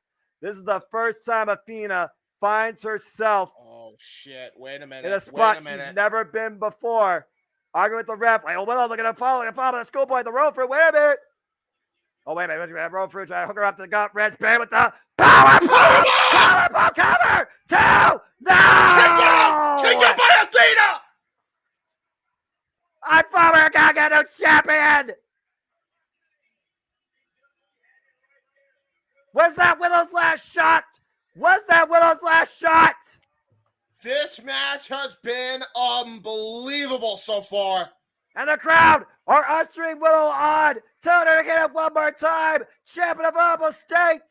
This is the first time Athena finds herself Oh, shit. Wait a minute. in a spot she's never been before. Arguing with the ref. Like, oh, well, look at him following the schoolboy, the road fruit. Wait a minute. Oh, wait a minute. We have road fruit. Trying to hook her up to the gut. Red Span with the powerbomb cover. 2, no! Kick out by Athena! I thought we were going to get a champion. Was that Willow's last shot? Was that Willow's last shot? This match has been unbelievable so far. And the crowd are ushering Willow on. Telling her to get it one more time. Champion of Alamo State.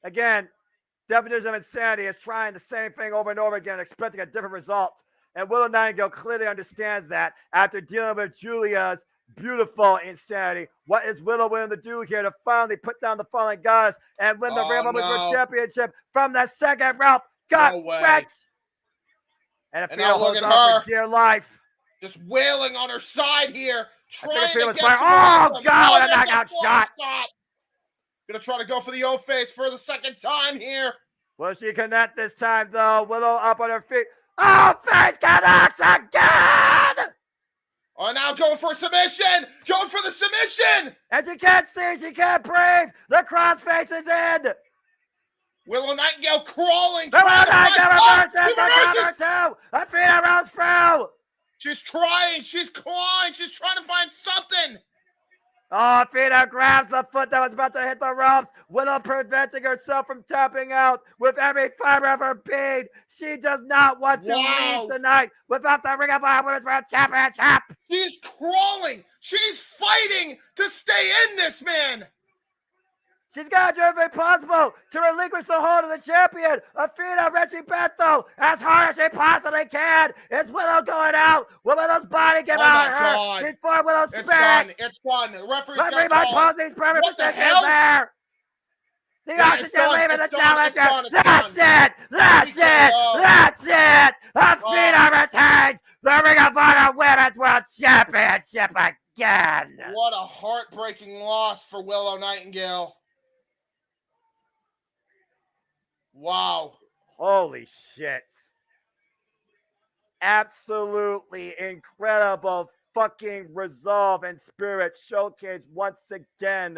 Again, definition of insanity is trying the same thing over and over again, expecting a different result. And Willow Nightingale clearly understands that after dealing with Julia's beautiful insanity. What is Willow willing to do here to finally put down the fallen goddess and win the Royal Rumble World Championship from the second rope? Got wrecked. And now look at on her. for dear life. Just wailing on her side here. Trying to get oh, God, a knockout shot. Gonna try to go for the O-face for the second time here. Will she connect this time, though? Willow up on her feet. O-face connects again! Oh, now going for a submission! Going for the submission! And she can't see, she can't breathe! The crossface is in! Willow Nightingale crawling! Willow Nightingale reverses the cover too! Athena rolls through! She's trying, she's clawing, she's trying to find something! Oh, Athena grabs the foot that was about to hit the ropes. Willow preventing herself from tapping out with every fiber of her being. She does not want to leave tonight without the Ring of Honor Women's World Championship. She's crawling. She's fighting to stay in this, man. She's got to do everything possible to relinquish the hold of the champion. Athena wrenching back, though, as hard as she possibly can. It's Willow going out. Will Willow's body give out her before Willow's spirit? It's done. It's done. The referee's got to call it. What the hell? There. The oxygen leaving the challenger. That's it. That's it. That's it. Athena retains the Ring of Honor Women's World Championship again. What a heartbreaking loss for Willow Nightingale. Wow. Holy shit. Absolutely incredible fucking resolve and spirit showcased once again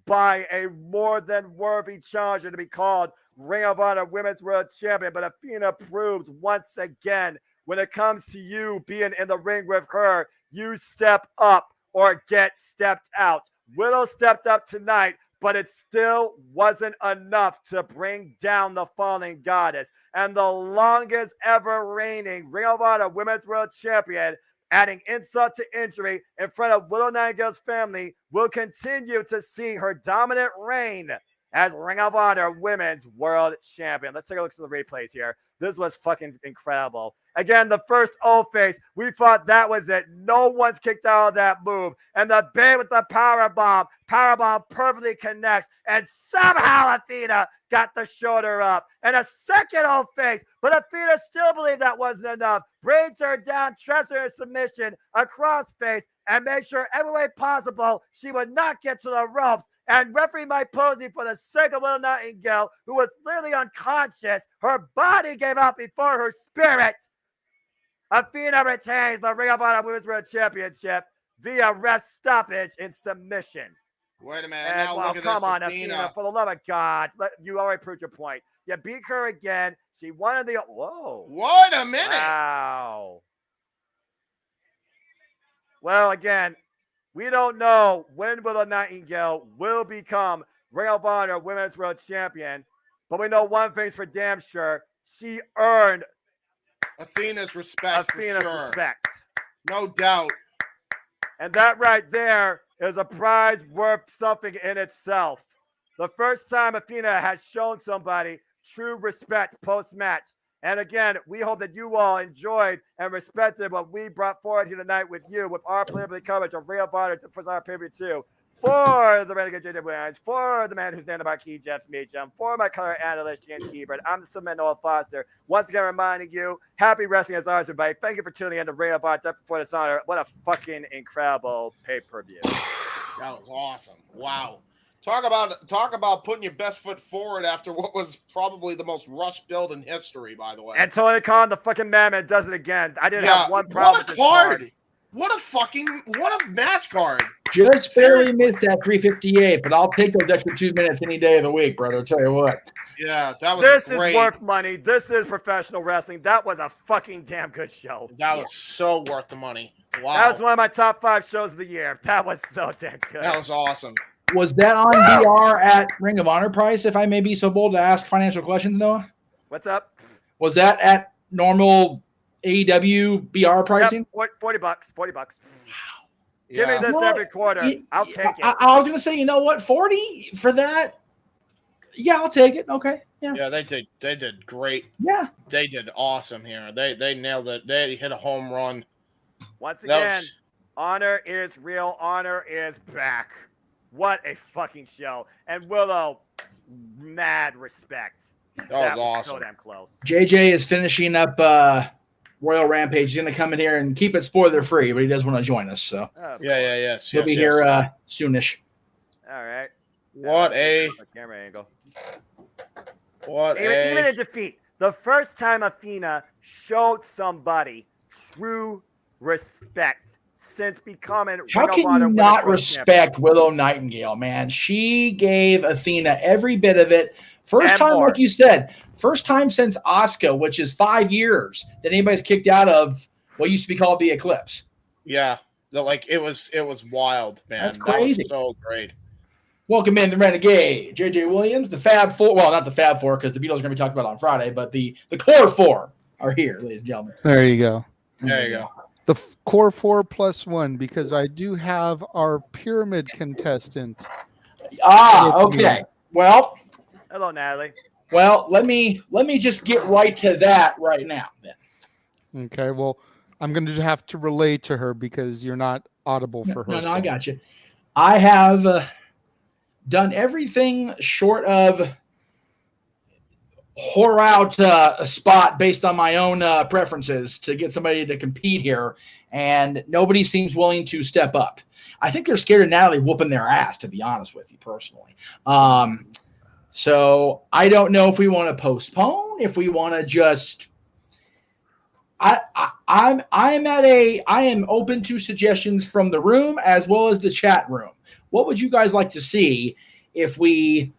by a more than worthy challenger to be called Ring of Honor Women's World Champion. But Athena proves once again, when it comes to you being in the ring with her, you step up or get stepped out. Willow stepped up tonight, but it still wasn't enough to bring down the fallen goddess. And the longest ever reigning Ring of Honor Women's World Champion, adding insult to injury in front of Willow Nightingale's family, will continue to see her dominant reign as Ring of Honor Women's World Champion. Let's take a look at the replays here. This was fucking incredible. Again, the first O-face, we thought that was it. No one's kicked out of that move. And the Bay with the powerbomb. Powerbomb perfectly connects. And somehow Athena got the shoulder up. And a second O-face, but Athena still believed that wasn't enough. Brings her down, traps her in submission, a crossface, and made sure every way possible she would not get to the ropes. And referee Mike Posey, for the sake of Willow Nightingale, who was literally unconscious, her body gave out before her spirit. Athena retains the Ring of Honor Women's World Championship via ref stoppage in submission. Wait a minute. And Now well, look at come this. on, Athena, for the love of God. You already proved your point. You beat her again. She won the. Whoa. Wait a minute. Wow. Well, again, we don't know when Willow Nightingale will become Ring of Honor Women's World Champion, but we know one thing's for damn sure. She earned Athena's respect for sure. respect. No doubt. And that right there is a prize worth something in itself. The first time Athena has shown somebody true respect post-match. And again, we hope that you all enjoyed and respected what we brought forward here tonight with you, with our play-by-play coverage of Ring of Honor for our pay-per-view 2. For the Renegade JJ Williams, for the man who's named about key Jeff Meacham, for my color analyst James Hebert, I'm the Subman Noah Foster. Once again, reminding you, happy wrestling as always, everybody. Thank you for tuning in to Ring of Honor Death Before Dishonor. What a fucking incredible pay-per-view. That was awesome. Wow. Talk about putting your best foot forward after what was probably the most rushed build in history, by the way. And Tony Khan, the fucking madman, does it again. I didn't have one problem. What a card! What a match card! Just barely missed that 358, but I'll take those extra 2 minutes any day of the week, brother. I'll tell you what. Yeah, that was This great. is worth money. This is professional wrestling. That was a fucking damn good show. That was so worth the money. Wow. That was one of my top 5 shows of the year. That was so damn good. That was awesome. Was that on BR at Ring of Honor price, if I may be so bold to ask financial questions, Noah? What's up? Was that at normal AEW BR pricing? Yep, $40. $40. Wow. Yeah. Give me this every quarter. I'll take it. I was going to say, you know what? 40 for that? Yeah, I'll take it. Okay. Yeah. Yeah, they did great. Yeah. They did awesome here. They nailed it. They hit a home run. Once again, Honor is real. Honor is back. What a fucking show. And Willow, mad respect. That was awesome. So damn close. JJ is finishing up Royal Rampage. He's going to come in here and keep it spoiler free, but he does want to join us. So Yes. he'll be here soonish. All right. What a camera angle. Even in defeat, the first time Athena showed somebody true respect since becoming. How can you not respect Willow Nightingale, man? She gave Athena every bit of it. First time, like you said, first time since Asuka, which is 5 years that anybody's kicked out of what used to be called the Eclipse. Yeah, it was wild, man. That's crazy. That was so great. Welcome in the Renegade, JJ Williams, the Fab Four. Well, not the Fab Four because the Beatles are going to be talked about on Friday, but the Core Four are here, ladies and gentlemen. There you go. There you go. The Core 4 plus 1, because I do have our pyramid contestant. Okay. Well. Hello, Natalie. Well, let me just get right to that right now, then. Okay. Well, I'm going to have to relay to her because you're not audible for her. No, I got you. I have done everything short of whore out a spot based on my own preferences to get somebody to compete here, and nobody seems willing to step up. I think they're scared of Natalie whooping their ass, to be honest with you personally. So I don't know if we want to postpone, if we want to just. I am open to suggestions from the room as well as the chat room. What would you guys like to see if we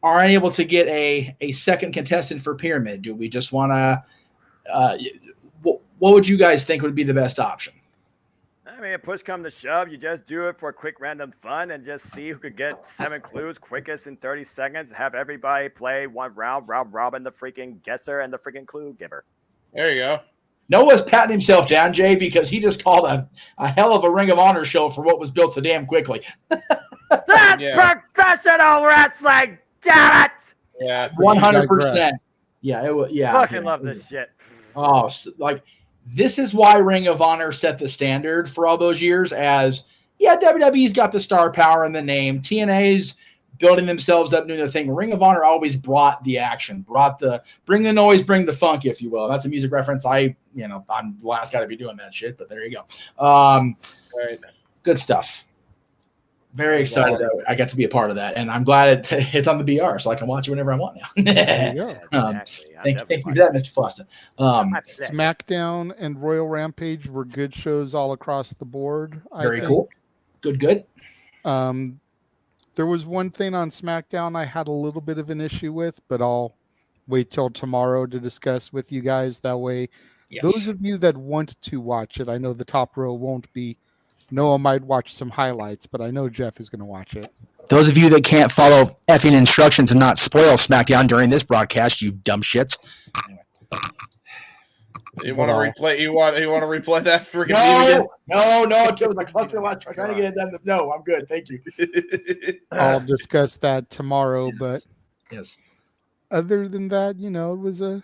are unable to get a second contestant for Pyramid? Do we just want to what would you guys think would be the best option? I mean, if push come to shove, you just do it for quick random fun and just see who could get 7 clues quickest in 30 seconds. Have everybody play one round robin, the freaking guesser and the freaking clue giver. There you go. Noah's patting himself down, Jay, because he just called a hell of a Ring of Honor show for what was built so damn quickly. That's professional wrestling, damn it! Yeah, 100%. Yeah, it was. Yeah, fucking love this shit. Oh, this is why Ring of Honor set the standard for all those years. As WWE's got the star power in the name, TNA's building themselves up doing the thing. Ring of Honor always brought the action, bring the noise, bring the funk, if you will. That's a music reference. I'm the last guy to be doing that shit, but there you go. Right. Good stuff. Very excited that I got to be a part of that, and I'm glad it's on the BR, so I can watch it whenever I want now. There you go. Thank you for that, Mr. Foster. SmackDown and Royal Rampage were good shows all across the board. Very cool. Good. There was one thing on SmackDown I had a little bit of an issue with, but I'll wait till tomorrow to discuss with you guys. That way, those of you that want to watch it, I know the top row won't be. Noah might watch some highlights, but I know Jeff is going to watch it. Those of you that can't follow effing instructions and not spoil SmackDown during this broadcast, you dumb shits. You want to replay? You want to replay that freaking? No. It was a cluster lot trying to get it done. No, I'm good. Thank you. I'll discuss that tomorrow. But yes, other than that, it was a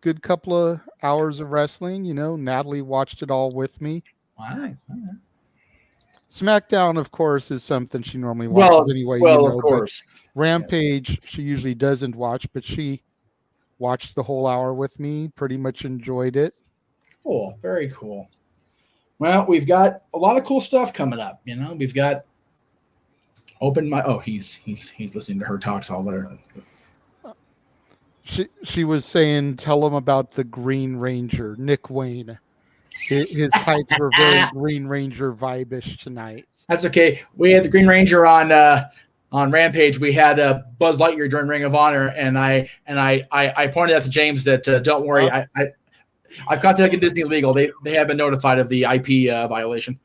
good couple of hours of wrestling. Natalie watched it all with me. Nice. SmackDown, of course, is something she normally watches anyway. Of course. Rampage, she usually doesn't watch, but she watched the whole hour with me. Pretty much enjoyed it. Cool. Very cool. Well, we've got a lot of cool stuff coming up. We've got open my. Oh, he's listening to her talks all there. She was saying, tell him about the Green Ranger, Nick Wayne. His tights were very Green Ranger vibe-ish tonight. That's okay. We had the Green Ranger on Rampage. We had Buzz Lightyear during Ring of Honor, and I pointed out to James that don't worry, I've contacted Disney Legal. They have been notified of the IP violation.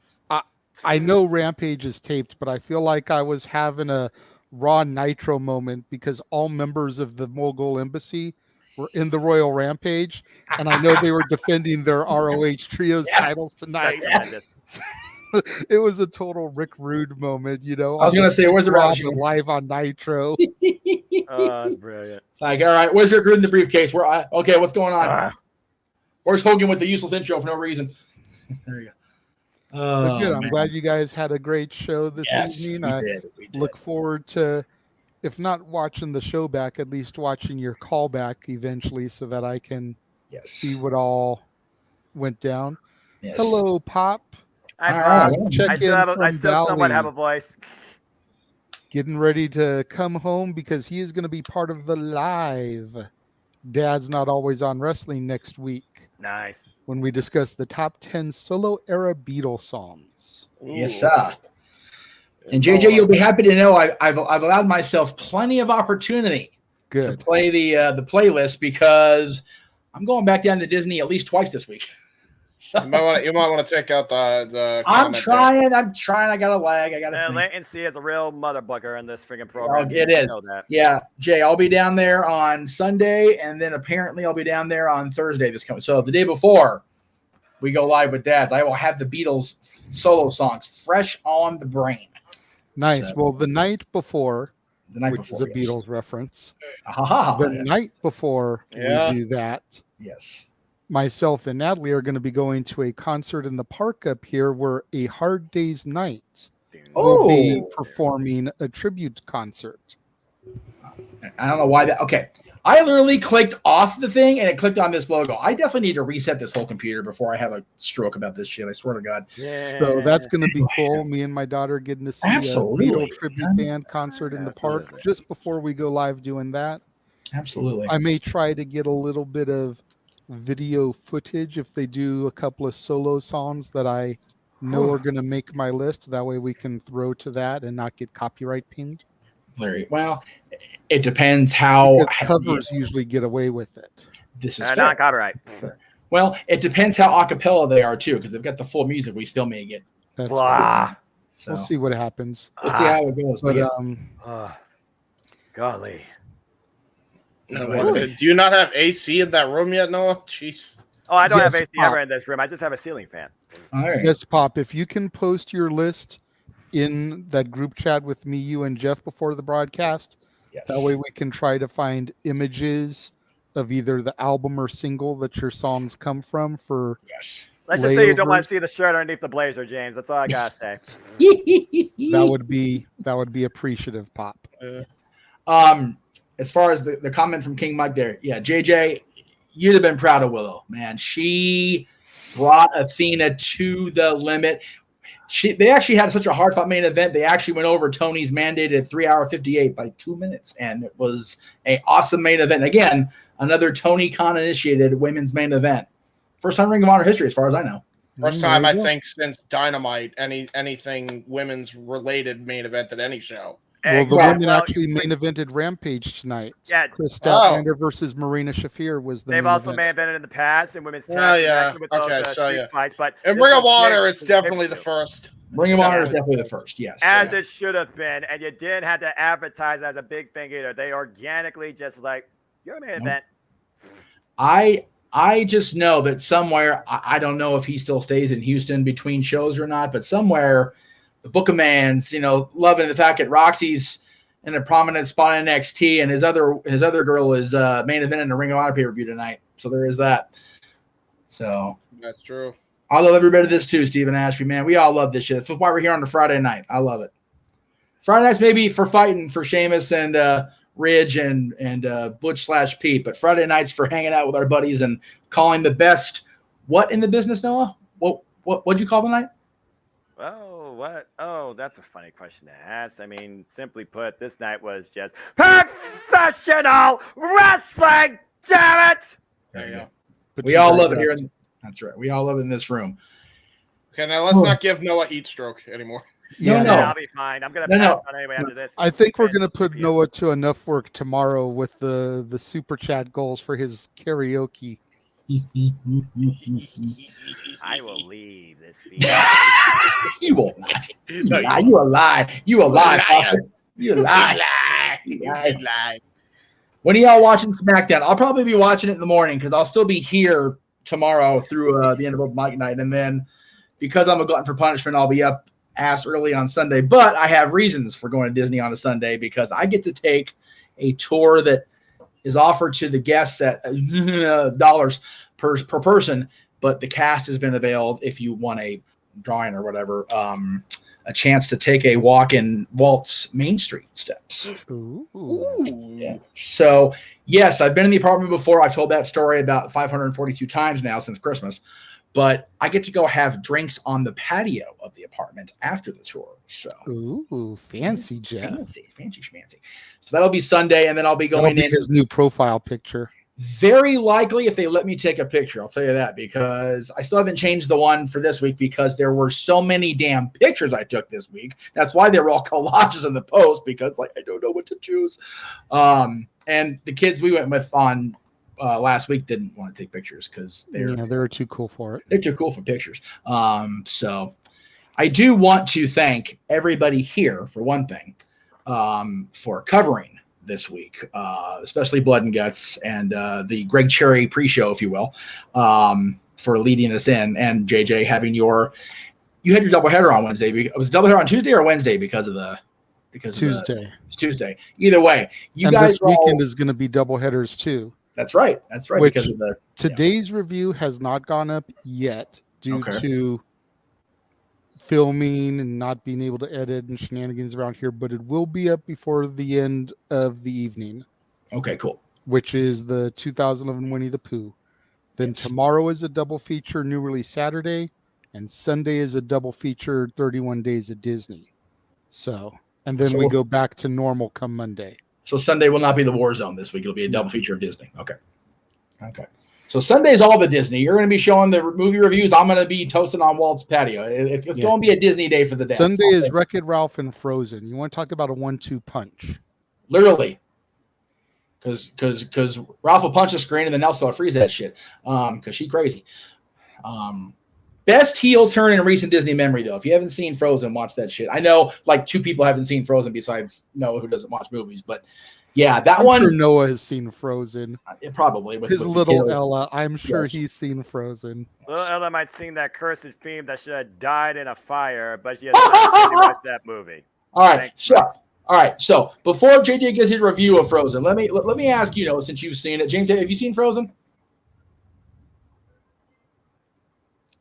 I know Rampage is taped, but I feel like I was having a Raw Nitro moment because all members of the Mogul Embassy were in the Royal Rampage, and I know they were defending their ROH Trios titles tonight. It was a total Rick Rude moment, I was going to say, where's the Roush live on Nitro? That's brilliant. It's like, all right, where's Rick Rude in the briefcase? Okay, what's going on? Where's Hogan with the useless intro for no reason? There you go. Good. I'm glad you guys had a great show this evening. We did. Look forward to, if not watching the show back, at least watching your callback eventually so that I can see what all went down. Yes. Hello, Pop. I still somewhat have a voice. Getting ready to come home because he is going to be part of the live Dad's Not Always on Wrestling next week. Nice. When we discuss the top 10 solo era Beatles songs. Ooh. Yes, sir. And JJ, you'll be happy to know I've allowed myself plenty of opportunity to play the playlist because I'm going back down to Disney at least twice this week. So, you might want to take out the I'm trying. I got a lag. I got to latency is a real mother bugger in this freaking program. It is. Yeah, Jay, I'll be down there on Sunday, and then apparently I'll be down there on Thursday this coming. So the day before we go live with Dads, I will have the Beatles solo songs fresh on the brain. Nice. So, well, the night before, which is a Beatles reference. Night before we do that. Yes. Myself and Natalie are going to be going to a concert in the park up here where A Hard Day's Night will be performing a tribute concert. I don't know why that. Okay. I literally clicked off the thing and it clicked on this logo. I definitely need to reset this whole computer before I have a stroke about this shit. I swear to God. Yeah. So that's going to be cool. Me and my daughter getting to see a Beatles tribute band concert in the park just before we go live doing that. Absolutely. I may try to get a little bit of video footage if they do a couple of solo songs that I know are going to make my list. That way we can throw to that and not get copyright pinged. Larry, well, it depends how covers usually get away with it. This is not copyright. Well, it depends how acapella they are too, because they've got the full music. We still may get. That's blah. So we'll see what happens. We'll see how it goes. But golly. No, do you not have AC in that room yet, Noah? Jeez. Oh, I don't have AC ever in this room. I just have a ceiling fan. All right. Yes, Pop. If you can post your list in that group chat with me, you, and Jeff before the broadcast, that way we can try to find images of either the album or single that your songs come from for. Yes. Let's just say you don't want to see the shirt underneath the blazer, James. That's all I gotta say. That would be appreciative, Pop. As far as the comment from King Mike there, JJ, you'd have been proud of Willow, man. She brought Athena to the limit. They actually had such a hard-fought main event. They actually went over Tony's mandated 3-hour 58 by 2 minutes, and it was an awesome main event. Again, another Tony Khan-initiated women's main event. First time Ring of Honor history, as far as I know. First time, I think, since Dynamite, anything women's related main event at any show. Well, the Exactly. women Well, actually main evented Rampage tonight. Yeah, Chris Oh. Statlander versus Marina Shafir was the they've main also event. main evented in the past in women's Oh, tag team yeah. action with Okay, those so, street yeah. fights. But In this Ring of is big Honor, it's for definitely the pay-per-view. first. Ring of Honor is definitely definitely the first. Yes. As it should have been, and you didn't have to advertise as a big thing either. They organically just like, you're a main event. I just know that somewhere, I don't know if he still stays in Houston between shows or not, but somewhere the Book of Man's, loving the fact that Roxy's in a prominent spot in NXT and his other girl is main event in the Ring of Honor pay-per-view tonight. So there is that. So That's true. I love every bit of this too, Stephen Ashby, man. We all love this shit. That's why we're here on the Friday night. I love it. Friday nights maybe for fighting for Sheamus and Ridge and Butch/Pete, but Friday nights for hanging out with our buddies and calling the best. What in the business, Noah? What'd you call the night? Oh, what? Oh, that's a funny question to ask. I mean, simply put, this night was just professional wrestling. Damn it! There you go. But We you all guys love it got- here. That's right. We all love it in this room. Okay, now let's not give Noah heat stroke anymore. Yeah, No. I'll be fine. I'm gonna pass on anyway after this. I think we're gonna Fans put 2 p.m. Noah to enough work tomorrow with the super chat goals for his karaoke. I will leave this feed. You will not. No, You a lie. You a lie. liar. Papa. You a lie. Lie. When are y'all watching SmackDown? I'll probably be watching it in the morning because I'll still be here tomorrow through the end of open mic night. And then because I'm a glutton for punishment, I'll be up ass early on Sunday. But I have reasons for going to Disney on a Sunday because I get to take a tour that is offered to the guests at dollars per person. But the cast has been availed if you want a drawing or whatever, a chance to take a walk in Walt's Main Street steps. Ooh. Yeah. So, yes, I've been in the apartment before. I've told that story about 542 times now since Christmas. But I get to go have drinks on the patio of the apartment after the tour. So, Ooh, fancy, Jeff. fancy schmancy. So that'll be Sunday, and then I'll be That'll going be in. his new profile picture. Very likely if they let me take a picture. I'll tell you that because I still haven't changed the one for this week because there were so many damn pictures I took this week. That's why they were all collages in the post because I don't know what to choose. And the kids we went with on last week didn't want to take pictures because they're too cool for it. They're too cool for pictures. So I do want to thank everybody here for one thing for covering this week, especially Blood and Guts and the Greg Cherry pre-show, if you will, for leading us in, and JJ having you had your doubleheader on Wednesday. It was doubleheader on Tuesday or Wednesday because Tuesday. It's Tuesday. Either way, and guys this weekend is going to be double headers too. That's right. Which because of today's review has not gone up yet due Okay. to filming and not being able to edit and shenanigans around here, but it will be up before the end of the evening. Okay, cool. Which is the 2011 Winnie the Pooh. Then tomorrow is a double feature new release Saturday, and Sunday is a double feature 31 Days at Disney. So, and then we go back to normal come Monday. So Sunday will not be the War Zone this week. It'll be a double feature of Disney. Okay. So Sunday is all the Disney. You're going to be showing the movie reviews. I'm going to be toasting on Walt's patio. It's going to be a Disney day for the dads. Sunday is Wreck-It Ralph and Frozen. You want to talk about a 1-2 punch? Literally. Because Ralph will punch the screen and then Elsa will freeze that shit. Because she's crazy. Best heel turn in recent Disney memory, though. If you haven't seen Frozen, watch that shit. I know like 2 people haven't seen Frozen besides Noah, who doesn't watch movies. But yeah, I'm sure Noah has seen Frozen. Probably. His little Ella. I'm sure he's seen Frozen. Little Ella might sing that cursed theme that should have died in a fire, but she has not watched that movie. All right. So before JJ gives his review of Frozen, let me ask you, Noah, since you've seen it, James, have you seen Frozen?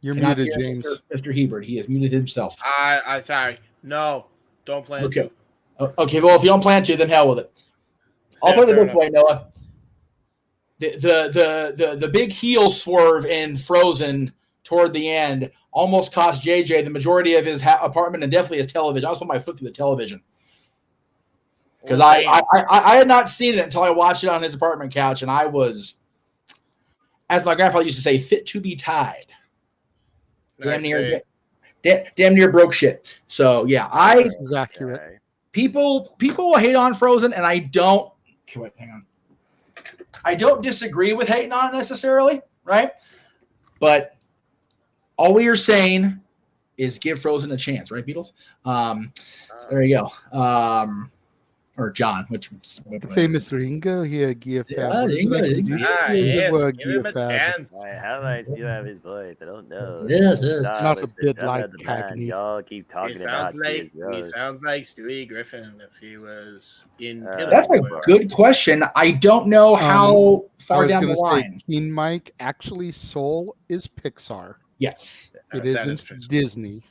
You're muted, James. Mr. Hebert, he has muted himself. I sorry. No, don't plan to. Okay, well, if you don't plan to, then hell with it. I'll put it this way, Noah. The big heel swerve in Frozen toward the end almost cost JJ the majority of his apartment and definitely his television. I just put my foot through the television. Because I had not seen it until I watched it on his apartment couch, and I was, as my grandfather used to say, fit to be tied. Damn near broke shit. So yeah, This is accurate. people will hate on Frozen, and I don't. Okay, wait, hang on. I don't disagree with hating on it necessarily, right? But all we are saying is give Frozen a chance, right, Beatles? There you go. Or John, which The famous Ringo here, give Yeah, Ringo. Yes, Give give him a chance. How do I still have his voice? I don't know. Yes. Not a Listen, bit some like of the band, Cagney. y'all keep He talking about his sounds like Stewie Griffin if he was in Pillow. That's a good question. I don't know how I far was down the going to say, line. Keen Mike, actually, Soul is Pixar. Yes. It That is isn't true. Disney.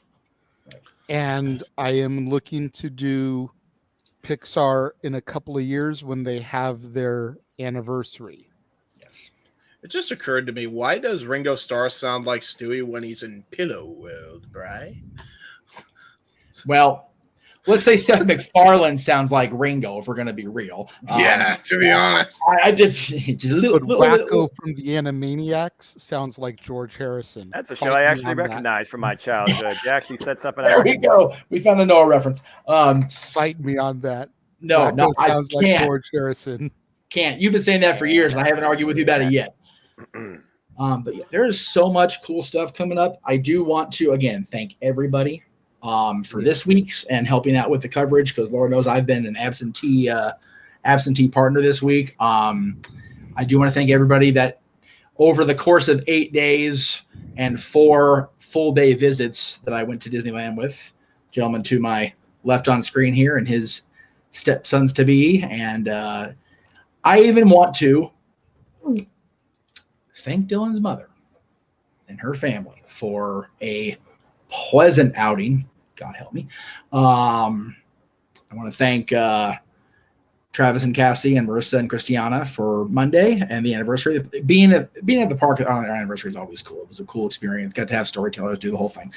And I am looking to do Pixar in a couple of years when they have their anniversary. Yes. It just occurred to me, why does Ringo Starr sound like Stewie when he's in Pillow World, Bri? Well, let's say Seth MacFarlane sounds like Ringo, if we're going to be real. Yeah, to be honest. I did just a little, But little Wacko from the Animaniacs sounds like George Harrison. That's a show Fight I me actually on that. recognize from my childhood. You actually said something. There we go. We found a Noah reference. Fight me on that. No, Wacko I sounds like can't. George Harrison. Can't. You've been saying that for years, and I haven't argued with you about it yet. But yeah, there is so much cool stuff coming up. I do want to again thank everybody for this week's and helping out with the coverage, because Lord knows I've been an absentee partner this week. I do want to thank everybody that over the course of 8 days and 4 full day visits that I went to Disneyland with, gentleman to my left on screen here and his stepsons to be, and I even want to thank Dylan's mother and her family for a pleasant outing. God help me. I want to thank Travis and Cassie and Marissa and Christiana for Monday and the anniversary. Being at the park on our anniversary is always cool. It was a cool experience. Got to have storytellers do the whole thing.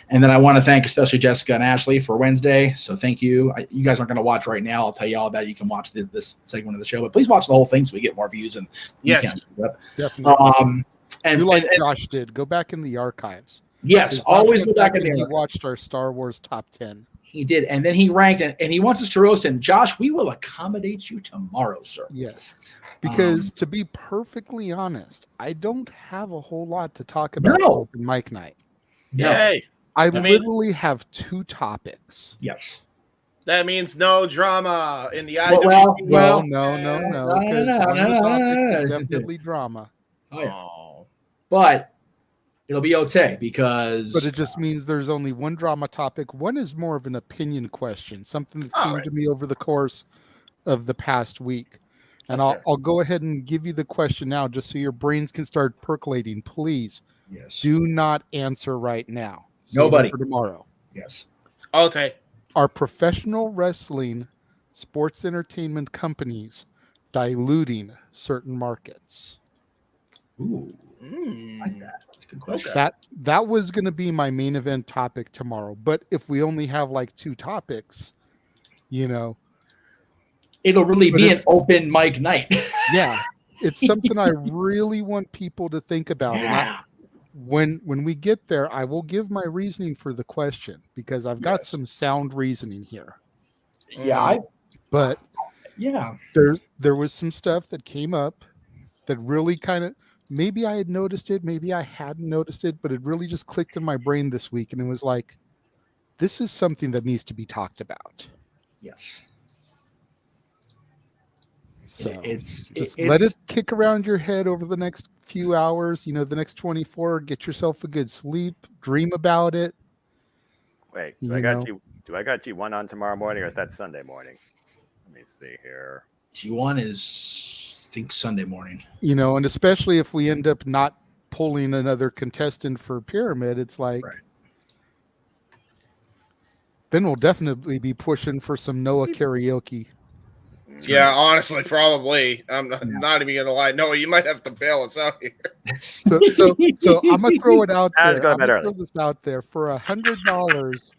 And then I want to thank especially Jessica and Ashley for Wednesday. So thank you. You guys aren't going to watch right now. I'll tell you all about it. You can watch this segment of the show, but please watch the whole thing so we get more views. And Yes, Definitely. and Do like and- Josh did. Go back in the archives. yes, always go back in He there. watched our Star Wars top 10. He did, and then he ranked, and he wants us to roast him. Josh, we will accommodate you tomorrow, sir. Yes. Because to be perfectly honest, I don't have a whole lot to talk about No. open mic night. No. Yay. I mean- literally have 2 topics. Yes. That means no drama in the Well, IWC. well, No. no, Because no, one of the no, topics no, is no. definitely drama. Oh, yeah. Oh. But it'll be okay because But it just means there's only one drama topic. One is more of an opinion question, something that came Alright. to me over the course of the past week. And That's fair. I'll go ahead and give you the question now just so your brains can start percolating. Please yes, do not answer right now. Save it Nobody. for tomorrow. yes. Okay. Are professional wrestling sports entertainment companies diluting certain markets? Ooh, Mm. like that. That's a good question. Okay. That was going to be my main event topic tomorrow. But if we only have like 2 topics, It'll really But be an it's- open mic night. yeah, it's something I really want people to think about. And Yeah. when we get there, I will give my reasoning for the question because I've got Yes. some sound reasoning here. Yeah. But Yeah. there was some stuff that came up that really kind of, maybe I had noticed it, maybe I hadn't noticed it, but it really just clicked in my brain this week, and it was like, this is something that needs to be talked about. Yes. So It's let it kick around your head over the next few hours, the next 24. Get yourself a good sleep, dream about it. Wait, You do I got know. G1 on tomorrow morning, or is that Sunday morning? Let me see here. G1 is, I think, Sunday morning. And especially if we end up not pulling another contestant for Pyramid, it's like, Right. then we'll definitely be pushing for some Noah karaoke. Yeah, honestly, probably. I'm not even gonna lie. No, you might have to bail us out here. So I'm gonna throw it out I was there. going I'm to bed gonna early. throw this out there for $100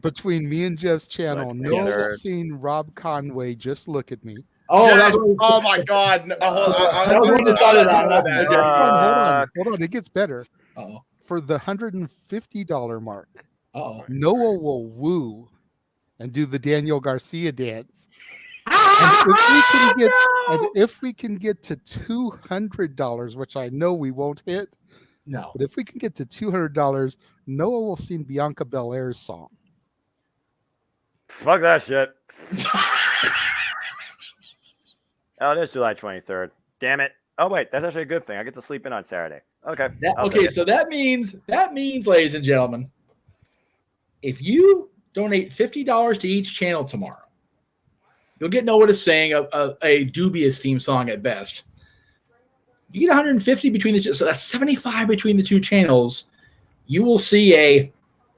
between me and Jeff's channel. Look, Noah together. will sing Rob Conway. Just look at me. Oh, Yes! that's what Oh my God! No, hold on. I That was what we decided on. Hold on. It gets better. Uh-oh. For the $150 mark, Uh-oh. Noah will woo and do the Daniel Garcia dance. And if we can get to $200, which I know we won't hit, No. but if we can get to $200, Noah will sing Bianca Belair's song. Fuck that shit. Oh, it is July 23rd. Damn it. Oh, wait. That's actually a good thing. I get to sleep in on Saturday. Okay. So that means, ladies and gentlemen, if you donate $50 to each channel tomorrow, you'll get Noah to sing a dubious theme song at best. You get 150 between the two, so that's 75 between the two channels. You will see a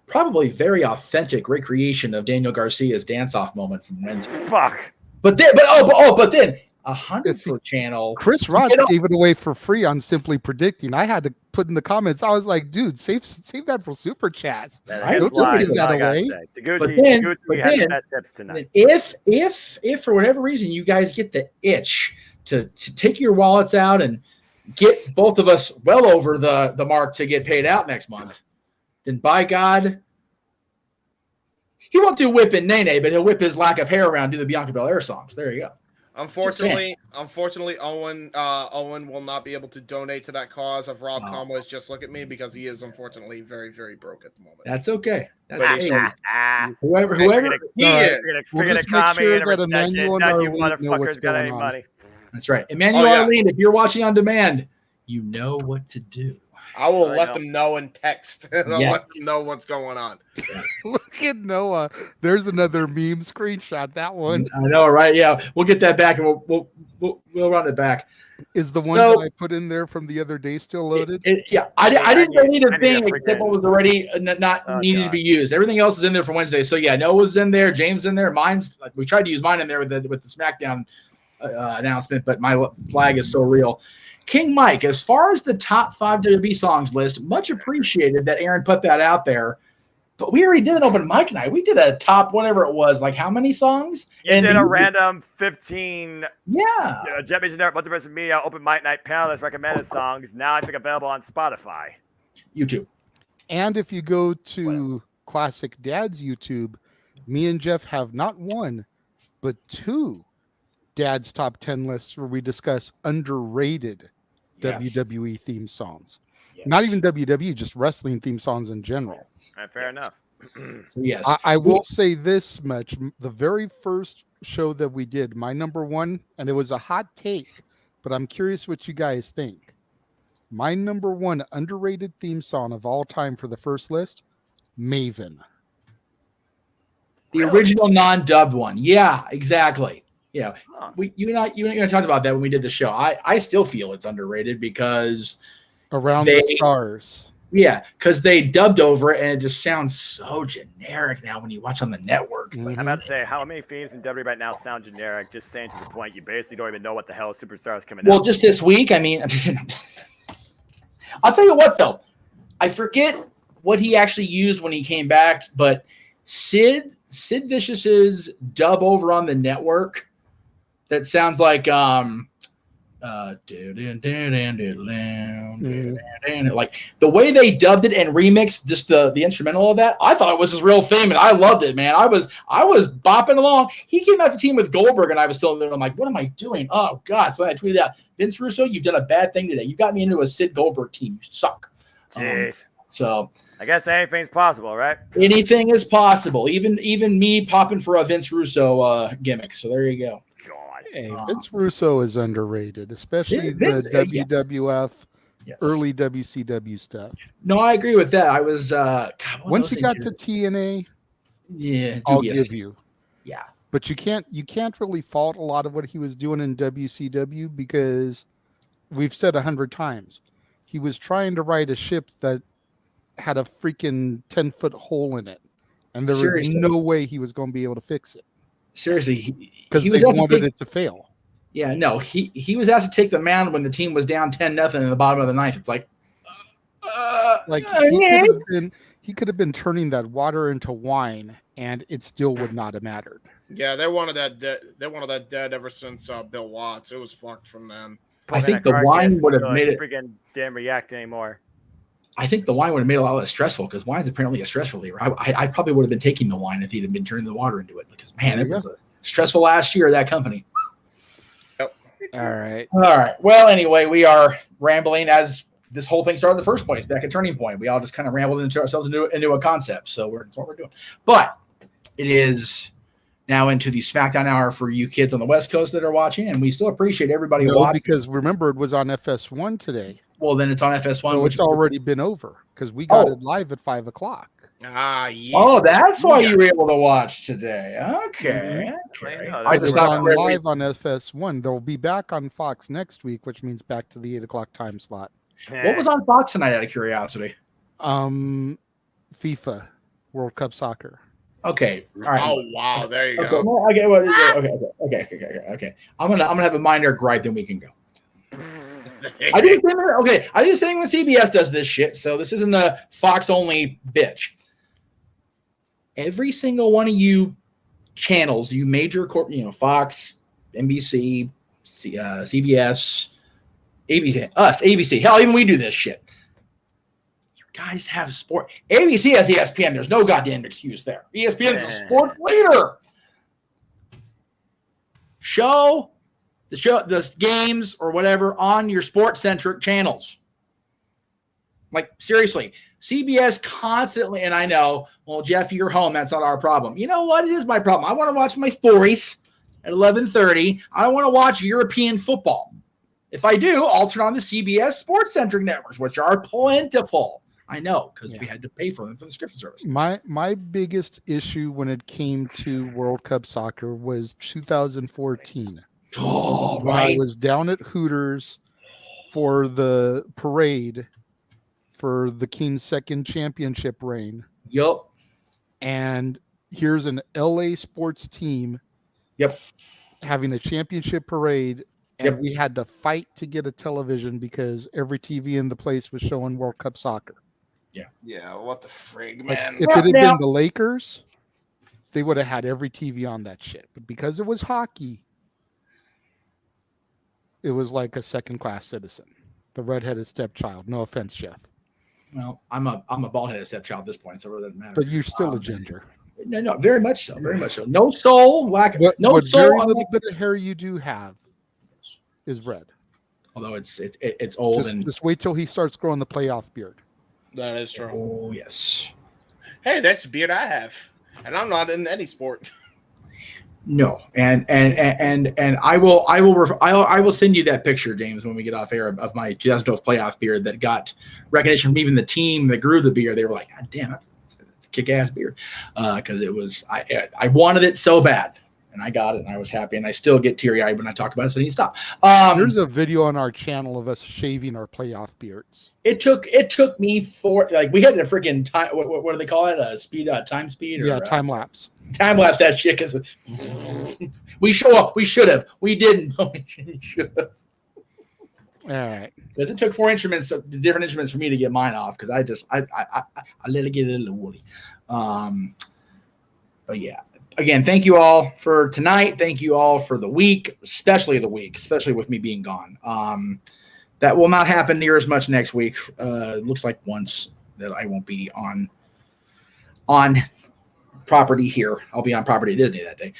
probably very authentic recreation of Daniel Garcia's dance-off moment from Wednesday. Fuck. But then 100 per channel. Chris Ross gave it away for free on Simply Predicting. I had to put in the comments. I was like, dude, save that for super chats. Right? Don't give that away. We had the best tips tonight. If for whatever reason you guys get the itch to take your wallets out and get both of us well over the mark to get paid out next month, then by God, he won't do whip and Nene, but he'll whip his lack of hair around, do the Bianca Belair songs. There you go. Unfortunately, Owen will not be able to donate to that cause of Rob Conway's Just Look at Me because he is unfortunately very, very broke at the moment. That's okay. Whoever he is. We're gonna comment in a recession. None you motherfuckers got any money. That's right. Emmanuel Arlene, if you're watching on demand, you know what to do. I will let them know in text. I'll let them know what's going on. Look at Noah. There's another meme screenshot. That one. I know, right? Yeah, we'll get that back and we'll run it back. Is the one that I put in there from the other day still loaded? I didn't delete a thing except what was already not needed to be used. Everything else is in there for Wednesday. So yeah, Noah's in there, James in there, mine's. We tried to use mine in there with the SmackDown announcement, but my flag is so real. King Mike, as far as the top 5 WWE songs list, much appreciated that Aaron put that out there. But we already did an open mic night. We did a top whatever it was, like how many songs? You did a random 15. Yeah. JMN Generic Multiverse Media open mic night panel that's recommended songs. Now I think available on Spotify, YouTube. And if you go to Classic Dad's YouTube, me and Jeff have not one, but 2 Dad's top 10 lists where we discuss underrated WWE theme songs. Yes. Not even WWE, just wrestling theme songs in general. Fair enough. So yes. I will say this much. The very first show that we did, my number 1, and it was a hot take, but I'm curious what you guys think. My number 1 underrated theme song of all time for the first list, Maven. The original non-dubbed one. Yeah, exactly. Yeah, you and I talked about that when we did the show. I still feel it's underrated because Around the Stars. Yeah, because they dubbed over it and it just sounds so generic now when you watch on the network. It's I'm about to say, how many themes in WWE right now sound generic? Just saying to the point, you basically don't even know what the hell Superstar is coming out. Well, just this week, I mean, I'll tell you what though, I forget what he actually used when he came back, but Sid Vicious's dub over on the network. That sounds like like the way they dubbed it and remixed just the instrumental of that. I thought it was his real theme, and I loved it, man. I was bopping along. He came out the team with Goldberg, and I was still there. I'm like, what am I doing? Oh God! So I tweeted out, Vince Russo, you've done a bad thing today. You got me into a Sid Goldberg team. You suck. Jeez. So I guess anything's possible, right? Anything is possible. Even me popping for a Vince Russo gimmick. So there you go. Hey, Vince Russo is underrated, especially the WWF, early WCW stuff. No, I agree with that. I was once he got to TNA, I'll give you. Yeah, but you can't really fault a lot of what he was doing in WCW because we've said 100 times he was trying to right a ship that had a freaking 10-foot hole in it, and there was no way he was going to be able to fix it. Seriously, because he wanted it to fail. Yeah, no, he was asked to take the mound when the team was down 10-0 in the bottom of the ninth. It's like he could have been turning that water into wine, and it still would not have mattered. Yeah, they wanted that dead ever since Bill Watts. It was fucked from them. I think the wine would have made it. Freaking didn't react anymore. I think the wine would have made it a lot less stressful because wine's apparently a stress reliever. I probably would have been taking the wine if he'd have been turning the water into it because, man, it was a stressful last year, that company. Yep. All right. All right. Well, anyway, we are rambling as this whole thing started in the first place, back at Turning Point. We all just kind of rambled into ourselves into a concept. So that's what we're doing. But it is now into the SmackDown hour for you kids on the West Coast that are watching, and we still appreciate everybody watching. Because remember, it was on FS1 today. Well, then it's on FS1. So it's already been over because we got it live at 5 o'clock. Yes. Oh, that's why you were able to watch today. Okay. Okay. I It just was thought on live on FS1. They'll be back on Fox next week, which means back to the 8 o'clock time slot. What was on Fox tonight, out of curiosity? FIFA World Cup Soccer. Okay. All right. Oh wow, there you Okay. go. Well, okay. I'm gonna have a minor gripe, then we can go. I do the same. Okay, I do the same when CBS does this shit. So this isn't a Fox only bitch. Every single one of you channels, you major Fox, NBC, CBS, ABC, us, ABC. Hell, even we do this shit. You guys have sport. ABC has ESPN. There's no goddamn excuse there. ESPN is a sport leader. Show the games or whatever on your sports-centric channels. Like, seriously, CBS constantly, and I know, well, Jeff, you're home. That's not our problem. You know what? It is my problem. I want to watch my stories at 11:30. I want to watch European football. If I do, I'll turn on the CBS sports-centric networks, which are plentiful. I know, because we had to pay for them for the subscription service. My biggest issue when it came to World Cup Soccer was 2014. Oh, when I was down at Hooters for the parade for the King's second championship reign. Yup. And here's an LA sports team. Yep. Having a championship parade. And we had to fight to get a television because every TV in the place was showing World Cup Soccer. Yeah, what the frig, man. If it had been the Lakers, they would have had every TV on that shit. But because it was hockey, it was like a second-class citizen. The redheaded stepchild. No offense, Jeff. Well, I'm a bald-headed stepchild at this point, so it doesn't matter. But you're still a ginger. No, very much so. Very much so. No soul, What soul. Very little bit of hair you do have is red. Although it's old just wait till he starts growing the playoff beard. That is true. Oh yes. Hey, that's the beard I have, and I'm not in any sport. No, and I will send you that picture, James, when we get off air of my 2012 playoff beard that got recognition from even the team that grew the beard. They were like, God damn, that's a kick-ass beard, because it was I wanted it so bad. And I got it, and I was happy, and I still get teary-eyed when I talk about it, so I need to stop. There's a video on our channel of us shaving our playoff beards. It took me we had a freaking time. What do they call it? Time speed? Or, time lapse. Time lapse that shit because we show up. We should have. We didn't. We should have. All right. Because it took different instruments for me to get mine off because I let it get a little woolly. But yeah. Again, thank you all for tonight. Thank you all for the week, especially with me being gone. That will not happen near as much next week. It looks like once that I won't be on property here. I'll be on property at Disney that day.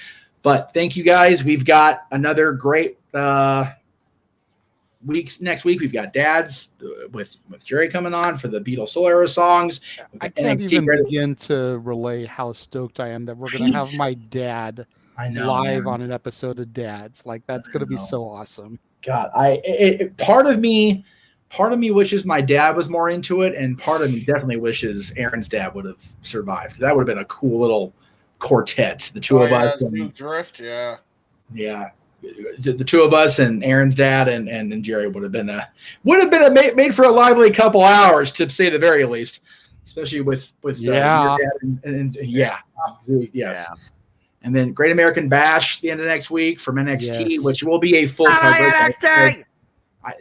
But thank you guys. We've got another great weeks next week. We've got Dads with Jerry coming on for the Beatles Soul Era songs. I can't even begin to relay how stoked I am that we're going to have my dad live on an episode of Dads. Like that's going to be so awesome. God, part of me wishes my dad was more into it, and part of me definitely wishes Aaron's dad would have survived because that would have been a cool little quartet. The two of us. Drift, yeah. The two of us and Aaron's dad and Jerry would have been made for a lively couple hours, to say the very least, especially with your dad and yes. And then Great American Bash the end of next week from NXT, which will be a full coverage. NXT!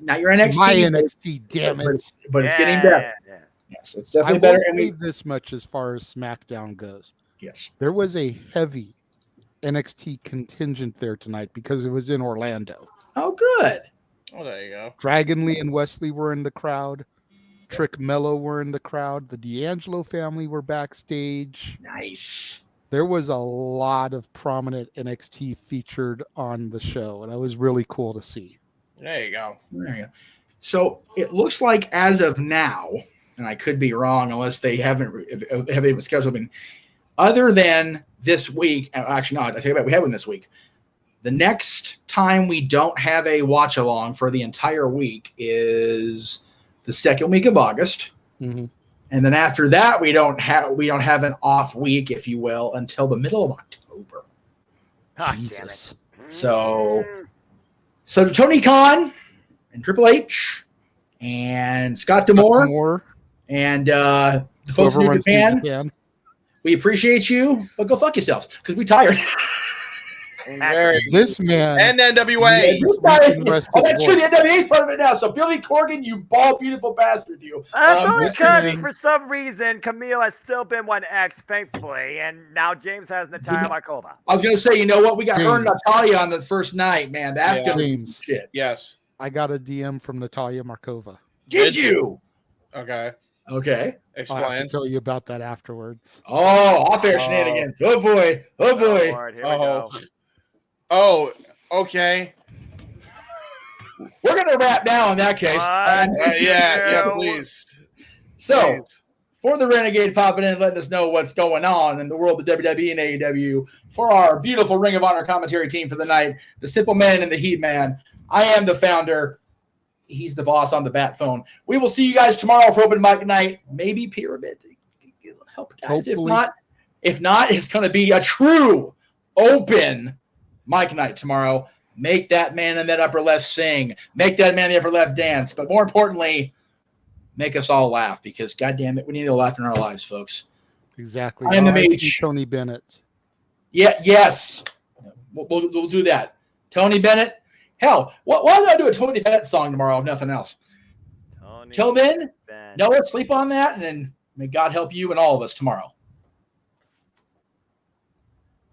Not your NXT. My NXT, damn it. But it's getting better. Yeah. Yes, it's definitely better. I will say this much as far as SmackDown goes. Yes. There was a heavy NXT contingent there tonight because it was in Orlando. Oh, good. Oh, there you go. Dragon Lee and Wesley were in the crowd. Trick Mello were in the crowd. The D'Angelo family were backstage. Nice. There was a lot of prominent NXT featured on the show, and it was really cool to see. There you go. There you go. So it looks like as of now, and I could be wrong unless they haven't scheduled something other than this week. Actually, not. I take it back. We have one this week. The next time we don't have a watch along for the entire week is the second week of August. Mm-hmm. And then after that, we don't have an off week, if you will, until the middle of October. Ah, damn it. Jesus. So Tony Khan and Triple H and Scott D'Amore and the folks in New Japan, we appreciate you, but go fuck yourselves because we tired. This man and NWA. Oh, that's true. The NWA is part of it now. So Billy Corgan, you bald, beautiful bastard, you. That's only because for some reason Camille has still been 1X, thankfully, and now James has Natalia Markova. I was gonna say, you know what? We got her and Natalia on the first night, man. That's gonna be some shit. Yes. I got a DM from Natalia Markova. Did you? Okay. I'll have to tell you about that afterwards. Oh, off-air shenanigans. Oh boy. Oh boy. Lord, here we go. Oh, okay. We're gonna wrap now in that case. Yeah, please. So, for the Renegade popping in, letting us know what's going on in the world of WWE and AEW, for our beautiful Ring of Honor commentary team for the night, the Simple Man and the Heat Man. I am the founder. He's the boss on the bat phone. We will see you guys tomorrow for open mic night. Maybe Pyramid. Help guys. Hopefully. If not, it's going to be a true open mic night tomorrow. Make that man in that upper left sing. Make that man in the upper left dance. But more importantly, make us all laugh because, goddamn it, we need to laugh in our lives, folks. Exactly. I am the mage. Tony Bennett. Yeah. Yes. We'll do that. Tony Bennett. Hell, why don't I do a Tony Bennett song tomorrow if nothing else? Till then, Noah, sleep on that, and then may God help you and all of us tomorrow.